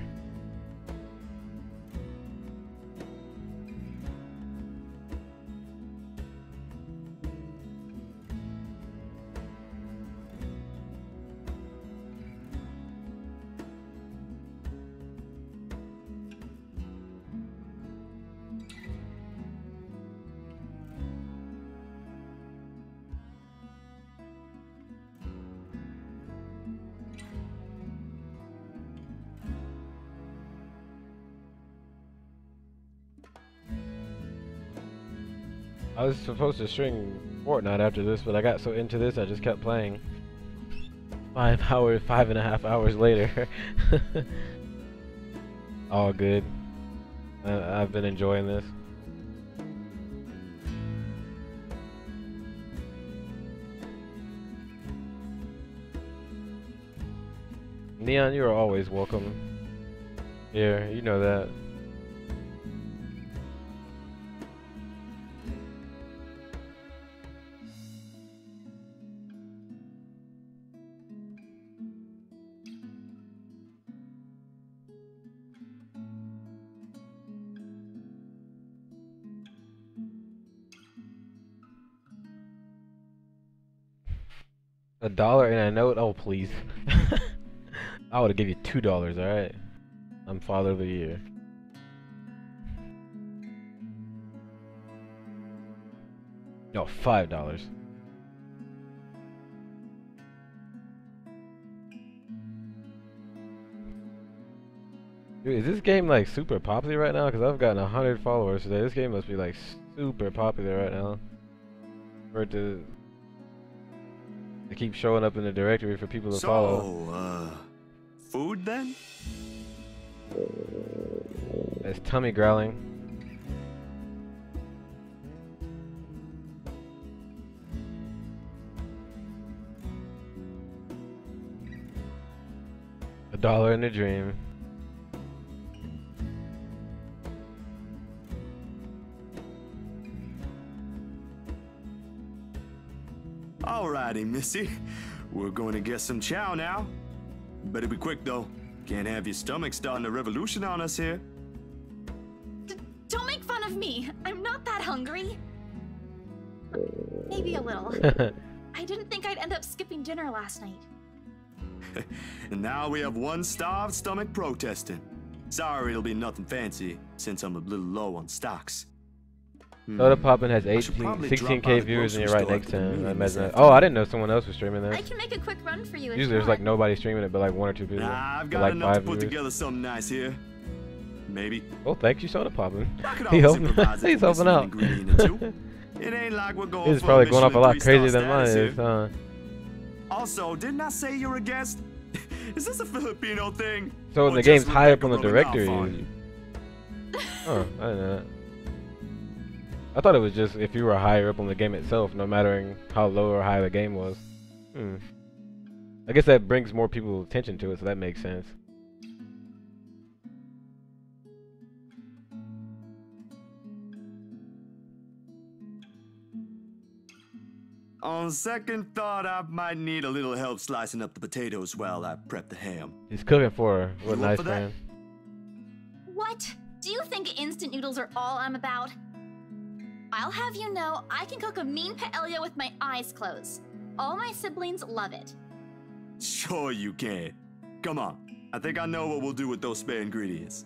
I was supposed to string Fortnite after this, but I got so into this I just kept playing. 5.5 hours later. All good. I've been enjoying this. Neon, you are always welcome here, you know that. $1 in a note? Oh, please. I would have give you $2, alright? I'm Father of the Year. No, $5. Dude, is this game like super popular right now? Because I've gotten 100 followers today. This game must be like super popular right now. For it to keep showing up in the directory for people to follow. Food then? It's tummy growling. $1 in a dream. Alrighty, Missy. We're going to get some chow now. Better be quick, though. Can't have your stomach starting a revolution on us here. Don't make fun of me. I'm not that hungry. Maybe a little. I didn't think I'd end up skipping dinner last night. And now we have one starved stomach protesting. Sorry, it'll be nothing fancy, since I'm a little low on stocks. Soda Poppin' has 16K viewers and you're right next to him. I imagine that. Oh, I didn't know someone else was streaming this. I can make a quick run for you. Usually there's like nobody streaming it, but like 1 or 2 people. Nah, I've got like enough 5 to put viewers. together something nice here. Maybe. Oh, thank you, Soda Poppin'. He's He's helping out. It ain't like we're going He's for probably a going off a lot Michelin crazier than 3-star mine status is, here. huh? Also, didn't I say you're a guest? Is this a Filipino thing? So when Or the game's just high up on Rebecca the rubbing directory. off on you? Oh, I didn't know that. I thought it was just if you were higher up on the game itself, no matter how low or high the game was. I guess that brings more people's attention to it, so that makes sense. On second thought, I might need a little help slicing up the potatoes while I prep the ham. He's cooking for her. What a You up nice for that? friend. What? Do you think instant noodles are all I'm about? I'll have you know, I can cook a mean paella with my eyes closed. All my siblings love it. Sure you can. Come on. I think I know what we'll do with those spare ingredients.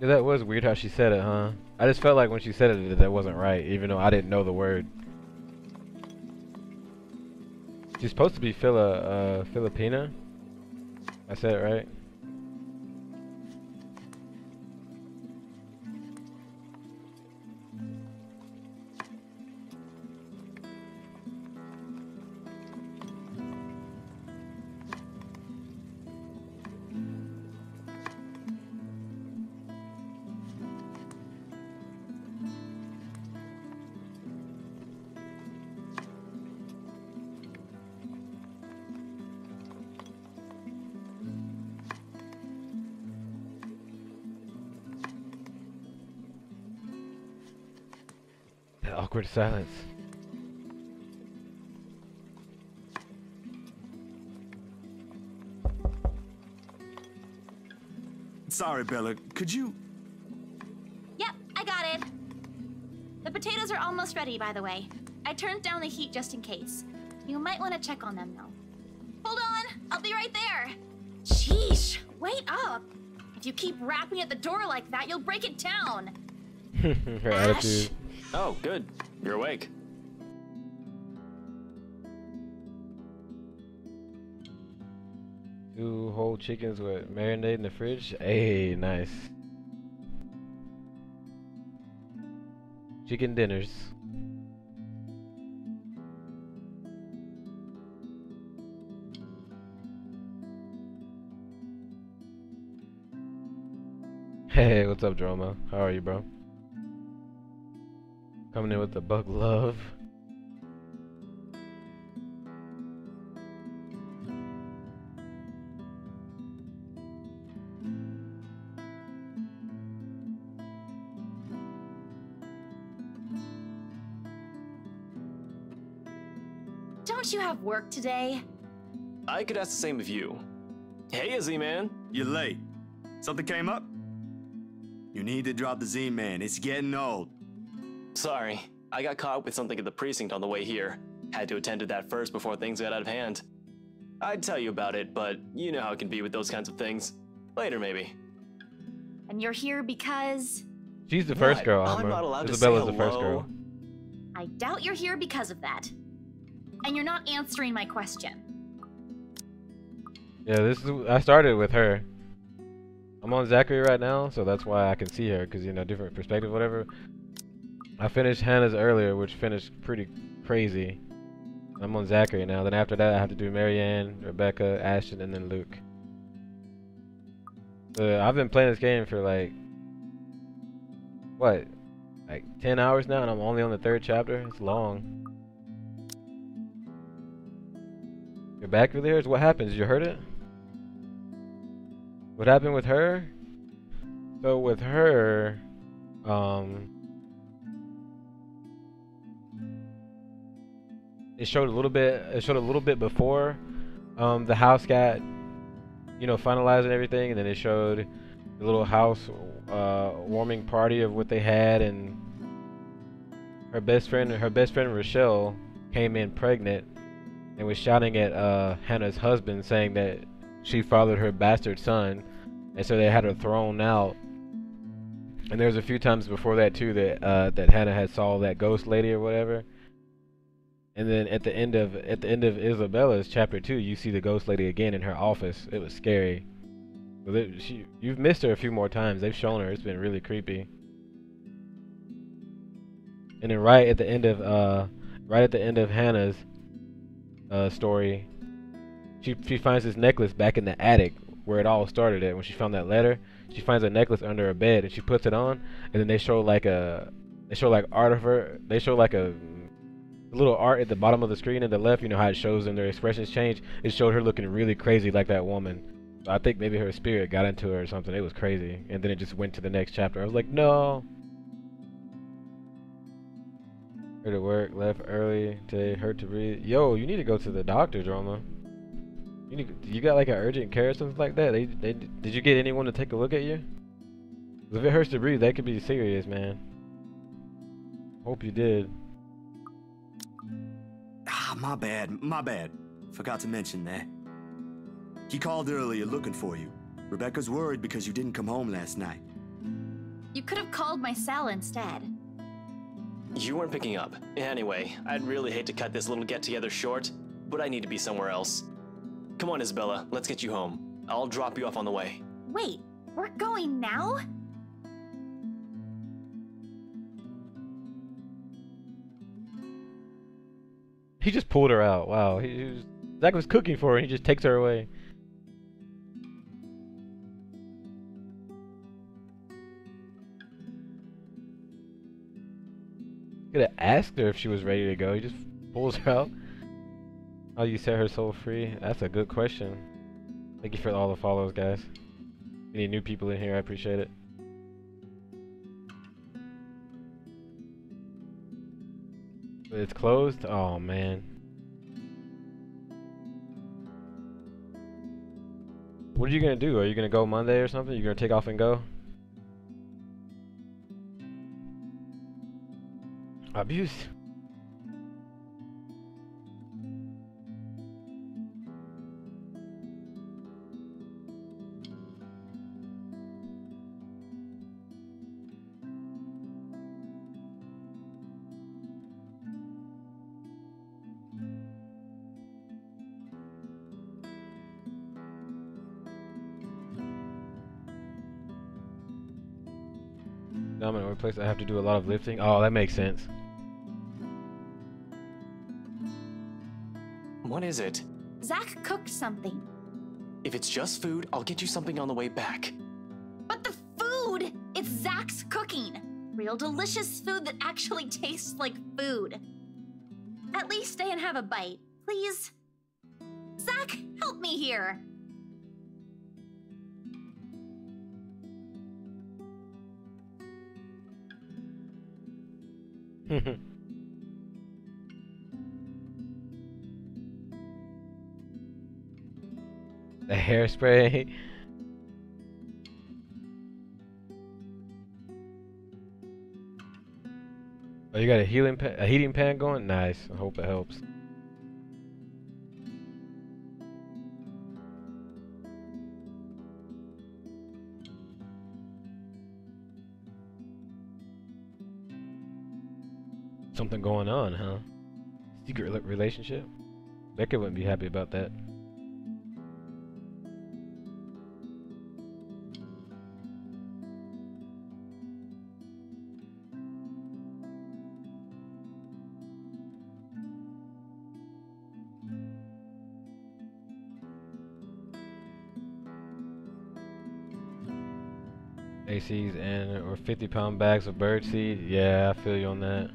Yeah, that was weird how she said it, huh? I just felt like when she said it that wasn't right, even though I didn't know the word. She's supposed to be Filipina. I said it right. That awkward silence. Sorry, Bella. Could you... Yep, I got it. The potatoes are almost ready, by the way. I turned down the heat just in case. You might want to check on them, though. Hold on, I'll be right there. Sheesh, wait up. If you keep rapping at the door like that, you'll break it down. Her attitude. Oh, good. You're awake. Two whole chickens with marinade in the fridge. Hey, nice. Chicken dinners. Hey, what's up, Droma? How are you, bro? Coming in with the bug love. Don't you have work today? I could ask the same of you. Hey, Izzy, man. You're late. Something came up? You need to drop the Z-Man. It's getting old. Sorry, I got caught up with something at the precinct on the way here. Had to attend to that first before things got out of hand. I'd tell you about it, but you know how it can be with those kinds of things. Later, maybe. And you're here because... She's the first girl, I'm Alma. not allowed to Isabella's say the first hello. girl. I doubt you're here because of that. And you're not answering my question. Yeah, I started with her. I'm on Zachary right now, so that's why I can see her, because, you know, different perspective, whatever. I finished Hannah's earlier, which finished pretty crazy. I'm on Zachary now. Then after that, I have to do Marianne, Rebecca, Ashton, and then Luke. I've been playing this game for like, what, like 10 hours now, and I'm only on the 3rd chapter. It's long. You're back with hers? What happened? Did you hurt it? What happened with her? So with her, it showed a little bit before the house got, you know, finalized and everything, and then it showed the little house warming party of what they had, and her best friend Rochelle came in pregnant and was shouting at Hannah's husband, saying that she fathered her bastard son, and so they had her thrown out. And there was a few times before that too that that Hannah had saw that ghost lady or whatever. And then at the end of Isabella's chapter 2, you see the ghost lady again in her office. It was scary. So you've missed her a few more times. They've shown her. It's been really creepy. And then right at the end of Hannah's story, she finds this necklace back in the attic where it all started at. When she found that letter, she finds a necklace under her bed and she puts it on. And then they show like art of her. They show like a little art at the bottom of the screen at the left. You know how it shows them, their expressions change. It showed her looking really crazy like that woman. So I think maybe her spirit got into her or something. It was crazy. And then it just went to the next chapter. I was like, no. Here to work, left early today, hurt to breathe. Yo, you need to go to the doctor, Droma. You got like an urgent care or something like that? Did you get anyone to take a look at you? If it hurts to breathe, that could be serious, man. Hope you did. Ah, my bad. Forgot to mention that. He called earlier looking for you. Rebecca's worried because you didn't come home last night. You could have called my cell instead. You weren't picking up. Anyway, I'd really hate to cut this little get-together short, but I need to be somewhere else. Come on, Isabella, let's get you home. I'll drop you off on the way. Wait, we're going now? He just pulled her out. Wow. Zach was cooking for her and he just takes her away. Could have asked her if she was ready to go. He just pulls her out. How you set her soul free? That's a good question. Thank you for all the follows, guys. Any new people in here, I appreciate it. It's closed? Oh, man. What are you gonna do? Are you gonna go Monday or something? You gonna take off and go? Abuse. I'm in a workplace. I have to do a lot of lifting. Oh, that makes sense. What is it? Zach cooked something. If it's just food, I'll get you something on the way back. But the food! It's Zach's cooking. Real delicious food that actually tastes like food. At least stay and have a bite, please. Zach, help me here. The hairspray. Oh, you got a heating pan going? Nice. I hope it helps. Something going on, huh? Secret relationship? Becca wouldn't be happy about that. ACs and or 50-pound bags of birdseed. Yeah, I feel you on that.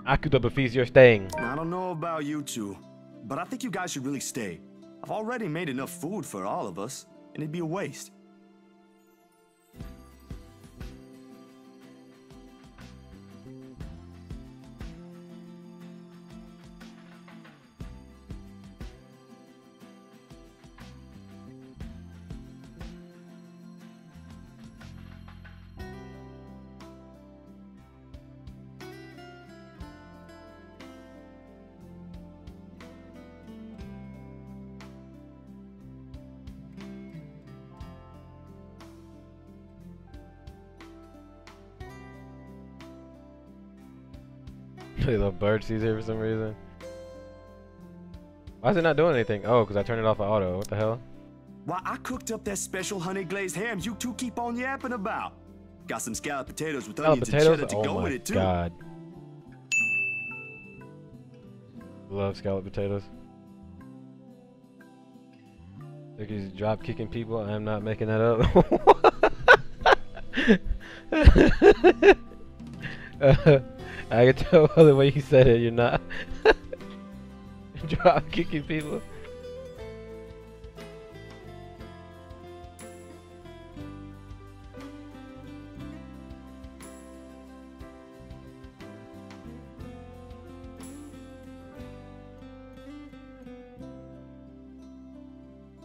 I could have a feast you're staying. I don't know about you two, but I think you guys should really stay. I've already made enough food for all of us, and it'd be a waste. They love bird seeds here for some reason. Why is it not doing anything? Oh, because I turned it off of auto. What the hell? Why, I cooked up that special honey glazed ham you two keep on yapping about. Got some scalloped potatoes with onions and cheddar to go with it too. Oh my god. Love scalloped potatoes. Look, he's drop kicking people. I'm not making that up. I can tell by the way you said it, you're not drop kicking people.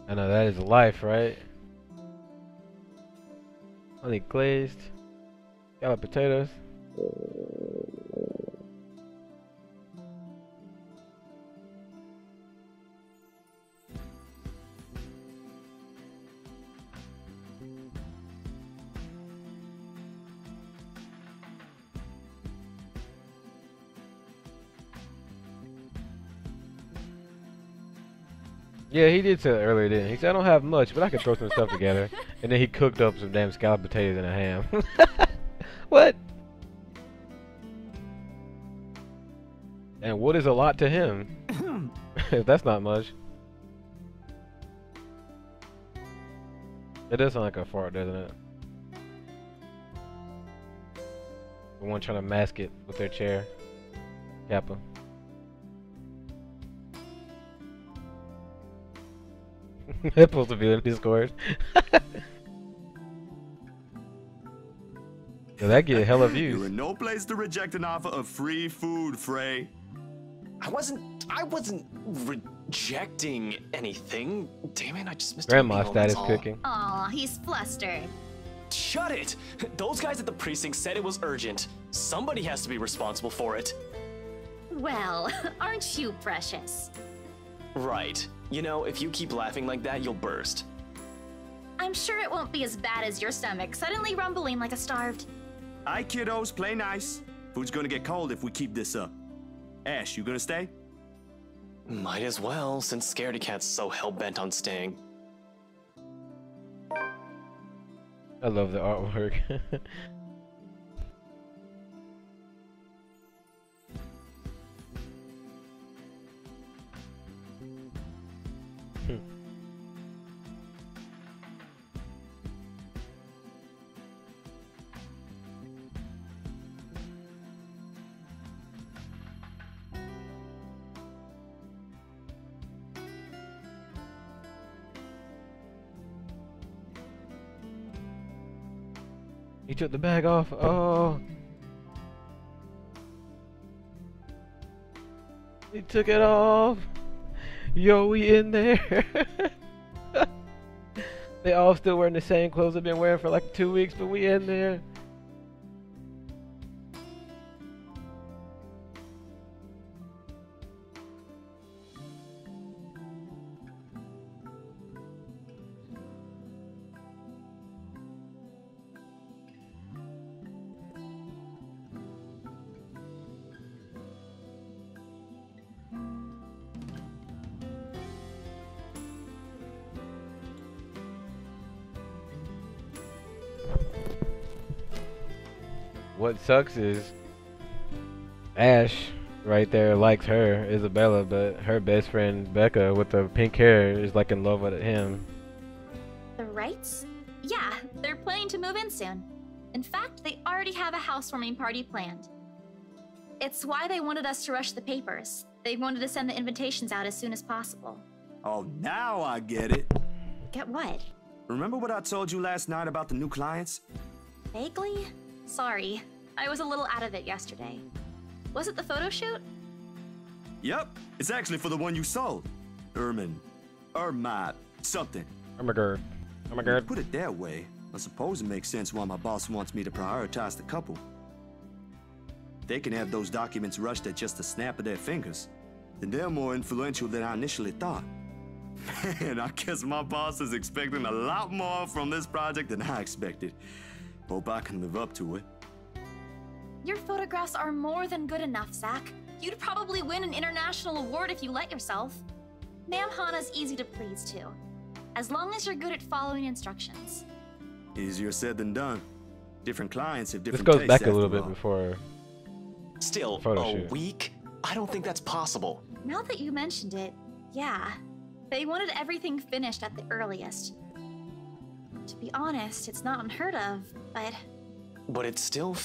I know that is life, right? Honey glazed, scalloped potatoes. Yeah, he did say that earlier, didn't he? He said, I don't have much, but I could throw some stuff together. And then he cooked up some damn scalloped potatoes and a ham. What? And what is a lot to him? If that's not much. It does sound like a fart, doesn't it? The one trying to mask it with their chair. Kappa. It's supposed to be in Discord. Yeah, that get hella views. You're in no place to reject an offer of free food, Frey. I wasn't rejecting anything. Damn it, I just missed Grandma status cooking. Aw, he's flustered. Shut it! Those guys at the precinct said it was urgent. Somebody has to be responsible for it. Well, aren't you precious? Right. You know, if you keep laughing like that, you'll burst. I'm sure it won't be as bad as your stomach suddenly rumbling like a starved. Aye, kiddos, play nice. Food's gonna get cold if we keep this up. Ash, you gonna stay? Might as well, since Scaredy Cat's so hell-bent on staying. I love the artwork. He took the bag off. Oh. He took it off. Yo, we in there. They all still wearing the same clothes they've been wearing for like 2 weeks, but we in there. what sucks is Ash right there likes her, Isabella, but her best friend Becca with the pink hair is like in love with him. The Wrights? Yeah, they're planning to move in soon. In fact, they already have a housewarming party planned. It's why they wanted us to rush the papers. They wanted to send the invitations out as soon as possible. Oh, now I get it. Get what? Remember what I told you last night about the new clients? Vaguely? Sorry, I was a little out of it yesterday. Was it the photo shoot? Yep, it's actually for the one you sold. Ermite, something. Ermagerd. When you put it that way, I suppose it makes sense why my boss wants me to prioritize the couple. They can have those documents rushed at just a snap of their fingers. Then they're more influential than I initially thought. Man, I guess my boss is expecting a lot more from this project than I expected. Hope I can live up to it. Your photographs are more than good enough, Zach. You'd probably win an international award if you let yourself. Ma'am Hana's easy to please, too. As long as you're good at following instructions. Easier said than done. Different clients have different This goes tastes back a little after bit all. before. Still, Photo a shoot. week? I don't think that's possible. Now that you mentioned it, yeah. They wanted everything finished at the earliest. To be honest, it's not unheard of, but... But it's still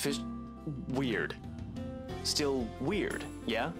weird. Still weird, yeah?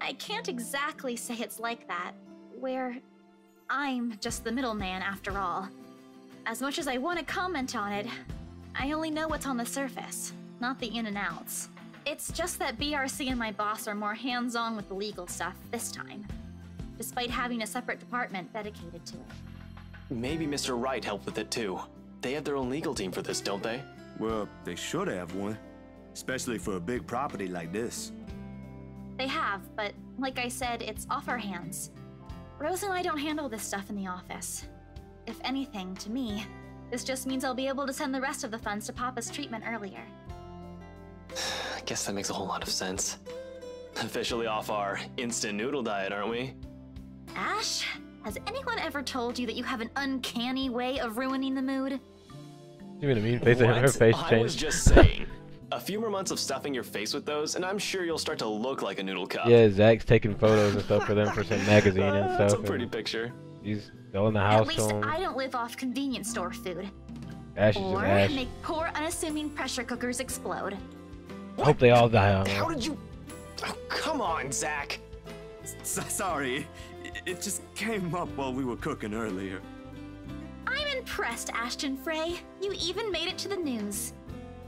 I can't exactly say it's like that, where I'm just the middleman after all. As much as I want to comment on it, I only know what's on the surface, not the in and outs. It's just that BRC and my boss are more hands-on with the legal stuff this time, despite having a separate department dedicated to it. Maybe Mr. Wright helped with it too. They have their own legal team for this, don't they? Well, they should have one. Especially for a big property like this. They have, but like I said, it's off our hands. Rose and I don't handle this stuff in the office. If anything, to me, this just means I'll be able to send the rest of the funds to Papa's treatment earlier. I guess that makes a whole lot of sense. Officially off our instant noodle diet, aren't we? Ash, has anyone ever told you that you have an uncanny way of ruining the mood? You mean a mean face? Her face changed. I was just saying. A few more months of stuffing your face with those, and I'm sure you'll start to look like a noodle cup. Yeah, Zach's taking photos and stuff for them for some magazine and stuff. That's a pretty picture. He's going to the house At least to him. I don't live off convenience store food. Ash is just Or Ash. make poor, unassuming pressure cookers explode. I hope they all die on How it. did you... Oh, come on, Zach. Sorry, it just came up while we were cooking earlier. I'm impressed, Ashton Frey. You even made it to the news.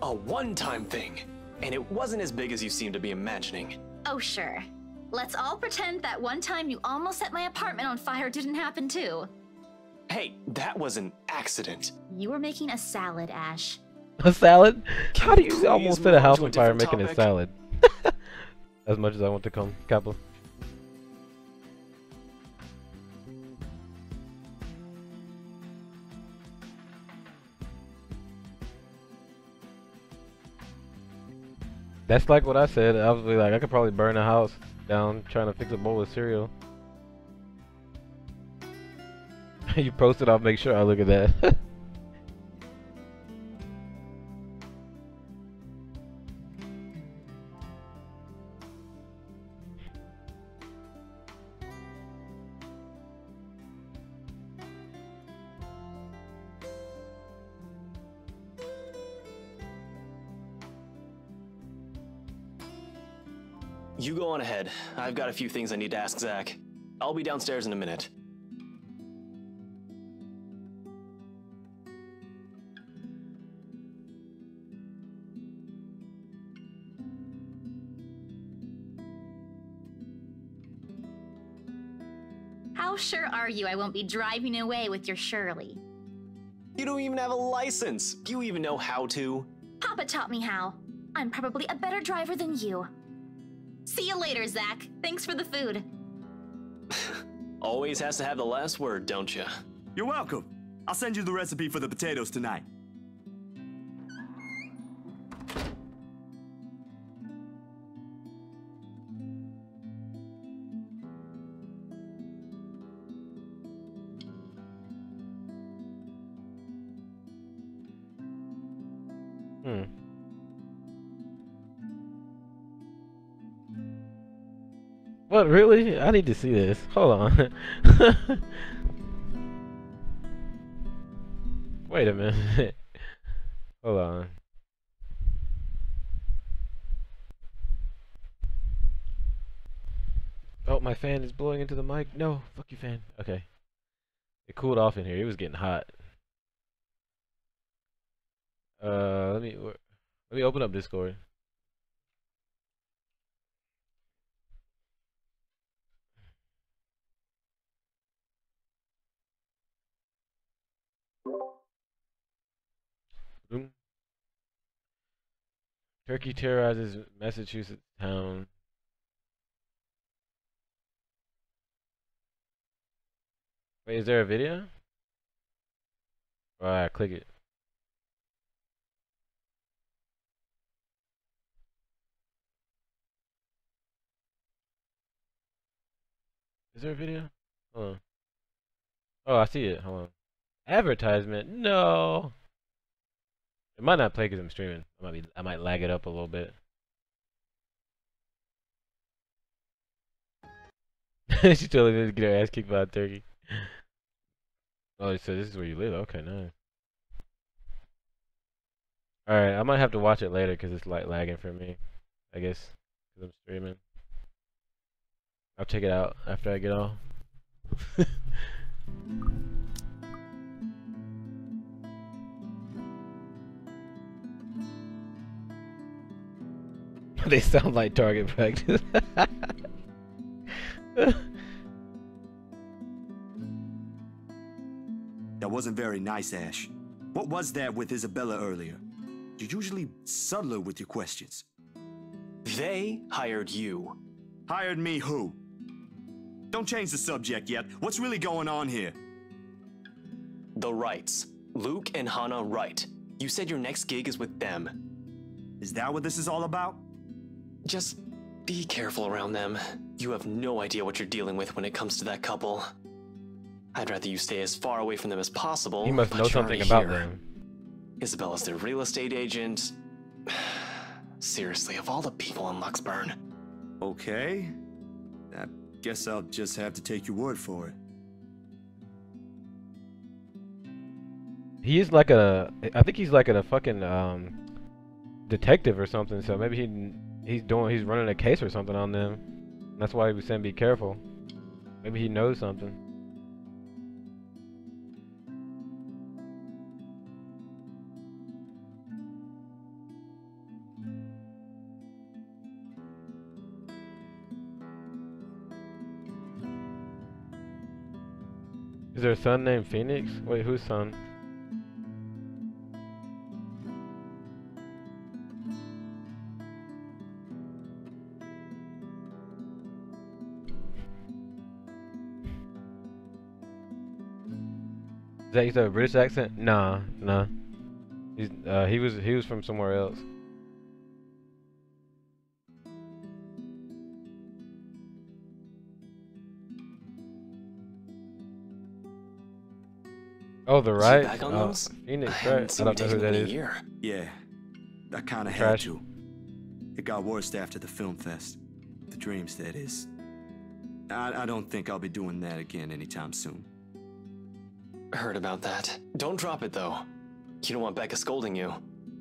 A one-time thing. And it wasn't as big as you seem to be imagining. Oh, sure. Let's all pretend that one time you almost set my apartment on fire didn't happen too. Hey, that was an accident. You were making a salad, Ash. A salad? How do you please almost move set a on house to a on fire different making a topic? salad? As much as I want to come, Kappa. That's like what I said. I was like, I could probably burn a house down trying to fix a bowl of cereal. You post it, I'll make sure I look at that. You go on ahead. I've got a few things I need to ask Zach. I'll be downstairs in a minute. How sure are you I won't be driving away with your Shirley? You don't even have a license. Do you even know how to? Papa taught me how. I'm probably a better driver than you. See you later, Zach. Thanks for the food. Always has to have the last word, don't you? You're welcome. I'll send you the recipe for the potatoes tonight. What, really? I need to see this. Hold on. Wait a minute. Hold on. Oh, my fan is blowing into the mic. No, fuck you, fan. Okay. It cooled off in here. It was getting hot. Let me open up Discord. Turkey terrorizes Massachusetts town. Wait, is there a video? Alright, click it. Is there a video? Hold on. Oh, I see it. Hold on. Advertisement? No. It might not play because I'm streaming. I might lag it up a little bit. She totally did get her ass kicked by a turkey. Oh, so this is where you live? Okay, nice. Alright, I might have to watch it later because it's like lagging for me. I guess because I'm streaming. I'll check it out after I get off. They sound like target practice. That wasn't very nice, Ash. What was that with Isabella earlier? You're usually subtler with your questions. They hired you. Hired me who? Don't change the subject yet. What's really going on here? The Wrights. Luke and Hannah Wright. You said your next gig is with them. Is that what this is all about? Just be careful around them. You have no idea what you're dealing with when it comes to that couple. I'd rather you stay as far away from them as possible. You must know something about them. Isabella's their real estate agent. Seriously, of all the people in Luxburn. Okay. I guess I'll just have to take your word for it. He is like I think he's like a fucking detective or something. So maybe he's running a case or something on them. That's why he was saying be careful. Maybe he knows something. Is there a son named Phoenix? Wait, whose son? Is that a British accent? Nah. He was from somewhere else. Oh, the right? Phoenix, right? I don't know who that is. Yeah, I kind of had to. It got worse after the film fest. The dreams, that is. I don't think I'll be doing that again anytime soon. Heard about that. Don't drop it, though. You don't want Becca scolding you.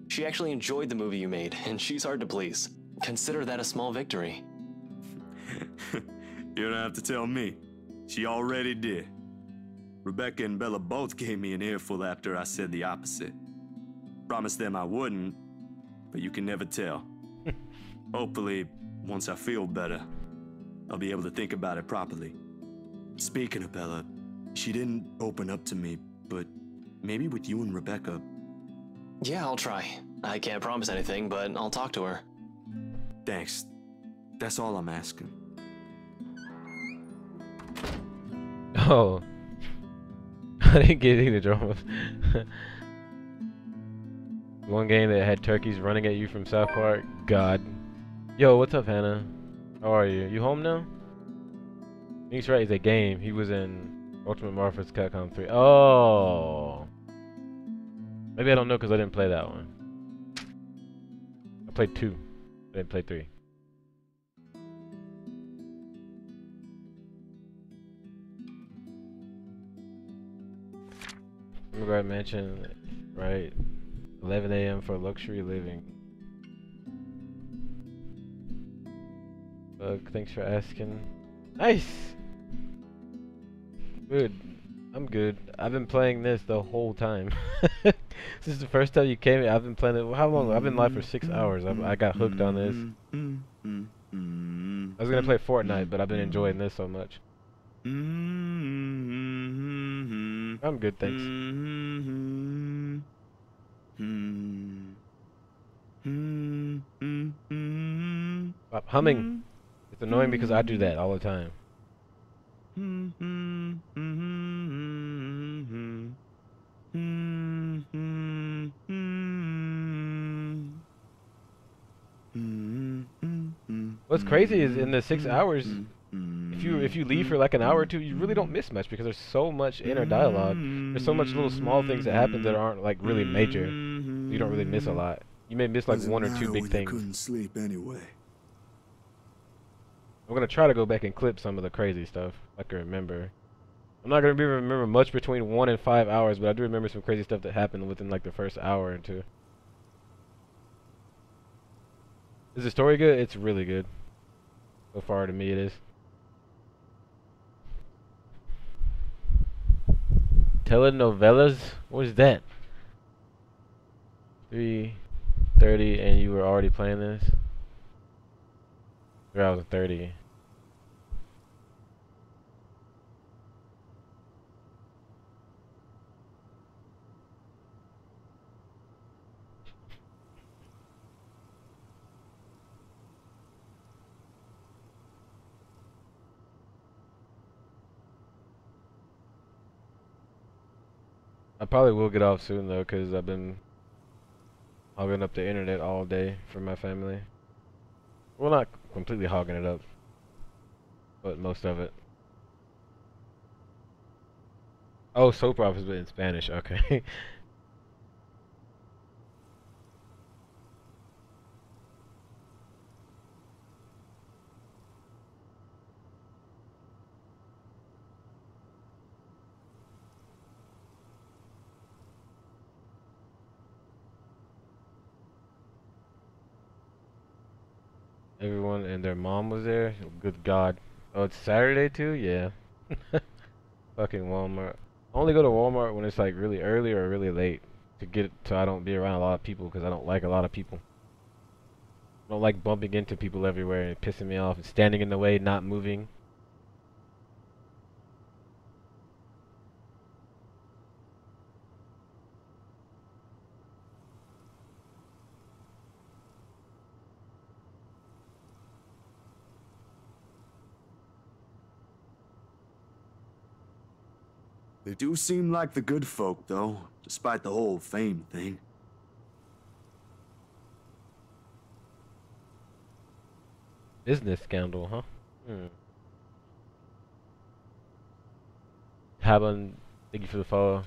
She actually enjoyed the movie you made, and she's hard to please. Consider that a small victory. You don't have to tell me. She already did. Rebecca and Bella both gave me an earful after I said the opposite. Promised them I wouldn't, but you can never tell. Hopefully, once I feel better, I'll be able to think about it properly. Speaking of Bella, she didn't open up to me, but maybe with you and Rebecca. Yeah, I'll try. I can't promise anything, but I'll talk to her. Thanks. That's all I'm asking. Oh. I didn't get any drama. One game that had turkeys running at you from South Park. God. Yo, what's up, Hannah? How are you? You home now? He's right, it's a game. He was in Ultimate Marvel vs. Capcom 3. Oh. Maybe I don't know because I didn't play that one. I played 2. I didn't play 3. Immigrant Mansion, right? 11 a.m. for luxury living. Thanks for asking. Nice! Good. I'm good. I've been playing this the whole time. This is the first time you came in. I've been playing it. How long? I've been live for 6 hours. I got hooked on this. I was gonna play Fortnite, but I've been enjoying this so much. I'm good, thanks. Stop humming. It's annoying because I do that all the time. What's crazy is in the 6 hours, if you leave for like an hour or two, you really don't miss much because there's so much inner dialogue. There's so much little small things that happen that aren't like really major. You don't really miss a lot. You may miss like one or two big things. Couldn't sleep anyway. I'm gonna try to go back and clip some of the crazy stuff I can remember. I'm not gonna be able to remember much between 1 and 5 hours, but I do remember some crazy stuff that happened within like the first hour or two. Is the story good? It's really good. So far to me it is. Telenovelas? What is that? 3:30 and you were already playing this? 3 hours and 30. I probably will get off soon though, because I've been hogging up the internet all day for my family. Well, not completely hogging it up, but most of it. Oh, soap operas in Spanish, okay. Everyone and their mom was there. Good God. Oh, it's Saturday too? Yeah. Fucking Walmart. I only go to Walmart when it's like really early or really late to get so I don't be around a lot of people because I don't like a lot of people. I don't like bumping into people everywhere and pissing me off and standing in the way, not moving. They do seem like the good folk, though, despite the whole fame thing. Business scandal, huh? Haban, thank you for the follow.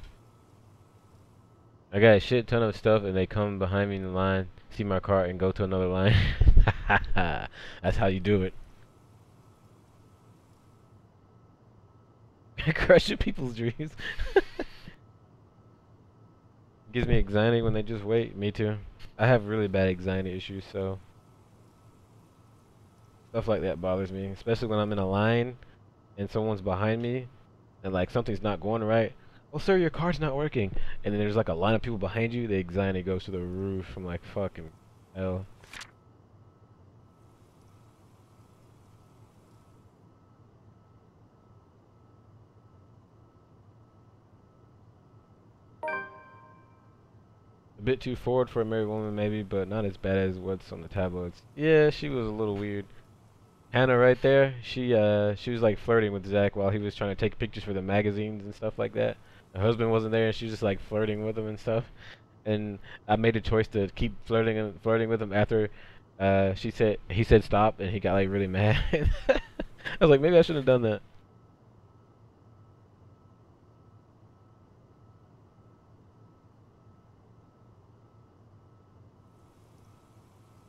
I got a shit ton of stuff and they come behind me in the line, see my car and go to another line. That's how you do it. Crushing people's dreams. Gives me anxiety when they just wait. Me too. I have really bad anxiety issues, so stuff like that bothers me, especially when I'm in a line and someone's behind me and like something's not going right. Oh sir, your car's not working, and then there's like a line of people behind you. The anxiety goes to the roof. I'm like, fucking hell. bit too forward for a married woman, maybe, but not as bad as what's on the tabloids. Yeah, she was a little weird. Hannah right there, she was like flirting with Zach while he was trying to take pictures for the magazines and stuff like that. Her husband wasn't there, and she was just like flirting with him and stuff. And I made a choice to keep flirting with him after he said stop, and he got like really mad. I was like, maybe I shouldn't have done that.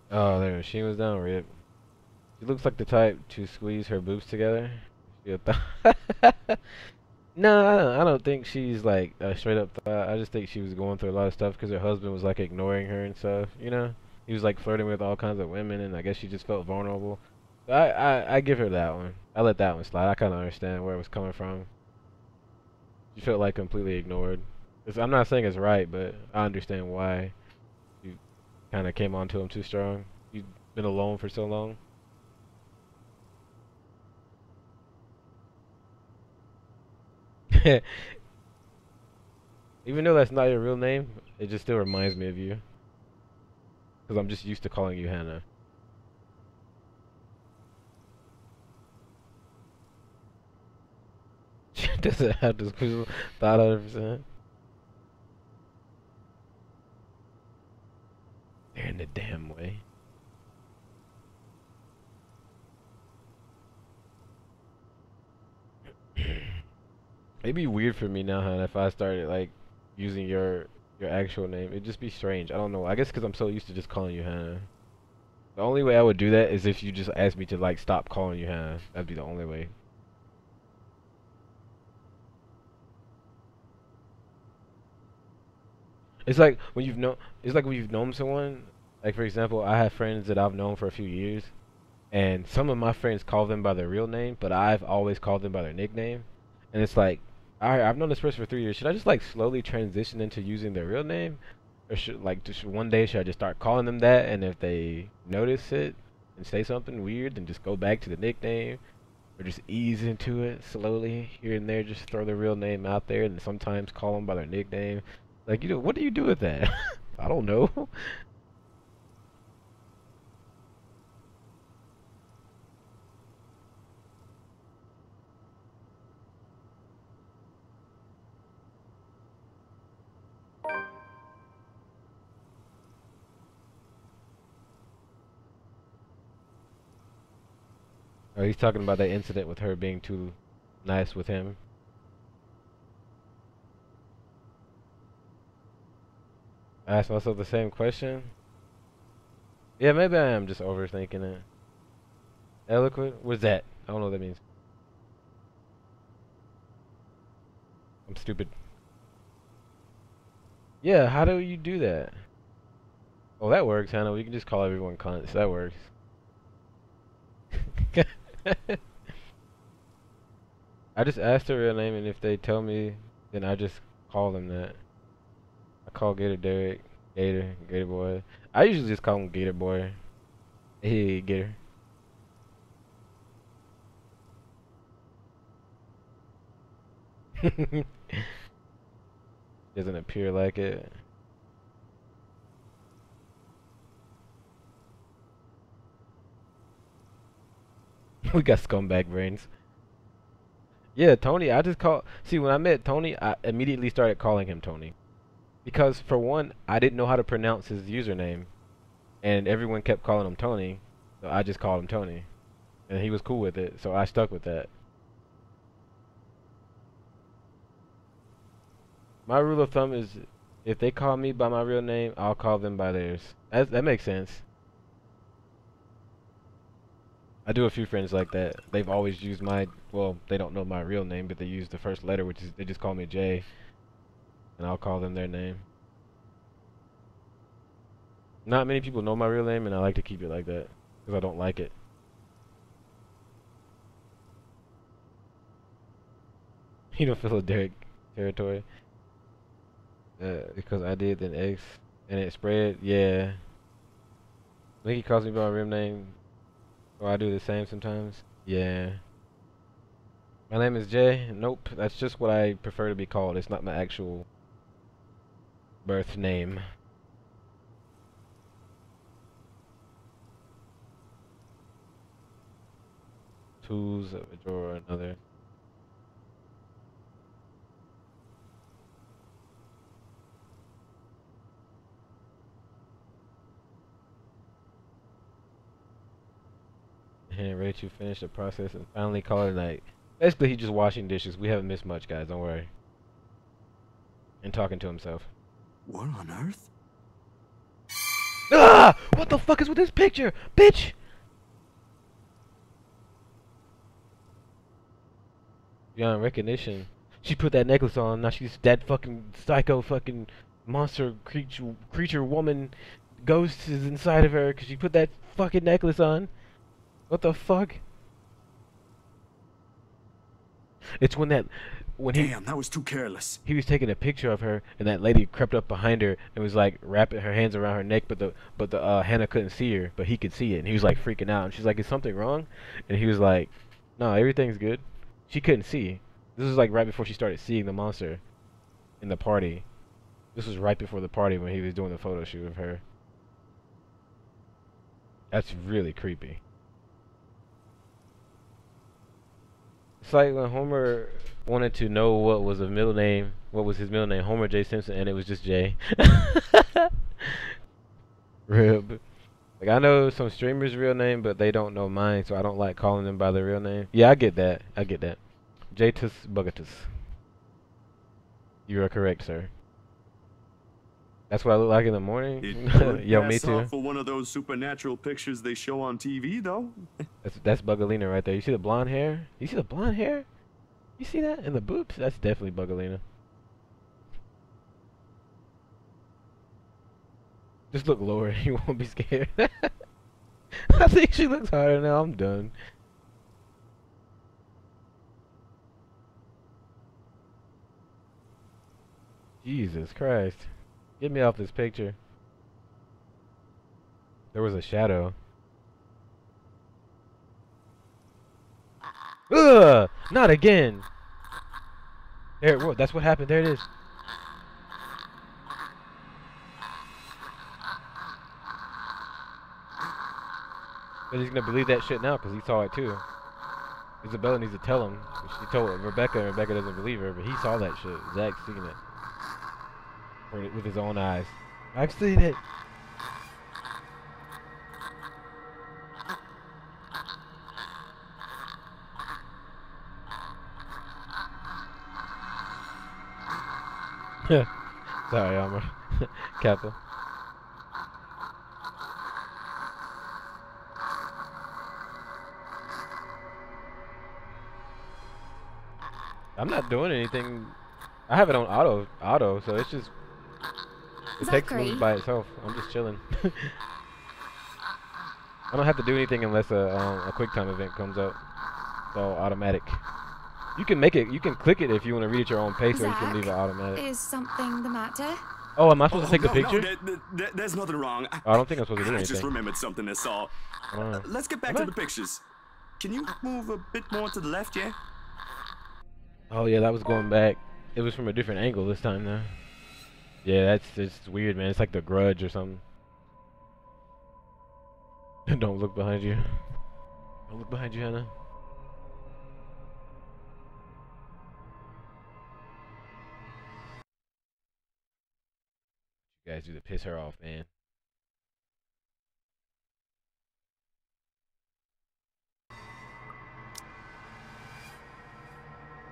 Oh, there, she was down, rip. She looks like the type to squeeze her boobs together. No, I don't think she's like a straight up thought. I just think she was going through a lot of stuff because her husband was like ignoring her and stuff. You know, he was like flirting with all kinds of women, and I guess she just felt vulnerable. So I give her that one. I let that one slide. I kind of understand where it was coming from. She felt like completely ignored. I'm not saying it's right, but I understand why you kind of came onto him too strong. You've been alone for so long. Even though that's not your real name, it just still reminds me of you. Because I'm just used to calling you Hannah. Does it have this crystal thought 100%? They're in the damn way. It'd be weird for me now, Hannah, if I started like using your actual name. It'd just be strange. I don't know. I guess because I'm so used to just calling you Hannah. The only way I would do that is if you just asked me to like stop calling you Hannah. That'd be the only way. It's like when you've known someone. Like for example, I have friends that I've known for a few years, and some of my friends call them by their real name, but I've always called them by their nickname. And it's like, alright, I've known this person for 3 years. Should I just like slowly transition into using their real name, or should like just one day should I just start calling them that? And if they notice it and say something weird, then just go back to the nickname, or just ease into it slowly here and there. Just throw their real name out there, and sometimes call them by their nickname. Like, you know, what do you do with that? I don't know. Oh, he's talking about that incident with her being too nice with him. I asked myself the same question. Yeah, maybe I am just overthinking it. Eloquent? What's that? I don't know what that means. I'm stupid. Yeah, how do you do that? Oh, that works, Hannah. We can just call everyone cunts. That works. I just asked her real name, and if they tell me, then I just call them that. I call Gator Derek, Gator Boy. I usually just call him Gator Boy. Hey, Gator. Doesn't appear like it. We got scumbag brains. Yeah, Tony, I just call. See, when I met Tony, I immediately started calling him Tony. Because, for one, I didn't know how to pronounce his username. And everyone kept calling him Tony. So I just called him Tony. And he was cool with it, so I stuck with that. My rule of thumb is, if they call me by my real name, I'll call them by theirs. That makes sense. I do a few friends like that. They've always used my, well, they don't know my real name, but they use the first letter, which is, they just call me Jay. And I'll call them their name. Not many people know my real name, and I like to keep it like that, because I don't like it. You don't feel a Derek territory. Because I did, then X, and it spread, yeah. I think he calls me by my real name. Or I do the same sometimes. Yeah. My name is Jay. Nope. That's just what I prefer to be called. It's not my actual birth name. tools of a drawer or another. And ready to finish the process and finally call it a night. Basically, he's just washing dishes. We haven't missed much, guys. Don't worry. And talking to himself. What on earth? Ah! What the fuck is with this picture? Bitch! Beyond recognition. She put that necklace on. Now she's that fucking psycho fucking monster creature woman ghost is inside of her because she put that fucking necklace on. What the fuck? It's when Damn, that was too careless. He was taking a picture of her, and that lady crept up behind her and was like wrapping her hands around her neck, but the Hannah couldn't see her, but he could see it, and he was like freaking out. And she's like, "Is something wrong?" And he was like, "No, everything's good." She couldn't see. This was like right before she started seeing the monster in the party. This was right before the party when he was doing the photo shoot of her. That's really creepy. It's like when Homer wanted to know what was his middle name, Homer J. Simpson, and it was just J. Rib. Like, I know some streamers' real name, but they don't know mine, so I don't like calling them by their real name. Yeah, I get that. Jatus Bugatus. You are correct, sir. That's what I look like in the morning? Yo, me too. For one of those supernatural pictures they show on TV, though. That's Bugalina right there. You see the blonde hair? You see the blonde hair? You see that? And the boobs? That's definitely Bugalina. Just look lower. You won't be scared. I think she looks harder now. I'm done. Jesus Christ. Get me off this picture. There was a shadow. Ugh! Not again! There, whoa, that's what happened. There it is. But he's gonna believe that shit now because he saw it too. Isabella needs to tell him. She told Rebecca, and Rebecca doesn't believe her, but he saw that shit. Zach's seen it. With his own eyes. I've seen it. Sorry, Elmer. Kappa. I'm not doing anything. I have it on auto, so it's just it takes moves by itself. I'm just chilling. I don't have to do anything unless a QuickTime event comes up. It's all automatic. You can make it. You can click it if you want to read at your own pace, or you can leave it automatic. Is something the matter? Oh, am I supposed to take the picture? No, there's nothing wrong. I don't think I'm supposed to do I anything. just remembered something that's all. Let's get back to the pictures. Can you move a bit more to the left, yeah? Oh yeah, that was going back. It was from a different angle this time though. Yeah, it's weird, man. It's like The Grudge or something. Don't look behind you. Don't look behind you, Hannah. You guys do to piss her off, man.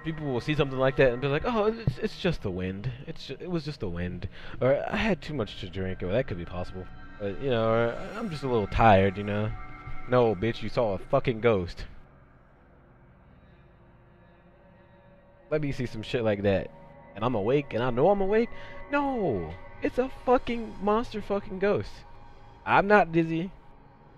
People will see something like that and be like, "Oh, it's just the wind. It was just the wind," or "I had too much to drink," or that could be possible. But you know, or "I'm just a little tired," you know. No, bitch, you saw a fucking ghost. Let me see some shit like that, and I'm awake, and I know I'm awake. No, it's a fucking monster, fucking ghost. I'm not dizzy.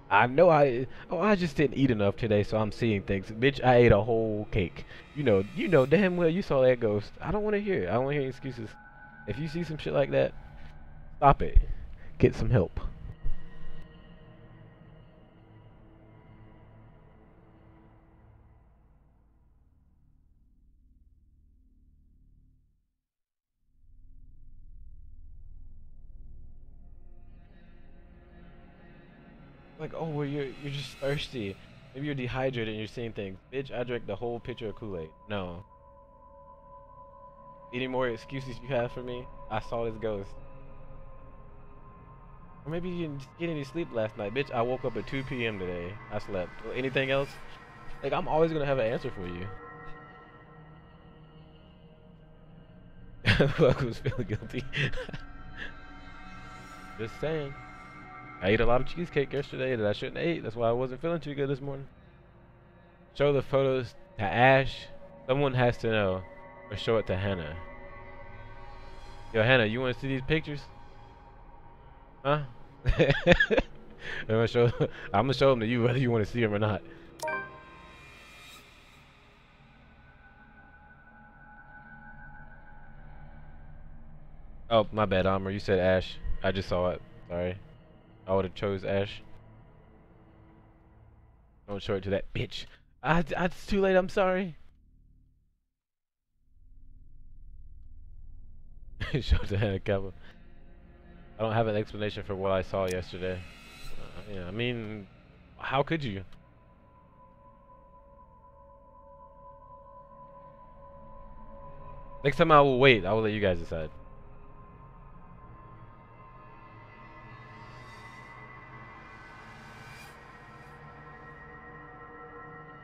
I know I just didn't eat enough today, so I'm seeing things. Bitch, I ate a whole cake. You know damn well you saw that ghost. I don't want to hear it. I don't want to hear excuses. If you see some shit like that, stop it. Get some help. Like, oh, well, you're just thirsty. Maybe you're dehydrated and you're seeing things. Bitch, I drank the whole pitcher of Kool-Aid. No. Any more excuses you have for me? I saw this ghost. Or maybe you didn't get any sleep last night. Bitch, I woke up at 2 p.m. today. I slept. Anything else? Like, I'm always gonna have an answer for you. Fuck, was feeling guilty. Just saying. I ate a lot of cheesecake yesterday that I shouldn't have ate. That's why I wasn't feeling too good this morning. Show the photos to Ash. Someone has to know. Or show it to Hannah. Yo, Hannah, you want to see these pictures? Huh? I'm gonna show them to you whether you want to see them or not. Oh, my bad, Amr. You said Ash. I just saw it. Sorry. I would have chose Ash. Don't show it to that bitch. It's too late. I'm sorry. Show it to Hannah Kappa. I don't have an explanation for what I saw yesterday. Yeah, I mean, how could you? Next time I will wait. I will let you guys decide.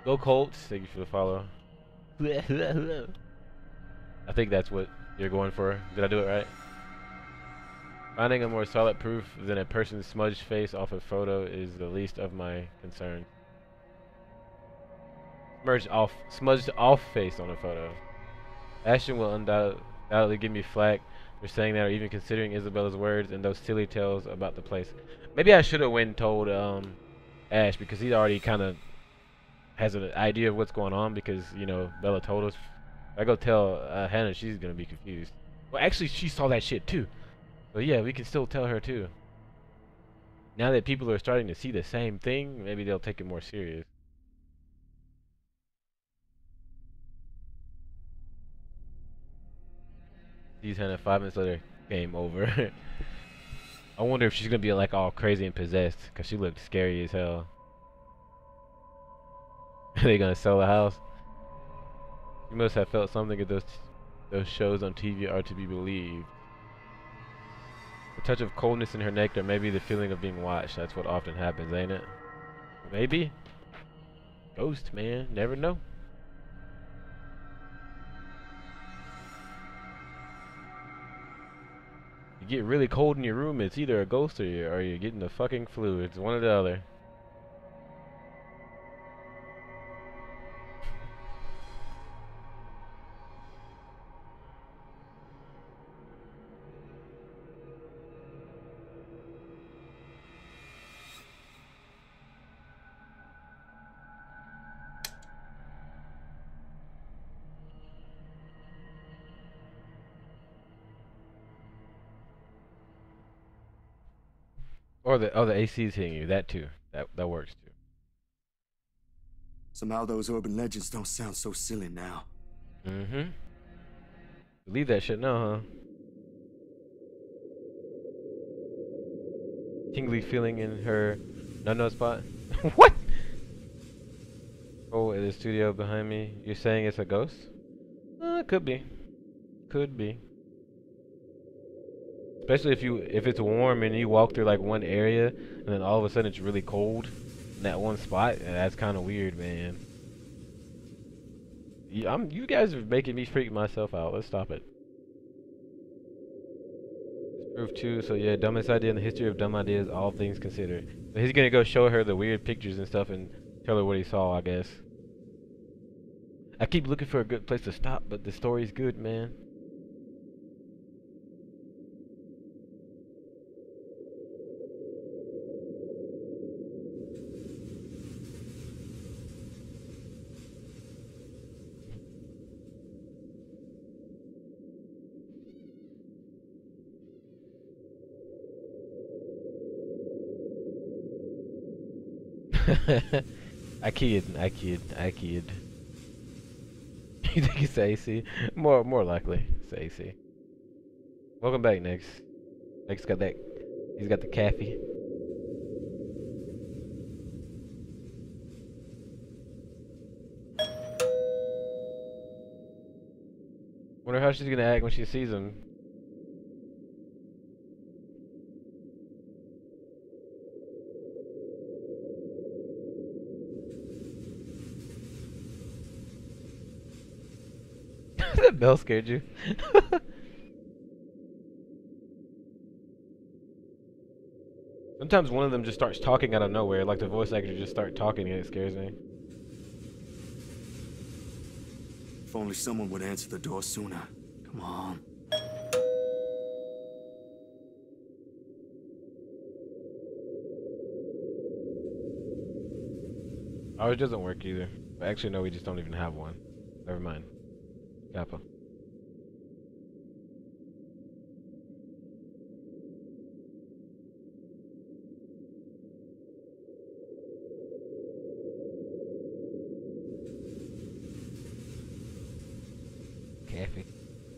Go Colts. Thank you for the follow. I think that's what you're going for. Did I do it right? Finding a more solid proof than a person's smudged face off a photo is the least of my concerns. Smudged off face on a photo. Ashton will undoubtedly give me flack for saying that, or even considering Isabella's words and those silly tales about the place. Maybe I should have went and told Ash, because he already kind of has an idea of what's going on, because, you know, Bella told us. If I go tell Hannah, she's gonna be confused. Well, actually, she saw that shit too. So yeah, we can still tell her too. Now that people are starting to see the same thing, maybe they'll take it more serious. Sees Hannah 5 minutes later, game over. I wonder if she's gonna be like all crazy and possessed, cause she looked scary as hell. Are they gonna sell the house? You must have felt something if those shows on TV are to be believed. A touch of coldness in her neck, or maybe the feeling of being watched. That's what often happens, ain't it? Maybe. Ghost, man. Never know. You get really cold in your room, it's either a ghost or you're getting the fucking flu. It's one or the other. Or the AC's hitting you. That too. That works too. Somehow those urban legends don't sound so silly now. Mm-hmm. Believe that shit now, huh? Tingly feeling in her no spot. What? Oh, in the studio behind me. You're saying it's a ghost? Could be. Could be. Especially if it's warm and you walk through like one area and then all of a sudden it's really cold in that one spot. That's kind of weird, man. You guys are making me freak myself out. Let's stop it. It's proof too. So yeah, dumbest idea in the history of dumb ideas, all things considered. So he's gonna go show her the weird pictures and stuff and tell her what he saw, I guess. I keep looking for a good place to stop, but the story's good, man. I kid. You think it's AC? More likely, it's AC. Welcome back, Nix. Nix got that. He's got the caffeine. Wonder how she's gonna act when she sees him. That bell scared you. Sometimes one of them just starts talking out of nowhere, like the voice actor just start talking and it scares me. If only someone would answer the door sooner. Come on. Ours doesn't work either. Actually, no, we just don't even have one. Never mind. Kappa. Cappy.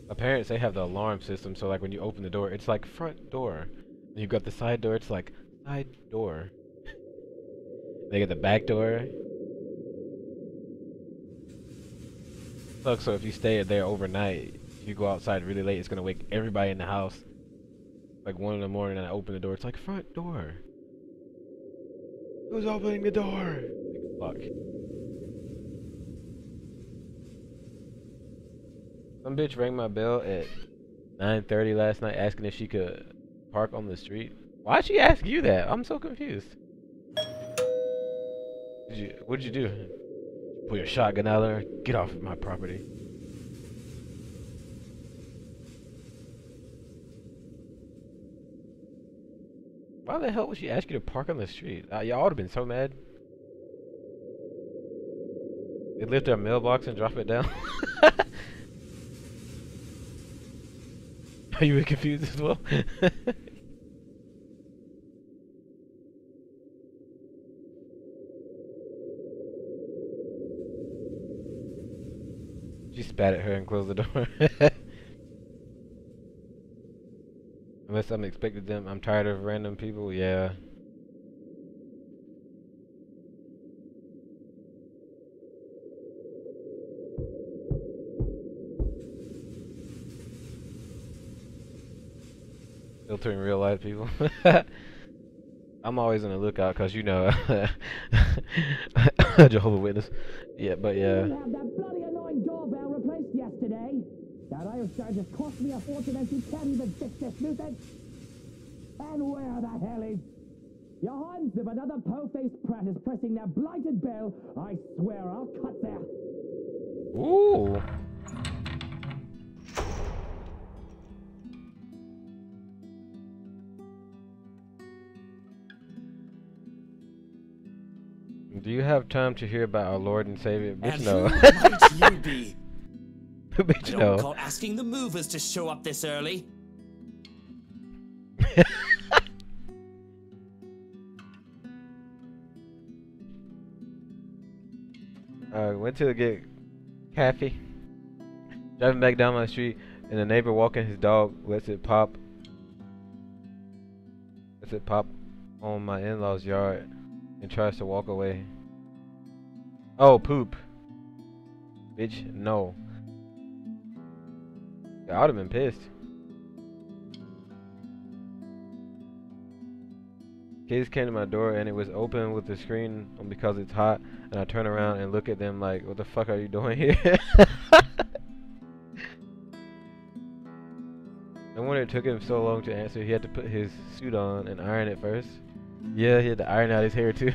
My parents, they have the alarm system, so like when you open the door, it's like front door. And you got the side door, it's like side door. They get the back door. Look, so if you stay there overnight, if you go outside really late, it's gonna wake everybody in the house. Like 1 in the morning, and I open the door, it's like front door. Who's opening the door? Like, fuck. Some bitch rang my bell at 9:30 last night, asking if she could park on the street. Why'd she ask you that? I'm so confused. What'd you do? Pull your shotgun out there. Get off of my property. Why the hell would she ask you to park on the street? Y'all would have been so mad. They lift their mailbox and drop it down. Are you confused as well? She spat at her and closed the door. Unless I'm expecting them. I'm tired of random people. Yeah. Filtering real life people. I'm always on the lookout because you know Jehovah's Witness. Yeah, but yeah. You have that bloody annoying doorbell replaced yesterday. That Irish guy just cost me a fortune and you can't even fix this nuisance. And where the hell is... Your Hans, if another po-faced prat is pressing that blighted bell, I swear I'll cut there. Ooh. Do you have time to hear about our Lord and Savior? Bitch, And no. who might you be? Bitch, I don't no. recall asking the movers to show up this early. Went to get coffee. Driving back down my street, and a neighbor walking his dog lets it pop on my in-laws' yard and tries to walk away. Oh, poop. Bitch, no. I would have been pissed. Kids came to my door and it was open with the screen on because it's hot, and I turn around and look at them like, what the fuck are you doing here? No wonder it took him so long to answer. He had to put his suit on and iron it first. Yeah, he had to iron out his hair too.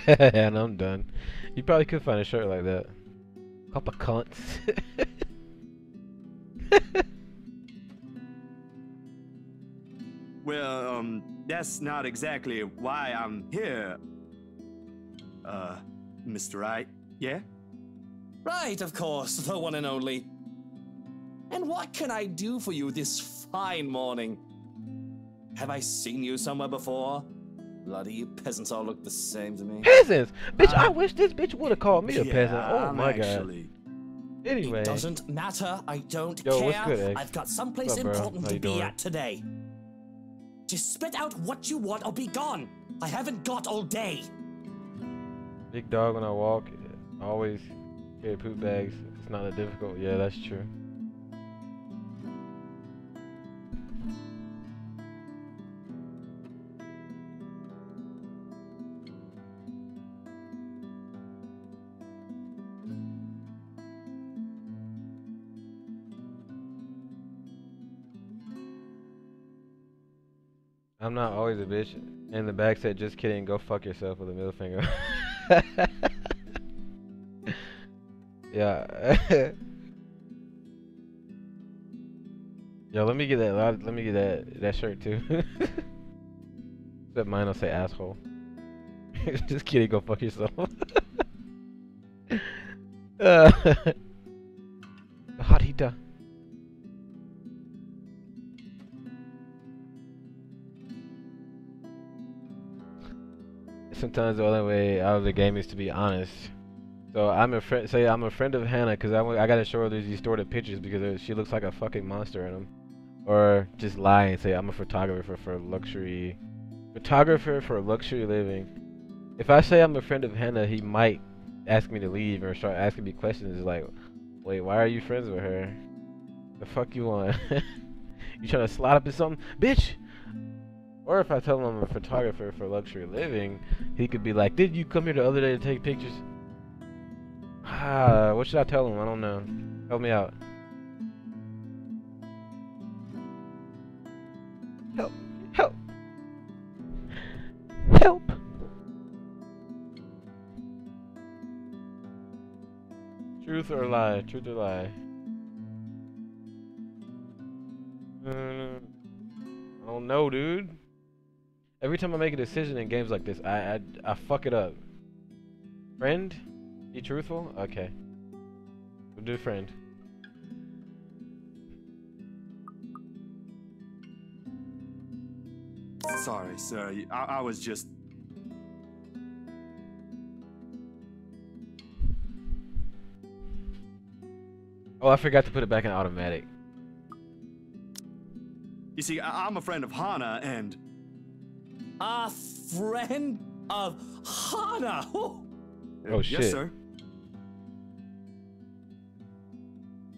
And I'm done. You probably could find a shirt like that. Couple cunts. Well, that's not exactly why I'm here. Mr. Wright, yeah? Right, of course, the one and only. And what can I do for you this fine morning? Have I seen you somewhere before? Bloody peasants all look the same to me. Peasants? Bitch, I wish this bitch would have called me a peasant. Oh I'm my actually... god. Anyway. It doesn't matter. I don't Yo, care. what's good, X? I've got someplace What's up, bro? important How to you be doing? at today. Just spit out what you want or be gone. I haven't got all day. Big dog when I walk. I always carry poop bags. It's not that difficult. Yeah, that's true. I'm not always a bitch. And the back said, just kidding, go fuck yourself with a middle finger. Yeah. Yo, let me get that. Let me get that shirt too. Except mine will say asshole. Just kidding, go fuck yourself. Harita. Sometimes the only way out of the game is to be honest. So I'm a friend. Say I'm a friend of Hannah because I gotta show her these distorted pictures because she looks like a fucking monster in them. Or just lie and say I'm a photographer for luxury living. If I say I'm a friend of Hannah, he might ask me to leave or start asking me questions like, wait, why are you friends with her? The fuck you want? You trying to slide up in something, bitch? Or if I tell him I'm a photographer for luxury living, he could be like, did you come here the other day to take pictures? What should I tell him? I don't know. Help me out. Help. Help. Help. Truth or lie? Truth or lie? I don't know, dude. Every time I make a decision in games like this, I fuck it up. Friend? Be truthful? Okay. We'll do friend. Sorry, sir. I was just... Oh, I forgot to put it back in automatic. You see, I'm a friend of Hana, and... A friend of Hana? Oh, shit. Yes, sir.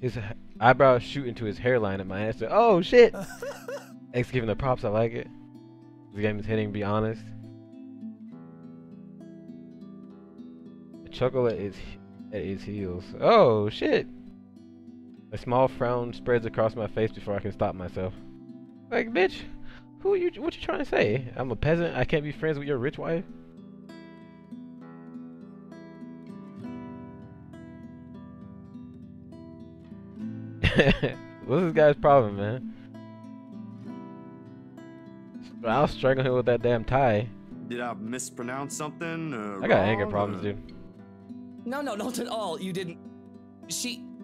His eyebrows shoot into his hairline at my answer. Oh, shit! X giving the props, I like it. This game is hitting, be honest. A chuckle at his heels. Oh, shit! A small frown spreads across my face before I can stop myself. Like, bitch, who are you? What you trying to say? I'm a peasant. I can't be friends with your rich wife. What's this guy's problem, man? I'll strangle him with that damn tie. Did I mispronounce something? I got anger problems, dude. No, not at all. You didn't.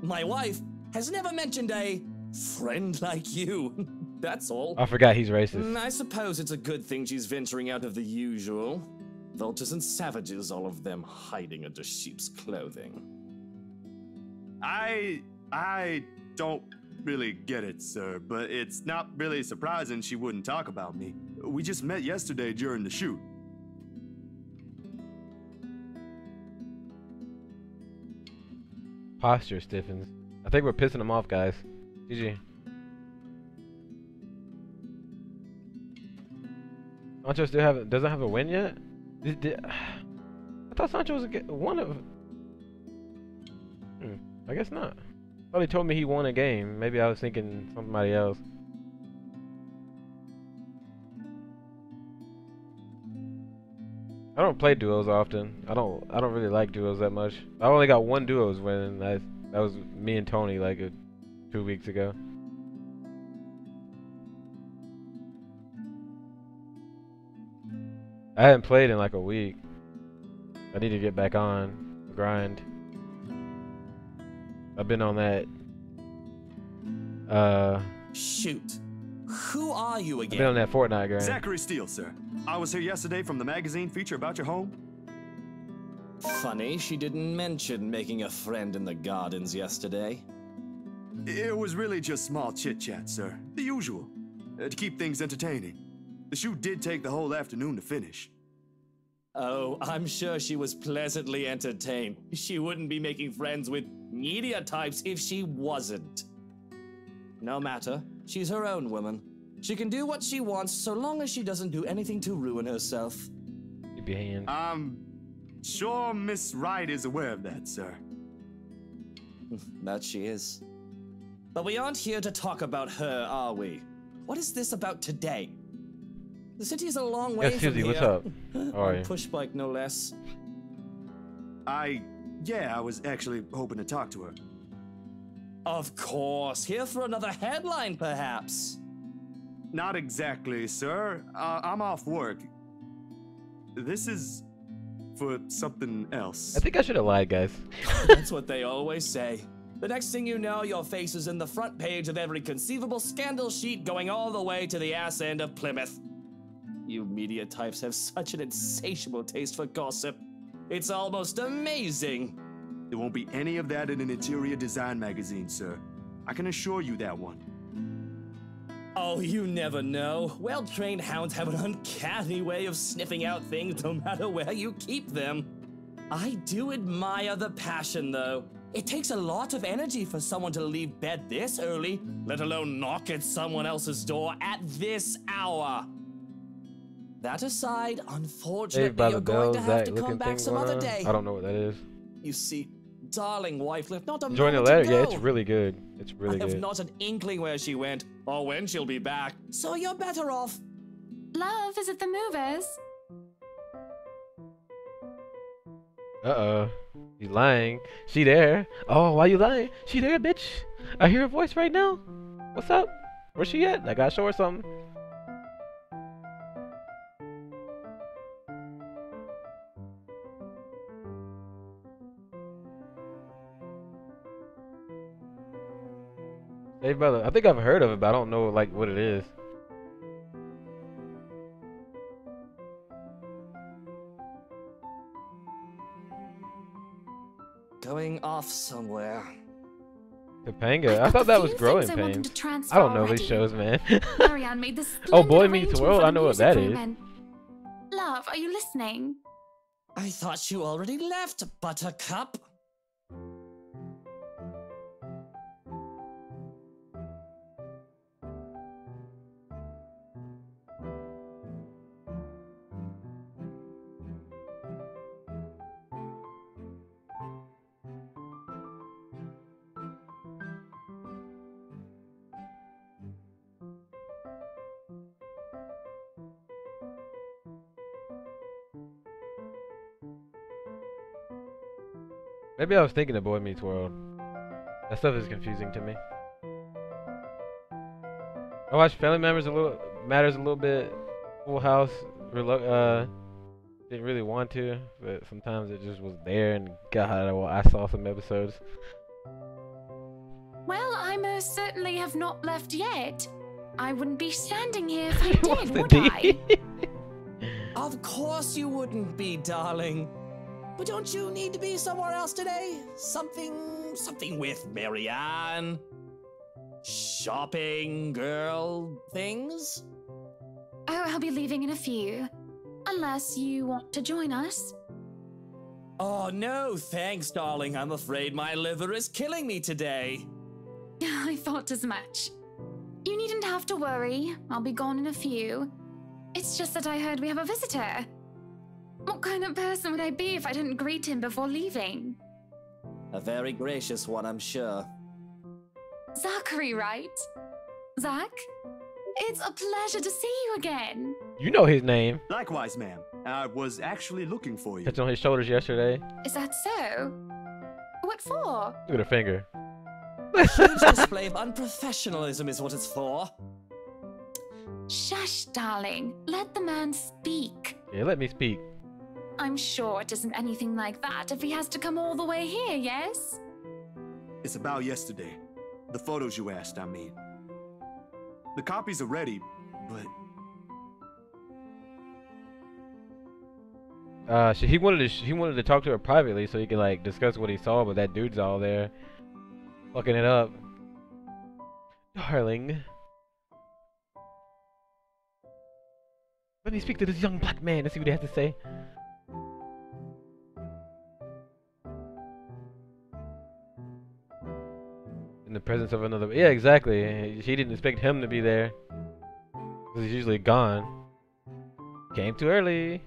My wife, has never mentioned a friend like you. That's all. I forgot he's racist. I suppose it's a good thing she's venturing out of the usual. Vultures and savages, all of them hiding under sheep's clothing. I don't really get it, sir, but it's not really surprising she wouldn't talk about me. We just met yesterday during the shoot. Posture stiffens. I think we're pissing him off, guys. GG. Sancho still doesn't have a win yet? I thought Sancho was one of... I guess not. I thought he told me he won a game. Maybe I was thinking somebody else. I don't play duos often. I don't really like duos that much. I only got one duos win. That was me and Tony like 2 weeks ago. I hadn't played in like a week. I need to get back on the grind. I've been on that. Shoot. Who are you I've again? been on that Fortnite grind. Zachary Steele, sir. I was here yesterday from the magazine feature about your home. Funny, she didn't mention making a friend in the gardens yesterday. It was really just small chit-chat, sir. The usual. To keep things entertaining. The shoot did take the whole afternoon to finish. Oh, I'm sure she was pleasantly entertained. She wouldn't be making friends with media types if she wasn't. No matter. She's her own woman. She can do what she wants so long as she doesn't do anything to ruin herself. Keep your hand. I'm sure Miss Wright is aware of that, sir. That she is. But we aren't here to talk about her, are we? What is this about today? The city's a long way from Susie, here. what's up? How are you? Push bike, no less. I was actually hoping to talk to her. Of course. Here for another headline, perhaps. Not exactly, sir. I'm off work. This is for something else. I think I should have lied, guys. That's what they always say. The next thing you know, your face is in the front page of every conceivable scandal sheet going all the way to the ass end of Plymouth. You media types have such an insatiable taste for gossip. It's almost amazing. There won't be any of that in an interior design magazine, sir. I can assure you that one. Oh, you never know. Well-trained hounds have an uncanny way of sniffing out things no matter where you keep them. I do admire the passion, though. It takes a lot of energy for someone to leave bed this early, let alone knock at someone else's door at this hour. That aside, unfortunately, Saved by you're the going Bell, to have that to looking come back thing some going other on. day. I don't know what that is. You see, darling wife left not a Join the moment letter. to Yeah, go. it's really good. It's really I have good. not an inkling where she went or when she'll be back, so you're better off. Love, is it the movers? Uh-oh. He's lying. She there. Oh, why you lying? She there, bitch. I hear her voice right now. What's up? Where's she at? I gotta show her something. Saved by the... I think I've heard of it, but I don't know like what it is. Going off somewhere. Topanga. I thought that was Growing I wanted Pains. to transfer I don't know already. these shows, man. Marianne made this Oh, Boy splendid Meets arrangement World. for I the know what music that room is. and- Love, are you listening? I thought you already left, Buttercup. Maybe I was thinking of Boy Meets World. That stuff is confusing to me. I watched Family Matters a little bit. Full House. Didn't really want to, but sometimes it just was there, and God, I saw some episodes. Well, I most certainly have not left yet. I wouldn't be standing here if I did, would the I? Of course you wouldn't be, darling. But don't you need to be somewhere else today? Something with Marianne? Shopping, girl, things? Oh, I'll be leaving in a few. Unless you want to join us. Oh, no, thanks, darling. I'm afraid my liver is killing me today. I thought as much. You needn't have to worry. I'll be gone in a few. It's just that I heard we have a visitor. What kind of person would I be if I didn't greet him before leaving? A very gracious one, I'm sure. Zachary, right? Zach? It's a pleasure to see you again. You know his name. Likewise, ma'am. I was actually looking for you. Touched on his shoulders yesterday. Is that so? What for? Look at her finger. A huge display of unprofessionalism is what it's for. Shush, darling. Let the man speak. Yeah, let me speak. I'm sure it isn't anything like that if he has to come all the way here, yes? It's about yesterday. The photos you asked, I mean. The copies are ready, but... He wanted to talk to her privately so he could like discuss what he saw, but that dude's all there, fucking it up. Darling, let me speak to this young black man and see what he has to say. In the presence of another, yeah, exactly. She didn't expect him to be there because he's usually gone. Came too early.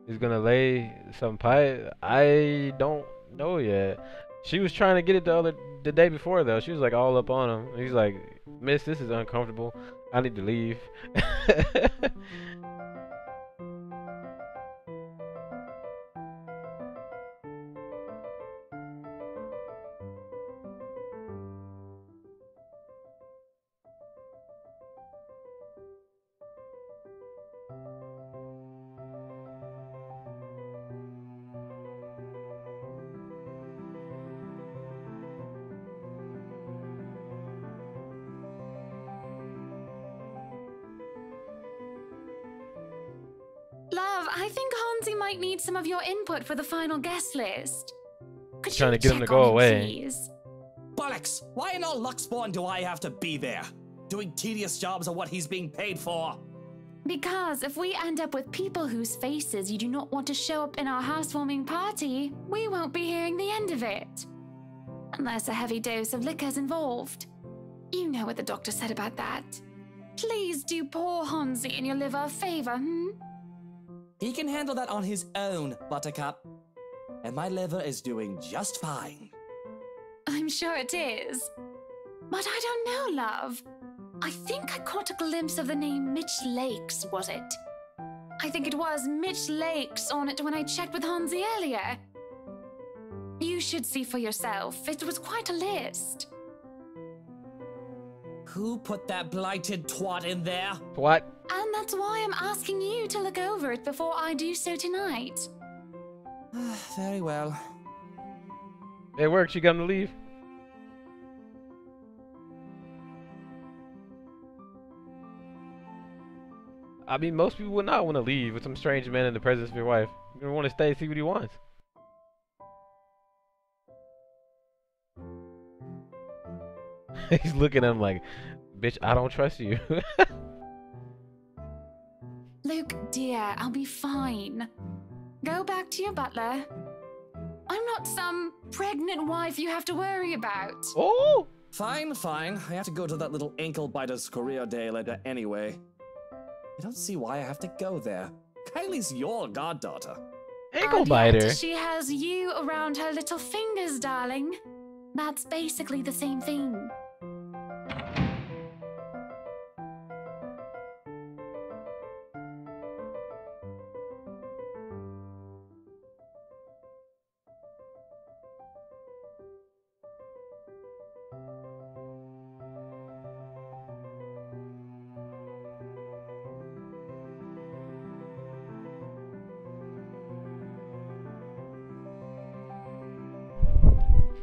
He's gonna lay some pie. I don't know yet. She was trying to get it the day before though. She was like all up on him. He's like, "Miss, this is uncomfortable. I need to leave." Love, I think Hansi might need some of your input for the final guest list. Could Trying you to get him to check go on away. please? Bollocks! Why in all Luxborn do I have to be there? Doing tedious jobs are what he's being paid for. Because if we end up with people whose faces you do not want to show up in our housewarming party, we won't be hearing the end of it. Unless a heavy dose of liquor's involved. You know what the doctor said about that. Please do poor Hansi and your liver a favor, He can handle that on his own, Buttercup. And my liver is doing just fine. I'm sure it is. But I don't know, love. I think I caught a glimpse of the name Mitch Lakes, was it? I think it was Mitch Lakes on it when I checked with Hansi earlier. You should see for yourself. It was quite a list. Who put that blighted twat in there? What? And that's why I'm asking you to look over it before I do so tonight. Very well. It worked. She got him to leave. I mean, most people would not want to leave with some strange man in the presence of your wife. You're gonna want to stay, see what he wants. He's looking at him like, "Bitch, I don't trust you." Luke, dear, I'll be fine. Go back to your butler. I'm not some pregnant wife you have to worry about. Oh! Fine, fine. I have to go to that little ankle biter's career day later anyway. I don't see why I have to go there. Kylie's your goddaughter. Ankle And biter? yet she has you around her little fingers, darling. That's basically the same thing.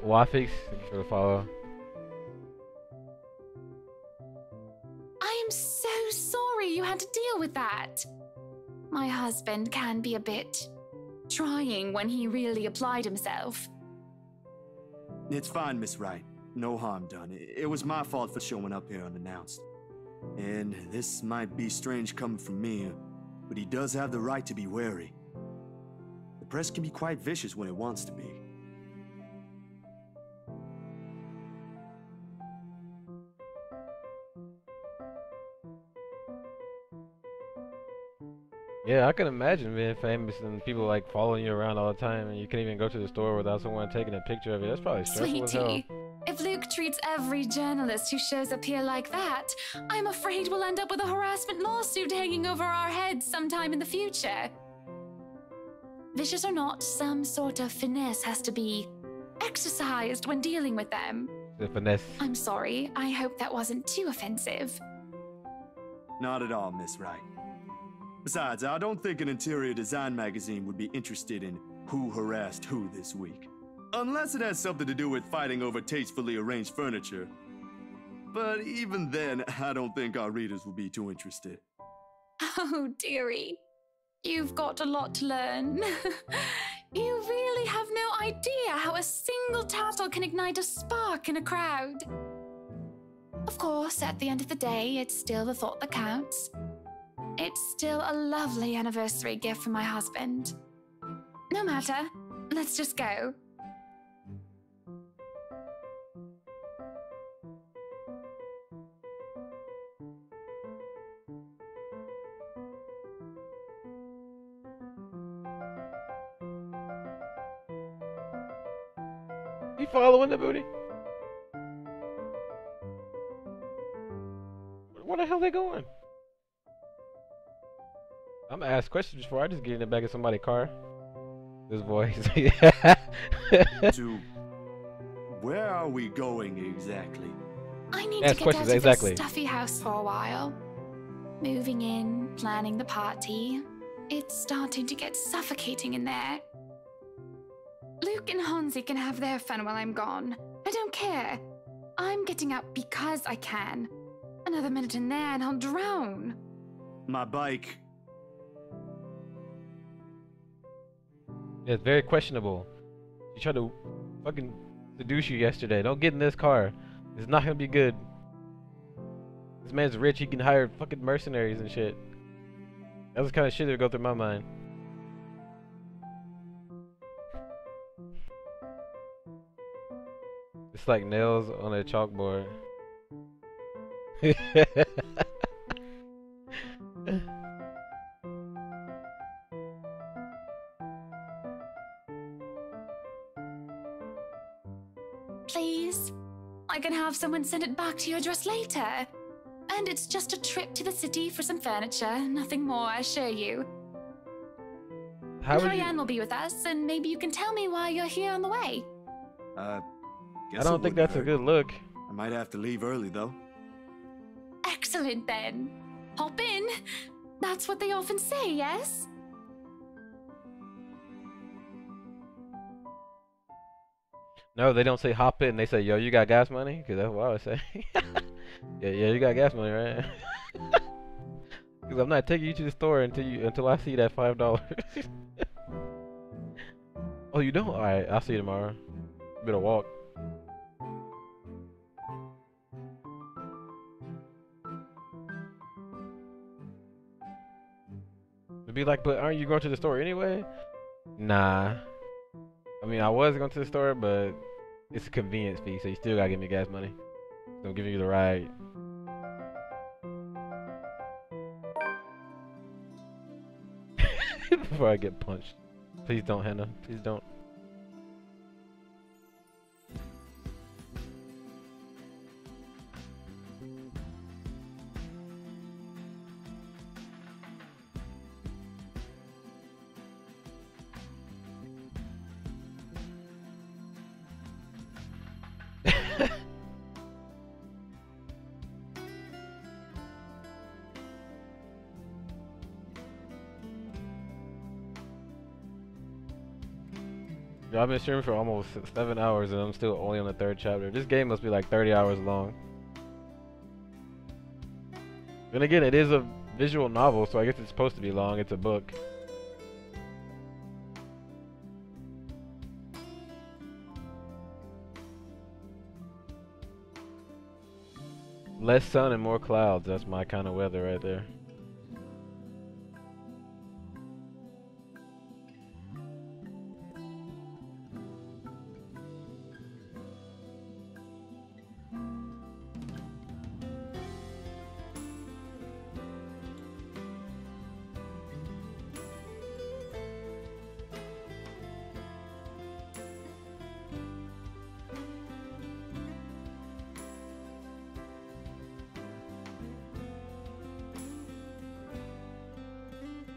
Wafix, thank you for the follow. I am so sorry you had to deal with that. My husband can be a bit trying when he really applied himself. It's fine, Miss Wright. No harm done. It was my fault for showing up here unannounced. And this might be strange coming from me, but he does have the right to be wary. The press can be quite vicious when it wants to be. Yeah, I can imagine being famous and people like following you around all the time, and you can't even go to the store without someone taking a picture of you. That's probably stressful as hell. Sweetie, if Luke treats every journalist who shows up here like that, I'm afraid we'll end up with a harassment lawsuit hanging over our heads sometime in the future. Vicious or not, some sort of finesse has to be exercised when dealing with them. The finesse. I'm sorry, I hope that wasn't too offensive. Not at all, Miss Wright. Besides, I don't think an interior design magazine would be interested in who harassed who this week. Unless it has something to do with fighting over tastefully arranged furniture. But even then, I don't think our readers will be too interested. Oh, dearie. You've got a lot to learn. You really have no idea how a single tassel can ignite a spark in a crowd. Of course, at the end of the day, it's still the thought that counts. It's still a lovely anniversary gift from my husband. No matter. Let's just go. You following the booty? Where the hell they going? I'm gonna ask questions before I just get in the back of somebody's car. This voice. To where are we going exactly? I need Ask to get out questions, of exactly. this stuffy house for a while. Moving in, planning the party. It's starting to get suffocating in there. Luke and Hansi can have their fun while I'm gone. I don't care. I'm getting out because I can. Another minute in there and I'll drown. My bike. Yeah, it's very questionable. She tried to fucking seduce you yesterday. Don't get in this car. It's not gonna be good. This man's rich. He can hire fucking mercenaries and shit. That was the kind of shit that would go through my mind. It's like nails on a chalkboard. Please? I can have someone send it back to your address later. And it's just a trip to the city for some furniture, nothing more, I assure you. How would you... Marianne will be with us, and maybe you can tell me why you're here on the way. I don't think that's a good look. I might have to leave early though. Excellent then. Hop in. That's what they often say, yes? No, they don't say hop in. They say, yo, you got gas money? Because that's what I would say. yeah, you got gas money, right? Because I'm not taking you to the store until I see that $5. Oh, you don't? Alright, I'll see you tomorrow. You better walk. It'd be like, but aren't you going to the store anyway? Nah. I mean, I was going to the store, but it's a convenience fee, so you still gotta give me gas money. So I'm giving you the ride. Before I get punched. Please don't, Hannah. Please don't. I've been streaming for almost 7 hours and I'm still only on the 3rd chapter. This game must be like 30 hours long. Then again, it is a visual novel, so I guess it's supposed to be long. It's a book. Less sun and more clouds. That's my kind of weather right there.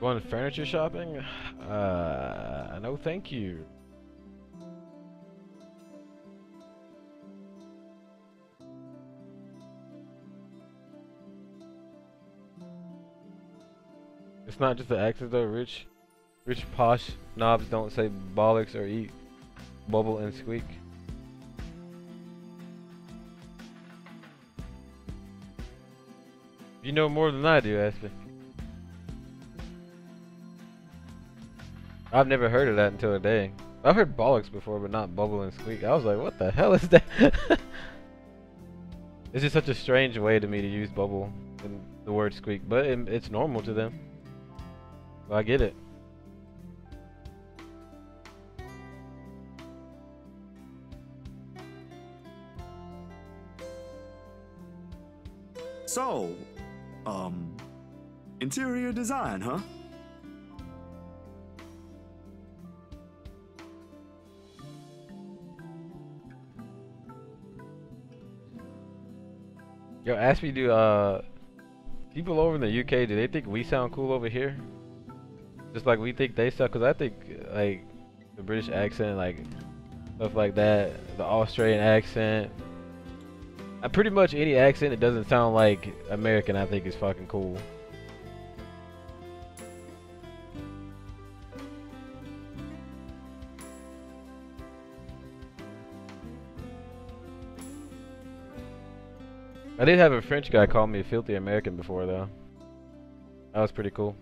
Going furniture shopping? No thank you. It's not just the accents though. Rich posh knobs don't say bollocks or eat bubble and squeak. You know more than I do, Aspen. I've never heard of that until today. I've heard bollocks before, but not bubble and squeak. I was like, what the hell is that? It's just such a strange way to me to use bubble and the word squeak, but it's normal to them. So I get it. So, interior design, huh? Yo, ask me, do people over in the UK, do they think we sound cool over here? Just like we think they suck? Cause I think like the British accent, like stuff like that, the Australian accent, pretty much any accent that doesn't sound like American, I think is fucking cool. I did have a French guy call me a filthy American before though. That was pretty cool.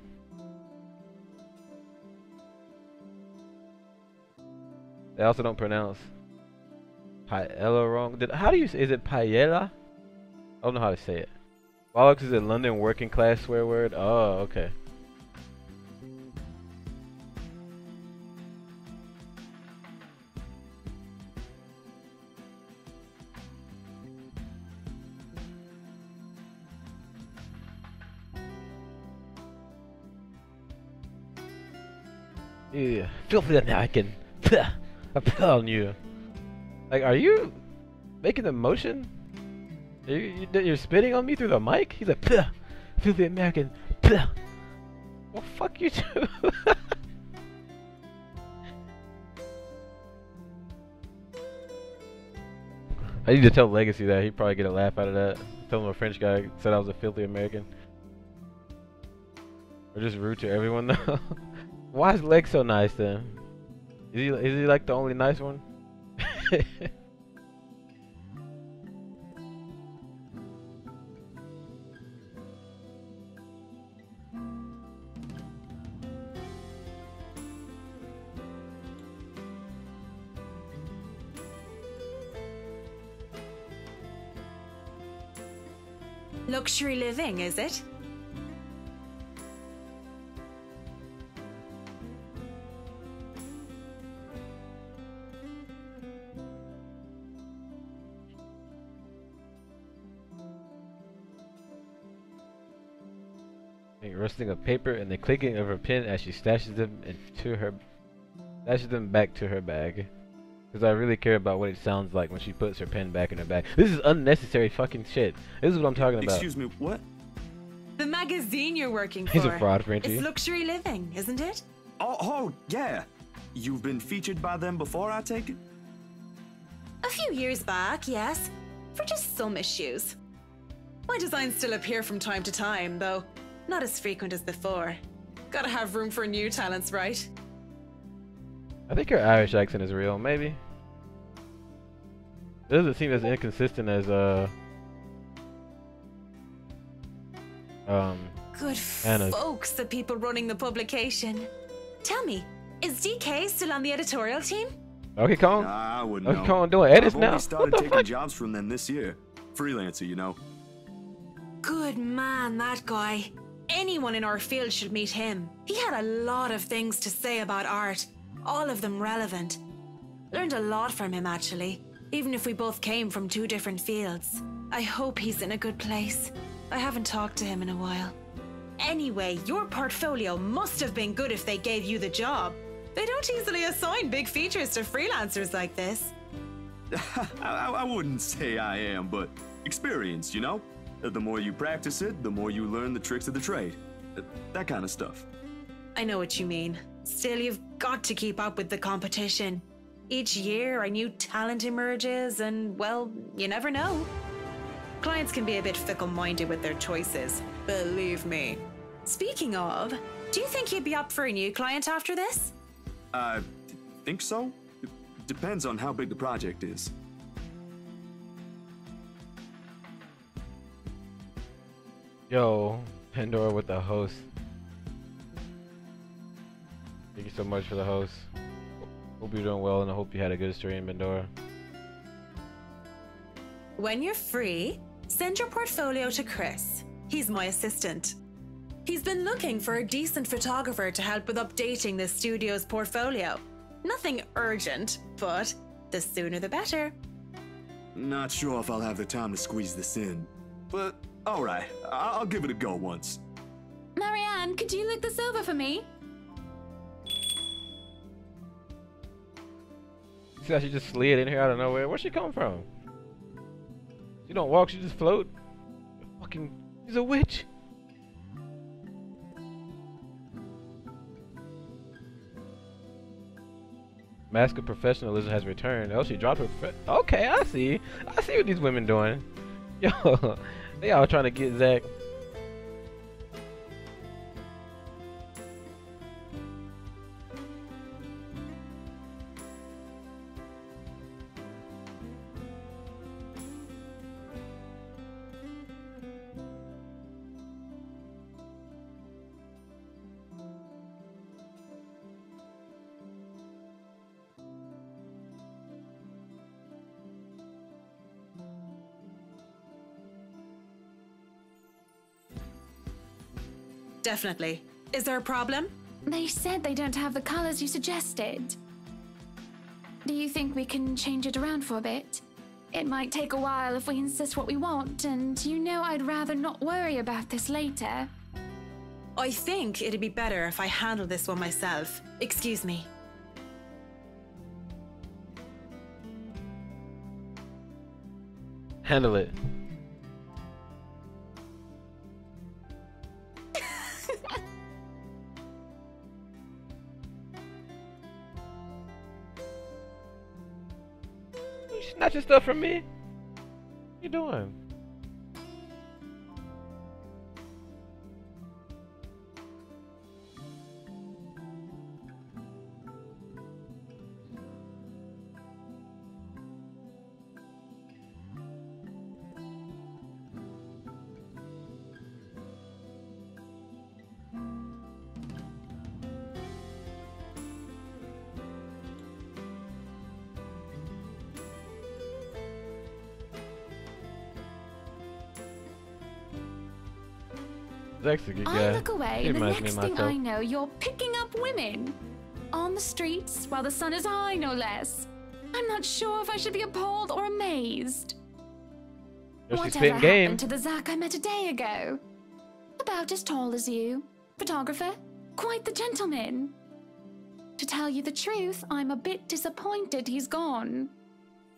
They also don't pronounce paella wrong. Is it paella? I don't know how to say it. Bollocks is a London working class swear word. Oh, okay. Yeah, filthy American. I put on you. Like, are you making a motion? You're spitting on me through the mic? He's like, filthy American. Well, fuck you too. I need to tell Legacy that. He'd probably get a laugh out of that. Tell him a French guy said I was a filthy American. Or just rude to everyone though. Why is Lex so nice then? Is he like the only nice one? Luxury living, is it? Rustling of paper and the clicking of her pen as she stashes them back to her bag. Because I really care about what it sounds like when she puts her pen back in her bag. This is unnecessary fucking shit. This is what I'm talking about. Excuse me, what? The magazine you're working for. He's a fraud, Frenchie. It's Luxury Living, isn't it? Oh, yeah. You've been featured by them before, I take it? A few years back, yes. For just some issues. My designs still appear from time to time, though not as frequent as before. Gotta have room for new talents, right? I think her Irish accent is real, maybe. It doesn't seem as inconsistent as Good Anna's. folks, the people running the publication. Tell me, is DK still on the editorial team? Okay, Colin. Nah, I wouldn't Okay, know. Colin, doing edits I've now. only started taking jobs from them this year. Freelancer, you know. Good man, that guy. Anyone in our field should meet him. He had a lot of things to say about art, all of them relevant. Learned a lot from him, actually, even if we both came from two different fields. I hope he's in a good place. I haven't talked to him in a while. Anyway, your portfolio must have been good if they gave you the job. They don't easily assign big features to freelancers like this. I wouldn't say I am, but experienced, you know? The more you practice it, the more you learn the tricks of the trade. That kind of stuff. I know what you mean. Still, you've got to keep up with the competition. Each year, a new talent emerges, and, well, you never know. Clients can be a bit fickle-minded with their choices, believe me. Speaking of, do you think you'd be up for a new client after this? Think so? Depends on how big the project is. Yo, Pandora with the host. Thank you so much for the host. Hope you're doing well, and I hope you had a good stream, Pandora. When you're free, send your portfolio to Chris. He's my assistant. He's been looking for a decent photographer to help with updating the studio's portfolio. Nothing urgent, but the sooner the better. Not sure if I'll have the time to squeeze this in, but alright, I'll give it a go once. Marianne, could you look this over for me? See how she just slid in here out of nowhere? Where'd she come from? She don't walk, she just float. Fucking, she's a witch. Mask of professionalism has returned. Oh, she dropped her. Okay, I see what these women doing. Yo, they all trying to get Zach. Definitely. Is there a problem? They said they don't have the colors you suggested. Do you think we can change it around for a bit? It might take a while if we insist what we want, and you know I'd rather not worry about this later. I think it'd be better if I handle this one myself. Excuse me. Handle it. Snatch your stuff from me. What you doing? Zach's a good guy. I look away, and the next thing I know, you're picking up women. On the streets, while the sun is high, no less. I'm not sure if I should be appalled or amazed. Whatever happened to the Zach I met a day ago? About as tall as you. Photographer. Quite the gentleman. To tell you the truth, I'm a bit disappointed he's gone.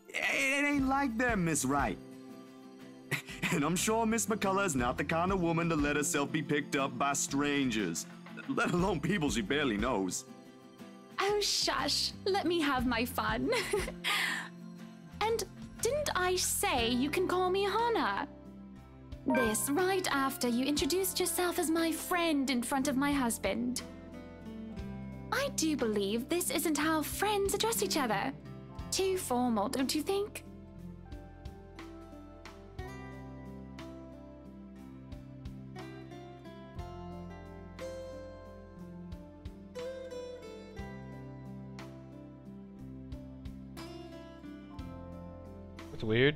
It ain't like that, Miss Wright. And I'm sure Miss McCullough is not the kind of woman to let herself be picked up by strangers, let alone people she barely knows. Oh, shush. Let me have my fun. And didn't I say you can call me Hannah? This right after you introduced yourself as my friend in front of my husband. I do believe this isn't how friends address each other. Too formal, don't you think? That's weird.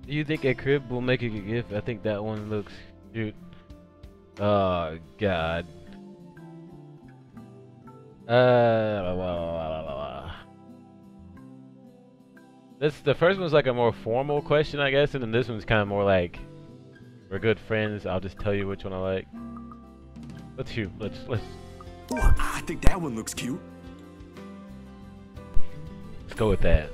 Do you think a crib will make a good gift? I think that one looks cute. Oh God. The first one's like a more formal question, I guess, and then this one's kind of more like, we're good friends. I'll just tell you which one I like. Let's shoot. Let's. Ooh, I think that one looks cute. Let's go with that.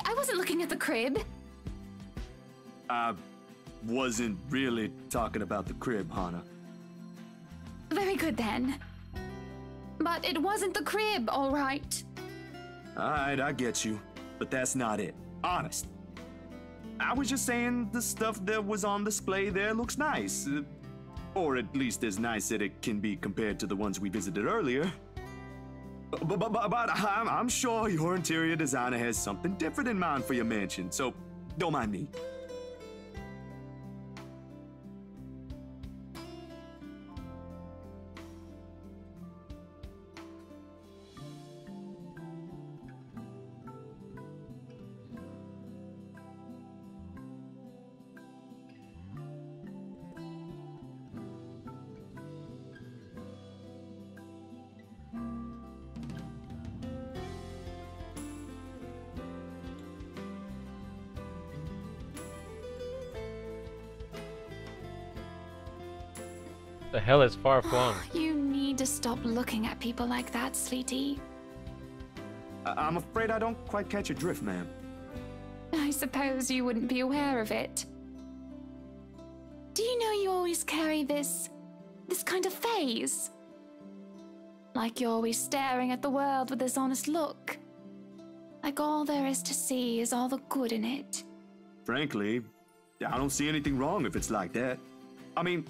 I wasn't looking at the crib. I wasn't really talking about the crib, Hana. Very good then. But it wasn't the crib, all right. Alright, I get you. But that's not it. Honest. I was just saying the stuff that was on display there looks nice. Or at least as nice as it can be compared to the ones we visited earlier. But I'm sure your interior designer has something different in mind for your mansion, so don't mind me. The hell is far flung? You need to stop looking at people like that, sweetie. I'm afraid I don't quite catch your drift, ma'am. I suppose you wouldn't be aware of it. Do you know you always carry this kind of phase? Like you're always staring at the world with this honest look. Like all there is to see is all the good in it. Frankly, I don't see anything wrong if it's like that. I mean,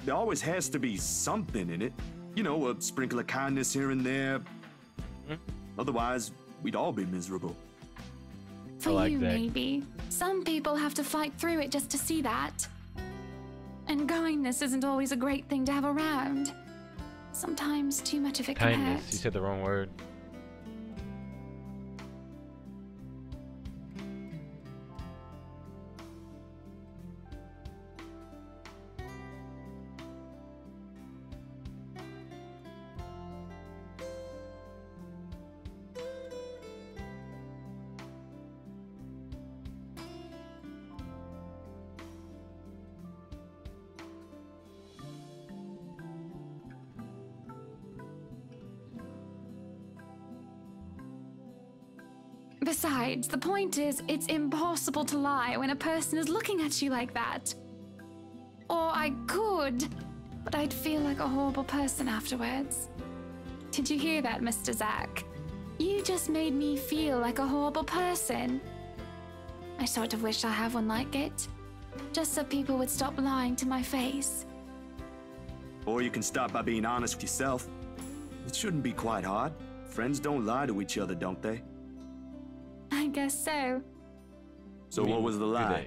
there always has to be something in it. You know, a sprinkle of kindness here and there. Otherwise, we'd all be miserable. For you, maybe. Some people have to fight through it just to see that. And kindness isn't always a great thing to have around. Sometimes too much of it can hurt. Kindness. You said the wrong word. Besides, the point is, it's impossible to lie when a person is looking at you like that. Or I could, but I'd feel like a horrible person afterwards. Did you hear that, Mr. Zack? You just made me feel like a horrible person. I sort of wish I have one like it. Just so people would stop lying to my face. Or you can start by being honest with yourself. It shouldn't be quite hard. Friends don't lie to each other, don't they? I guess so. So what was the lie?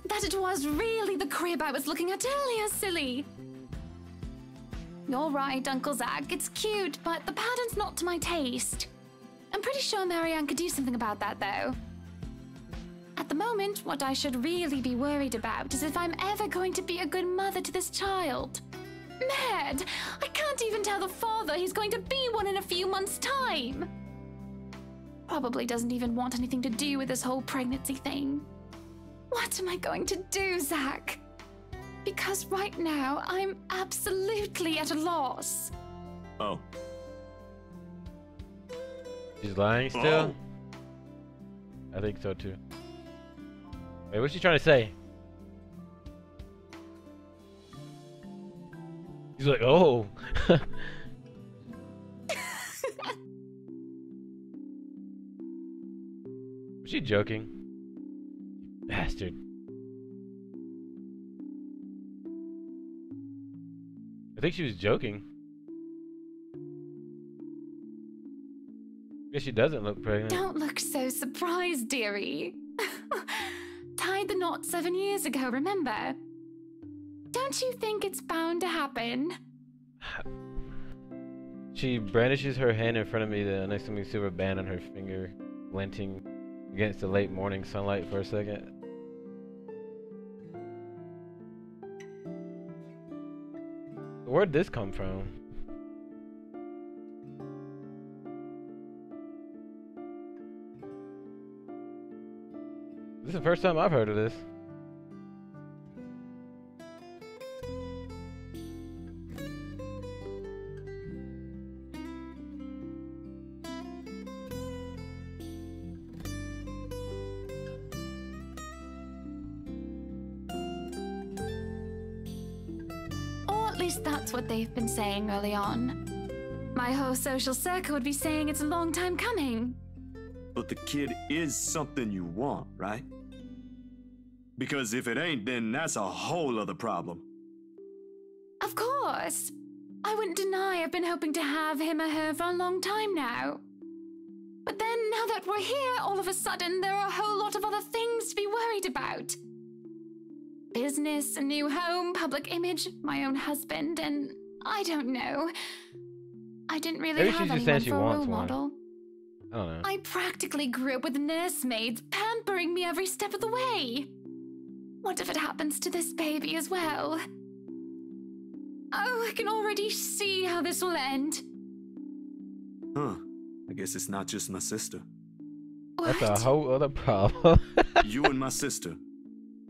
That it was really the crib I was looking at earlier, silly. You're right, Uncle Zack. It's cute, but the pattern's not to my taste. I'm pretty sure Marianne could do something about that, though. At the moment, what I should really be worried about is if I'm ever going to be a good mother to this child. Mad! I can't even tell the father he's going to be one in a few months' time. Probably doesn't even want anything to do with this whole pregnancy thing. What am I going to do, Zack? Because right now, I'm absolutely at a loss. Oh. She's lying still? Oh. I think so too. Wait, what's she trying to say? He's like, oh. Was she joking? Bastard. I think she was joking. Guess she doesn't look pregnant. Don't look so surprised, dearie. Tied the knot 7 years ago, remember? Don't you think it's bound to happen? She brandishes her hand in front of me, the unassuming silver band on her finger, glinting against the late morning sunlight for a second. Where'd this come from? This is the first time I've heard of this. Or at least that's what they've been saying early on. My whole social circle would be saying it's a long time coming. But the kid is something you want, right? Because if it ain't, then that's a whole other problem. Of course. I wouldn't deny I've been hoping to have him or her for a long time now. But then, now that we're here, all of a sudden, there are a whole lot of other things to be worried about. Business, a new home, public image, my own husband, and I don't know. I didn't really have anyone for a role model. I don't know. I practically grew up with nursemaids pampering me every step of the way. What if it happens to this baby as well? Oh, I can already see how this will end. Huh. I guess it's not just my sister. That's a whole other problem. You and my sister.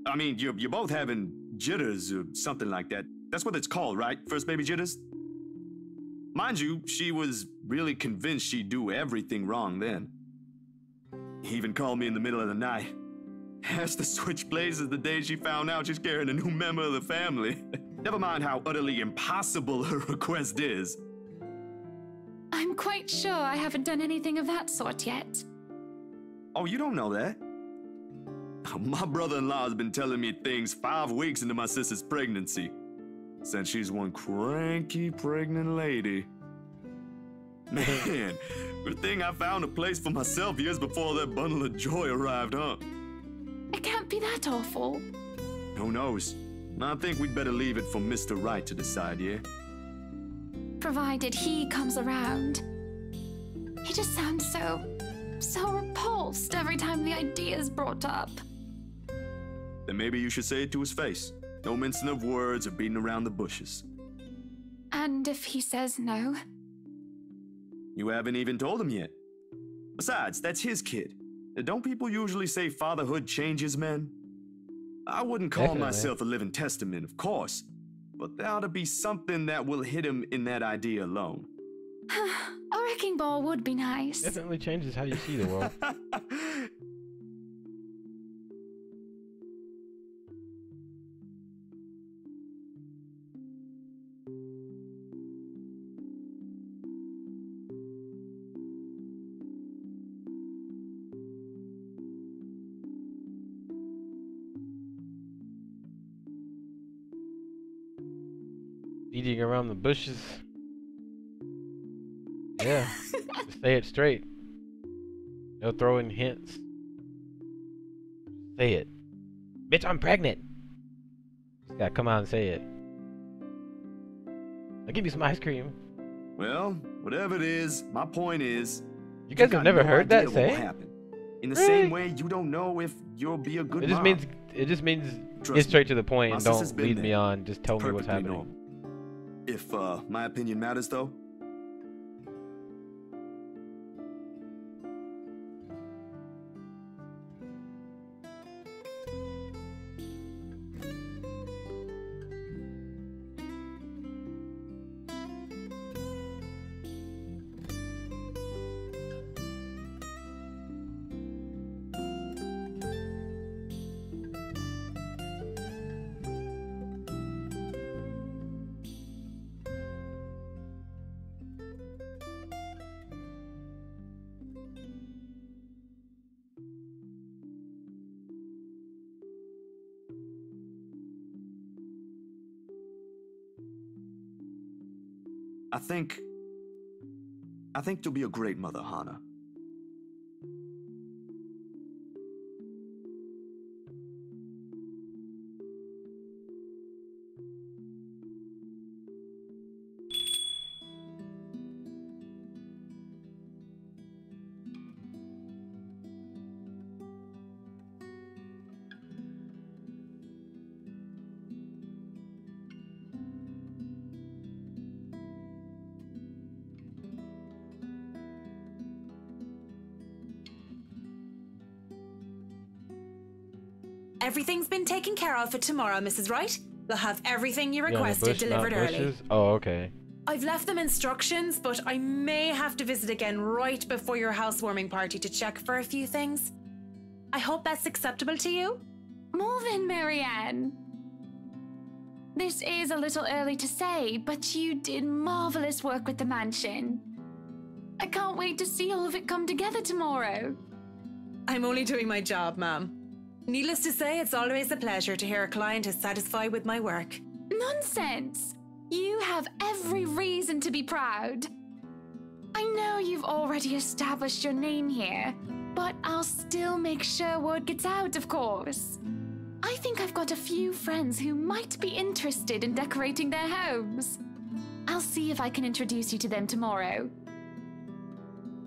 I mean, you're both having jitters or something like that. That's what it's called, right? First baby jitters? Mind you, she was really convinced she'd do everything wrong then. He even called me in the middle of the night. Asked to switch places the day she found out she's carrying a new member of the family. Never mind how utterly impossible her request is. I'm quite sure I haven't done anything of that sort yet. Oh, you don't know that? My brother-in-law has been telling me things 5 weeks into my sister's pregnancy. Since she's one cranky pregnant lady. Man, good thing I found a place for myself years before that bundle of joy arrived, huh? It can't be that awful. Who knows? I think we'd better leave it for Mr. Right to decide, yeah? Provided he comes around. He just sounds so repulsed every time the idea is brought up. Then maybe you should say it to his face. No mincing of words or beating around the bushes. And if he says no? You haven't even told him yet. Besides, that's his kid. Don't people usually say fatherhood changes men? I wouldn't call myself a living testament, of course. But there ought to be something that will hit him in that idea alone. A wrecking ball would be nice. Definitely changes how you see the world. Beating around the bushes. Yeah. Just say it straight. No throwing hints. Say it. Bitch, I'm pregnant. Just gotta come out and say it. I'll give you some ice cream. Well, whatever it is, my point is... You guys have never heard that saying? In the same way, you don't know if you'll be a good mom. It just means Trust get straight me, to the point my and sister's don't been lead there. me on. Just tell me what's Perfectly happening. normal. If my opinion matters, though, I think you'll be a great mother, Hana. Everything's been taken care of for tomorrow, Mrs. Wright. You'll have everything you Yeah, the requested bush, delivered not early. bushes? Oh, okay. I've left them instructions, but I may have to visit again right before your housewarming party to check for a few things. I hope that's acceptable to you. More than Marianne. This is a little early to say, but you did marvelous work with the mansion. I can't wait to see all of it come together tomorrow. I'm only doing my job, ma'am. Needless to say, it's always a pleasure to hear a client is satisfied with my work. Nonsense! You have every reason to be proud. I know you've already established your name here, but I'll still make sure word gets out, of course. I think I've got a few friends who might be interested in decorating their homes. I'll see if I can introduce you to them tomorrow.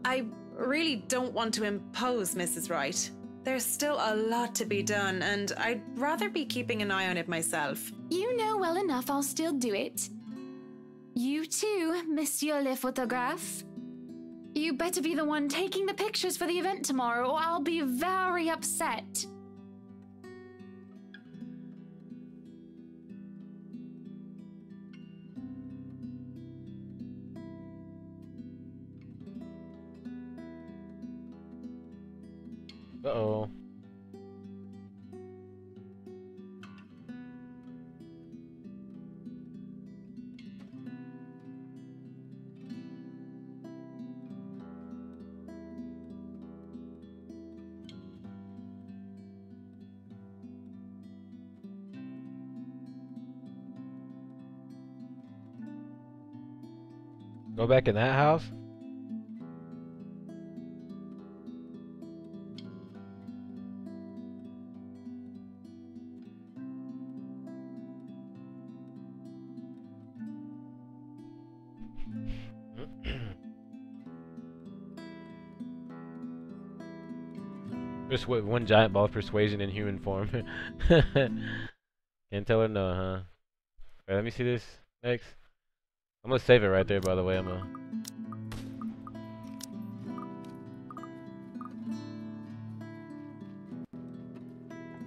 I really don't want to impose, Mrs. Wright. There's still a lot to be done, and I'd rather be keeping an eye on it myself. You know well enough I'll still do it. You too, Monsieur le Photographe. You better be the one taking the pictures for the event tomorrow, or I'll be very upset. Uh-oh. Go back in that house? Just with one giant ball of persuasion in human form. Can't tell her no, huh? Alright, let me see this next. I'm gonna save it right there, by the way. I'm gonna.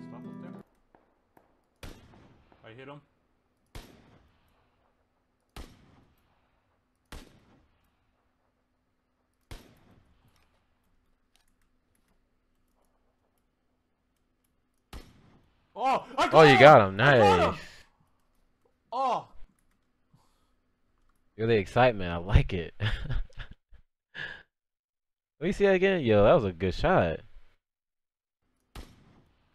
Stop up there. I hit him. Oh, I got Oh, you him! got him. I got Nice. him! Oh. Feel the excitement. I like it. Let me see that again. Yo, that was a good shot.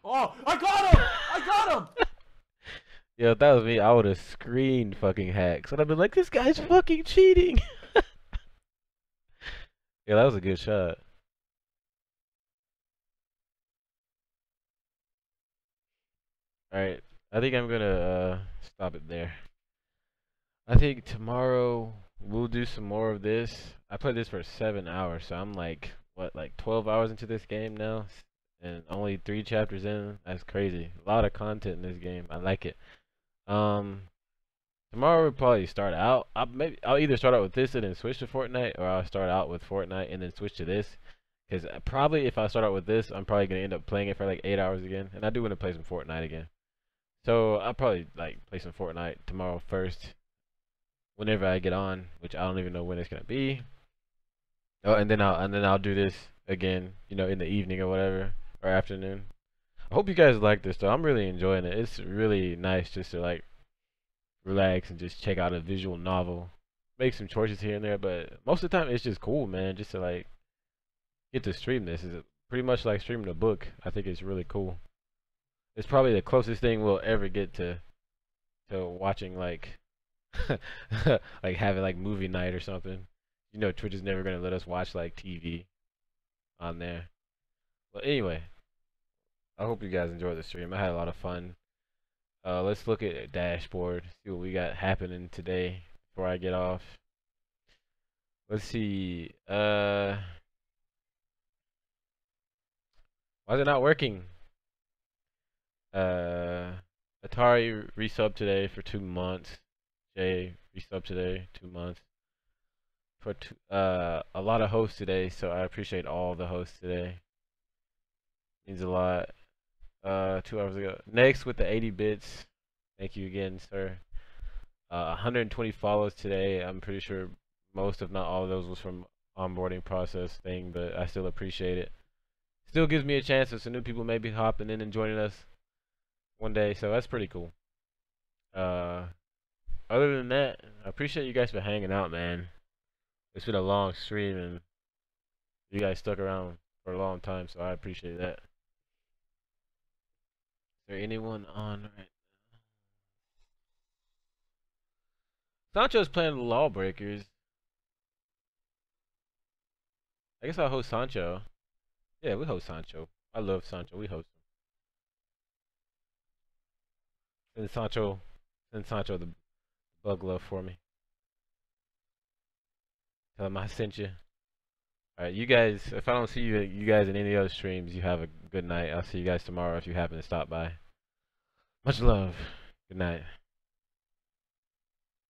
Oh, I got him! I got him! Yo, if that was me, I would have screamed fucking hacks. And I'd been like, this guy's fucking cheating. Yeah, that was a good shot. Alright, I think I'm gonna stop it there. I think tomorrow we'll do some more of this. I played this for 7 hours, so I'm like, what, like 12 hours into this game now? And only 3 chapters in? That's crazy. A lot of content in this game. I like it. Tomorrow we'll probably start out. I'll either start out with this and then switch to Fortnite, or I'll start out with Fortnite and then switch to this. Because probably if I start out with this, I'm probably going to end up playing it for like 8 hours again. And I do want to play some Fortnite again. So I'll probably like play some Fortnite tomorrow first, whenever I get on, which I don't even know when it's gonna be. Oh, and then I'll do this again, you know, in the evening or whatever, or afternoon. I hope you guys like this though. I'm really enjoying it. It's really nice just to like relax and just check out a visual novel, make some choices here and there, but most of the time it's just cool, man. Just to like get to stream this is pretty much like streaming a book. I think it's really cool. It's probably the closest thing we'll ever get to watching like like have it like movie night or something. You know, Twitch is never gonna let us watch like TV on there. But anyway, I hope you guys enjoyed the stream. I had a lot of fun. Let's look at dashboard, see what we got happening today before I get off. Let's see. Why is it not working? Atari resub today for 2 months. Jay resub today, 2 months. For a lot of hosts today, so I appreciate all the hosts today. Means a lot. 2 hours ago. Next with the 80 bits. Thank you again, sir. 120 follows today. I'm pretty sure most, if not all of those, was from onboarding process thing, but I still appreciate it. Still gives me a chance of some new people maybe hopping in and joining us one day, so that's pretty cool. Other than that, I appreciate you guys for hanging out, man. It's been a long stream and you guys stuck around for a long time, so I appreciate that. Is there anyone on right now? Sancho's playing the Lawbreakers. I guess I'll host Sancho. Yeah, we host Sancho. I love Sancho. We host him. Send Sancho the bug love for me. Tell him I sent you. Alright, you guys, if I don't see you guys in any other streams, you have a good night. I'll see you guys tomorrow if you happen to stop by. Much love. Good night.